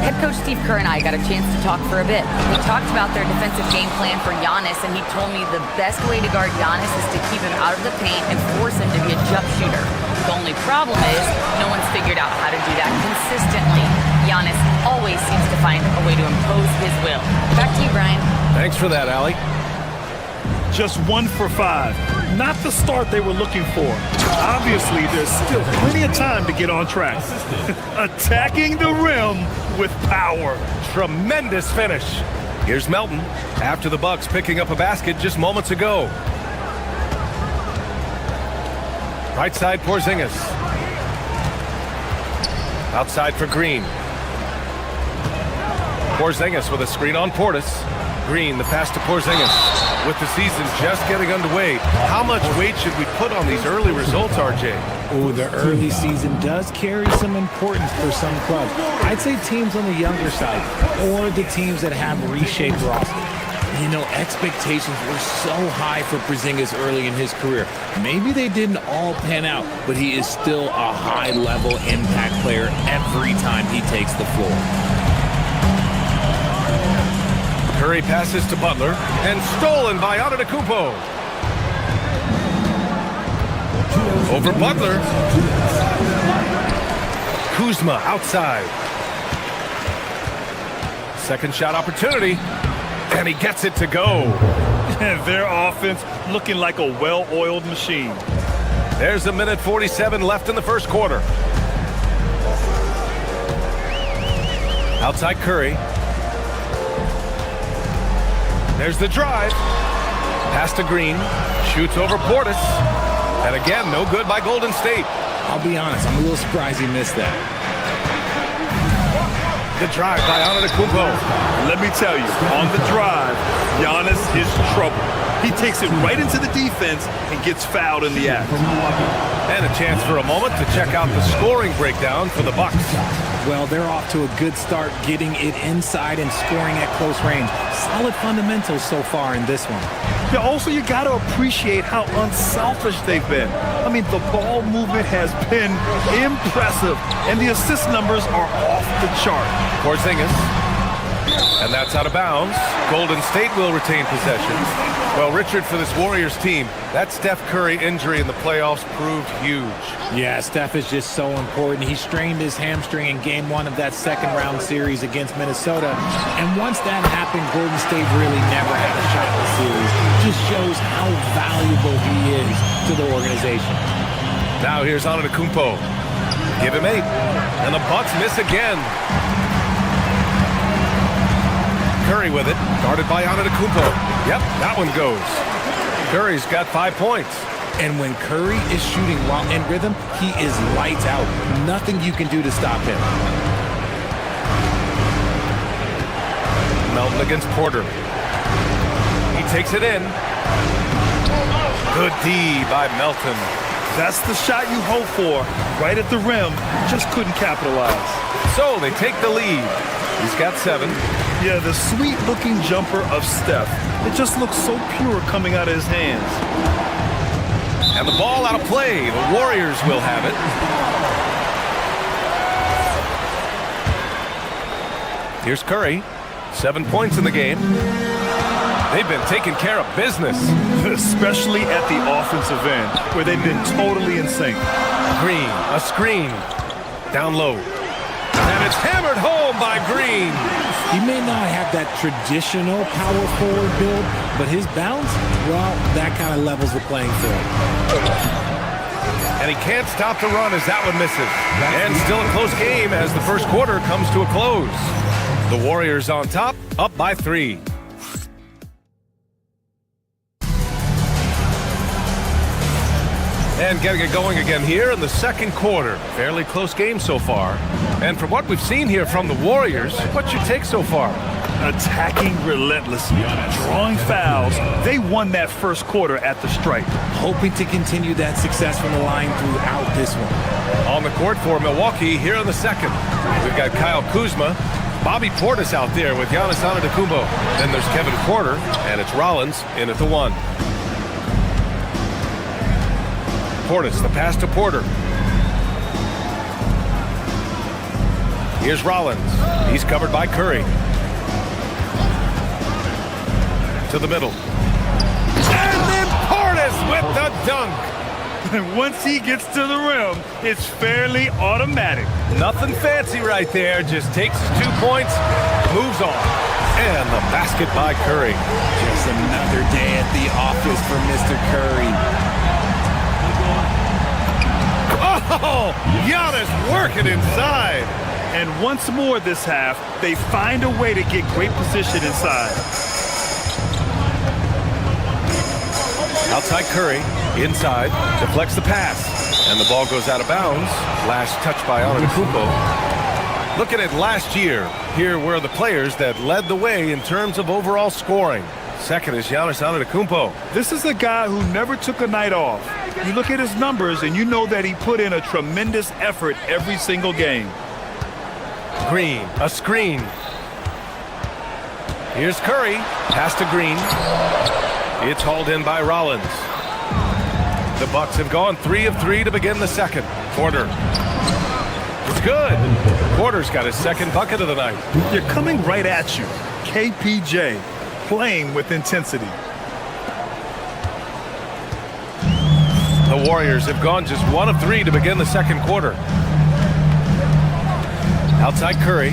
Head coach Steve Kerr and I got a chance to talk for a bit. We talked about their defensive game plan for Giannis, and he told me the best way to guard Giannis is to keep him out of the paint and force him to be a jump shooter. The only problem is no one's figured out how to do that consistently. Giannis always seems to find a way to impose his will. Back to you, Brian. Thanks for that, Allie. Just 1 for 5. Not the start they were looking for. Obviously, there's still plenty of time to get on track. Attacking the rim with power. Tremendous finish. Here's Melton after the Bucks picking up a basket just moments ago. Right side, Porzingis. Outside for Green. Porzingis with a screen on Portis. Green, the pass to Porzingis. With the season just getting underway, how much weight should we put on these early results, RJ? Oh, the early season does carry some importance for some clubs. I'd say teams on the younger side or the teams that have reshaped rosters. You know, expectations were so high for Porzingis early in his career. Maybe they didn't all pan out, but he is still a high-level impact player every time he takes the floor. Curry passes to Butler and stolen by Antetokounmpo. Over Butler. Kuzma outside. Second shot opportunity. And he gets it to go. Their offense looking like a well-oiled machine. There's 1:47 left in the first quarter. Outside Curry. There's the drive. Pass to Green. Shoots over Portis. And again, no good by Golden State. I'll be honest, I'm a little surprised he missed that. The drive by Antetokounmpo. Let me tell you, on the drive, Giannis is trouble. He takes it right into the defense and gets fouled in the act. And a chance for a moment to check out the scoring breakdown for the Bucks. Well, they're off to a good start getting it inside and scoring at close range. Solid fundamentals so far in this one. Yeah, also, you got to appreciate how unselfish they've been. I mean, the ball movement has been impressive, and the assist numbers are off the chart. Porzingis. And that's out of bounds. Golden State will retain possession. Well, Richard, for this Warriors team, that Steph Curry injury in the playoffs proved huge. Yeah, Steph is just so important. He strained his hamstring in game 1 of that second-round series against Minnesota. And once that happened, Golden State really never had a shot in the series. Just shows how valuable he is to the organization. Now here's Antetokounmpo. Give him 8. And the Bucks miss again. Curry with it, guarded by Antetokounmpo. Yep, that one goes. Curry's got 5 points. And when Curry is shooting while in rhythm, he is lights out. Nothing you can do to stop him. Melton against Porter. He takes it in. Good D by Melton. That's the shot you hope for. Right at the rim, just couldn't capitalize. So they take the lead. He's got 7. Yeah, the sweet-looking jumper of Steph. It just looks so pure coming out of his hands. And the ball out of play. The Warriors will have it. Here's Curry. 7 points in the game. They've been taking care of business. Especially at the offensive end, where they've been totally in sync. Green, a screen. Down low. And it's hammered home by Green. He may not have that traditional power forward build, but his bounce, well, that kind of levels the playing field. And he can't stop the run as that one misses. And still a close game as the first quarter comes to a close. The Warriors on top, up by 3. And getting it going again here in the second quarter. Fairly close game so far. And from what we've seen here from the Warriors, what's your take so far? Attacking relentlessly, drawing fouls. They won that first quarter at the stripe. Hoping to continue that success from the line throughout this one. On the court for Milwaukee here in the second. We've got Kyle Kuzma, Bobby Portis out there with Giannis Antetokounmpo. Then there's Kevin Porter, and it's Rollins in at the 1. Portis, the pass to Porter. Here's Rollins. He's covered by Curry. To the middle. And then Portis with the dunk. And once he gets to the rim, it's fairly automatic. Nothing fancy right there. Just takes his 2 points, moves on. And the basket by Curry. Just another day at the office for Mr. Curry. Oh, Giannis working inside. And once more this half, they find a way to get great position inside. Outside Curry, inside, deflects the pass. And the ball goes out of bounds. Last touch by Antetokounmpo. Looking at last year, here were the players that led the way in terms of overall scoring. Second is Giannis Antetokounmpo. This is a guy who never took a night off. You look at his numbers and you know that he put in a tremendous effort every single game. Green, a screen. Here's Curry, pass to Green. It's hauled in by Rollins. The Bucks have gone 3 of 3 to begin the second. Porter. It's good. Porter's got his second bucket of the night. They're coming right at you. KPJ playing with intensity. The Warriors have gone just 1 of 3 to begin the second quarter. Outside Curry.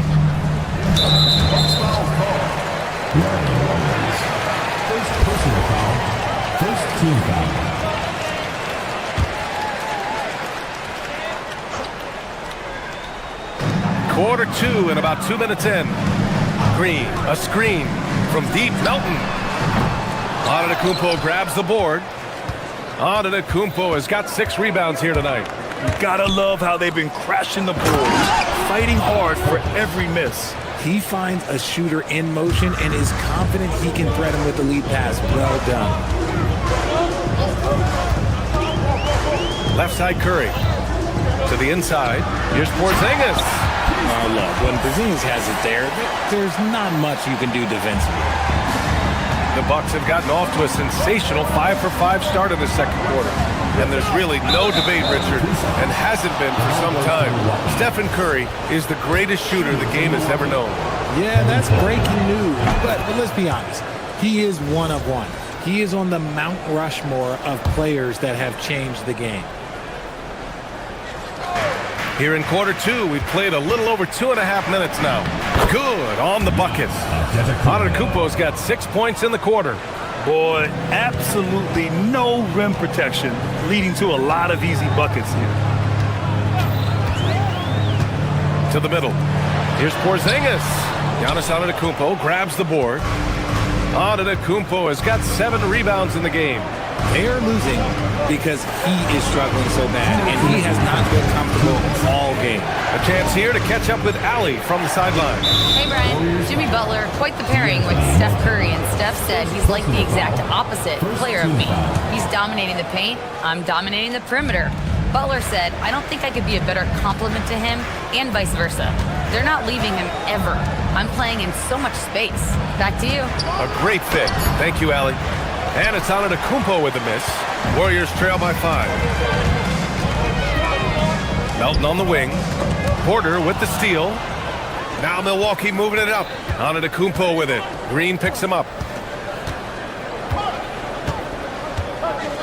First personal foul. First team foul. Quarter 2 and about 2 minutes in. Green, a screen from deep. Melton. Antetokounmpo grabs the board. Antetokounmpo has got 6 rebounds here tonight. You gotta love how they've been crashing the boards, fighting hard for every miss. He finds a shooter in motion and is confident he can thread him with the lead pass. Well done. Left side Curry. To the inside. Here's Porzingis. Oh, look, when Porzingis has it there, there's not much you can do defensively. The Bucks have gotten off to a sensational 5 for 5 start in the second quarter. And there's really no debate, Richard, and hasn't been for some time. Stephen Curry is the greatest shooter the game has ever known. Yeah, that's breaking news. But let's be honest. He is one of one. He is on the Mount Rushmore of players that have changed the game. Here in quarter 2, we've played a little over 2.5 minutes now. Good on the bucket. Antetokounmpo's got 6 points in the quarter. Boy, absolutely no rim protection, leading to a lot of easy buckets here. To the middle. Here's Porzingis. Giannis Antetokounmpo grabs the board. Antetokounmpo has got 7 rebounds in the game. They are losing because he is struggling so bad, and he has not been comfortable all game. A chance here to catch up with Allie from the sideline. Hey, Brian. Jimmy Butler, quite the pairing with Steph Curry, and Steph said he's like the exact opposite player of me. He's dominating the paint, I'm dominating the perimeter. Butler said, I don't think I could be a better complement to him, and vice versa. They're not leaving him ever. I'm playing in so much space. Back to you. A great fit. Thank you, Allie. And it's Antetokounmpo with the miss. Warriors trail by 5. Melton on the wing. Porter with the steal. Now Milwaukee moving it up. Antetokounmpo with it. Green picks him up.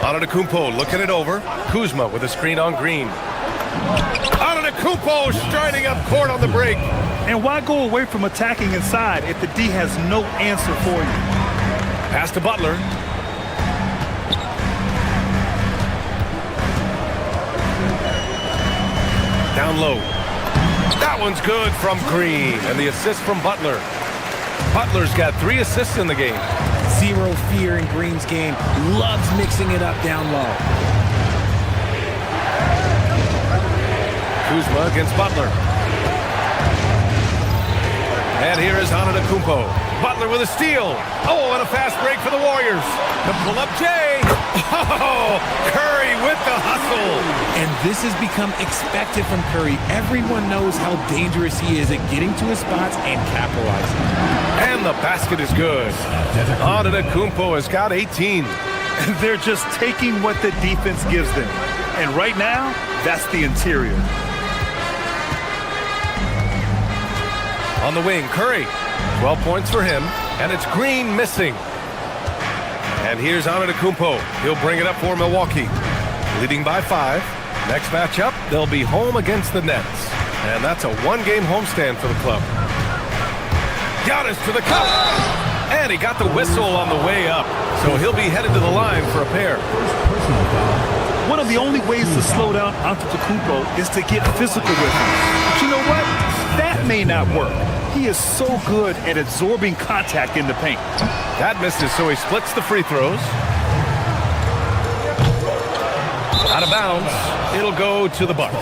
Antetokounmpo looking it over. Kuzma with a screen on Green. Antetokounmpo striding up court on the break. And why go away from attacking inside if the D has no answer for you? Pass to Butler. Down low. That one's good from Green. And the assist from Butler. Butler's got 3 assists in the game. Zero fear in Green's game. Loves mixing it up down low. Kuzma against Butler. And here is Antetokounmpo. Butler with a steal. Oh, and a fast break for the Warriors. The pull-up Jay. Oh, Curry with the hustle. And this has become expected from Curry. Everyone knows how dangerous he is at getting to his spots and capitalizing. And the basket is good. Antetokounmpo has got 18. They're just taking what the defense gives them. And right now, that's the interior. On the wing, Curry. 12 points for him, and it's Green missing. And here's Antetokounmpo. He'll bring it up for Milwaukee. Leading by 5. Next matchup, they'll be home against the Nets. And that's a 1-game homestand for the club. Giannis to the cup. And he got the whistle on the way up. So he'll be headed to the line for a pair. One of the only ways to slow down Antetokounmpo is to get physical with him. But you know what? That may not work. He is so good at absorbing contact in the paint. That misses, so he splits the free throws. Out of bounds. It'll go to the Bucks.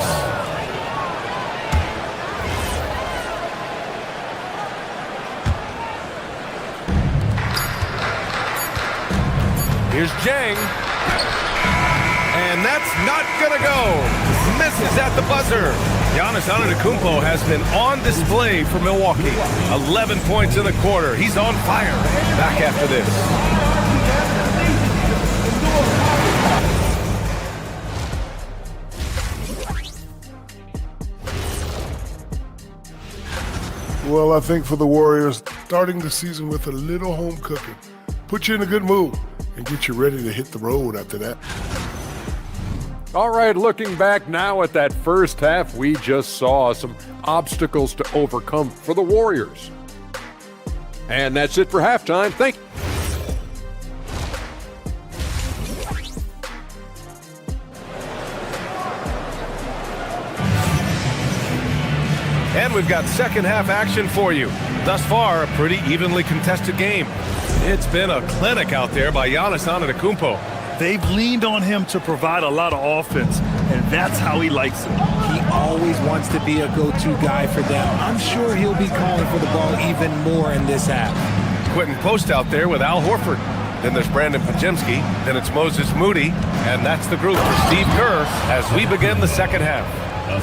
Here's Jang. And that's not gonna go. Misses at the buzzer. Giannis Antetokounmpo has been on display for Milwaukee. 11 points in the quarter. He's on fire. Back after this. Well, I think for the Warriors, starting the season with a little home cooking, put you in a good mood and get you ready to hit the road after that. All right, looking back now at that first half, we just saw some obstacles to overcome for the Warriors. And that's it for halftime. Thank you. And we've got second half action for you. Thus far, a pretty evenly contested game. It's been a clinic out there by Giannis Antetokounmpo. They've leaned on him to provide a lot of offense, and that's how he likes it. He always wants to be a go-to guy for them. I'm sure he'll be calling for the ball even more in this half. Quentin Post out there with Al Horford. Then there's Brandon Pajemski. Then it's Moses Moody. And that's the group for Steve Kerr as we begin the second half.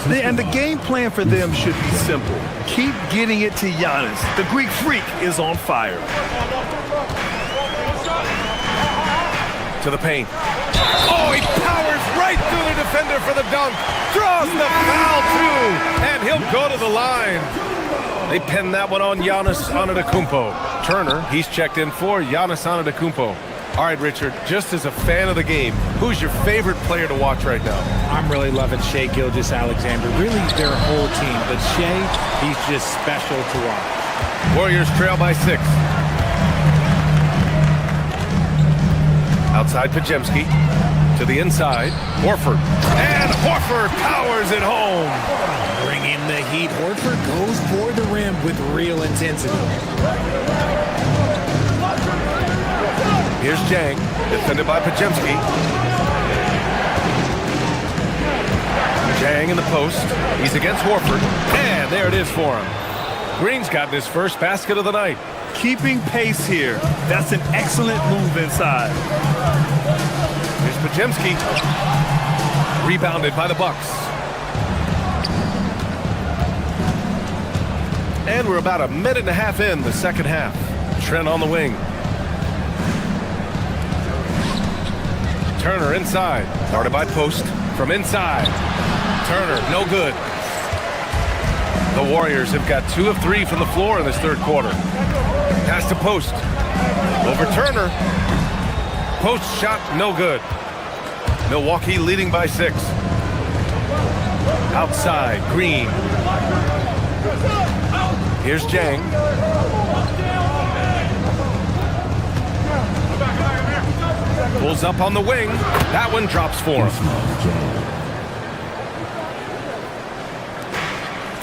And the game plan for them should be simple. Keep getting it to Giannis. The Greek freak is on fire. To the paint. Oh, he powers right through the defender for the dunk. Draws the foul, too. And he'll go to the line. They pin that one on Giannis Antetokounmpo. Turner, he's checked in for Giannis Antetokounmpo. All right, Richard, just as a fan of the game, who's your favorite player to watch right now? I'm really loving Shai Gilgeous-Alexander. Really their whole team. But Shai, he's just special to watch. Warriors trail by 6. Outside Pajemski. To the inside. Horford. And Horford powers it home. Bring in the heat. Horford goes for the rim with real intensity. Here's Jang. Defended by Pajemski. Jang in the post. He's against Horford. And there it is for him. Green's gotten his first basket of the night. Keeping pace here. That's an excellent move inside. Here's Pajemski. Rebounded by the Bucks. And we're about a minute and a half in the second half. Trent on the wing. Turner inside. Guarded by Post. From inside. Turner, no good. The Warriors have got 2 of 3 from the floor in this third quarter. Pass to Post. Over Turner. Post shot no good. Milwaukee leading by 6. Outside, Green. Here's Jang. Pulls up on the wing. That one drops for him.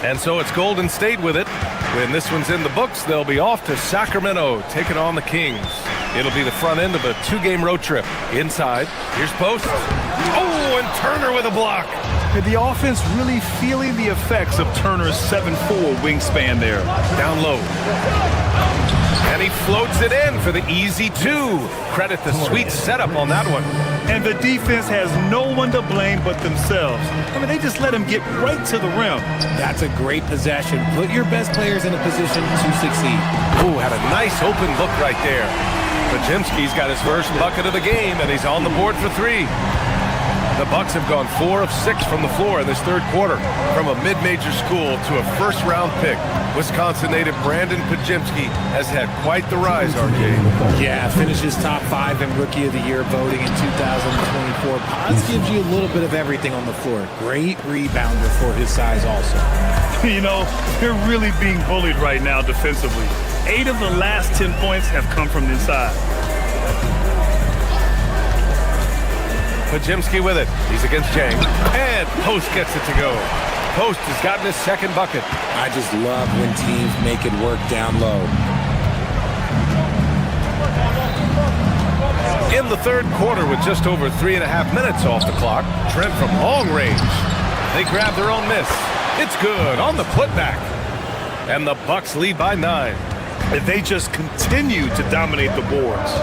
And so it's Golden State with it. When this one's in the books, they'll be off to Sacramento, taking on the Kings. It'll be the front end of a 2-game road trip. Inside, here's Post. Oh, and Turner with a block. The offense really feeling the effects of Turner's 7'4" wingspan there. Down low. And he floats it in for the easy 2. Credit the sweet setup on that one. And the defense has no one to blame but themselves. I mean, they just let him get right to the rim. That's a great possession. Put your best players in a position to succeed. Ooh, had a nice open look right there. Podziemski's got his first bucket of the game, and he's on the board for 3. The Bucks have gone 4 of 6 from the floor in this third quarter. From a mid-major school to a first-round pick, Wisconsin native Brandon Podziemski has had quite the rise, RJ. Yeah, finishes top 5 in Rookie of the Year voting in 2024. Pods gives you a little bit of everything on the floor. Great rebounder for his size also. You know, they're really being bullied right now defensively. 8 of the last 10 points have come from inside. Podziemski with it. He's against Jang. And Post gets it to go. Post has gotten his second bucket. I just love when teams make it work down low. In the third quarter with just over 3.5 minutes off the clock, Trent from long range. They grab their own miss. It's good on the putback. And the Bucks lead by 9. And they just continue to dominate the boards.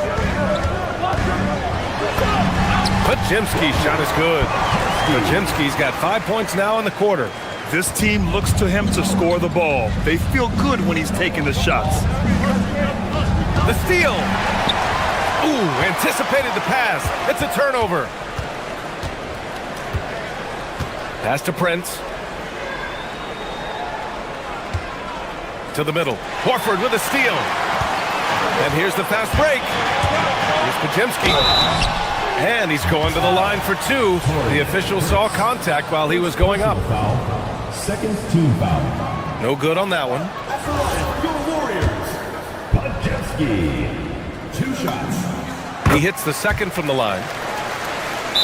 Podziemski's shot is good. Podziemski's got 5 points now in the quarter. This team looks to him to score the ball. They feel good when he's taking the shots. The steal. Ooh, anticipated the pass. It's a turnover. Pass to Prince. To the middle. Horford with a steal. And here's the fast break. Here's Podziemski. And he's going to the line for 2. The official saw contact while he was going up. Second team foul. No good on that one. Your Warriors, Podziemski. 2 shots. He hits the second from the line.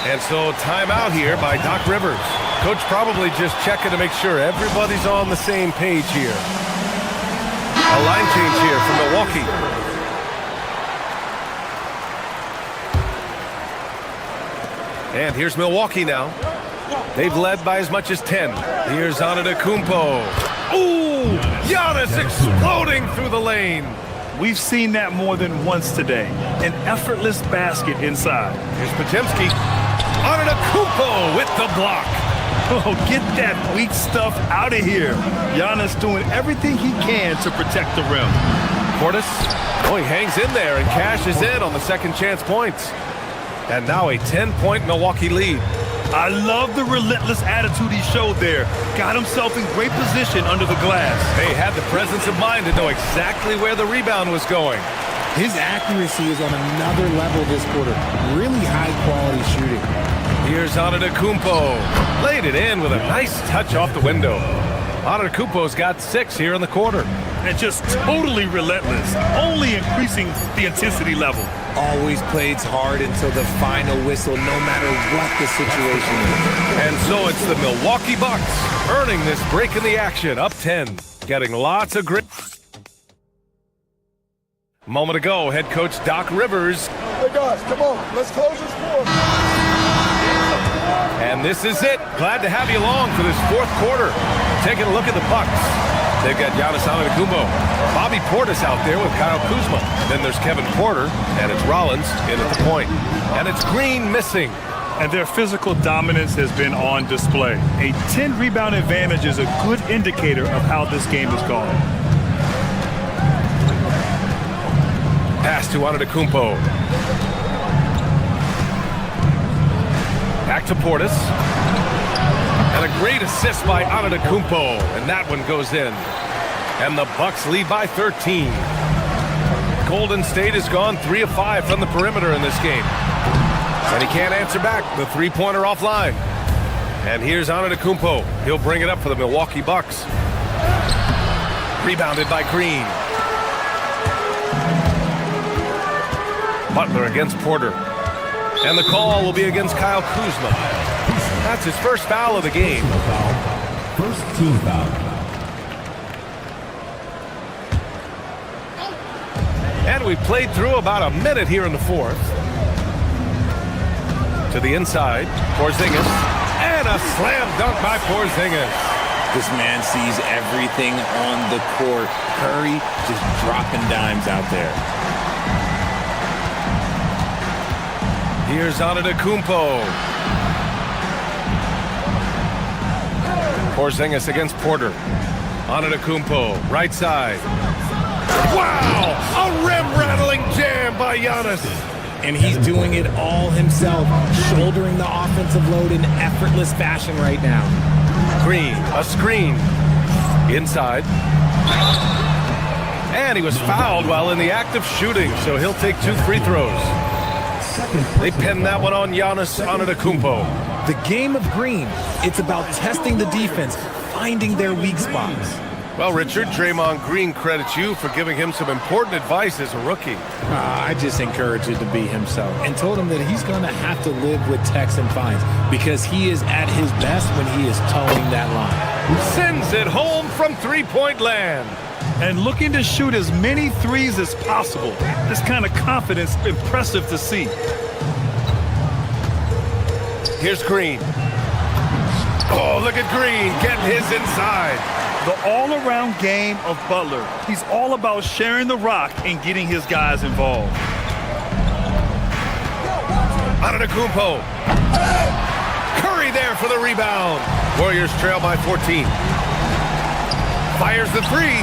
And so timeout here by Doc Rivers. Coach probably just checking to make sure everybody's on the same page here. A line change here from Milwaukee. And here's Milwaukee now. They've led by as much as 10. Here's Antetokounmpo. Ooh! Giannis exploding through the lane. We've seen that more than once today. An effortless basket inside. Here's Podziemski. Antetokounmpo with the block. Oh, get that weak stuff out of here. Giannis doing everything he can to protect the rim. Portis. Oh, he hangs in there and cashes in on the second chance points. And now a 10-point Milwaukee lead. I love the relentless attitude he showed there. Got himself in great position under the glass. They had the presence of mind to know exactly where the rebound was going. His accuracy is on another level this quarter. Really high-quality shooting. Here's Antetokounmpo. Laid it in with a nice touch off the window. Antetokounmpo's got 6 here in the quarter. And just totally relentless, only increasing the intensity level. Always plays hard until the final whistle, no matter what the situation is. And so it's the Milwaukee Bucks earning this break in the action, up 10. Getting lots of grit. A moment ago, head coach Doc Rivers. Hey guys, come on, let's close this fourth. And this is it. Glad to have you along for this fourth quarter. Taking a look at the Bucks. They've got Giannis Antetokounmpo, Bobby Portis out there with Kyle Kuzma. Then there's Kevin Porter, and it's Rollins in at the point. And it's Green missing. And their physical dominance has been on display. A 10-rebound advantage is a good indicator of how this game is going. Pass to Antetokounmpo. Back to Portis. And a a great assist by Antetokounmpo, and that one goes in. And the Bucks lead by 13. Golden State has gone 3 of 5 from the perimeter in this game. And he can't answer back. The three-pointer offline. And here's Antetokounmpo. He'll bring it up for the Milwaukee Bucks. Rebounded by Green. Butler against Porter. And the call will be against Kyle Kuzma. That's his first foul of the game. First team foul. And we played through about a minute here in the fourth. To the inside, Porzingis. And a slam dunk by Porzingis. This man sees everything on the court. Curry just dropping dimes out there. Here's Antetokounmpo. Porzingis against Porter. Antetokounmpo, right side. Wow! A rim-rattling jam by Giannis. And he's doing it all himself, shouldering the offensive load in effortless fashion right now. Green, a screen. Inside. And he was fouled while in the act of shooting, so he'll take 2 free throws. They pinned that one on Giannis Antetokounmpo. The game of green, it's about testing the defense, finding their weak spots. Well, Richard, Draymond Green credits you for giving him some important advice as a rookie. I just encouraged him to be himself and told him that he's going to have to live with techs and fines because he is at his best when he is towing that line. Sends it home from three-point land. And looking to shoot as many threes as possible. This kind of confidence, impressive to see. Here's Green. Oh, look at Green getting his inside. The all-around game of Butler. He's all about sharing the rock and getting his guys involved. Antetokounmpo. Curry there for the rebound. Warriors trail by 14. Fires the three.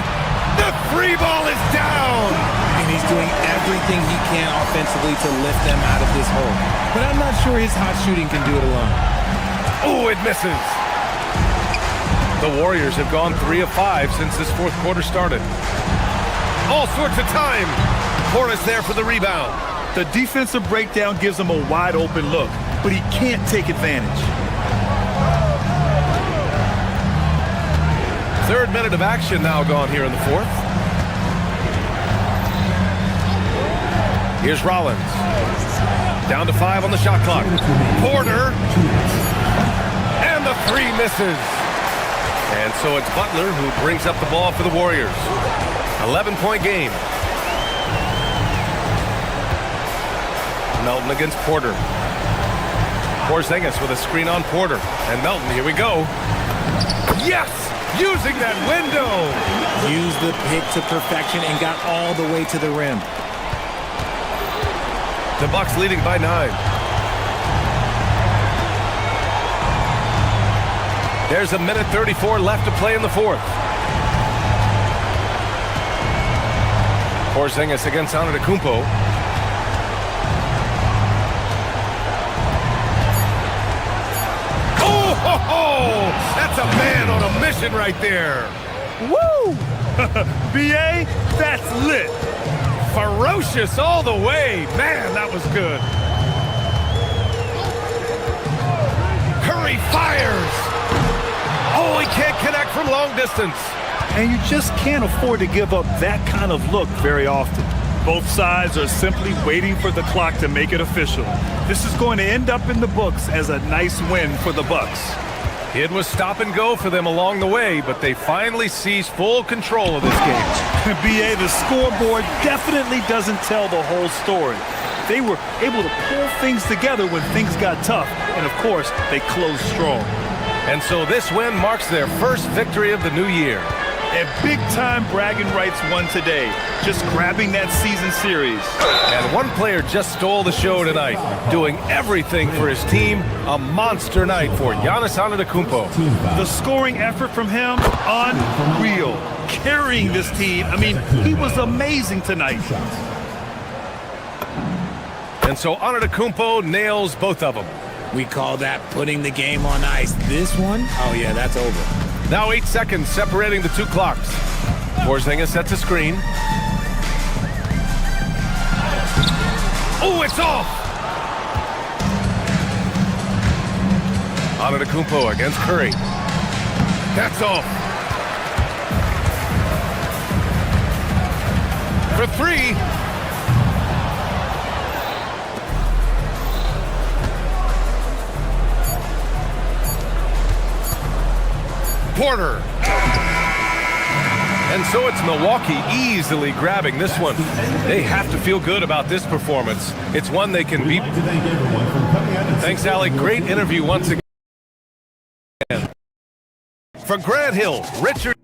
The three ball is down. And he's doing everything he can offensively to lift them out of this hole. But I'm not sure his hot shooting can do it alone. Oh, it misses. The Warriors have gone 3 of 5 since this fourth quarter started. All sorts of time. Portis there for the rebound. The defensive breakdown gives him a wide open look, but he can't take advantage. Third minute of action now gone here in the fourth. Here's Rollins. Down to 5 on the shot clock. Porter. And the three misses. And so it's Butler who brings up the ball for the Warriors. 11-point game. Melton against Porter. Porzingis with a screen on Porter. And Melton, here we go. Yes! Using that window. Used the pick to perfection and got all the way to the rim. The Bucks leading by 9. There's a minute 34 left to play in the fourth. Porzingis against Antetokounmpo. Oh, that's a man on a mission right there. Woo! B.A., that's lit. Ferocious all the way. Man, that was good. Curry fires. Oh, he can't connect from long distance. And you just can't afford to give up that kind of look very often. Both sides are simply waiting for the clock to make it official. This is going to end up in the books as a nice win for the Bucks. It was stop and go for them along the way, but they finally seized full control of this game. B.A., the scoreboard definitely doesn't tell the whole story. They were able to pull things together when things got tough, and of course, they closed strong. And so this win marks their first victory of the new year. And big-time bragging rights won today, just grabbing that season series. And one player just stole the show tonight, doing everything for his team. A monster night for Giannis Antetokounmpo. The scoring effort from him, unreal. Carrying this team, I mean, he was amazing tonight. And so Antetokounmpo nails both of them. We call that putting the game on ice. This one, oh yeah, that's over. Now 8 seconds separating the two clocks. Porzingis sets a screen. Oh, it's off! Antetokounmpo against Curry. That's off. For three. Porter. And so it's Milwaukee easily grabbing this one. They have to feel good about this performance. It's one they can beat. Thanks, Allie. Great interview once again. For Grant Hill, Richard.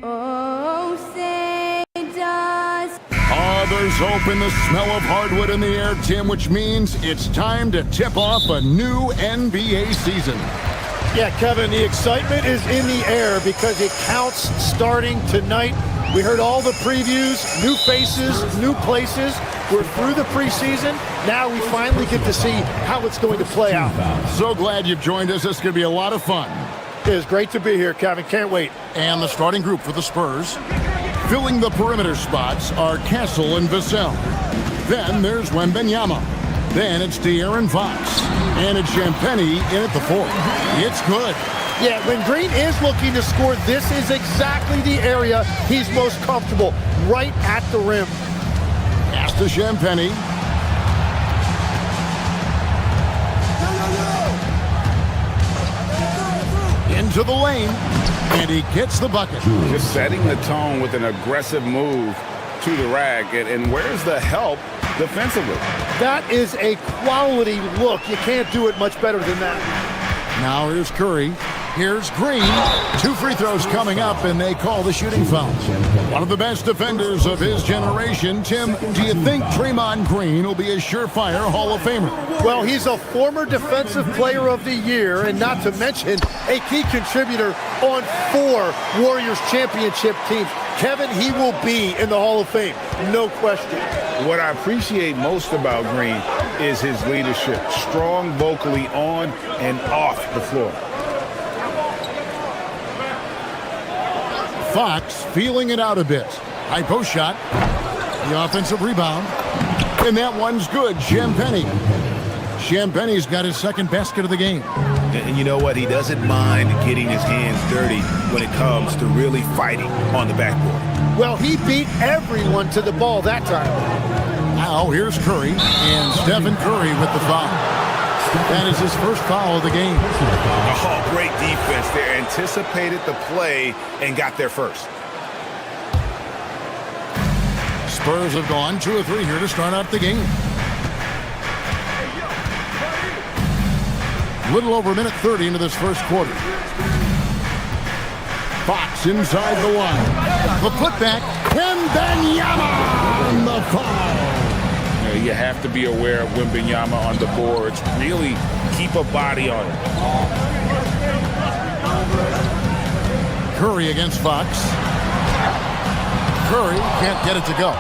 Oh, say does. Oh, there's hope in the smell of hardwood in the air, Tim, which means it's time to tip off a new NBA season. Yeah, Kevin, the excitement is in the air because it counts starting tonight. We heard all the previews, new faces, new places. We're through the preseason. Now we finally get to see how it's going to play out. So glad you've joined us. This is going to be a lot of fun. It is great to be here, Kevin. Can't wait. And the starting group for the Spurs. Filling the perimeter spots are Castle and Vassell. Then there's Wembanyama. Then it's De'Aaron Fox. And it's Champagnie in at the 4. It's good. Yeah, when Green is looking to score, this is exactly the area he's most comfortable, right at the rim. Pass to Champagnie. Into the lane. And he gets the bucket. Just setting the tone with an aggressive move to the rack. And where's the help defensively? That is a quality look. You can't do it much better than that. Now here's Curry. Here's Green. 2 free throws coming up, and they call the shooting foul. One of the best defenders of his generation. Tim, do you think Draymond Green will be a surefire Hall of Famer? Well, he's a former Defensive Player of the Year, and not to mention a key contributor on 4 Warriors championship teams. Kevin, he will be in the Hall of Fame, no question. What I appreciate most about Green is his leadership. Strong vocally on and off the floor. Fox feeling it out a bit. High post shot. The offensive rebound. And that one's good. Champagnie. Champagnie's got his second basket of the game. And you know what? He doesn't mind getting his hands dirty when it comes to really fighting on the backboard. Well, he beat everyone to the ball that time. Now here's Curry. And Stephen Curry with the foul. That is his first foul of the game. Oh, great defense there. Anticipated the play and got there first. Spurs have gone 2 of 3 here to start out the game. Little over a minute 30 into this first quarter. Fox inside the line. The putback. Wembanyama on the foul. You have to be aware of Wembanyama on the boards. Really keep a body on it. Curry against Fox. Curry can't get it to go.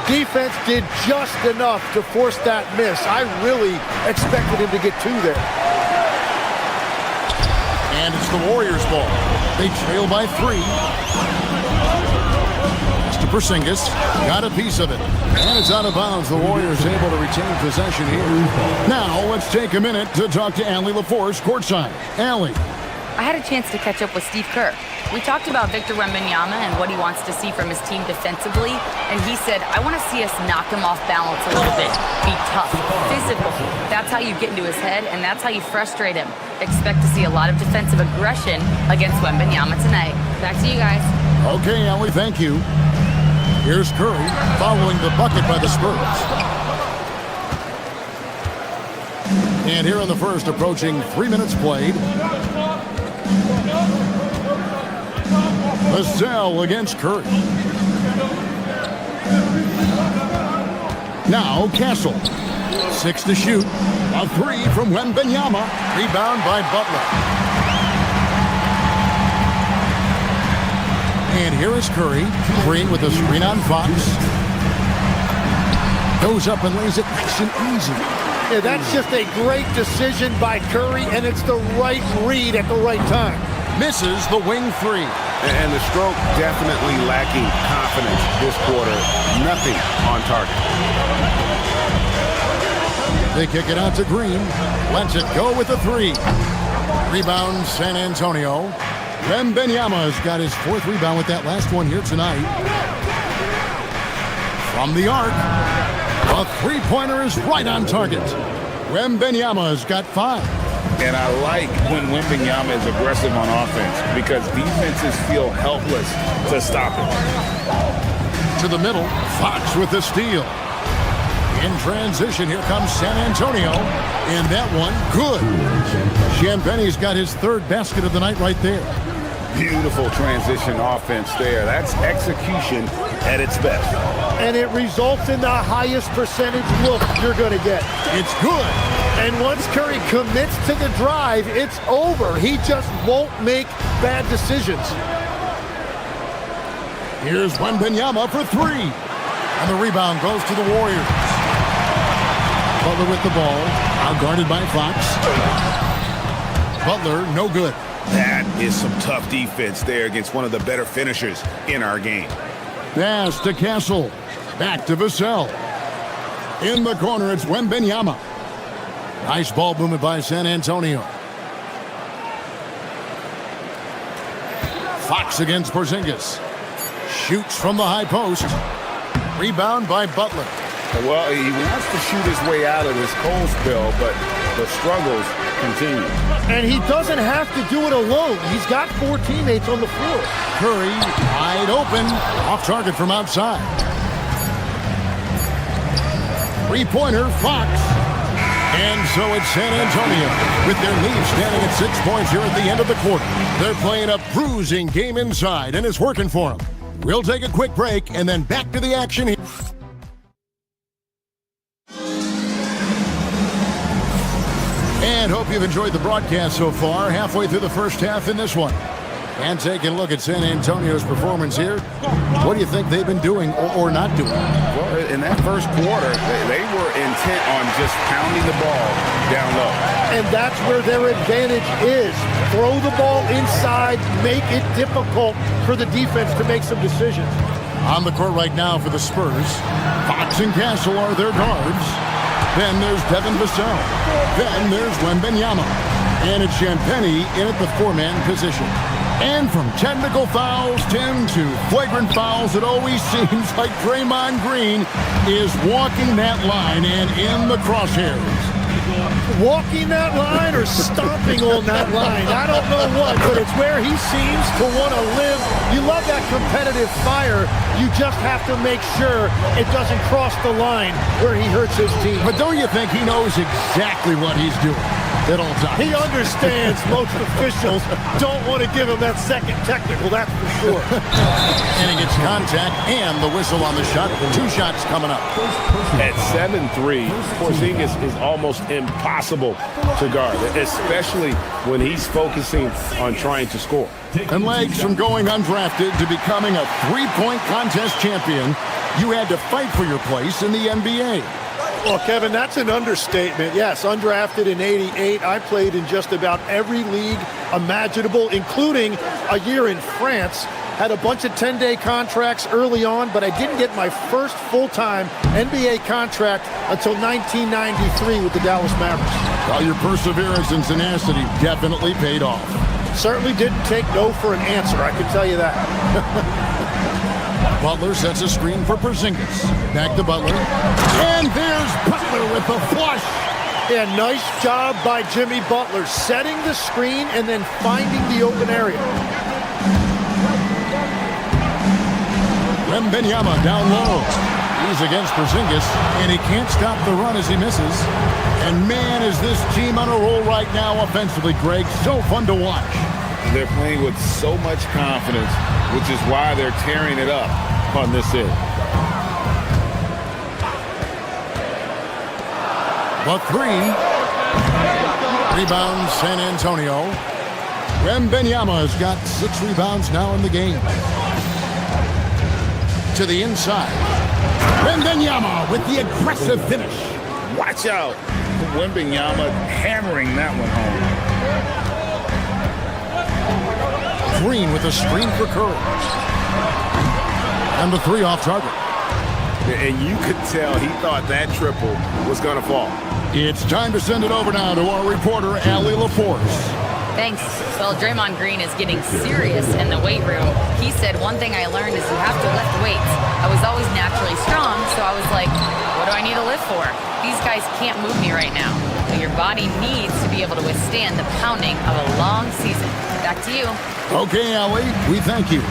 Defense did just enough to force that miss. I really expected him to get 2 there. And it's the Warriors' ball. They trail by 3. Porzingis got a piece of it. And it's out of bounds. The Warriors able to retain possession here. Now let's take a minute to talk to Allie LaForce courtside. Allie. I had a chance to catch up with Steve Kerr. We talked about Victor Wembanyama and what he wants to see from his team defensively. And he said, I want to see us knock him off balance a little bit. Be tough, physical. That's how you get into his head, and that's how you frustrate him. Expect to see a lot of defensive aggression against Wembanyama tonight. Back to you guys. Okay, Allie, thank you. Here's Curry following the bucket by the Spurs. And here in the first, approaching 3 minutes played. Vassell against Curry. Now Castle. 6 to shoot. A 3 from Wembanyama. Rebound by Butler. And here is Curry. Green with a screen on Fox. Goes up and lays it nice and easy. Yeah, that's just a great decision by Curry, and it's the right read at the right time. Misses the wing 3. And the stroke definitely lacking confidence this quarter. Nothing on target. They kick it out to Green. Lets it go with a 3. Rebound San Antonio. Wembanyama has got his 4th rebound with that last one here tonight. From the arc, a 3-pointer is right on target. Wembanyama has got 5. And I like when Wembanyama is aggressive on offense because defenses feel helpless to stop him. To the middle, Fox with the steal. In transition, here comes San Antonio. And that one, good. Champagnie's got his 3rd basket of the night right there. Beautiful transition offense there. That's execution at its best. And it results in the highest percentage look you're going to get. It's good. And once Curry commits to the drive, it's over. He just won't make bad decisions. Here's Wembanyama for three. And the rebound goes to the Warriors. Butler with the ball. Outguarded by Fox. Butler, no good. That is some tough defense there against one of the better finishers in our game. Pass to Castle. Back to Vassell. In the corner, it's Wembanyama. Nice ball movement by San Antonio. Fox against Porzingis. Shoots from the high post. Rebound by Butler. Well, he wants to shoot his way out of this cold spell, but the struggles continue. And he doesn't have to do it alone. He's got 4 teammates on the floor. Curry wide open. Off target from outside. Three-pointer, Fox. And so it's San Antonio with their lead standing at 6 points here at the end of the quarter. They're playing a bruising game inside, and it's working for them. We'll take a quick break and then back to the action here. And hope you've enjoyed the broadcast so far. Halfway through the first half in this one. And taking a look at San Antonio's performance here. What do you think they've been doing or not doing? Well, in that first quarter, they were intent on just pounding the ball down low. And that's where their advantage is. Throw the ball inside, make it difficult for the defense to make some decisions. On the court right now for the Spurs, Fox and Castle are their guards. Then there's Devin Vassell. Then there's Wembanyama. And it's Champagnie in at the 4-man position. And from technical fouls, 10 to flagrant fouls, it always seems like Draymond Green is walking that line and in the crosshairs. Walking that line or stomping on that line. I don't know what, but it's where he seems to want to live. You love that competitive fire. You just have to make sure it doesn't cross the line where he hurts his team. But don't you think he knows exactly what he's doing at all times? He understands most officials don't want to give him that second technical, that's for sure. And he gets contact and the whistle on the shot. 2 shots coming up. At 7'3", Porzingis is almost impossible to guard, especially when he's focusing on trying to score. And legs from going undrafted to becoming a 3-point contest champion, you had to fight for your place in the NBA. Well, Kevin, that's an understatement. Yes, undrafted in '88. I played in just about every league imaginable, including a year in France. Had a bunch of 10-day contracts early on, but I didn't get my first full-time NBA contract until 1993 with the Dallas Mavericks. Well, your perseverance and tenacity definitely paid off. Certainly didn't take no for an answer, I can tell you that. Butler sets a screen for Porzingis. Back to Butler. And there's Butler with the flush. Yeah, nice job by Jimmy Butler, setting the screen and then finding the open area. Wembanyama down low. He's against Porzingis, and he can't stop the run as he misses. And man, is this team on a roll right now offensively, Greg. So fun to watch. They're playing with so much confidence, which is why they're tearing it up on this end. The 3. Rebound San Antonio. Wembanyama has got 6 rebounds now in the game. To the inside. Wembanyama with the aggressive finish. Watch out. Wembanyama hammering that one home. Green with a screen for Curry. And the 3 off target. And you could tell he thought that triple was going to fall. It's time to send it over now to our reporter, Allie LaForce. Thanks. Well, Draymond Green is getting serious in the weight room. He said, one thing I learned is you have to lift weights. I was always naturally strong, so I was like, what do I need to lift for? These guys can't move me right now. But your body needs to be able to withstand the pounding of a long season. Back to you. Okay, Allie, we thank you.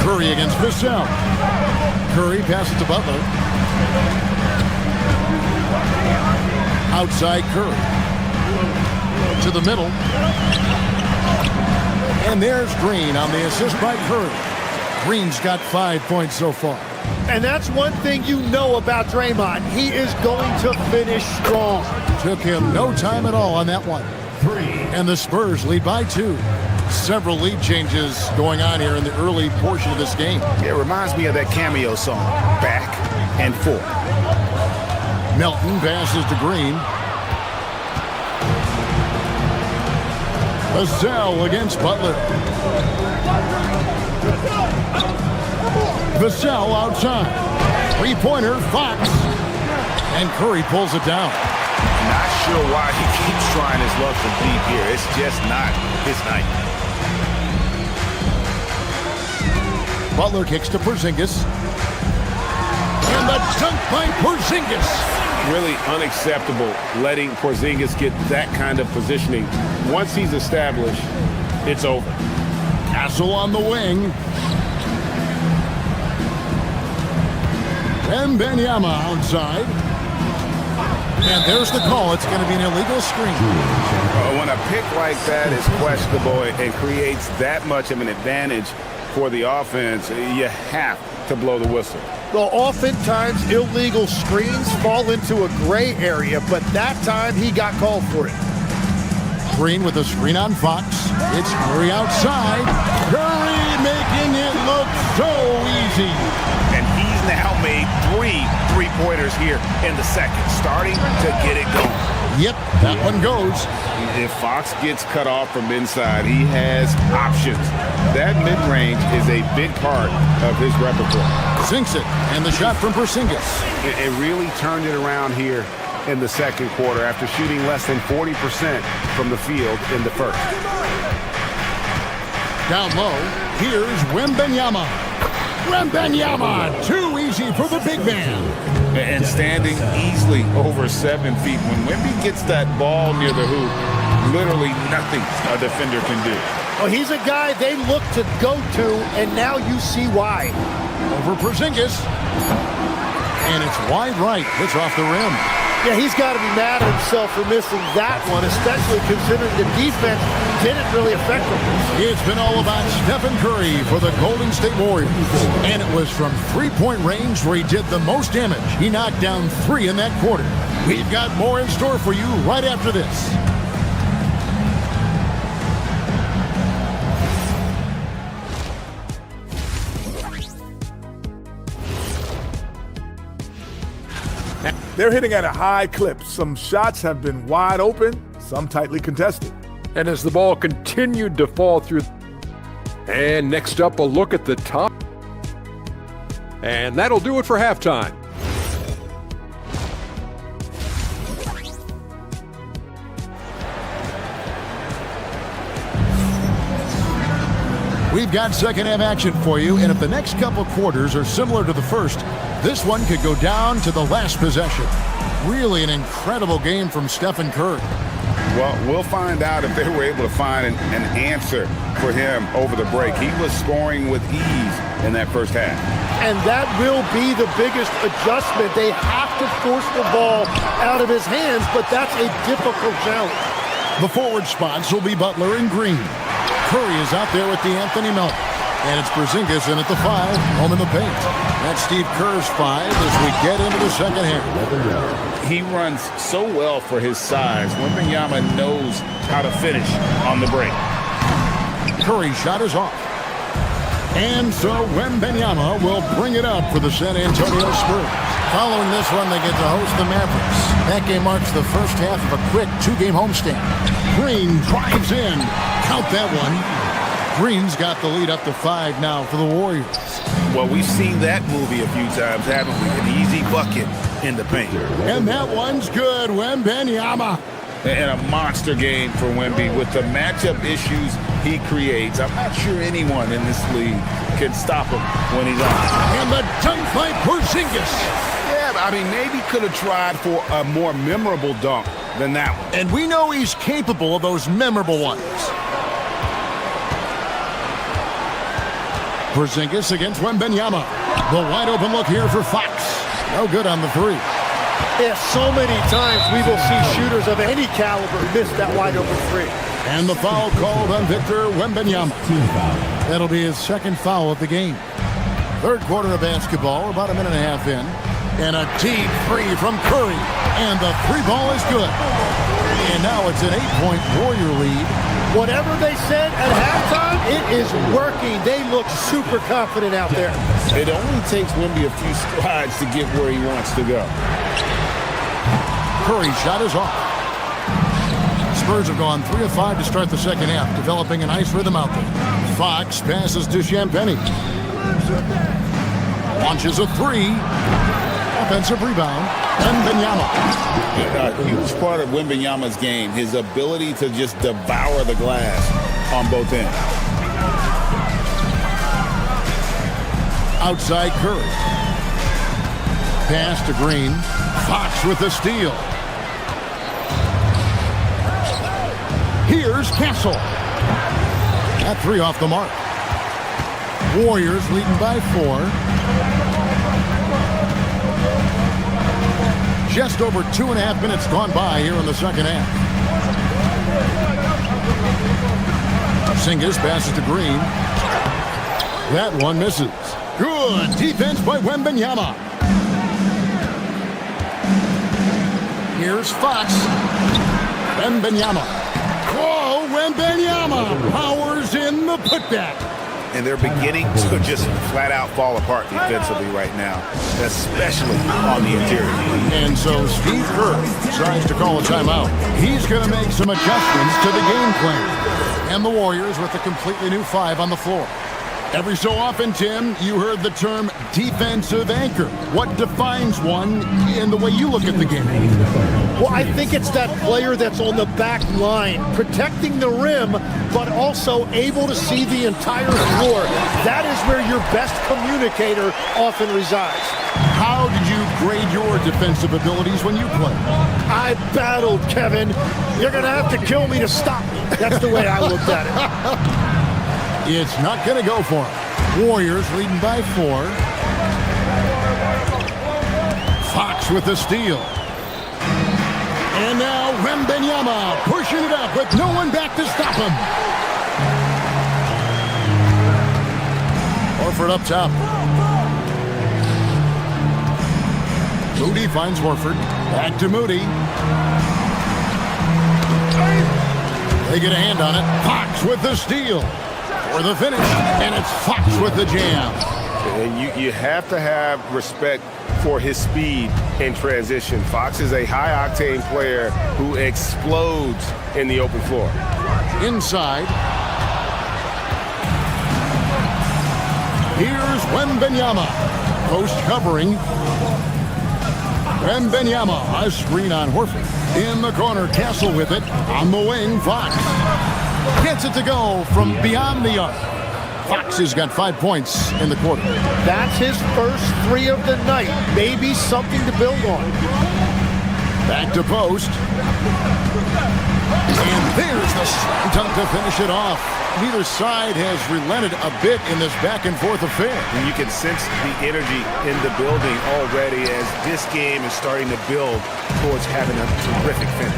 Curry against Vassell. Curry passes to Butler. Outside Curry. To the middle. And there's Green on the assist by Curry. Green's got 5 points so far. And that's one thing you know about Draymond. He is going to finish strong. Took him no time at all on that one. 3. And the Spurs lead by 2. Several lead changes going on here in the early portion of this game. It reminds me of that cameo song, Back and Forth. Melton passes to Green. Vassell against Butler. Vassell outside. Three-pointer, Fox. And Curry pulls it down. Not sure why he keeps trying his luck from deep here. It's just not his night. Butler kicks to Porzingis. And the dunk by Porzingis. Really unacceptable letting Porzingis get that kind of positioning. Once he's established, it's over. Castle on the wing. And Wembanyama outside. And there's the call. It's going to be an illegal screen. When a pick like that is questionable and creates that much of an advantage for the offense, you have to blow the whistle. Well, oftentimes illegal screens fall into a gray area, but that time he got called for it. Green with a screen on Fox. It's Curry outside. Curry making it look so easy. And he's now made 3 three-pointers here in the second, starting to get it going. Yep, that one goes. If Fox gets cut off from inside, he has options. That mid-range is a big part of his repertoire. Sinks it, and the shot from Porzingis. It really turned it around here in the second quarter after shooting less than 40% from the field in the first. Down low, here's Wembanyama. Wembanyama, too easy for the big man. And standing easily over 7 feet. When Wemby gets that ball near the hoop, literally nothing a defender can do. Well, he's a guy they look to go to, and now you see why. Over Porzingis. And it's wide right. It's off the rim. Yeah, he's got to be mad at himself for missing that one, especially considering the defense didn't really affect him. It's been all about Stephen Curry for the Golden State Warriors. And it was from three-point range where he did the most damage. He knocked down 3 in that quarter. We've got more in store for you right after this. They're hitting at a high clip. Some shots have been wide open, some tightly contested. And as the ball continued to fall through. And next up, a look at the top. And that'll do it for halftime. We've got second half action for you, and if the next couple quarters are similar to the first, this one could go down to the last possession. Really an incredible game from Stephen Curry. Well, we'll find out if they were able to find an answer for him over the break. He was scoring with ease in that first half. And that will be the biggest adjustment. They have to force the ball out of his hands, but that's a difficult challenge. The forward spots will be Butler and Green. Curry is out there with the Anthony Melton. And it's Porzingis in at the 5, home in the paint. That's Steve Kerr's 5 as we get into the second half. He runs so well for his size. Wembanyama knows how to finish on the break. Curry's shot is off. And so Wembanyama will bring it up for the San Antonio Spurs. Following this one, they get to host the Mavericks. That game marks the first half of a quick 2-game homestand. Green drives in. Count that one. Green's got the lead up to 5 now for the Warriors. Well, we've seen that movie a few times, haven't we? An easy bucket in the paint. And that one's good. Wembanyama. And a monster game for Wemby with the matchup issues he creates. I'm not sure anyone in this league can stop him when he's on. And the dunk by Porzingis. Yeah, I mean, maybe could have tried for a more memorable dunk than that one. And we know he's capable of those memorable ones. Porzingis against Wembanyama. The wide open look here for Fox. No good on the 3. Yeah, so many times we will see shooters of any caliber miss that wide open three. And the foul called on Victor Wembanyama. That'll be his second foul of the game. Third quarter of basketball, about a minute and a half in. And a deep three from Curry. And the three ball is good. And now it's an 8-point Warrior lead. Whatever they said at halftime, it is working. They look super confident out there. It only takes Wemby a few strides to get where he wants to go. Curry's shot is off. Spurs have gone 3 of 5 to start the second half, developing a nice rhythm out there. Fox passes to Champagnie. Launches a three. Offensive rebound. Wembanyama. A huge part of Wembanyama's game, his ability to just devour the glass on both ends. Outside Curry. Pass to Green. Fox with the steal. Here's Castle. That three off the mark. Warriors leading by 4. Just over 2.5 minutes gone by here in the second half. Porzingis passes to Green. That one misses. Good defense by Wembanyama. Here's Fox. Wembanyama. Whoa, Wembanyama powers in the putback. And they're beginning to just flat out fall apart defensively right now, especially on the interior. And so Steve Kerr decides to call a timeout. He's going to make some adjustments to the game plan. And the Warriors with a completely new 5 on the floor. Every so often, Tim, you heard the term defensive anchor. What defines one in the way you look at the game? Well, I think it's that player that's on the back line, protecting the rim, but also able to see the entire floor. That is where your best communicator often resides. How did you grade your defensive abilities when you played? I battled, Kevin. You're going to have to kill me to stop me. That's the way I looked at it. It's not going to go for him. Warriors leading by 4. Fox with the steal. And now Wembanyama pushing it up with no one back to stop him. Horford up top. Moody finds Horford. Back to Moody. They get a hand on it. Fox with the steal. For the finish, and it's Fox with the jam. And you have to have respect for his speed in transition. Fox is a high-octane player who explodes in the open floor. Inside. Here's Wembanyama. Post covering. Wembanyama, a screen on Horford. In the corner, Castle with it. On the wing, Fox. Gets it to go from beyond the arc. Fox has got 5 points in the quarter. That's his first 3 of the night. Maybe something to build on. Back to post. And there's the slam dunk to finish it off. Neither side has relented a bit in this back-and-forth affair. And you can sense the energy in the building already as this game is starting to build towards having a terrific finish.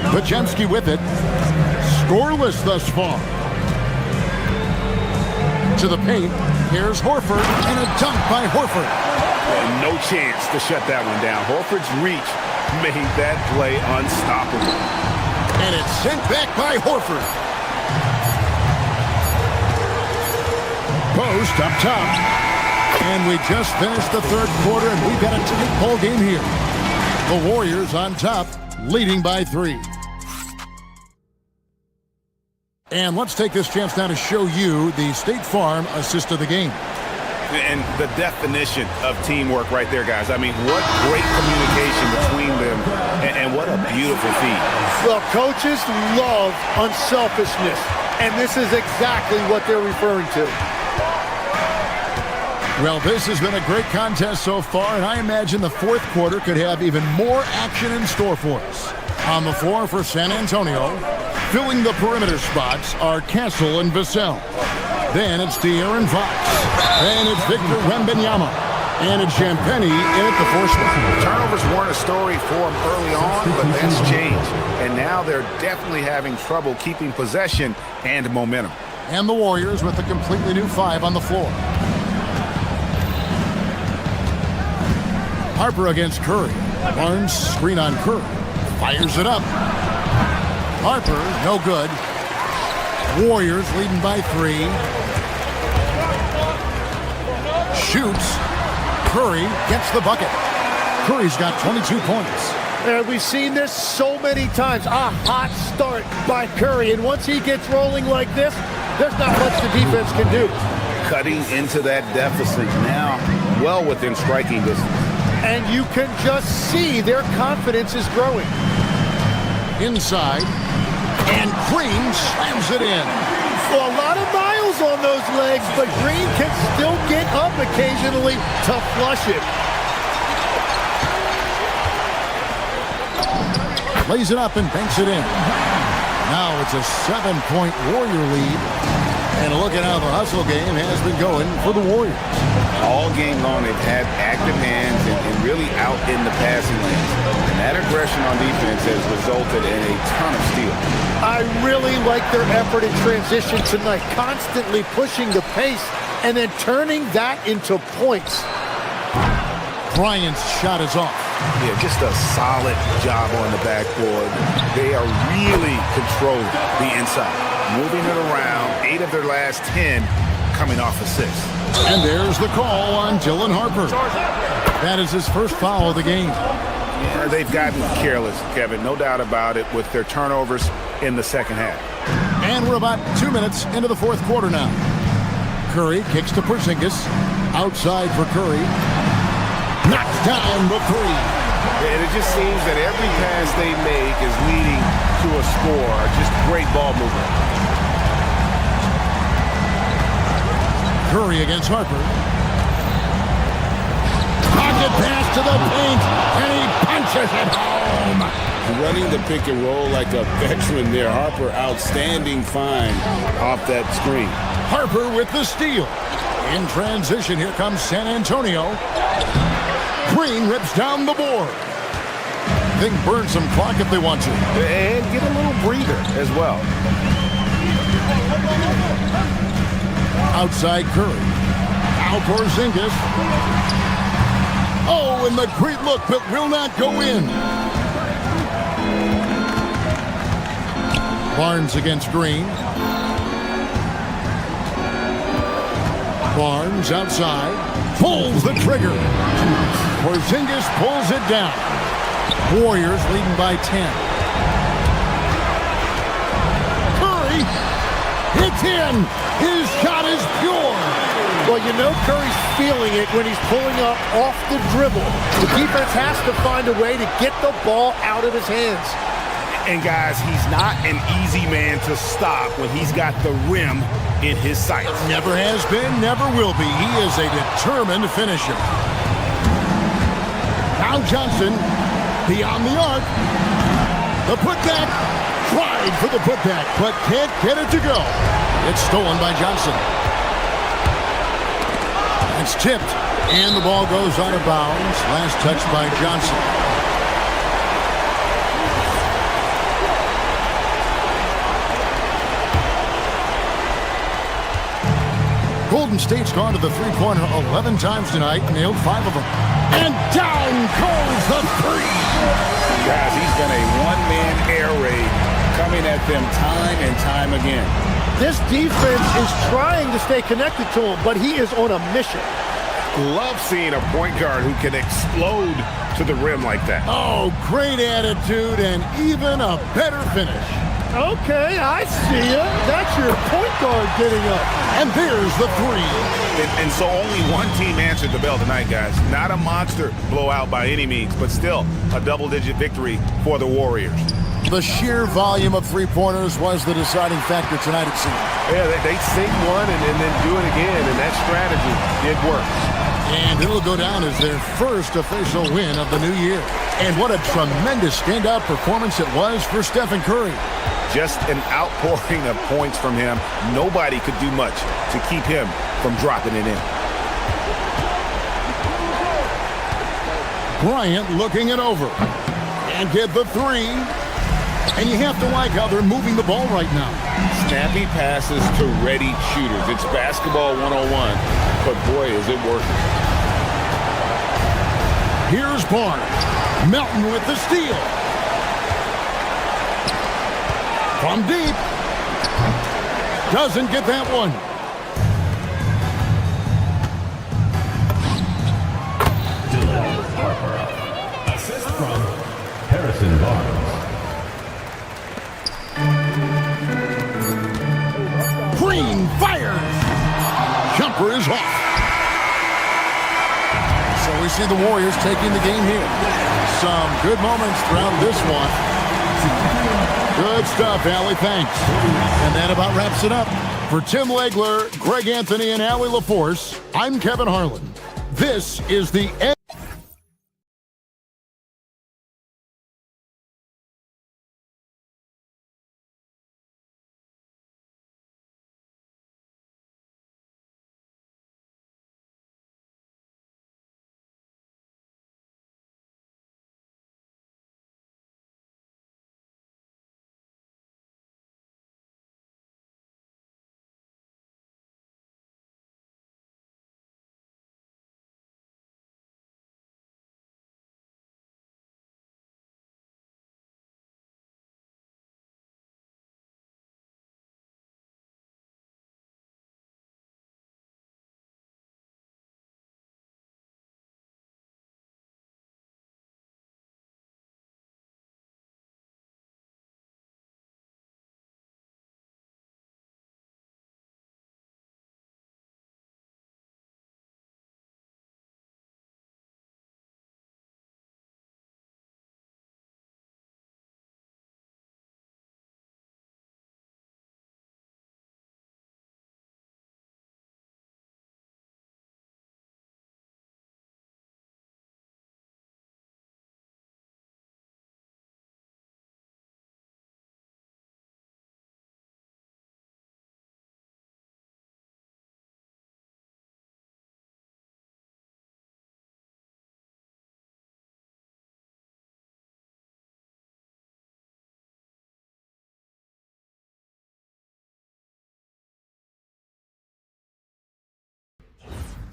Podziemski with it. Scoreless thus far. To the paint. Here's Horford. And a dunk by Horford. And no chance to shut that one down. Horford's reach made that play unstoppable. And it's sent back by Horford. Post up top. And we just finished the third quarter, and we've got a tight ball game here. The Warriors on top, leading by 3. And let's take this chance now to show you the State Farm assist of the game. And the definition of teamwork right there, guys. I mean, what great communication between them, and what a beautiful feat. Well, coaches love unselfishness, and this is exactly what they're referring to. Well, this has been a great contest so far, and I imagine the fourth quarter could have even more action in store for us. On the floor for San Antonio, filling the perimeter spots are Castle and Vassell. Then it's De'Aaron Fox. Then it's Victor Wembanyama. And it's Champagny in at the force. Turnovers weren't a story for him early on, but that's changed. And now they're definitely having trouble keeping possession and momentum. And the Warriors with a completely new 5 on the floor. Harper against Curry. Barnes screen on Curry. Fires it up. Harper, no good. Warriors leading by 3. Shoots. Curry gets the bucket. Curry's got 22 points. And we've seen this so many times. A hot start by Curry. And once he gets rolling like this, there's not much the defense can do. Cutting into that deficit now, well within striking distance. And you can just see their confidence is growing. Inside. And Green slams it in. Well, a lot of miles on those legs, but Green can still get up occasionally to flush it. Lays it up and banks it in. Now it's a 7-point Warrior lead. And look at how the hustle game has been going for the Warriors. All game long, they've had active hands and really out in the passing lanes. And that aggression on defense has resulted in a ton of steals. I really like their effort in transition tonight, constantly pushing the pace and then turning that into points. Bryant's shot is off. Yeah, just a solid job on the backboard. They are really controlling the inside, moving it around. 8 of their last 10 coming off assists. And there's the call on Dylan Harper. That is his first foul of the game. Yeah, they've gotten careless, Kevin, no doubt about it, with their turnovers in the second half. And we're about 2 minutes into the fourth quarter now. Curry kicks to Porzingis. Outside for Curry. Knocks down the 3. And it just seems that every pass they make is leading to a score. Just great ball movement. Curry against Harper. Pocket pass to the paint, and he punches it home. Running the pick and roll like a veteran there. Harper, outstanding find off that screen. Harper with the steal. In transition, here comes San Antonio. Green rips down the board. They can burn some clock if they want to. And get a little breather as well. Outside Curry. Now Porzingis. Oh, and the great look, but will not go in. Barnes against Green. Barnes outside. Pulls the trigger. Porzingis pulls it down. Warriors leading by 10. Curry. It's in. His shot is pure. Well, you know Curry's feeling it when he's pulling up off the dribble. The defense has to find a way to get the ball out of his hands. And guys, he's not an easy man to stop when he's got the rim in his sights. Never has been, never will be. He is a determined finisher. Now Johnson, beyond the arc. The putback, tried for the putback, but can't get it to go. It's stolen by Johnson. It's tipped, and the ball goes out of bounds. Last touch by Johnson. Golden State's gone to the three-pointer 11 times tonight, nailed 5 of them. And down goes the 3. Guys, he's been a one-man air raid coming at them time and time again. This defense is trying to stay connected to him, but he is on a mission. Love seeing a point guard who can explode to the rim like that. Oh, great attitude and even a better finish. Okay, I see you. That's your point guard getting up. And there's the 3. And so only one team answered the bell tonight, guys. Not a monster blowout by any means, but still a double-digit victory for the Warriors. The sheer volume of three-pointers was the deciding factor tonight, it seemed. Yeah, they sink one and then do it again, and that strategy did work. And it'll go down as their first official win of the new year. And what a tremendous standout performance it was for Stephen Curry. Just an outpouring of points from him. Nobody could do much to keep him from dropping it in. Bryant looking it over. And get the three. And you have to like how they're moving the ball right now. Snappy passes to ready shooters. It's basketball 101, but boy, is it working. Here's Barnes. Melton with the steal. From deep. Doesn't get that one. Assist from Harrison Barnes. Green fires. Jumper is off. So we see the Warriors taking the game here. Some good moments throughout this one. Good stuff, Allie. Thanks. And that about wraps it up. For Tim Legler, Greg Anthony, and Allie LaForce, I'm Kevin Harlan. This is the end.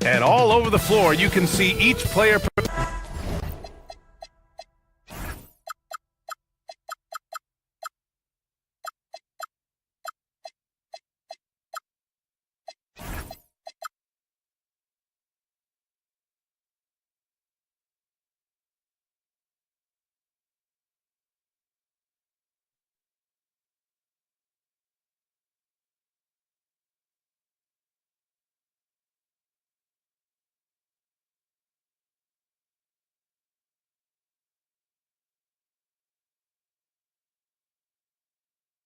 And all over the floor, you can see each player.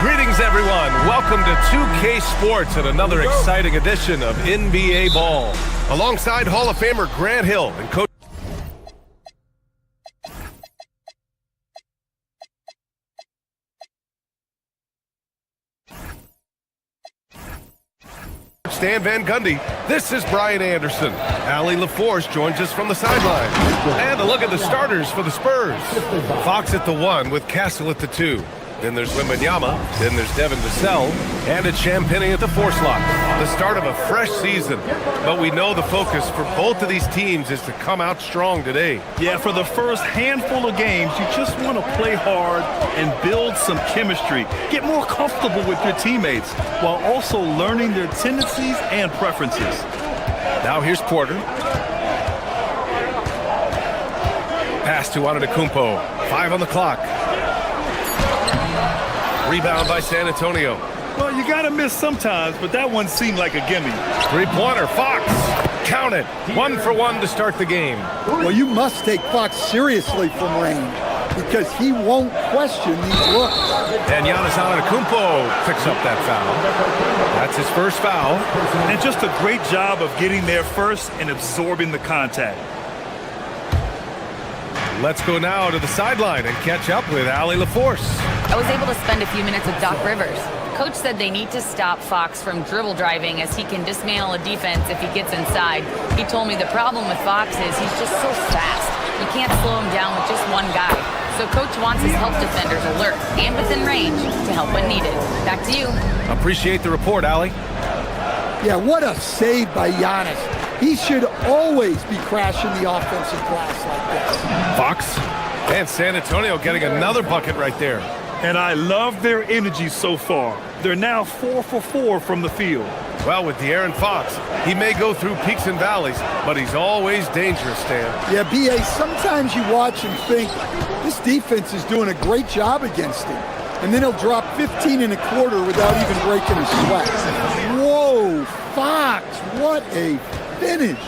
Greetings, everyone. Welcome to 2K Sports and another exciting edition of NBA Ball. Alongside Hall of Famer Grant Hill and Coach Stan Van Gundy, this is Brian Anderson. Allie LaForce joins us from the sideline. And a look at the starters for the Spurs. Fox at the 1 with Castle at the 2. Then there's Wembanyama, then there's Devin Vassell, and it's Champagnie at the 4 slot. The start of a fresh season, but we know the focus for both of these teams is to come out strong today. Yeah, for the first handful of games, you just want to play hard and build some chemistry. Get more comfortable with your teammates while also learning their tendencies and preferences. Now here's Porter. Pass to Antetokounmpo. 5 on the clock. Rebound by San Antonio. Well, you got to miss sometimes, but that one seemed like a gimme. Three-pointer, Fox. Count it. 1 for 1 to start the game. Well, you must take Fox seriously from range because he won't question these looks. And Giannis Antetokounmpo picks up that foul. That's his first foul. And just a great job of getting there first and absorbing the contact. Let's go now to the sideline and catch up with Allie LaForce. I was able to spend a few minutes with Doc Rivers. Coach said they need to stop Fox from dribble driving as he can dismantle a defense if he gets inside. He told me the problem with Fox is he's just so fast. You can't slow him down with just one guy. So Coach wants his help defenders alert and within range to help when needed. Back to you. Appreciate the report, Allie. Yeah, what a save by Giannis. He should always be crashing the offensive glass like this. Fox and San Antonio getting another bucket right there. And I love their energy so far. They're now 4 for 4 from the field. Well, with De'Aaron Fox, he may go through peaks and valleys, but he's always dangerous, Stan. Yeah, B.A., sometimes you watch and think, this defense is doing a great job against him. And then he'll drop 15 and a quarter without even breaking a sweat. Whoa, Fox, what a finish.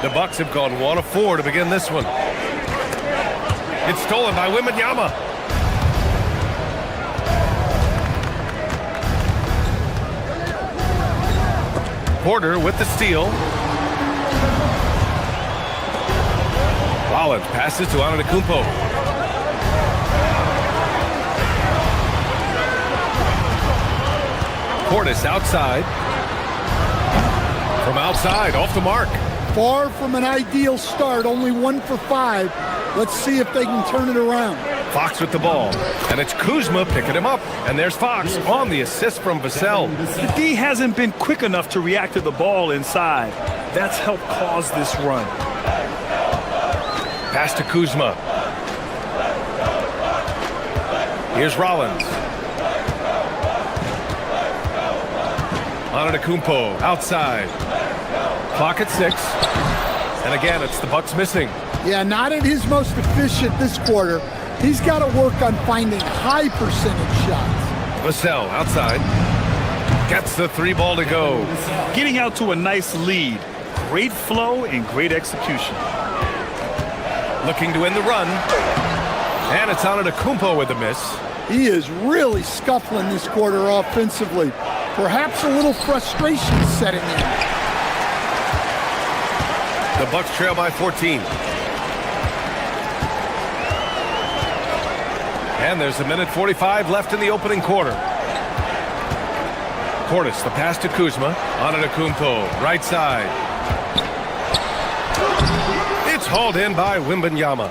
The Bucks have gone 1 of 4 to begin this one. It's stolen by Wembanyama. Porter with the steal. Rollins passes to Antetokounmpo. Portis outside. From outside, off the mark. Far from an ideal start, only 1 for 5. Let's see if they can turn it around. Fox with the ball, and it's Kuzma picking him up. And there's Fox on the assist from Vassell. The D hasn't been quick enough to react to the ball inside. That's helped cause this run. Pass to Kuzma. Here's Rollins. Antetokounmpo outside. Clock at 6. And again, it's the Bucks missing. Yeah, not at his most efficient this quarter. He's got to work on finding high percentage shots. Vassell outside. Gets the 3 ball to go. Getting out to a nice lead. Great flow and great execution. Looking to win the run. And it's Antetokounmpo with the miss. He is really scuffling this quarter offensively. Perhaps a little frustration setting in. The Bucks trail by 14. And there's 1:45 left in the opening quarter. Portis, the pass to Kuzma. Antetokounmpo, right side. It's hauled in by Wembanyama.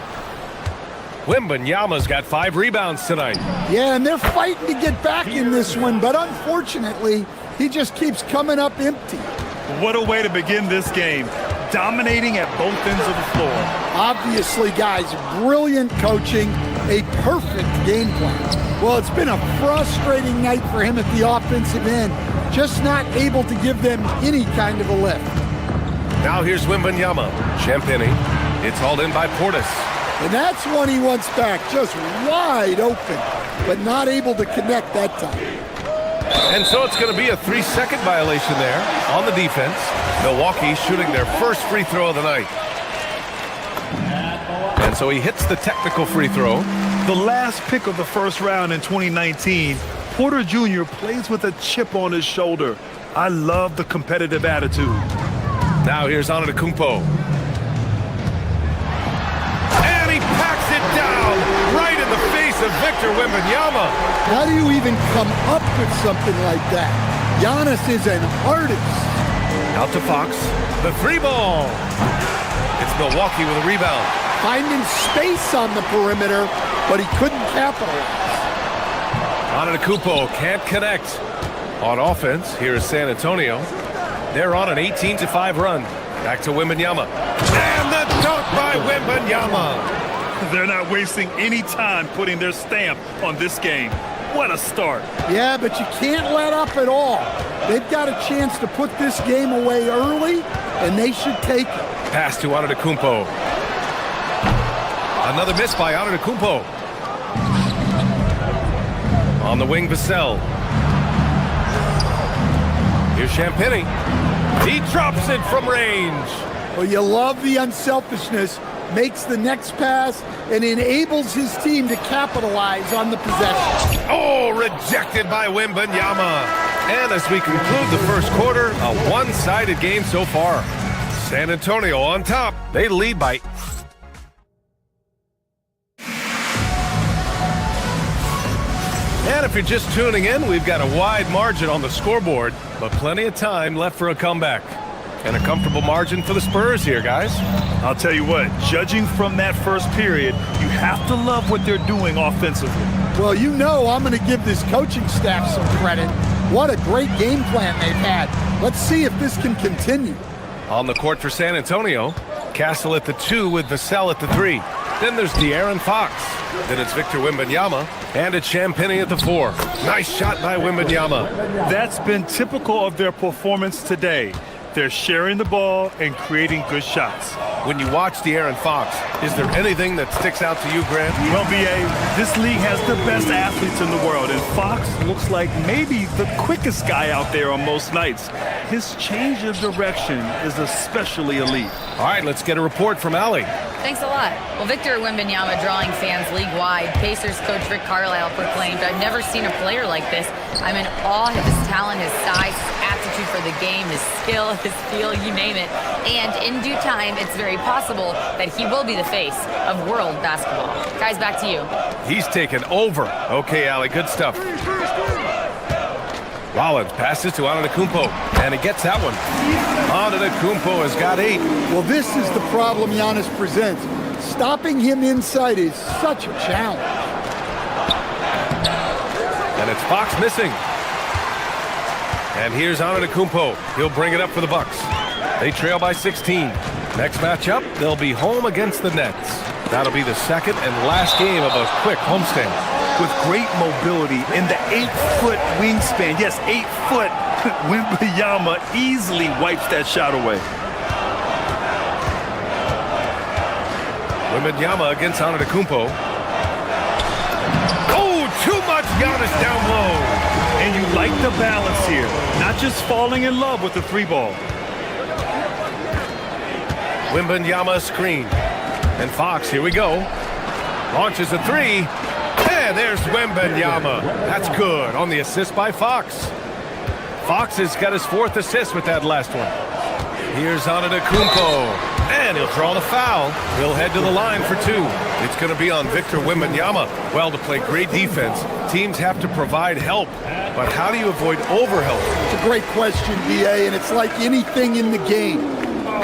Wembanyama's got 5 rebounds tonight. Yeah, and they're fighting to get back in this one, but unfortunately, he just keeps coming up empty. What a way to begin this game. Dominating at both ends of the floor. Obviously, guys, brilliant coaching, a perfect game plan. Well, it's been a frustrating night for him at the offensive end, just not able to give them any kind of a lift. Now here's Wembanyama. Champagny. It's hauled in by Portis. And that's one he wants back, just wide open, but not able to connect that time. And so it's going to be a 3-second violation there on the defense. Milwaukee shooting their first free throw of the night. And so he hits the technical free throw. The last pick of the first round in 2019, Porter Jr. plays with a chip on his shoulder. I love the competitive attitude. Now here's Antetokounmpo. And he packs it down right in the face of Victor Wembanyama. How do you even come up with something like that? Giannis is an artist. Out to Fox. The 3 ball. It's Milwaukee with a rebound. Finding space on the perimeter, but he couldn't capitalize. Antetokounmpo can't connect. On offense, here is San Antonio. They're on an 18-5 run. Back to Wembanyama. And the dunk by Wembanyama. They're not wasting any time putting their stamp on this game. What a start. Yeah, but you can't let up at all. They've got a chance to put this game away early, and they should take it. Pass to Antetokounmpo. Another miss by Antetokounmpo. On the wing, Vassell. Here's Champagny. He drops it from range. Well, you love the unselfishness. Makes the next pass and enables his team to capitalize on the possession. Oh, rejected by Wembanyama. And as we conclude the first quarter, a one-sided game so far. San Antonio on top. They lead by... And if you're just tuning in, we've got a wide margin on the scoreboard, but plenty of time left for a comeback. And a comfortable margin for the Spurs here, guys. I'll tell you what, judging from that first period, you have to love what they're doing offensively. Well, you know I'm going to give this coaching staff some credit. What a great game plan they've had. Let's see if this can continue. On the court for San Antonio, Castle at the 2 with Vassell at the 3. Then there's De'Aaron Fox. Then it's Victor Wembanyama. And it's Champagnie at the 4. Nice shot by Wembanyama. That's been typical of their performance today. They're sharing the ball and creating good shots. When you watch De'Aaron Fox, is there anything that sticks out to you, Grant? Well, B.A., this league has the best athletes in the world, and Fox looks like maybe the quickest guy out there on most nights. His change of direction is especially elite. All right, let's get a report from Allie. Thanks a lot. Well, Victor Wembanyama drawing fans league-wide. Pacers coach Rick Carlisle proclaimed, "I've never seen a player like this. I'm in awe of his talent, his size, his aptitude for the game, his skill, his feel, you name it. And in due time, it's very possible that he will be the face of world basketball." Guys, back to you. He's taken over. Okay, Allie, good stuff. Rollins passes to Antetokounmpo, and he gets that one. Antetokounmpo has got 8. Well, this is the problem Giannis presents. Stopping him inside is such a challenge. And it's Fox missing. And here's Antetokounmpo. He'll bring it up for the Bucks. They trail by 16. Next matchup, they'll be home against the Nets. That'll be the second and last game of a quick homestand. With great mobility in the 8-foot wingspan. Yes, 8 foot. Wembanyama easily wipes that shot away. Wembanyama against Antetokounmpo. Oh, too much Giannis down low. And you like the balance here. Not just falling in love with the 3-ball. Wembanyama screen. And Fox, here we go. Launches a 3. And there's Wembanyama. That's good on the assist by Fox. Fox has got his 4th assist with that last one. Here's Antetokounmpo. And he'll draw the foul. He'll head to the line for 2. It's going to be on Victor Wembanyama. Well, to play great defense, teams have to provide help. But how do you avoid overhelp? It's a great question, B.A., and it's like anything in the game.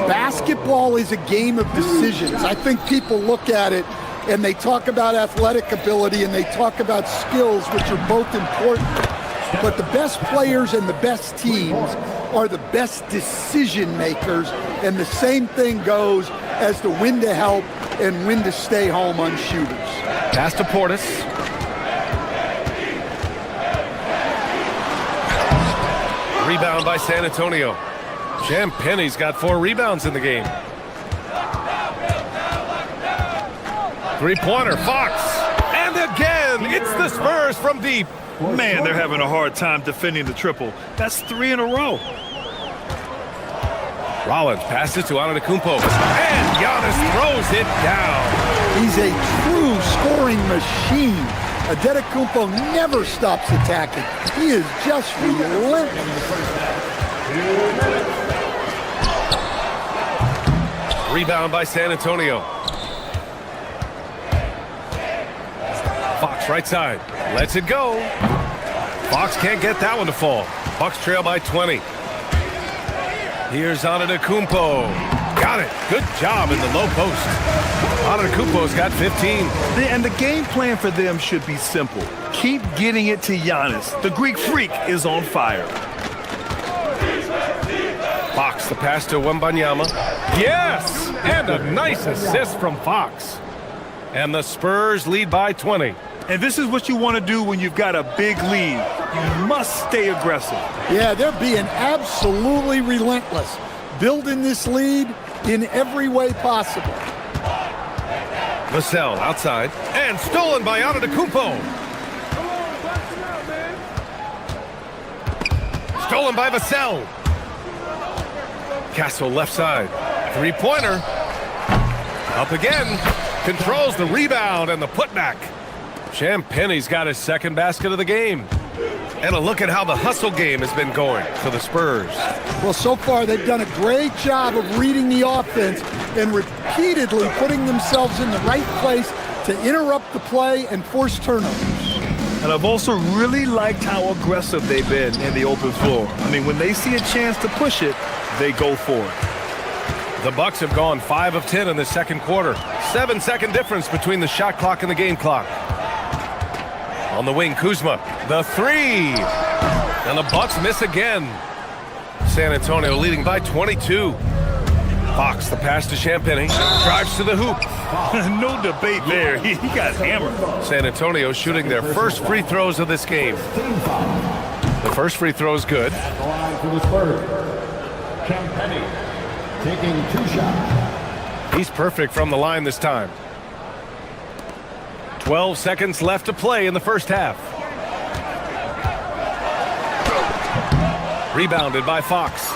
Basketball is a game of decisions. I think people look at it and they talk about athletic ability and they talk about skills, which are both important. But the best players and the best teams are the best decision makers, and the same thing goes as to when to help and when to stay home on shooters. Pass to Portis. Rebound by San Antonio. Champagnie's got 4 rebounds in the game. 3-pointer, Fox. And again, it's the Spurs from deep. Man, they're having a hard time defending the triple. That's 3 in a row. Rollins passes to Antetokounmpo. And Giannis throws it down. He's a true scoring machine. Antetokounmpo never stops attacking. He is just relentless. Rebound by San Antonio. Fox right side. Lets it go. Fox can't get that one to fall. Bucks trail by 20. Here's Antetokounmpo. Got it. Good job in the low post. Antetokounmpo's got 15. And the game plan for them should be simple. Keep getting it to Giannis. The Greek freak is on fire. Fox, the pass to Wembanyama. Yes! And a nice assist from Fox. And the Spurs lead by 20. And this is what you want to do when you've got a big lead. You must stay aggressive. Yeah, they're being absolutely relentless, building this lead in every way possible. Vassell outside, and stolen by Antetokounmpo. Stolen by Vassell. Castle left side, 3-pointer. Up again, controls the rebound and the putback. Champagnie's got his 2nd basket of the game. And a look at how the hustle game has been going for the Spurs. Well, so far they've done a great job of reading the offense and repeatedly putting themselves in the right place to interrupt the play and force turnovers. And I've also really liked how aggressive they've been in the open floor. I mean, when they see a chance to push it, they go for it. The Bucks have gone 5 of 10 in the second quarter. 7-second difference between the shot clock and the game clock. On the wing, Kuzma, the three. And the Bucks miss again. San Antonio leading by 22. Fox, the pass to Champagny, drives to the hoop. No debate there. He got hammered. San Antonio shooting their first free throws of this game. The first free throw is good. At the line for the Spurs, Champagny taking 2 shots. He's perfect from the line this time. 12 seconds left to play in the first half. Rebounded by Fox.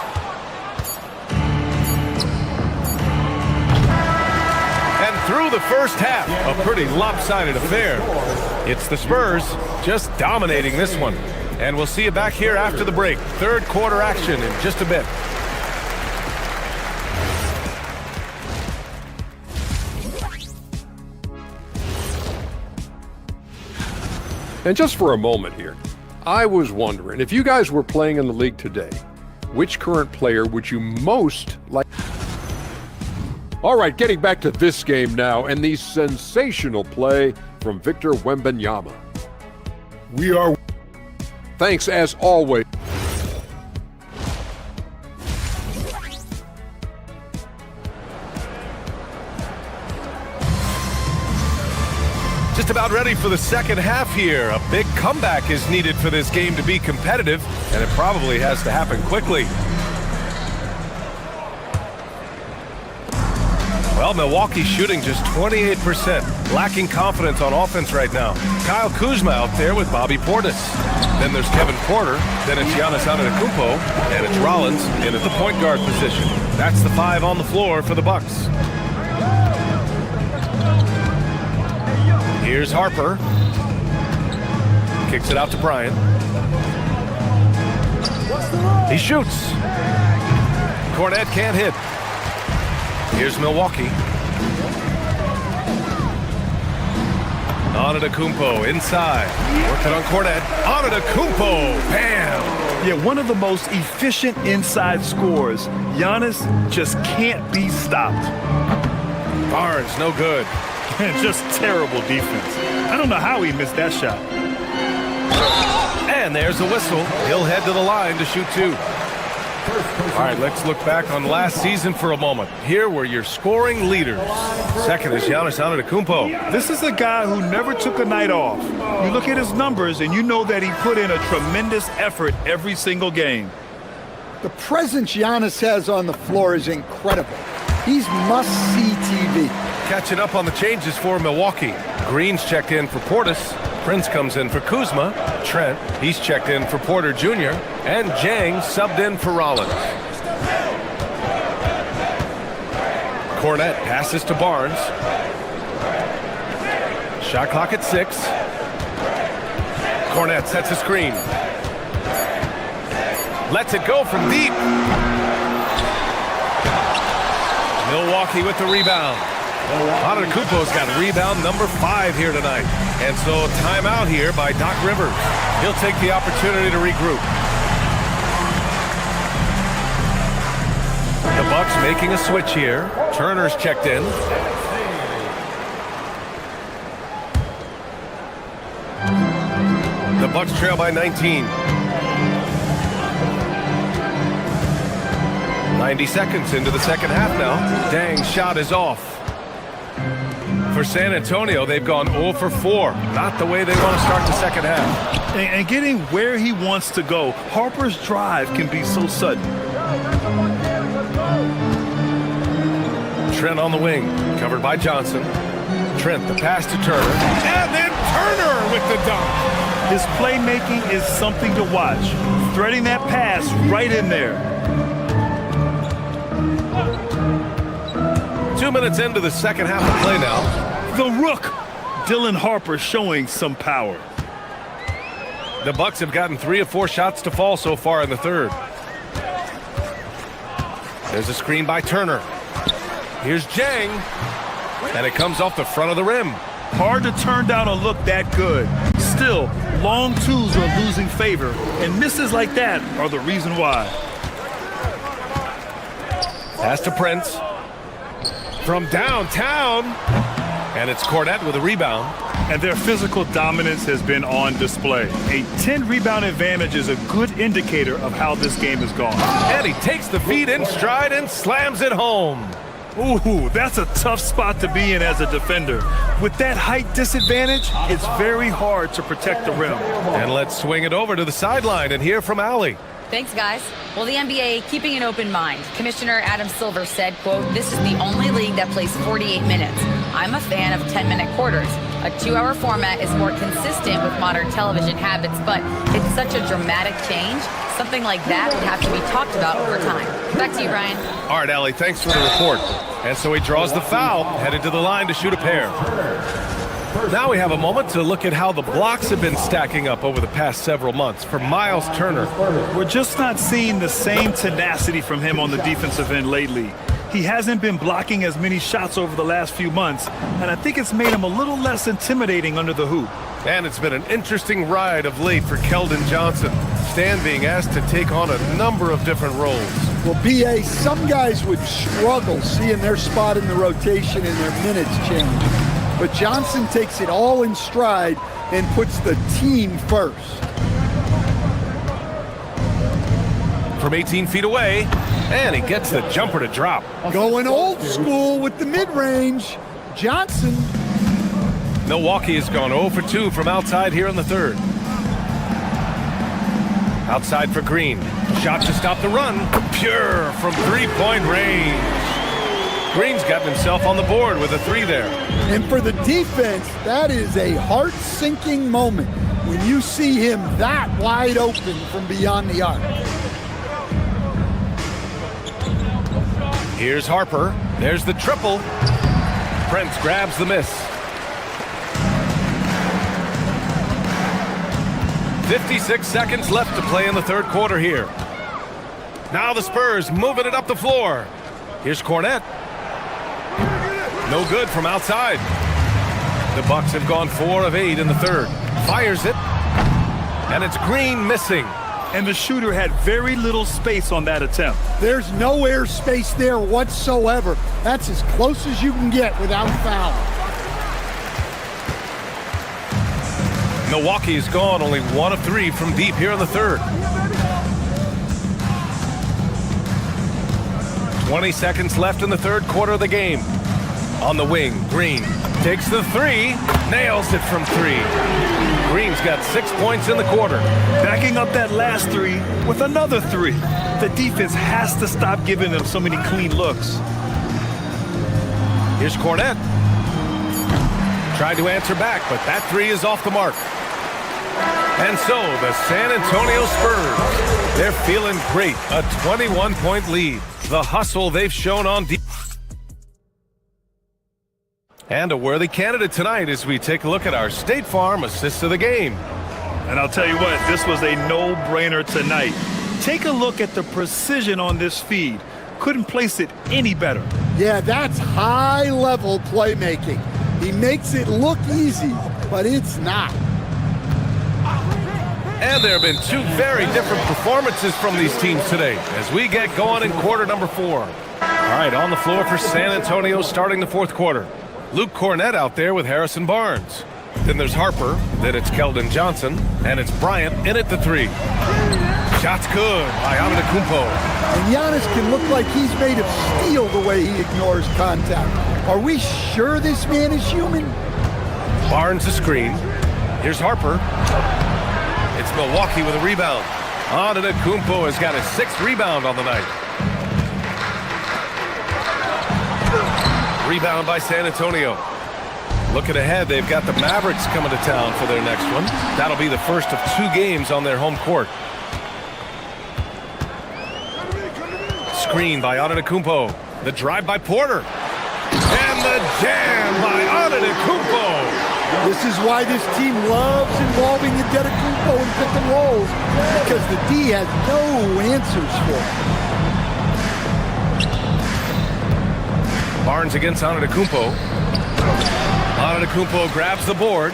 And through the first half, a pretty lopsided affair. It's the Spurs just dominating this one. And we'll see you back here after the break. Third quarter action in just a bit. And just for a moment here, I was wondering, if you guys were playing in the league today, which current player would you most like? All right, getting back to this game now, and the sensational play from Victor Wembanyama. We are. Thanks as always. Just about ready for the second half here. A big comeback is needed for this game to be competitive, and it probably has to happen quickly. Well, Milwaukee shooting just 28%, lacking confidence on offense right now. Kyle Kuzma out there with Bobby Portis. Then there's Kevin Porter, then it's Giannis Antetokounmpo, and it's Rollins in at the point guard position. That's the 5 on the floor for the Bucks. Here's Harper. Kicks it out to Bryant. He shoots. Cornet can't hit. Here's Milwaukee. Antetokounmpo inside. Working on Cornet. Antetokounmpo. Bam! Yeah, one of the most efficient inside scorers. Giannis just can't be stopped. Barnes, no good. Just terrible defense. I don't know how he missed that shot. And there's a whistle. He'll head to the line to shoot 2. All right, let's look back on last season for a moment. Here were your scoring leaders. Second is Giannis Antetokounmpo. This is a guy who never took a night off. You look at his numbers and you know that he put in a tremendous effort every single game. The presence Giannis has on the floor is incredible. He's must-see TV. Catching up on the changes for Milwaukee. Green's checked in for Portis. Prince comes in for Kuzma. Trent, he's checked in for Porter Jr. And Jang subbed in for Rollins. Cornet passes to Barnes. Shot clock at 6. Cornet sets a screen. Lets it go from deep. Milwaukee with the rebound. Antetokounmpo's got rebound number 5 here tonight. And so timeout here by Doc Rivers. He'll take the opportunity to regroup. The Bucks making a switch here. Turner's checked in. The Bucks trail by 19. 90 seconds into the second half now. Dang's shot is off. For San Antonio, they've gone 0 for 4. Not the way they want to start the second half. And getting where he wants to go, Harper's drive can be so sudden. Trent on the wing, covered by Johnson. Trent, the pass to Turner. And then Turner with the dunk. His playmaking is something to watch. Threading that pass right in there. 2 minutes into the second half of play now. The Rook, Dylan Harper showing some power. The Bucks have gotten 3 of 4 shots to fall so far in the third. There's a screen by Turner. Here's Jang. And it comes off the front of the rim. Hard to turn down a look that good. Still, Long twos are losing favor, and misses like that are the reason why. Pass to Prince. From downtown. And it's Cornette with a rebound. And their physical dominance has been on display. A 10-rebound advantage is a good indicator of how this game has gone. And he takes the feed in stride and slams it home. Ooh, that's a tough spot to be in as a defender. With that height disadvantage, it's very hard to protect the rim. And let's swing it over to the sideline and hear from Allie. Thanks, guys. Well, the NBA keeping an open mind. Commissioner Adam Silver said, quote, "This is the only league that plays 48 minutes. I'm a fan of 10-minute quarters. A 2-hour format is more consistent with modern television habits, but it's such a dramatic change. Something like that would have to be talked about over time." Back to you, Brian. All right, Allie, thanks for the report. And so he draws the foul, headed to the line to shoot a pair. Now we have a moment to look at how the blocks have been stacking up over the past several months for Miles Turner. We're just not seeing the same tenacity from him on the defensive end lately. He hasn't been blocking as many shots over the last few months, and I think it's made him a little less intimidating under the hoop. And it's been an interesting ride of late for Keldon Johnson. Stan being asked to take on a number of different roles. Well, B.A., some guys would struggle seeing their spot in the rotation and their minutes change. But Johnson takes it all in stride and puts the team first. From 18 feet away, and he gets the jumper to drop. Going old school with the mid-range. Johnson. Milwaukee has gone 0 for 2 from outside here in the third. Outside for Green. Shot to stop the run. Pure from three-point range. Green's gotten himself on the board with a 3 there. And for the defense, that is a heart-sinking moment when you see him that wide open from beyond the arc. Here's Harper. There's the triple. Prince grabs the miss. 56 seconds left to play in the third quarter here. Now the Spurs moving it up the floor. Here's Cornette. No good from outside. The Bucks have gone 4 of 8 in the third. Fires it. And it's Green missing. And the shooter had very little space on that attempt. There's no air space there whatsoever. That's as close as you can get without foul. Milwaukee has gone only 1 of 3 from deep here in the third. 20 seconds left in the third quarter of the game. On the wing, Green takes the 3, nails it from 3. Green's got 6 points in the quarter. Backing up that last 3 with another 3. The defense has to stop giving them so many clean looks. Here's Cornette. Tried to answer back, but that 3 is off the mark. And so the San Antonio Spurs, they're feeling great. A 21-point lead. The hustle they've shown on defense. And a worthy candidate tonight as we take a look at our State Farm assist of the game. And I'll tell you what, this was a no-brainer tonight. Take a look at the precision on this feed. Couldn't place it any better. Yeah, that's high-level playmaking. He makes it look easy, but it's not. And there have been 2 very different performances from these teams today as we get going in quarter number 4. All right, on the floor for San Antonio starting the fourth quarter. Luke Cornette out there with Harrison Barnes. Then there's Harper, then it's Keldon Johnson, and it's Bryant in at the 3. Shot's good by Antetokounmpo. And Giannis can look like he's made of steel the way he ignores contact. Are we sure this man is human? Barnes the screen. Here's Harper. It's Milwaukee with a rebound. Antetokounmpo has got his 6th rebound on the night. Rebound by San Antonio. Looking ahead, they've got the Mavericks coming to town for their next one. That'll be the first of 2 games on their home court. Screen by Antetokounmpo. The drive by Porter. And the jam by Antetokounmpo. This is why this team loves involving Antetokounmpo in pick and rolls, because the D has no answers for it. Barnes against Antetokounmpo. Antetokounmpo grabs the board.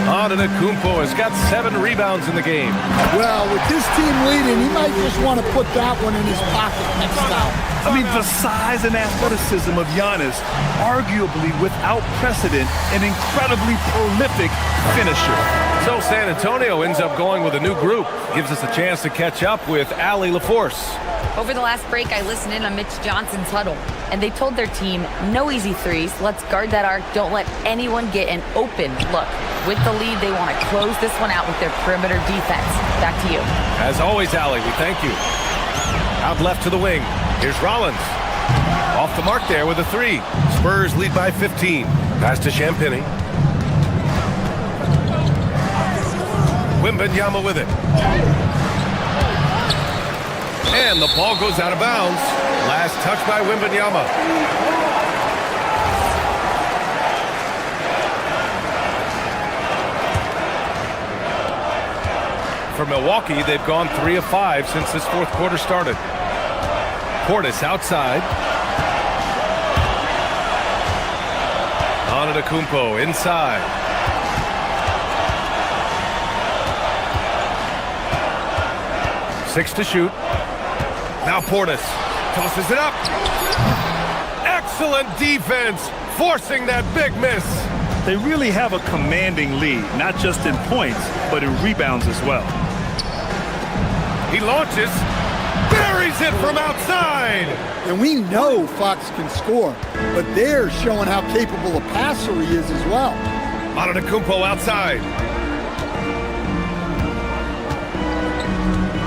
Antetokounmpo has got 7 rebounds in the game. Well, with this team leading, he might just want to put that one in his pocket next time. I mean, the size and athleticism of Giannis, arguably without precedent, an incredibly prolific finisher. So San Antonio ends up going with a new group. Gives us a chance to catch up with Allie LaForce. Over the last break, I listened in on Mitch Johnson's huddle, and they told their team, no easy threes. Let's guard that arc. Don't let anyone get an open look. With the lead, they want to close this one out with their perimeter defense. Back to you. As always, Allie, we thank you. Out left to the wing. Here's Rollins. Off the mark there with a 3. Spurs lead by 15. Pass to Champagny. Wembanyama with it. And the ball goes out of bounds. Last touch by Wembanyama. For Milwaukee, they've gone 3 of 5 since this fourth quarter started. Portis outside. Antetokounmpo inside. Six to shoot. Now Portis tosses it up. Excellent defense, forcing that big miss. They really have a commanding lead, not just in points, but in rebounds as well. He launches, buries it from outside. And we know Fox can score, but they're showing how capable a passer he is as well. Antetokounmpo outside.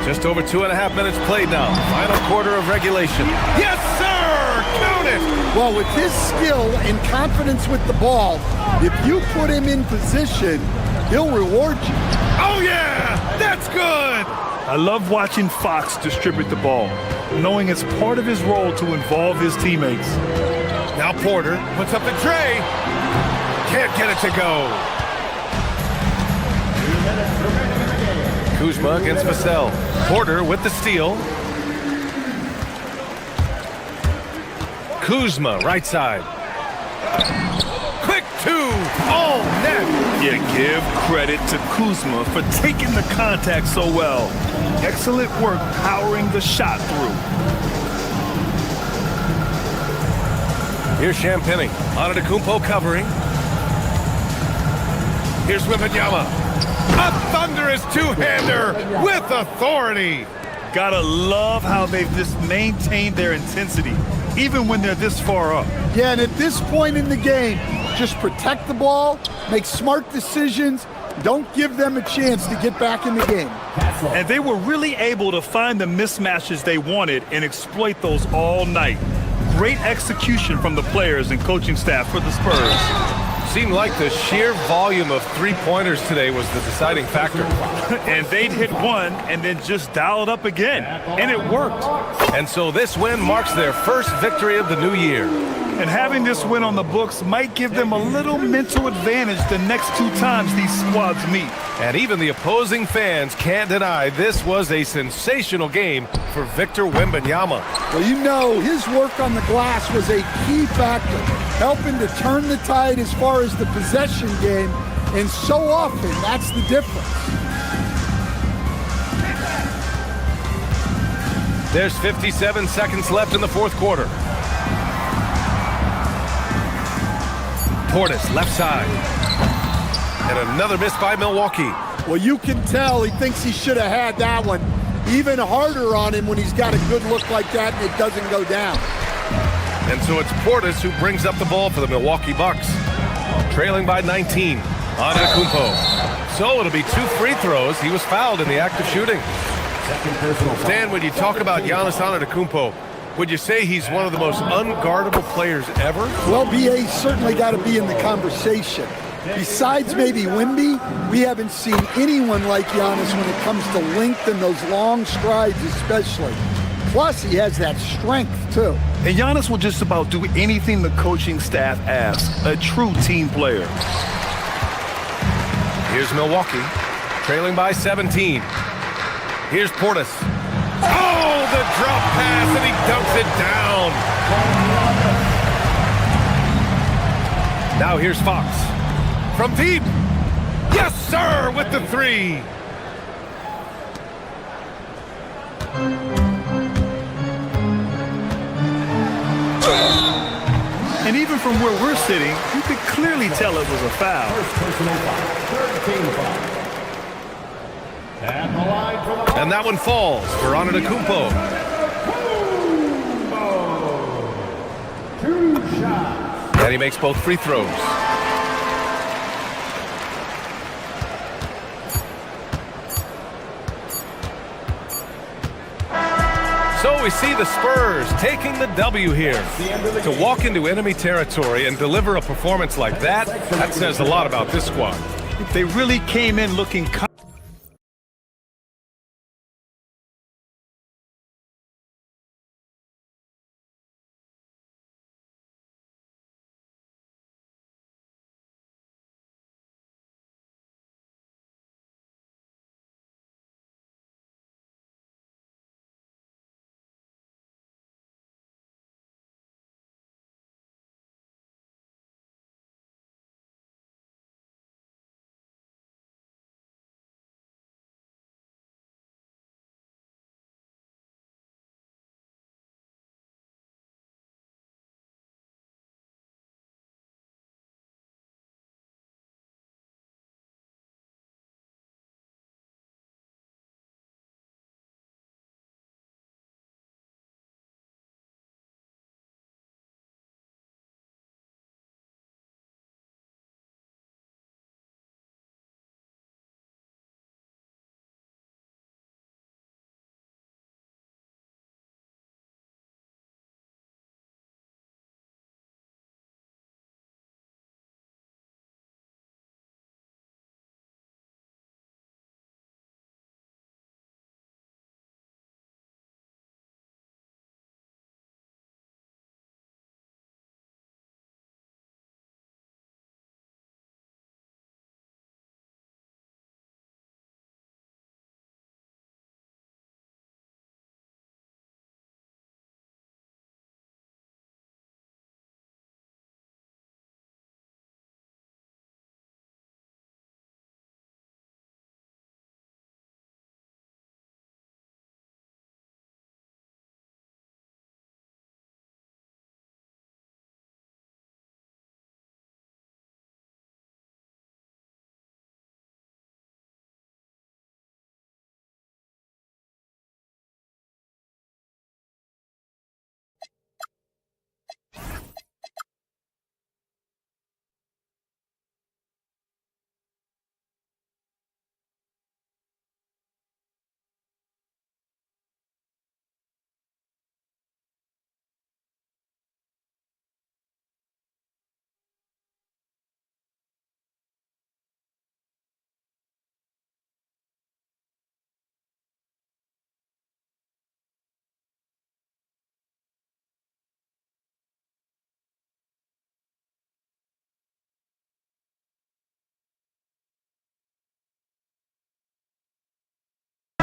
Just over 2.5 minutes played now. Final quarter of regulation. Yes, sir! Count it! Well, with his skill and confidence with the ball, if you put him in position, he'll reward you. Oh, yeah! That's good! I love watching Fox distribute the ball, knowing it's part of his role to involve his teammates. Now Porter puts up the tray. Can't get it to go. Kuzma against Vassell. Porter with the steal. Kuzma, right side. Quick 2. Oh, net. You give credit to Kuzma for taking the contact so well. Excellent work powering the shot through. Here's Champagny. Antetokounmpo covering. Here's Wembanyama. A thunderous two-hander with authority. Gotta love how they've just maintained their intensity, even when they're this far up. Yeah, and at this point in the game, just protect the ball, make smart decisions, don't give them a chance to get back in the game. And they were really able to find the mismatches they wanted and exploit those all night. Great execution from the players and coaching staff for the Spurs. Seemed like the sheer volume of three-pointers today was the deciding factor. And they'd hit one and then just dial it up again. And it worked. And so this win marks their first victory of the new year. And having this win on the books might give them a little mental advantage the next 2 times these squads meet. And even the opposing fans can't deny this was a sensational game for Victor Wembanyama. Well, you know, his work on the glass was a key factor, helping to turn the tide as far as the possession game, and so often that's the difference. There's 57 seconds left in the fourth quarter. Portis, left side. And another miss by Milwaukee. Well, you can tell he thinks he should have had that one. Even harder on him when he's got a good look like that and it doesn't go down. And so it's Portis who brings up the ball for the Milwaukee Bucks. Trailing by 19. Antetokounmpo. So it'll be 2 free throws. He was fouled in the act of shooting. Stan, when you talk about Giannis Antetokounmpo, would you say he's one of the most unguardable players ever? Well, BA's certainly got to be in the conversation. Besides maybe Wemby, we haven't seen anyone like Giannis when it comes to length and those long strides especially. Plus, he has that strength, too. And Giannis will just about do anything the coaching staff asks. A true team player. Here's Milwaukee, trailing by 17. Here's Portis. Oh, the drop pass, and he dumps it down. Now here's Fox. From deep. Yes, sir, with the three. And even from where we're sitting, you could clearly tell it was a foul. And that one falls for Antetokounmpo. And he makes both free throws. So we see the Spurs taking the W here. To walk into enemy territory and deliver a performance like that, that says a lot about this squad. They really came in looking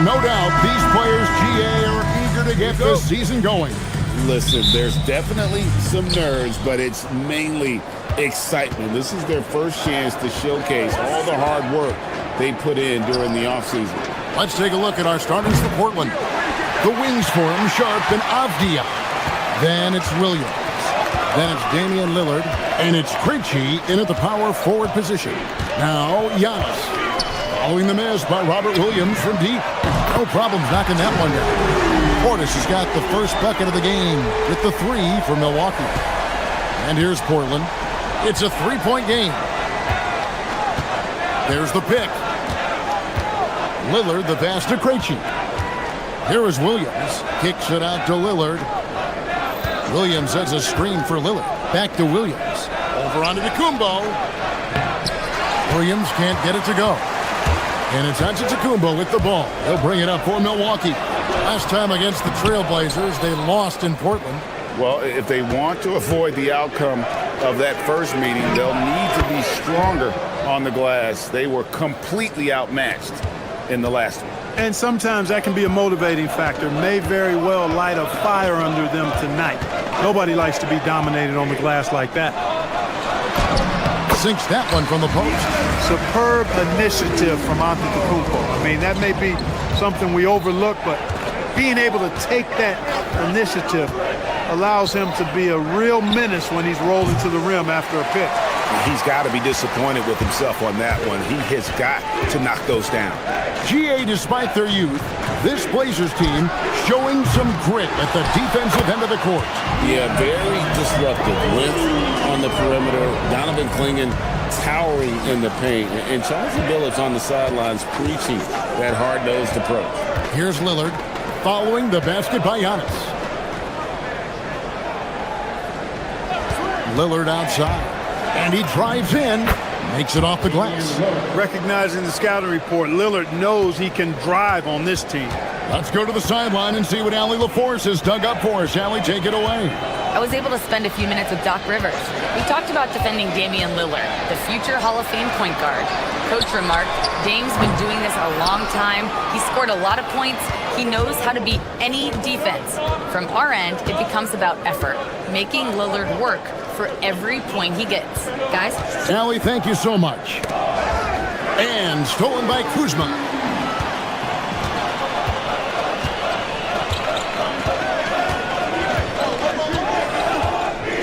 No doubt these players, GA, are eager to get this season going. Listen, there's definitely some nerves, but it's mainly excitement. This is their first chance to showcase all the hard work they put in during the offseason. Let's take a look at our starters for Portland. The wings for him, Sharp and Avdia. Then it's Williams. Then it's Damian Lillard. And it's Krejci in at the power forward position. Now, Giannis. Following the miss by Robert Williams from deep. No problems knocking that one down. Portis has got the first bucket of the game with the three for Milwaukee. And here's Portland. It's a three-point game. There's the pick. Lillard, the pass to Krejci. Here is Williams. Kicks it out to Lillard. Williams has a screen for Lillard. Back to Williams. Over onto Antetokounmpo. Williams can't get it to go. And it's Antetokounmpo with the ball. He'll bring it up for Milwaukee. Last time against the Trailblazers, they lost in Portland. Well, if they want to avoid the outcome of that first meeting, they'll need to be stronger on the glass. They were completely outmatched in the last one. And sometimes that can be a motivating factor. May very well light a fire under them tonight. Nobody likes to be dominated on the glass like that. Sinks that one from the post. superb initiative from Antetokounmpo. I mean, that may be something we overlook, but being able to take that initiative allows him to be a real menace when he's rolling to the rim after a pick. He's got to be disappointed with himself on that one. He has got to knock those down. GA, despite their youth, this Blazers team showing some grit at the defensive end of the court. Yeah, very disruptive. Length on the perimeter. Donovan Clingan towering in the paint. And Chauncey Billups on the sidelines preaching that hard-nosed approach. Here's Lillard following the basket by Giannis. Lillard outside. And he drives in, makes it off the glass. Recognizing the scouting report, Lillard knows he can drive on this team. Let's go to the sideline and see what Allie LaForce has dug up for us. Allie, take it away. I was able to spend a few minutes with Doc Rivers. We talked about defending Damian Lillard, the future Hall of Fame point guard. Coach remarked, Dame's been doing this a long time. He scored a lot of points. He knows how to beat any defense. From our end, it becomes about effort, making Lillard work for every point he gets. Guys? Allie, thank you so much. And stolen by Kuzma.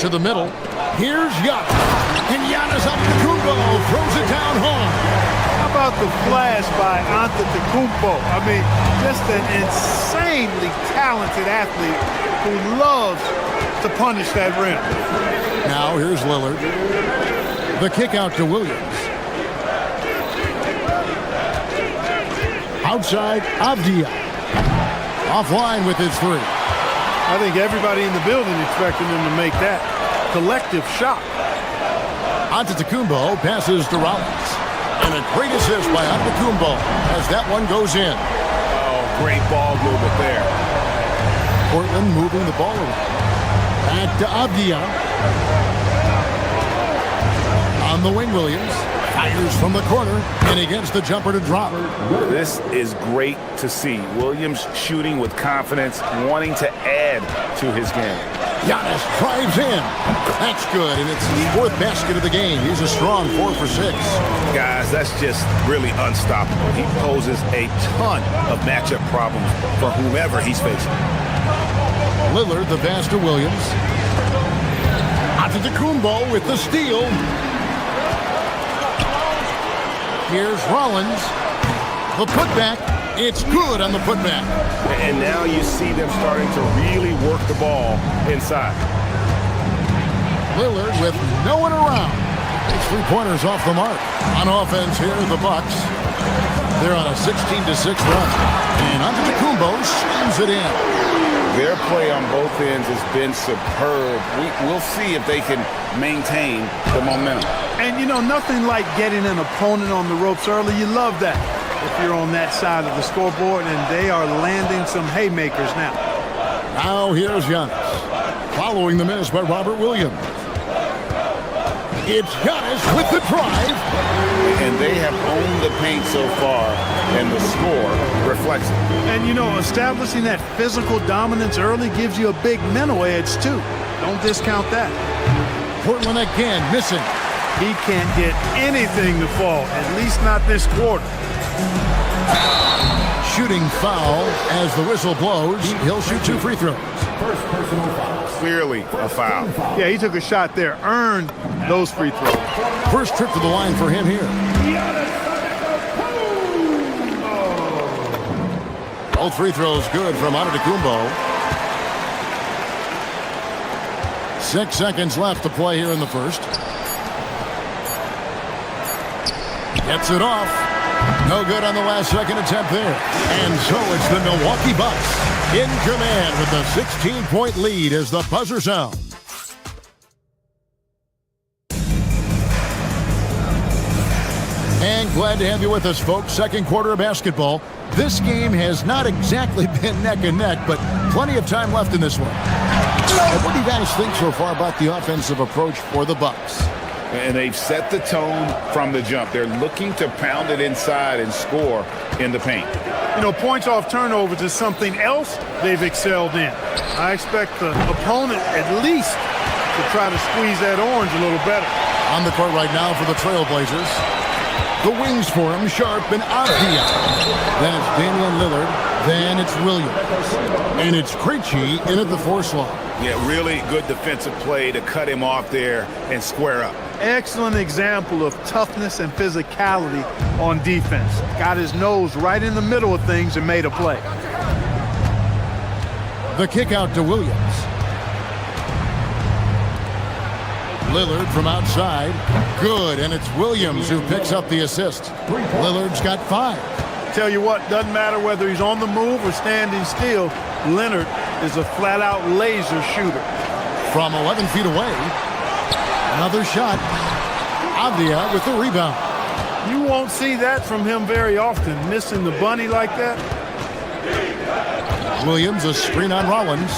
To the middle. Here's Giannis. And Giannis Antetokounmpo throws it down home. How about the flash by Antetokounmpo? I mean, just an insanely talented athlete who loves to punish that rim. Now here's Lillard. The kick out to Williams. Outside, Avdia. Offline with his three. I think everybody in the building expecting him to make that collective shot. Antetokounmpo passes to Rollins. And a great assist by Antetokounmpo as that one goes in. Oh, great ball movement there. Portland moving the ball around. Back to Avdia. On the wing, Williams fires from the corner and he gets the jumper to drop. This is great to see. Williams shooting with confidence, wanting to add to his game. Giannis drives in. That's good, and it's his fourth basket of the game. He's a strong 4 for 6. Guys, that's just really unstoppable. He poses a ton of matchup problems for whomever he's facing. Lillard, the pass to Williams. Antetokounmpo with the steal. Here's Rollins. The putback. It's good on the putback. And now you see them starting to really work the ball inside. Lillard with no one around. It's 3-pointers off the mark. On offense here, the Bucks. They're on a 16-6 run. And Antetokounmpo slams it in. Their play on both ends has been superb. We'll see if they can maintain the momentum. And, you know, nothing like getting an opponent on the ropes early. You love that if you're on that side of the scoreboard, and they are landing some haymakers now. Now here's Giannis. Following the miss by Robert Williams. It's Giannis with the drive. And they have owned the paint so far, and the score reflects it. And, you know, establishing that physical dominance early gives you a big mental edge, too. Don't discount that. Portland again missing. He can't get anything to fall, at least not this quarter. Shooting foul as the whistle blows. He'll shoot 2 free throws. First personal foul. Clearly a foul. Yeah, he took a shot there, earned those free throws. First trip to the line for him here. Both free throws good from Antetokounmpo. 6 seconds left to play here in the first. Gets it off. No good on the last second attempt there. And so it's the Milwaukee Bucks in command with a 16-point lead as the buzzer sounds. And glad to have you with us, folks. Second quarter of basketball. This game has not exactly been neck and neck, but plenty of time left in this one. What do you guys think so far about the offensive approach for the Bucks? And they've set the tone from the jump. They're looking to pound it inside and score in the paint. You know, points off turnovers is something else they've excelled in. I expect the opponent at least to try to squeeze that orange a little better. On the court right now for the Trailblazers. The wings for him, Sharp and Avdia. Then it's Damian Lillard. Then it's Williams. And it's Krejci in at the 4 slot. Yeah, really good defensive play to cut him off there and square up. Excellent example of toughness and physicality on defense. Got his nose right in the middle of things and made a play. The kick out to Williams. Lillard from outside. Good, and it's Williams who picks up the assist. Lillard's got 5. Tell you what, doesn't matter whether he's on the move or standing still, Leonard is a flat-out laser shooter. From 11 feet away, another shot. Avdia with the rebound. You won't see that from him very often, missing the bunny like that. Williams, a screen on Rollins.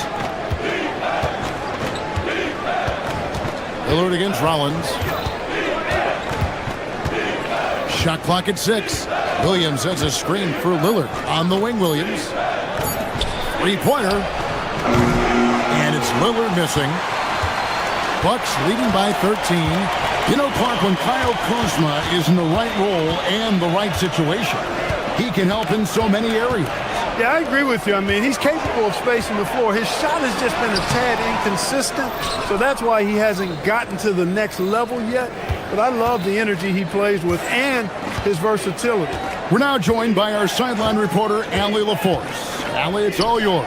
Lillard against Rollins. Shot clock at 6. Williams has a screen for Lillard. On the wing, Williams. 3-pointer. And it's Lillard missing. Bucks leading by 13. You know, Clark, when Kyle Kuzma is in the right role and the right situation, he can help in so many areas. Yeah, I agree with you. I mean, he's capable of spacing the floor. His shot has just been a tad inconsistent, so that's why he hasn't gotten to the next level yet. But I love the energy he plays with and his versatility. We're now joined by our sideline reporter, Allie LaForce. Allie, it's all yours.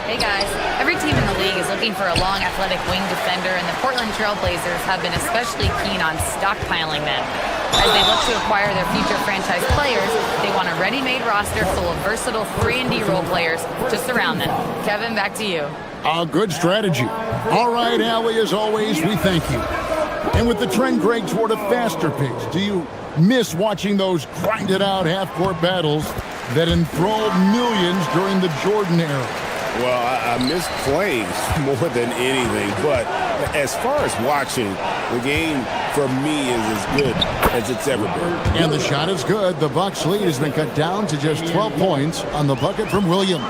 Hey guys, every team in the league is looking for a long athletic wing defender, and the Portland Trail Blazers have been especially keen on stockpiling them. As they look to acquire their future franchise players, they want a ready-made roster full of versatile 3-and-D role players to surround them. Kevin, back to you. A good strategy. All right, Allie, as always, we thank you. And with the trend, Greg, toward a faster pace, do you miss watching those grinded-out half-court battles that enthralled millions during the Jordan era? Well, I miss playing more than anything, but as far as watching, the game for me is as good as it's ever been. And the shot is good. The Bucks lead has been cut down to just 12 points on the bucket from Williams.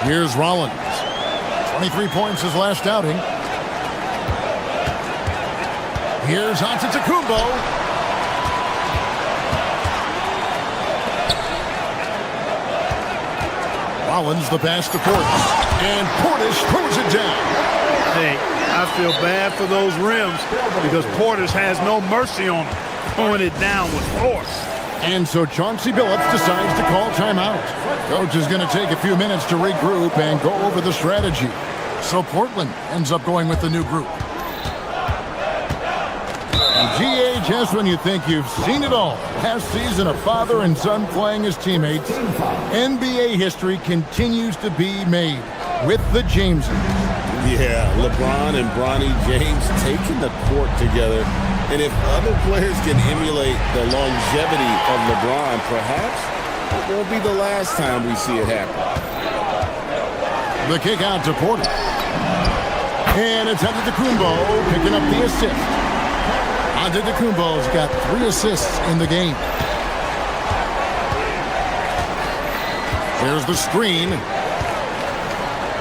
Here's Rollins. 23 points his last outing. Here's Antetokounmpo. Rollins the pass to Portis. And Portis throws it down. Hey, I feel bad for those rims because Portis has no mercy on him, throwing it down with force. And so Chauncey Billups decides to call timeout. Coach is going to take a few minutes to regroup and go over the strategy. So Portland ends up going with the new group. And GH, just when you think you've seen it all. Last season, a father and son playing as teammates. NBA history continues to be made with the Jameses. Yeah, LeBron and Bronny James taking the court together. And if other players can emulate the longevity of LeBron, perhaps it won't be the last time we see it happen. The kick out to Porter. And it's Antetokounmpo picking up the assist. Antetokounmpo's got 3 assists in the game. There's the screen.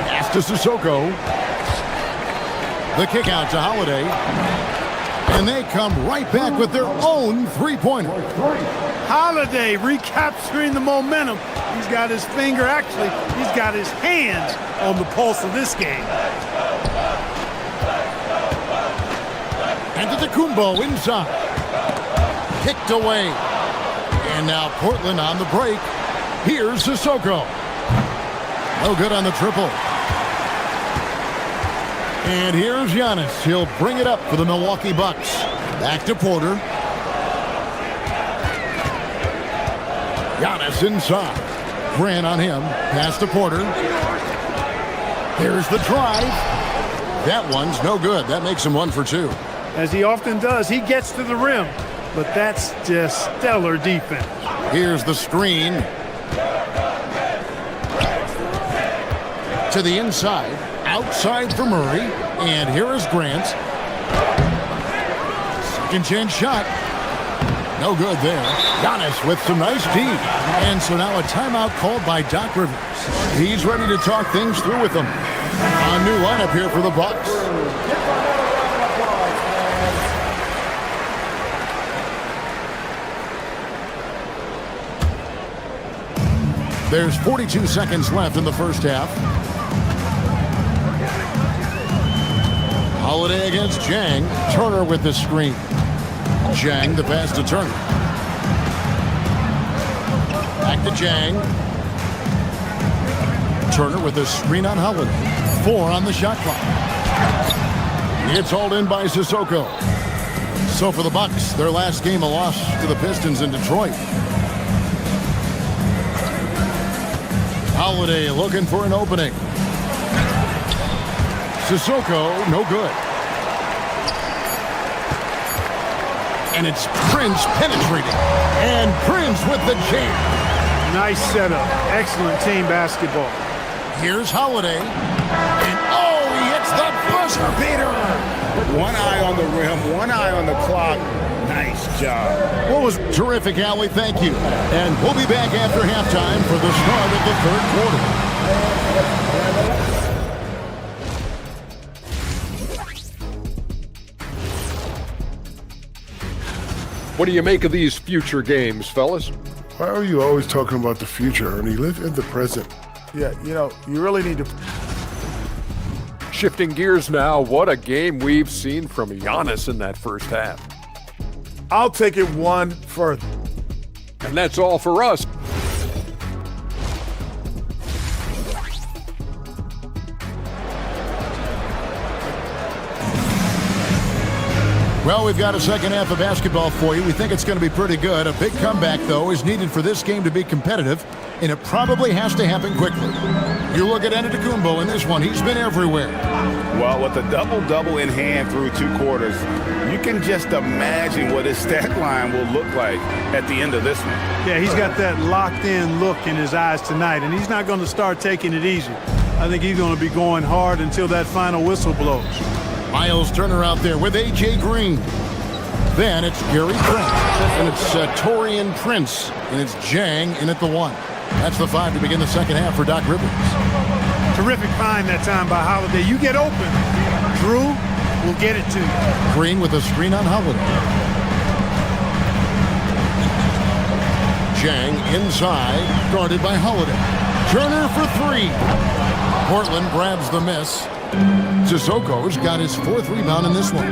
Pass to Sissoko. The kick out to Holiday. And they come right back with their own 3-pointer. Holiday recapturing the momentum. He's got his finger, actually, he's got his hands on the pulse of this game. Antetokounmpo inside. Kicked away. And now Portland on the break. Here's Sissoko. No good on the triple. And here's Giannis. He'll bring it up for the Milwaukee Bucks. Back to Porter. Giannis inside. Grant on him. Pass to Porter. Here's the drive. That one's no good. That makes him 1 for 2. As he often does, he gets to the rim, but that's just stellar defense. Here's the screen. To the inside. Outside for Murray. And here is Grant. Second chance shot. No good there. Giannis with some nice D. And so now a timeout called by Doc Rivers. He's ready to talk things through with them. A new lineup here for the Bucks. There's 42 seconds left in the first half. Holiday against Zhang. Turner with the screen. Zhang, the pass to Turner. Back to Zhang. Turner with the screen on Holiday. 4 on the shot clock. It's hauled in by Sissoko. So for the Bucks, their last game a loss to the Pistons in Detroit. Holiday looking for an opening. Sissoko, no good. And it's Prince penetrating. And Prince with the jam. Nice setup. Excellent team basketball. Here's Holiday. And oh, he hits the buzzer beater. One eye on the rim, one eye on the clock. Nice job. What was terrific, Allie. Thank you. And we'll be back after halftime for the start of the third quarter. What do you make of these future games, fellas? Why are you always talking about the future, Ernie? Live in the present. Yeah, you really need to. Shifting gears now, what a game we've seen from Giannis in that first half. I'll take it one further. And that's all for us. Well, we've got a second half of basketball for you. We think it's going to be pretty good. A big comeback, though, is needed for this game to be competitive, and it probably has to happen quickly. You look at Antetokounmpo in this one. He's been everywhere. Well, with a double-double in hand through 2 quarters, you can just imagine what his stat line will look like at the end of this one. Yeah, he's got that locked-in look in his eyes tonight, and he's not going to start taking it easy. I think he's going to be going hard until that final whistle blows. Miles Turner out there with A.J. Green. Then it's Gary Trent. And it's Torian Prince. And it's Zhang in at the 1. That's the 5 to begin the second half for Doc Rivers. Terrific find that time by Holiday. You get open. Drew will get it to you. Green with a screen on Holiday. Zhang inside, guarded by Holiday. Turner for 3. Portland grabs the miss. Sissoko's got his 4th rebound in this one.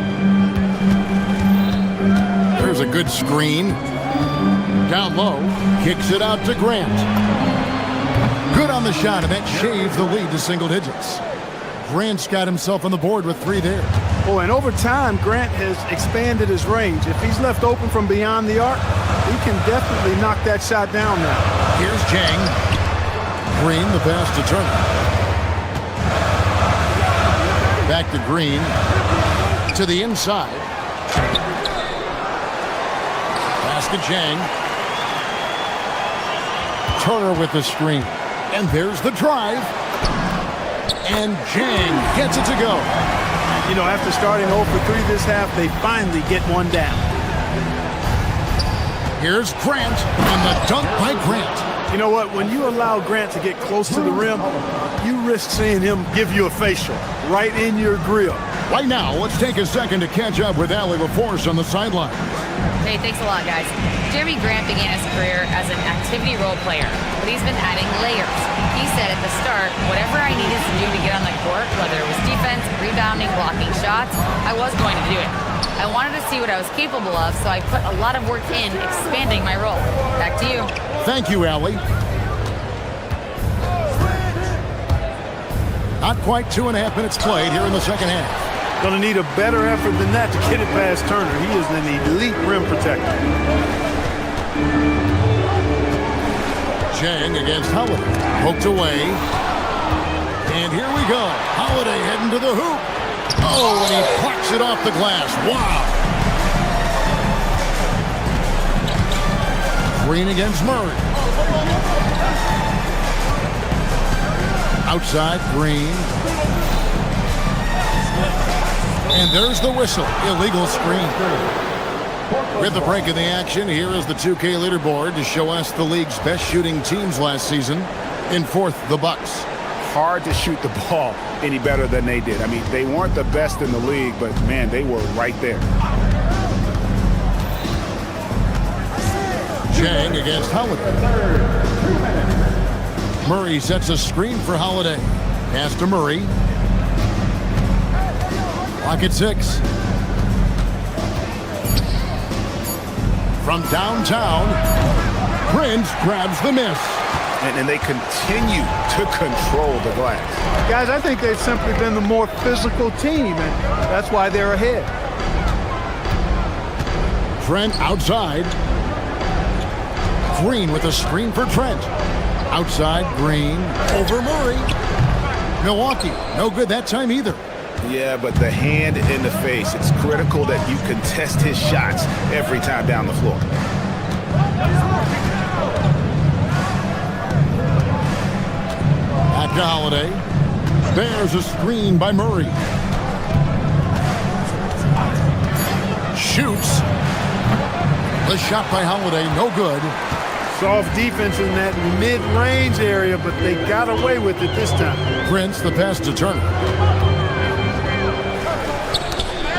There's a good screen. Down low, kicks it out to Grant. Good on the shot, and that shaves the lead to single digits. Grant's got himself on the board with 3 there. Oh, and over time, Grant has expanded his range. If he's left open from beyond the arc, he can definitely knock that shot down now. Here's Zhang. Green, the pass to Turner. Back to Green. To the inside. Pass to Zhang. Turner with the screen. And there's the drive. And Zhang gets it to go. You know, after starting 0 for 3 this half, they finally get one down. Here's Grant, and the dunk by Grant. You know what? When you allow Grant to get close to the rim, you risk seeing him give you a facial right in your grill. Right now, let's take a second to catch up with Allie LaForce on the sideline. Hey, thanks a lot, guys. Jeremy Grant began his career as an activity role player, but he's been adding layers. He said at the start, whatever I needed to do to get on the court, whether it was defense, rebounding, blocking shots, I was going to do it. I wanted to see what I was capable of, so I put a lot of work in expanding my role. Back to you. Thank you, Allie. Not quite 2.5 minutes played here in the second half. Going to need a better effort than that to get it past Turner. He is an elite rim protector. Zhang against Holiday. Poked away. And here we go. Holiday heading to the hoop. Oh, and he plucks it off the glass. Wow. Green against Murray. Outside, Green. And there's the whistle. Illegal screen. With the break of the action, here is the 2K leaderboard to show us the league's best shooting teams last season. In 4th, the Bucks. Hard to shoot the ball any better than they did. I mean, they weren't the best in the league, but, man, they were right there. Zhang against Holiday. Murray sets a screen for Holiday. Pass to Murray. Clock at 6. From downtown, Prince grabs the miss. And they continue to control the glass. Guys, I think they've simply been the more physical team, and that's why they're ahead. Trent outside. Green with a screen for Trent. Outside, Green over Murray. Milwaukee, no good that time either. Yeah, but the hand in the face, it's critical that you contest his shots every time down the floor. Back to Holiday. There's a screen by Murray. Shoots. The shot by Holiday, no good. Soft defense in that mid-range area, but they got away with it this time. Prince, the pass to Turner.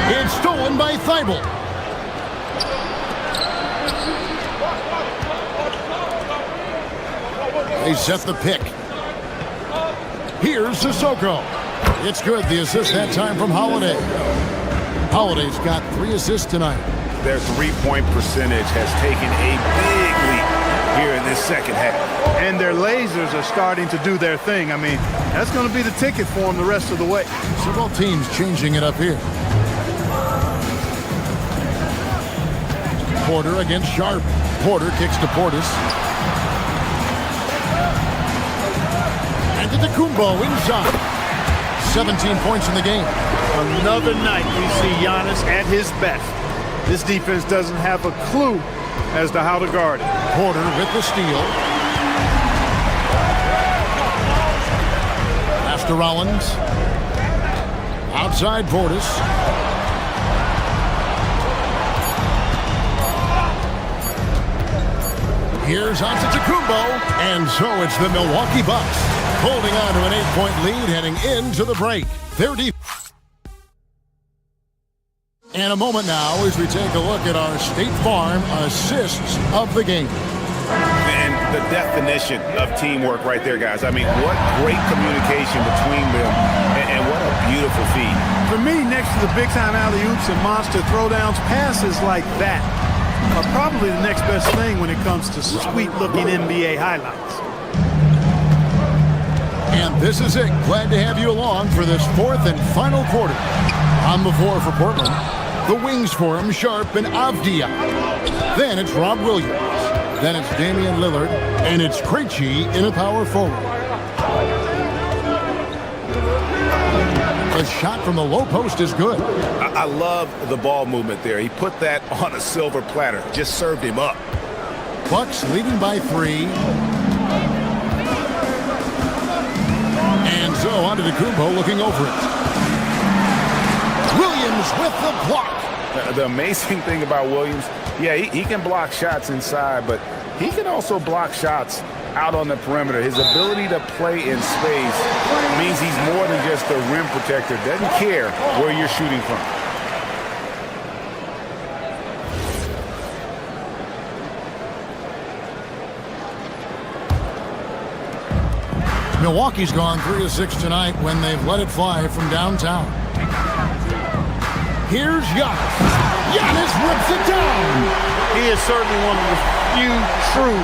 It's stolen by Thibault. They set the pick. Here's Sissoko. It's good. The assist that time from Holiday. Holiday's got 3 assists tonight. Their three-point percentage has taken a big leap here in this second half. And their lasers are starting to do their thing. I mean, that's going to be the ticket for them the rest of the way. Several teams changing it up here. Porter against Sharp. Porter kicks to Portis. And to Kumbo inside. 17 points in the game. Another night we see Giannis at his best. This defense doesn't have a clue as to how to guard it. Porter with the steal. Pass to Rollins. Outside Portis. Here's Antetokounmpo, and so it's the Milwaukee Bucks holding on to an 8-point lead heading into the break. Their defense. And a moment now as we take a look at our State Farm assists of the game. And the definition of teamwork right there, guys. I mean, what great communication between them, and what a beautiful feed. For me, next to the big-time alley-oops and monster throwdowns, passes like that are probably the next best thing when it comes to sweet-looking NBA highlights. And this is it. Glad to have you along for this 4th and final quarter. On the floor for Portland, the wings for him, Sharp and Avdia. Then it's Rob Williams. Then it's Damian Lillard. And it's Krejci in a power forward. The shot from the low post is good. I love the ball movement there. He put that on a silver platter. Just served him up. Bucks leading by 3. And so Antetokounmpo looking over it. Williams with the block. The amazing thing about Williams, yeah, he can block shots inside, but he can also block shots out on the perimeter. His ability to play in space means he's more than just a rim protector. Doesn't care where you're shooting from. Milwaukee's gone 3 of 6 tonight when they've let it fly from downtown. Here's Giannis. Giannis rips it down. He is certainly one of the few true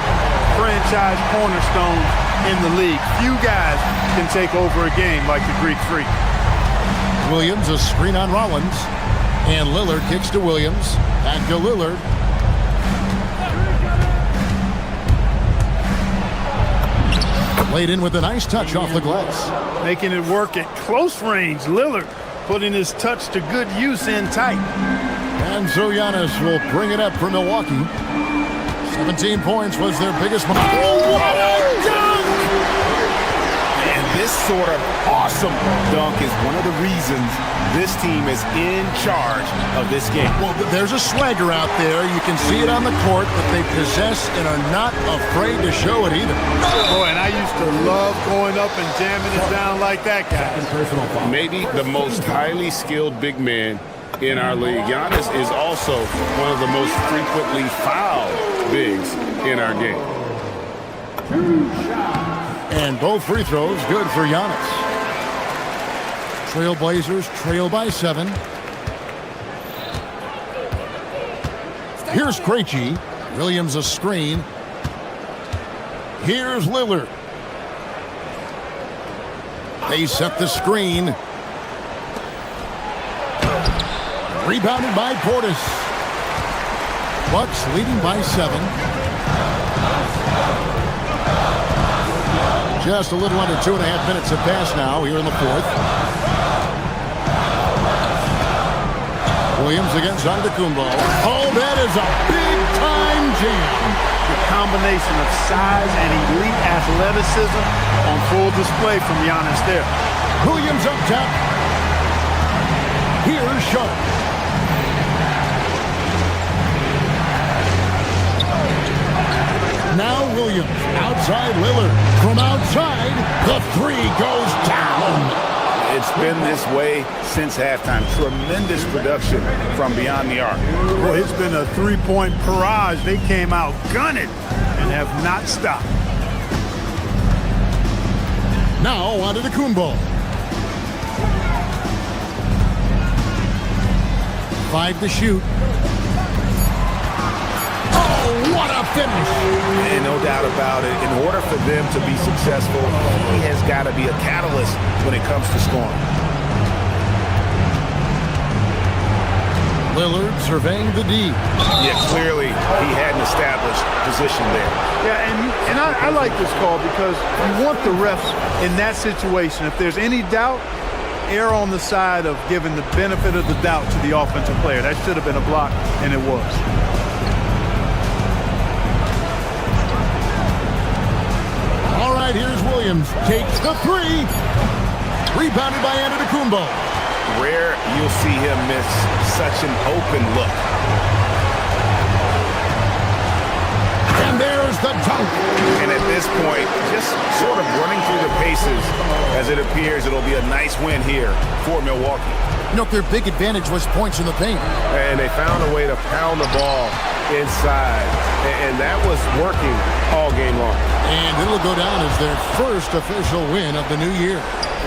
franchise cornerstones in the league. Few guys can take over a game like the Greek Freak. Williams, a screen on Rollins. And Lillard kicks to Williams. Back to Lillard. Laid in with a nice touch off the glass. Making it work at close range. Lillard putting his touch to good use in tight. And so Giannis will bring it up for Milwaukee. 17 points was their biggest. Oh, what a dunk! And this sort of awesome dunk is one of the reasons this team is in charge of this game. Well, there's a swagger out there. You can see it on the court that they possess and are not afraid to show it either. Boy, and I used to love going up and jamming it down like that guy. Maybe the most highly skilled big man in our league. Giannis is also one of the most frequently fouled bigs in our game. And both free throws good for Giannis. Trailblazers trail by 7. Here's Krejci. Williams a screen. Here's Lillard. They set the screen. Rebounded by Portis. Bucks leading by 7. Just a little under 2.5 minutes have passed now here in the 4th. Williams against Antetokounmpo. Oh, that is a big-time jam. The combination of size and elite athleticism on full display from Giannis there. Williams up top. Here's Sharp. Now Williams outside Lillard. From outside, the 3 goes down. It's been this way since halftime. Tremendous production from beyond the arc. Boy, it's been a three-point barrage. They came out gunning and have not stopped. Now Antetokounmpo. 5 to shoot. Oh, what a finish! And no doubt about it, in order for them to be successful, he has got to be a catalyst when it comes to scoring. Lillard surveying the D. Yeah, clearly he had an established position there. Yeah, and I like this call because you want the refs in that situation. If there's any doubt, err on the side of giving the benefit of the doubt to the offensive player. That should have been a block, and it was. All right, here's Williams. Takes the 3. Rebounded by Antetokounmpo. Rare you'll see him miss such an open look. And there's the dunk. And at this point, just sort of running through the paces as it appears it'll be a nice win here for Milwaukee. You know, their big advantage was points in the paint. And they found a way to pound the ball inside. And that was working all game long. And it'll go down as their first official win of the new year.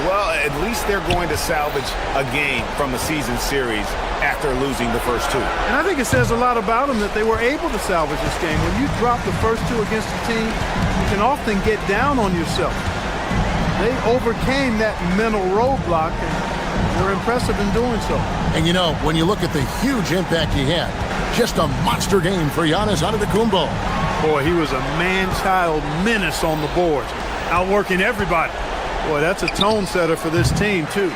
Well, at least they're going to salvage a game from the season series after losing the first 2. And I think it says a lot about them that they were able to salvage this game. When you drop the first 2 against a team, you can often get down on yourself. They overcame that mental roadblock, and they're impressive in doing so. And you know, when you look at the huge impact he had, just a monster game for Giannis Antetokounmpo. Boy, he was a man-child menace on the boards, outworking everybody. Boy, that's a tone setter for this team, too.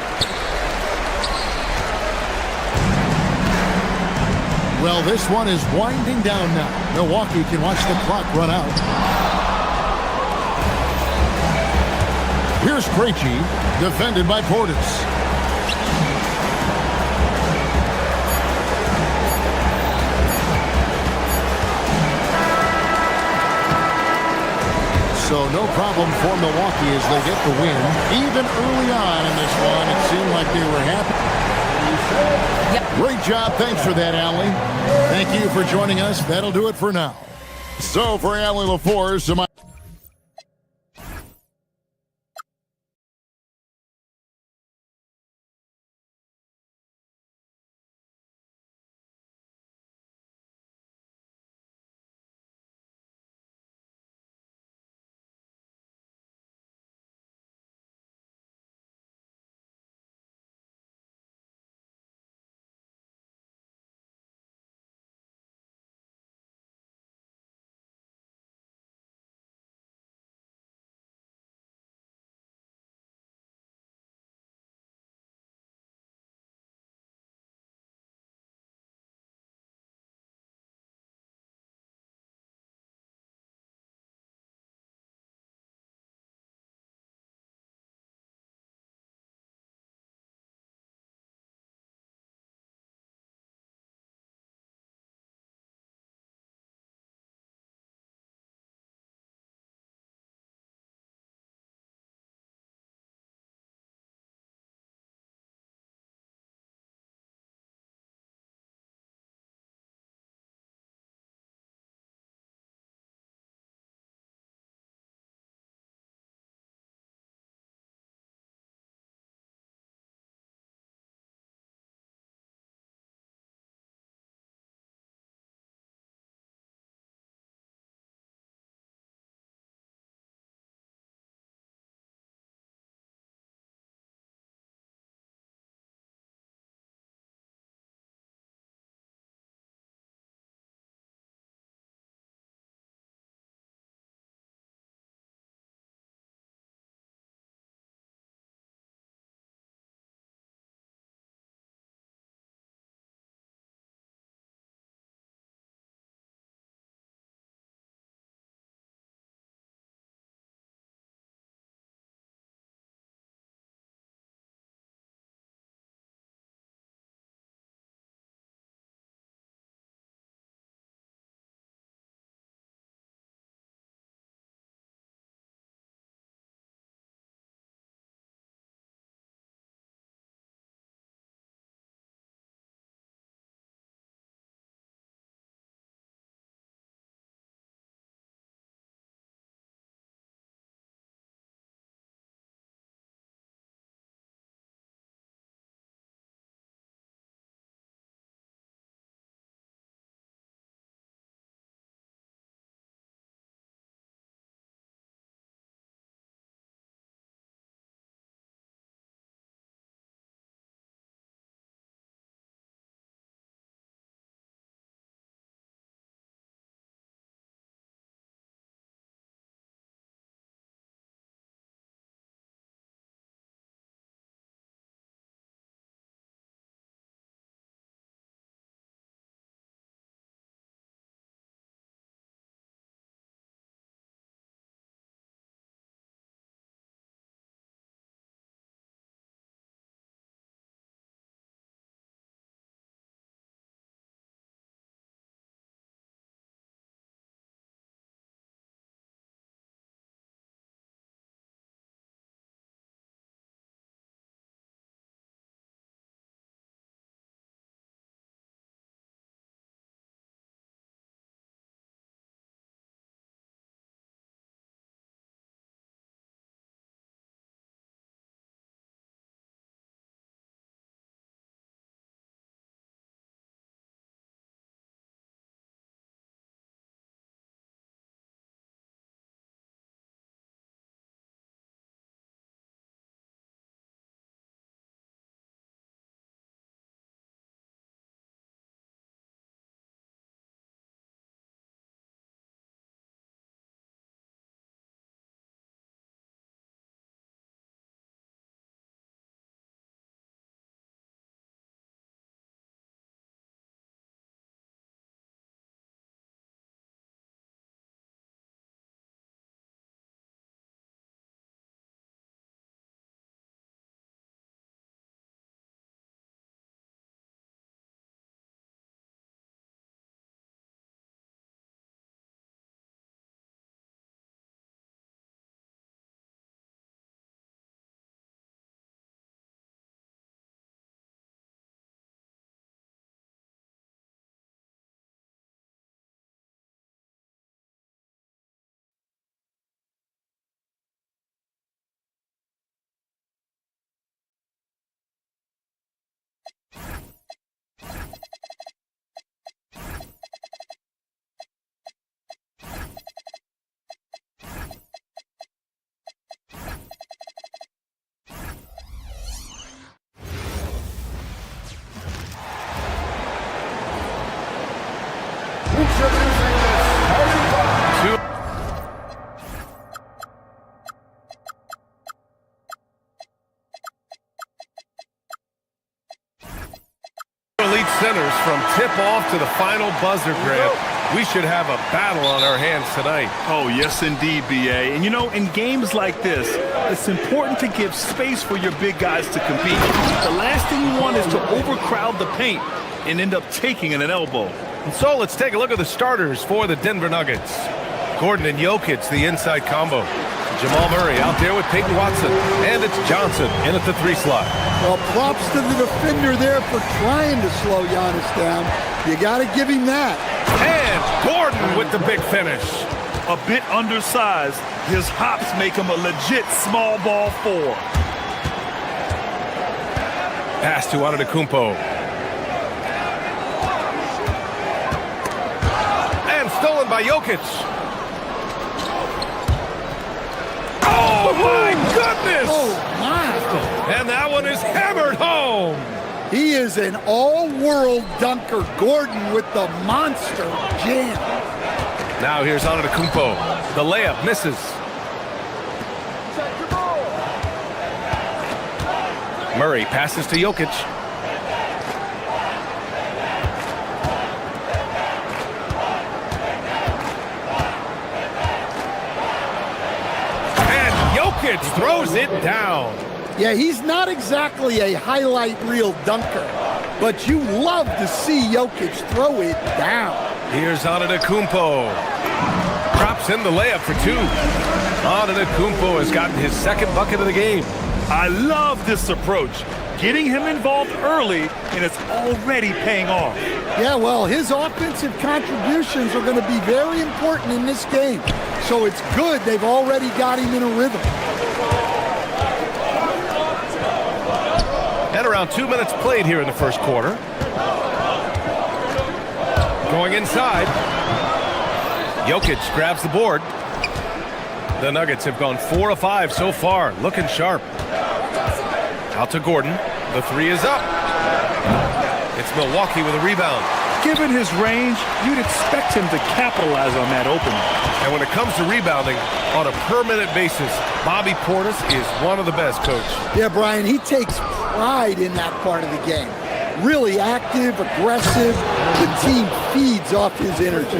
Well, this one is winding down now. Milwaukee can watch the clock run out. Here's Krejci, defended by Portis. So no problem for Milwaukee as they get the win. Even early on in this one, it seemed like they were happy. Yep. Great job. Thanks for that, Allie. Thank you for joining us. That'll do it for now. So for Allie LaForce, centers from tip-off to the final buzzer, Grant. We should have a battle on our hands tonight. Oh, yes, indeed, B.A. And, you know, in games like this, it's important to give space for your big guys to compete. The last thing you want is to overcrowd the paint and end up taking an elbow. And so let's take a look at the starters for the Denver Nuggets. Gordon and Jokic, the inside combo. Jamal Murray out there with Peyton Watson. And it's Johnson in at the 3 slot. Well, props to the defender there for trying to slow Giannis down. You got to give him that. And Gordon with the big finish. A bit undersized, his hops make him a legit small ball 4. Pass to Antetokounmpo. And stolen by Jokic. Oh, my goodness! Oh, my. And that one is hammered home. He is an all-world dunker. Gordon with the monster jam. Now here's Antetokounmpo. The layup misses. Murray passes to Jokic. And Jokic throws it down. Yeah, he's not exactly a highlight reel dunker, but you love to see Jokic throw it down. Here's Antetokounmpo. Drops in the layup for 2. Antetokounmpo has gotten his 2nd bucket of the game. I love this approach. Getting him involved early, and it's already paying off. Yeah, well, his offensive contributions are going to be very important in this game. So it's good they've already got him in a rhythm. And around 2 minutes played here in the first quarter. Going inside. Jokic grabs the board. The Nuggets have gone 4 of 5 so far, looking sharp. Out to Gordon. The 3 is up. It's Milwaukee with a rebound. Given his range, you'd expect him to capitalize on that opening. And when it comes to rebounding, on a per-minute basis, Bobby Portis is one of the best, Coach. Yeah, Brian, he takes pride in that part of the game. Really active, aggressive. The team feeds off his energy.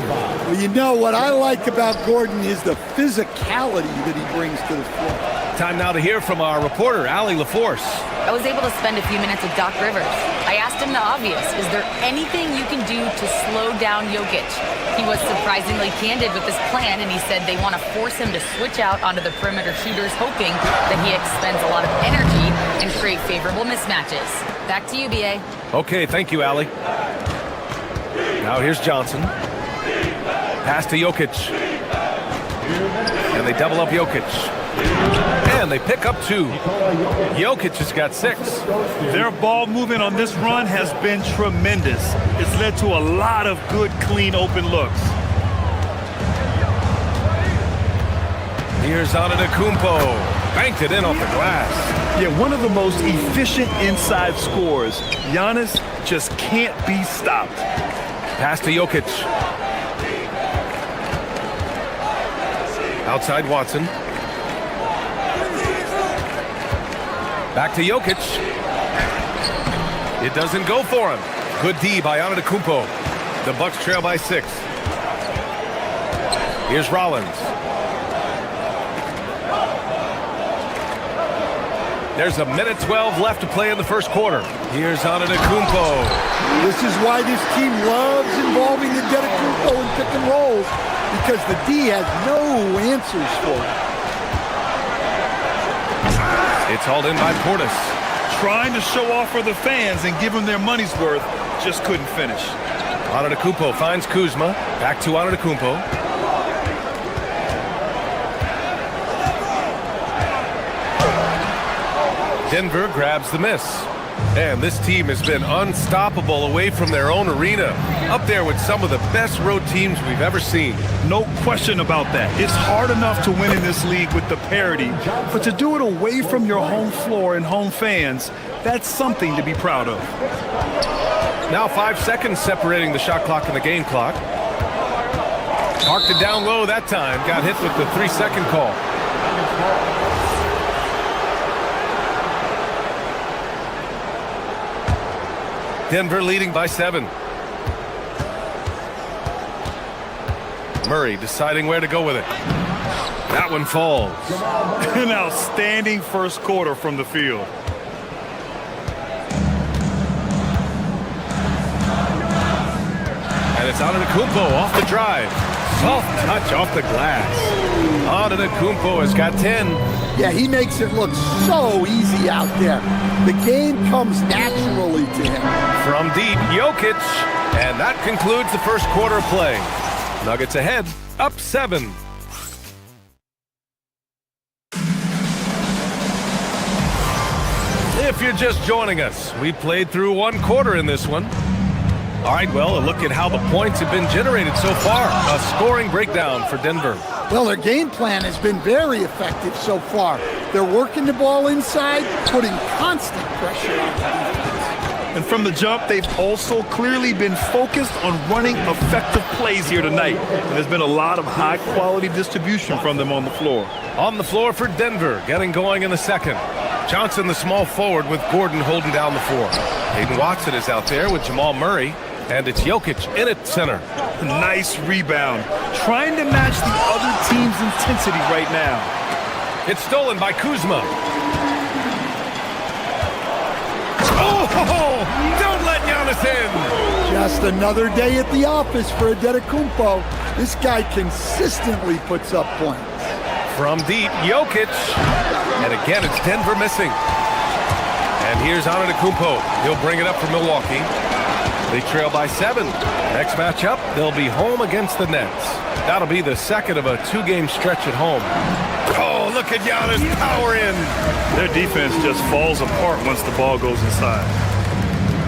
Well, you know what I like about Gordon is the physicality that he brings to the floor. Time now to hear from our reporter, Allie LaForce. I was able to spend a few minutes with Doc Rivers. I asked him the obvious. Is there anything you can do to slow down Jokic? He was surprisingly candid with his plan, and he said they want to force him to switch out onto the perimeter shooters, hoping that he expends a lot of energy and create favorable mismatches. Back to you, B.A. Okay, thank you, Allie. Now here's Johnson. Pass to Jokic. And they double up Jokic. And they pick up 2. Jokic has got 6. Their ball movement on this run has been tremendous. It's led to a lot of good, clean, open looks. Here's Antetokounmpo. Banked it in off the glass. Yeah, one of the most efficient inside scorers. Giannis just can't be stopped. Pass to Jokic. Outside Watson. Back to Jokic. It doesn't go for him. Good D by Antetokounmpo. The Bucks trail by 6. Here's Rollins. There's 1:12 left to play in the first quarter. Here's Antetokounmpo. This is why this team loves involving the Antetokounmpo in pick and rolls, because the D has no answers for it. It's hauled in by Portis. Trying to show off for the fans and give them their money's worth, just couldn't finish. Antetokounmpo finds Kuzma. Back to Antetokounmpo. Denver grabs the miss. And this team has been unstoppable away from their own arena. Up there with some of the best road teams we've ever seen. No question about that. It's hard enough to win in this league with the parity, but to do it away from your home floor and home fans, that's something to be proud of. Now 5 seconds separating the shot clock and the game clock. Parked it down low that time. Got hit with the 3-second call. Denver leading by 7. Murray deciding where to go with it. That one falls. An outstanding first quarter from the field. And it's Antetokounmpo off the drive. Soft touch off the glass. Antetokounmpo has got 10. Yeah, he makes it look so easy out there. The game comes naturally to him. From deep, Jokic. And that concludes the first quarter of play. Nuggets ahead, up 7. If you're just joining us, we played through one quarter in this one. All right, well, a look at how the points have been generated so far. A scoring breakdown for Denver. Well, their game plan has been very effective so far. They're working the ball inside, putting constant pressure on the defense. And from the jump, they've also clearly been focused on running effective plays here tonight. And there's been a lot of high-quality distribution from them on the floor. On the floor for Denver, getting going in the second. Johnson, the small forward, with Gordon holding down the floor. Hayden Watson is out there with Jamal Murray, and it's Jokic in at center. Nice rebound. Trying to match the other team's intensity right now. It's stolen by Kuzma. Oh, don't let Giannis in. Just another day at the office for Antetokounmpo. This guy consistently puts up points. From deep, Jokic. And again, it's Denver missing. And here's Antetokounmpo. He'll bring it up for Milwaukee. They trail by 7. Next matchup, they'll be home against the Nets. That'll be the second of a 2-game stretch at home. Oh, look at Giannis power in. Their defense just falls apart once the ball goes inside.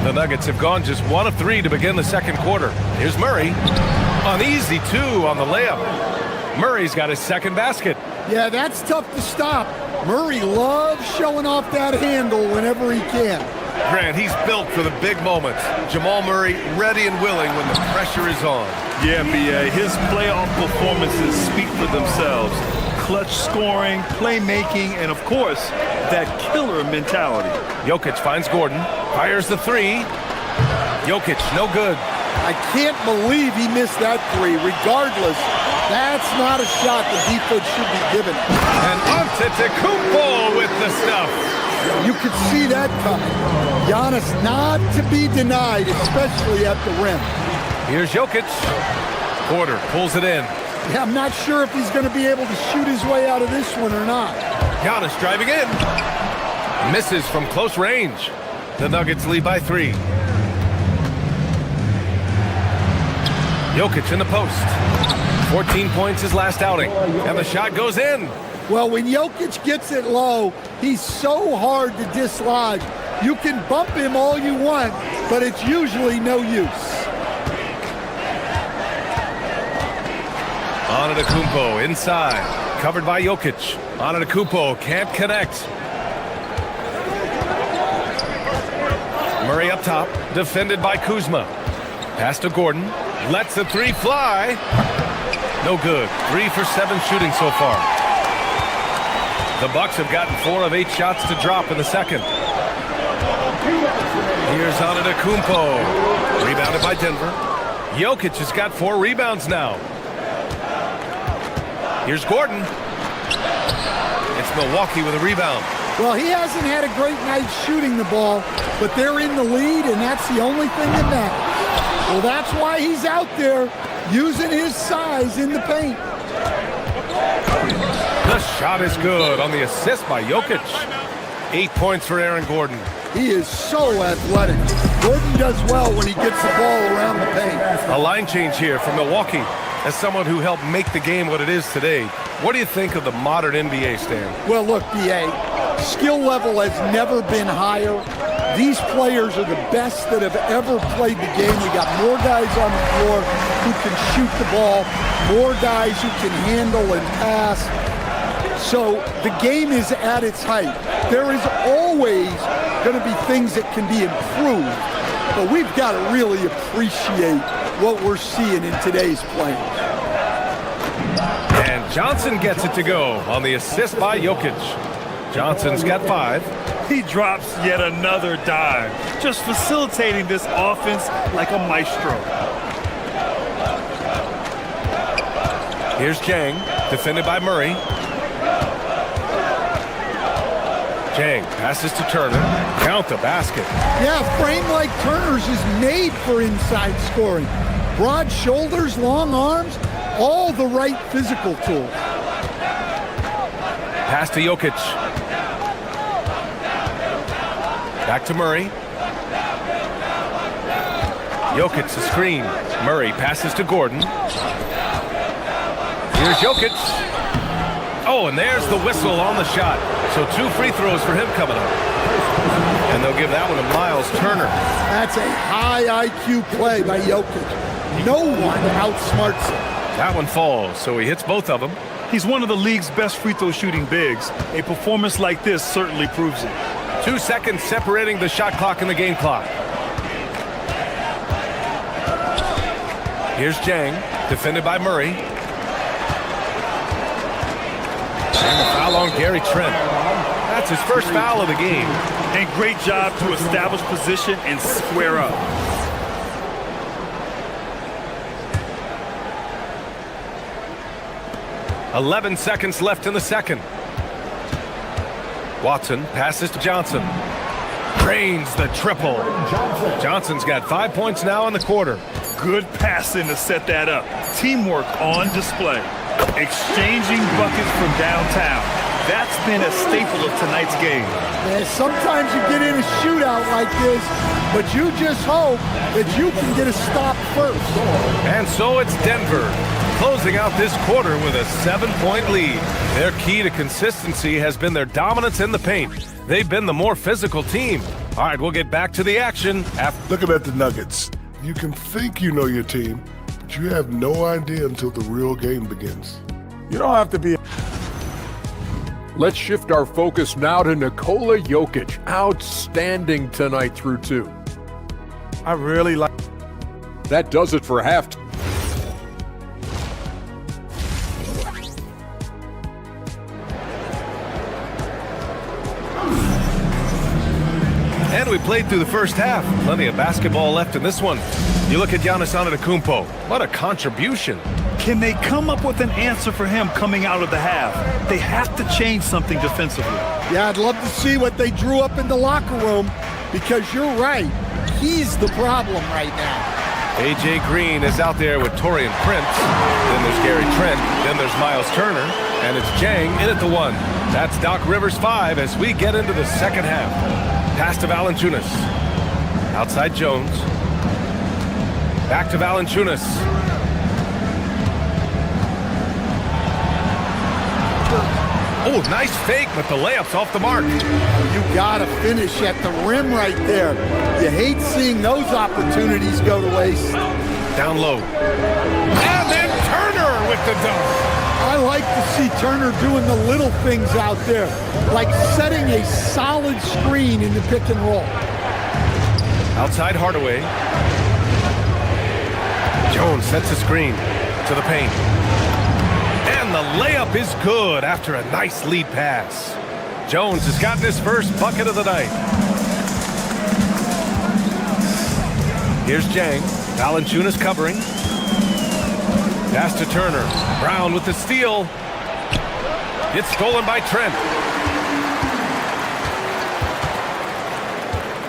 The Nuggets have gone just 1 of 3 to begin the second quarter. Here's Murray. An easy 2 on the layup. Murray's got his second basket. Yeah, that's tough to stop. Murray loves showing off that handle whenever he can. Grant, he's built for the big moments. Jamal Murray ready and willing when the pressure is on. Yeah, B.A., his playoff performances speak for themselves. Clutch scoring, playmaking, and of course, that killer mentality. Jokic finds Gordon, fires the 3. Jokic, no good. I can't believe he missed that 3. Regardless, that's not a shot the defense should be giving. And Antetokounmpo with the stuff. You could see that coming. Giannis not to be denied, especially at the rim. Here's Jokic. Porter pulls it in. Yeah, I'm not sure if he's going to be able to shoot his way out of this one or not. Giannis driving in. Misses from close range. The Nuggets lead by 3. Jokic in the post. 14 points his last outing. And the shot goes in. Well, when Jokic gets it low, he's so hard to dislodge. You can bump him all you want, but it's usually no use. Antetokounmpo inside, covered by Jokic. Antetokounmpo can't connect. Murray up top, defended by Kuzma. Pass to Gordon, lets the 3 fly. No good. 3 for 7 shooting so far. The Bucks have gotten 4 of 8 shots to drop in the second. Here's Antetokounmpo. Rebounded by Denver. Jokic has got 4 rebounds now. Here's Gordon. It's Milwaukee with a rebound. Well, he hasn't had a great night shooting the ball, but they're in the lead, and that's the only thing that matters. Well, that's why he's out there using his size in the paint. The shot is good on the assist by Jokic. 8 points for Aaron Gordon. He is so athletic. Gordon does well when he gets the ball around the paint. A line change here for Milwaukee. As someone who helped make the game what it is today, what do you think of the modern NBA, Stan? Well, look, B.A., skill level has never been higher. These players are the best that have ever played the game. We got more guys on the floor who can shoot the ball, more guys who can handle and pass. So the game is at its height. There is always going to be things that can be improved, but we've got to really appreciate what we're seeing in today's play. And Johnson gets it to go on the assist by Jokic. Johnson's got 5. He drops yet another dime, just facilitating this offense like a maestro. Here's Jang, defended by Murray. Jang passes to Turner. Count the basket. Yeah, a frame like Turner's is made for inside scoring. Broad shoulders, long arms, all the right physical tools. Pass to Jokic. Back to Murray. Jokic the screen. Murray passes to Gordon. Here's Jokic. Oh, and there's the whistle on the shot. So 2 free throws for him coming up. And they'll give that one to Miles Turner. That's a high IQ play by Jokic. No one outsmarts him. That one falls, so he hits both of them. He's one of the league's best free throw shooting bigs. A performance like this certainly proves it. 2 seconds separating the shot clock and the game clock. Here's Jang, defended by Murray. And the foul on Gary Trent. That's his first foul of the game. And great job to establish position and square up. "11 seconds left in the second. Watson passes to Johnson. Drains the triple. Johnson's got 5 points now in the quarter. Good passing to set that up. Teamwork on display. Exchanging buckets from downtown. That's been a staple of tonight's game. Yeah, sometimes you get in a shootout like this, but you just hope that you can get a stop first. And so it's Denver, closing out this quarter with a 7-point lead. Their key to consistency has been their dominance in the paint. They've been the more physical team. All right, we'll get back to the action after. Looking at the Nuggets, you can think you know your team, but you have no idea until the real game begins. You don't have to be. Let's shift our focus now to Nikola Jokic. Outstanding tonight through 2. I really like. That does it for halftime. And we played through the first half. Plenty of basketball left in this one. You look at Giannis Antetokounmpo. What a contribution. Can they come up with an answer for him coming out of the half? They have to change something defensively. Yeah, I'd love to see what they drew up in the locker room, because you're right. He's the problem right now. A.J. Green is out there with Taurean Prince. Then there's Gary Trent. Then there's Miles Turner. And it's Jang in at the 1. That's Doc Rivers 5 as we get into the second half. Pass to Valanciunas. Outside Jones. Back to Valanciunas. Oh, nice fake, but the layup's off the mark. You gotta finish at the rim right there. You hate seeing those opportunities go to waste. Down low. And then Turner with the dunk. I like to see Turner doing the little things out there, like setting a solid screen in the pick and roll. Outside Hardaway. Jones sets a screen to the paint. And the layup is good after a nice lead pass. Jones has gotten his first bucket of the night. Here's Jang. Valanciunas covering. Pass to Turner. Brown with the steal. It's stolen by Trent.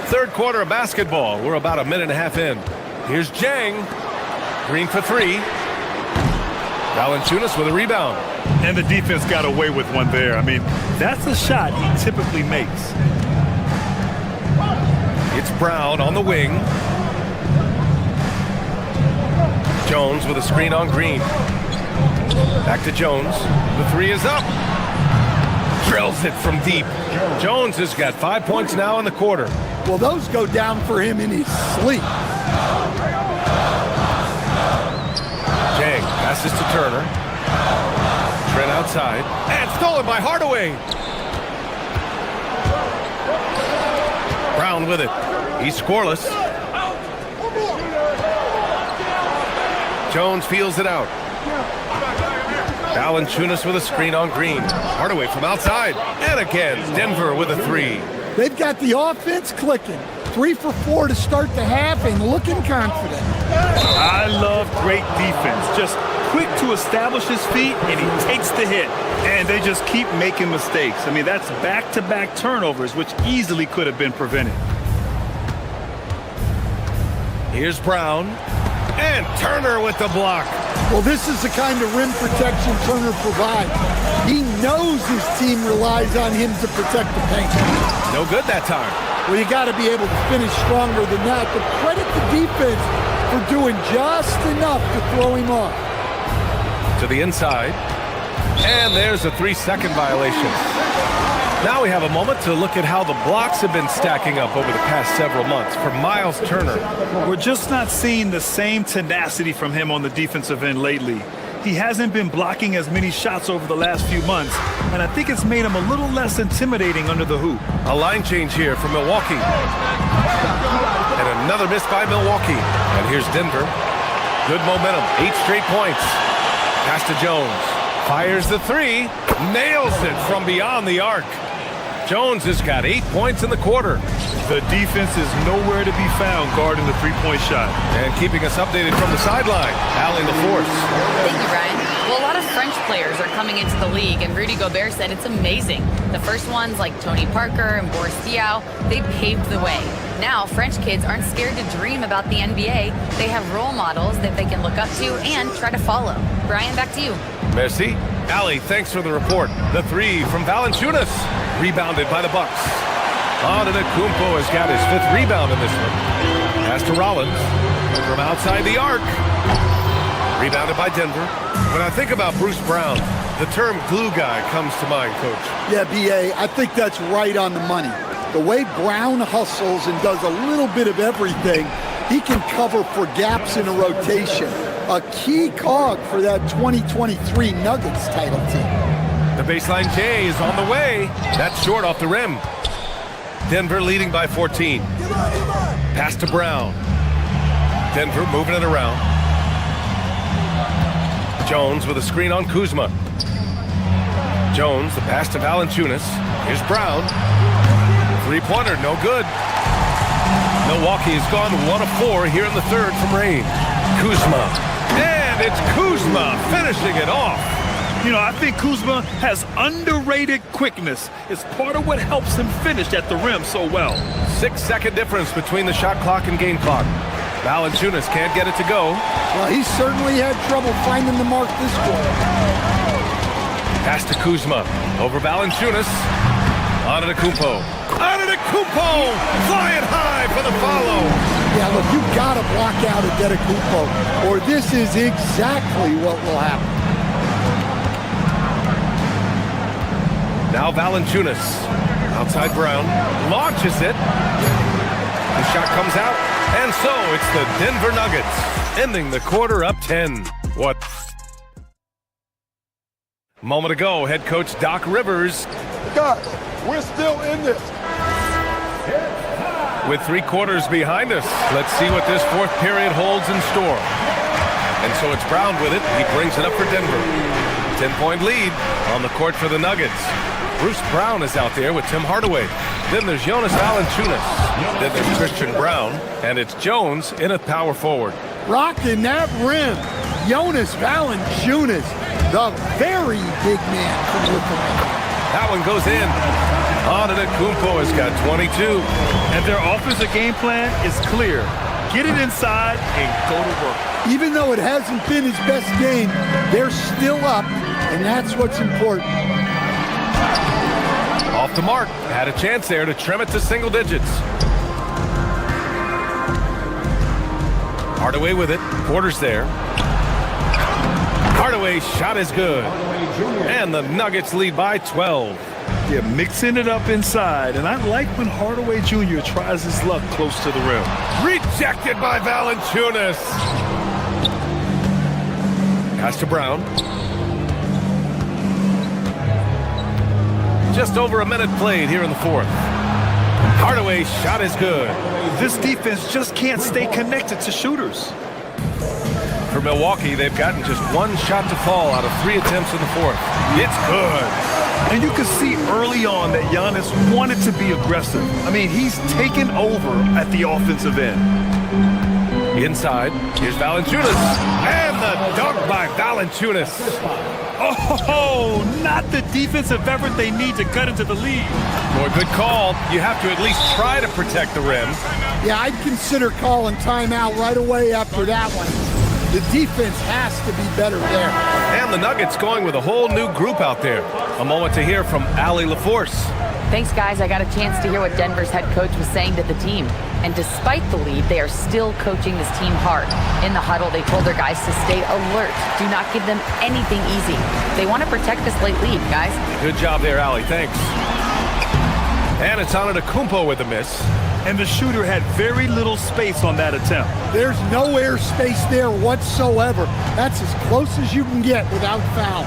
Third quarter of basketball. We're about a minute and a half in. Here's Jang. Green for 3. Valanciunas with a rebound. And the defense got away with one there. I mean, that's a shot he typically makes. It's Brown on the wing. Jones with a screen on Green. Back to Jones. The 3 is up. Drills it from deep. Jones has got 5 points now in the quarter. Well, those go down for him in his sleep. Jang passes to Turner. Trent outside. And stolen by Hardaway. Brown with it. He's scoreless. Jones feels it out. Valanciunas with a screen on Green. Hardaway from outside. And again, Denver with a 3. They've got the offense clicking. 3 for 4 to start the half and looking confident. I love great defense. Just quick to establish his feet, and he takes the hit. And they just keep making mistakes. I mean, that's back-to-back turnovers, which easily could have been prevented. Here's Brown. And Turner with the block. Well, this is the kind of rim protection Turner provides. He knows his team relies on him to protect the paint. No good that time. Well, you got to be able to finish stronger than that, but credit the defense for doing just enough to throw him off. To the inside. And there's a 3-second violation. Now we have a moment to look at how the blocks have been stacking up over the past several months for Miles Turner. We're just not seeing the same tenacity from him on the defensive end lately. He hasn't been blocking as many shots over the last few months, and I think it's made him a little less intimidating under the hoop. A line change here for Milwaukee. And another miss by Milwaukee. And here's Denver. Good momentum, 8 straight points. Pass to Jones. Fires the 3. Nails it from beyond the arc. Jones has got 8 points in the quarter. The defense is nowhere to be found guarding the three-point shot. And keeping us updated from the sideline, Allie LaForce. Thank you, Ryan. Well, a lot of French players are coming into the league, and Rudy Gobert said it's amazing. The first ones, like Tony Parker and Boris Diaw, they paved the way. Now, French kids aren't scared to dream about the NBA. They have role models that they can look up to and try to follow. Brian, back to you. Merci. Allie, thanks for the report. The 3 from Valanciunas. Rebounded by the Bucks. Antetokounmpo has got his 5th rebound in this one. Pass to Rollins. From outside the arc. Rebounded by Denver. When I think about Bruce Brown, the term glue guy comes to mind, Coach. Yeah, B.A., I think that's right on the money. The way Brown hustles and does a little bit of everything, he can cover for gaps in a rotation. A key cog for that 2023 Nuggets title team. The baseline J is on the way. That's short off the rim. Denver leading by 14. Pass to Brown. Denver moving it around. Jones with a screen on Kuzma. Jones, the pass to Valanciunas. Here's Brown. 3-pointer, no good. Milwaukee has gone 1 of 4 here in the third from rain. Kuzma. And it's Kuzma finishing it off. You know, I think Kuzma has underrated quickness. It's part of what helps him finish at the rim so well. 6-second difference between the shot clock and game clock. Valanciunas can't get it to go. Well, he certainly had trouble finding the mark this quarter. Pass to Kuzma. Over Valanciunas. Antetokounmpo. Antetokounmpo flying high for the follow. Yeah, look, you got to block out Antetokounmpo, or this is exactly what will happen. Now Valanciunas. Outside Brown. Launches it. The shot comes out. And so it's the Denver Nuggets ending the quarter up 10. What? Moment ago, head coach Doc Rivers. Guys, we're still in this. With 3 quarters behind us, let's see what this 4th period holds in store. And so it's Brown with it. He brings it up for Denver. 10-point lead on the court for the Nuggets. Bruce Brown is out there with Tim Hardaway. Then there's Jonas Valanciunas. Then there's Christian Brown. And it's Jones in at power forward. Rocking that rim. Jonas Valanciunas, the very big man from Lithuania. That one goes in. Antetokounmpo has got 22. And their offensive game plan is clear. Get it inside and go to work. Even though it hasn't been his best game, they're still up, and that's what's important. Off the mark. Had a chance there to trim it to single digits. Hardaway with it. Porter's there. Hardaway's shot is good. And the Nuggets lead by 12. Yeah, mixing it up inside. And I like when Hardaway Jr. tries his luck close to the rim. Rejected by Valanciunas. Pass to Brown. Just over a minute played here in the 4th. Hardaway's shot is good. This defense just can't stay connected to shooters. For Milwaukee, they've gotten just 1 shot to fall out of 3 attempts in the 4th. It's good. And you could see early on that Giannis wanted to be aggressive. I mean, he's taken over at the offensive end. Inside, here's Valanciunas. And the dunk by Valanciunas. Oh, not the defensive effort they need to cut into the lead. Boy, good call. You have to at least try to protect the rim. Yeah, I'd consider calling timeout right away after that one. The defense has to be better there. And the Nuggets going with a whole new group out there. A moment to hear from Allie LaForce. Thanks, guys. I got a chance to hear what Denver's head coach was saying to the team. And despite the lead, they are still coaching this team hard. In the huddle, they told their guys to stay alert. Do not give them anything easy. They want to protect this late lead, guys. Good job there, Allie. Thanks. And it's Antetokounmpo with a miss. And the shooter had very little space on that attempt. There's no air space there whatsoever. That's as close as you can get without foul.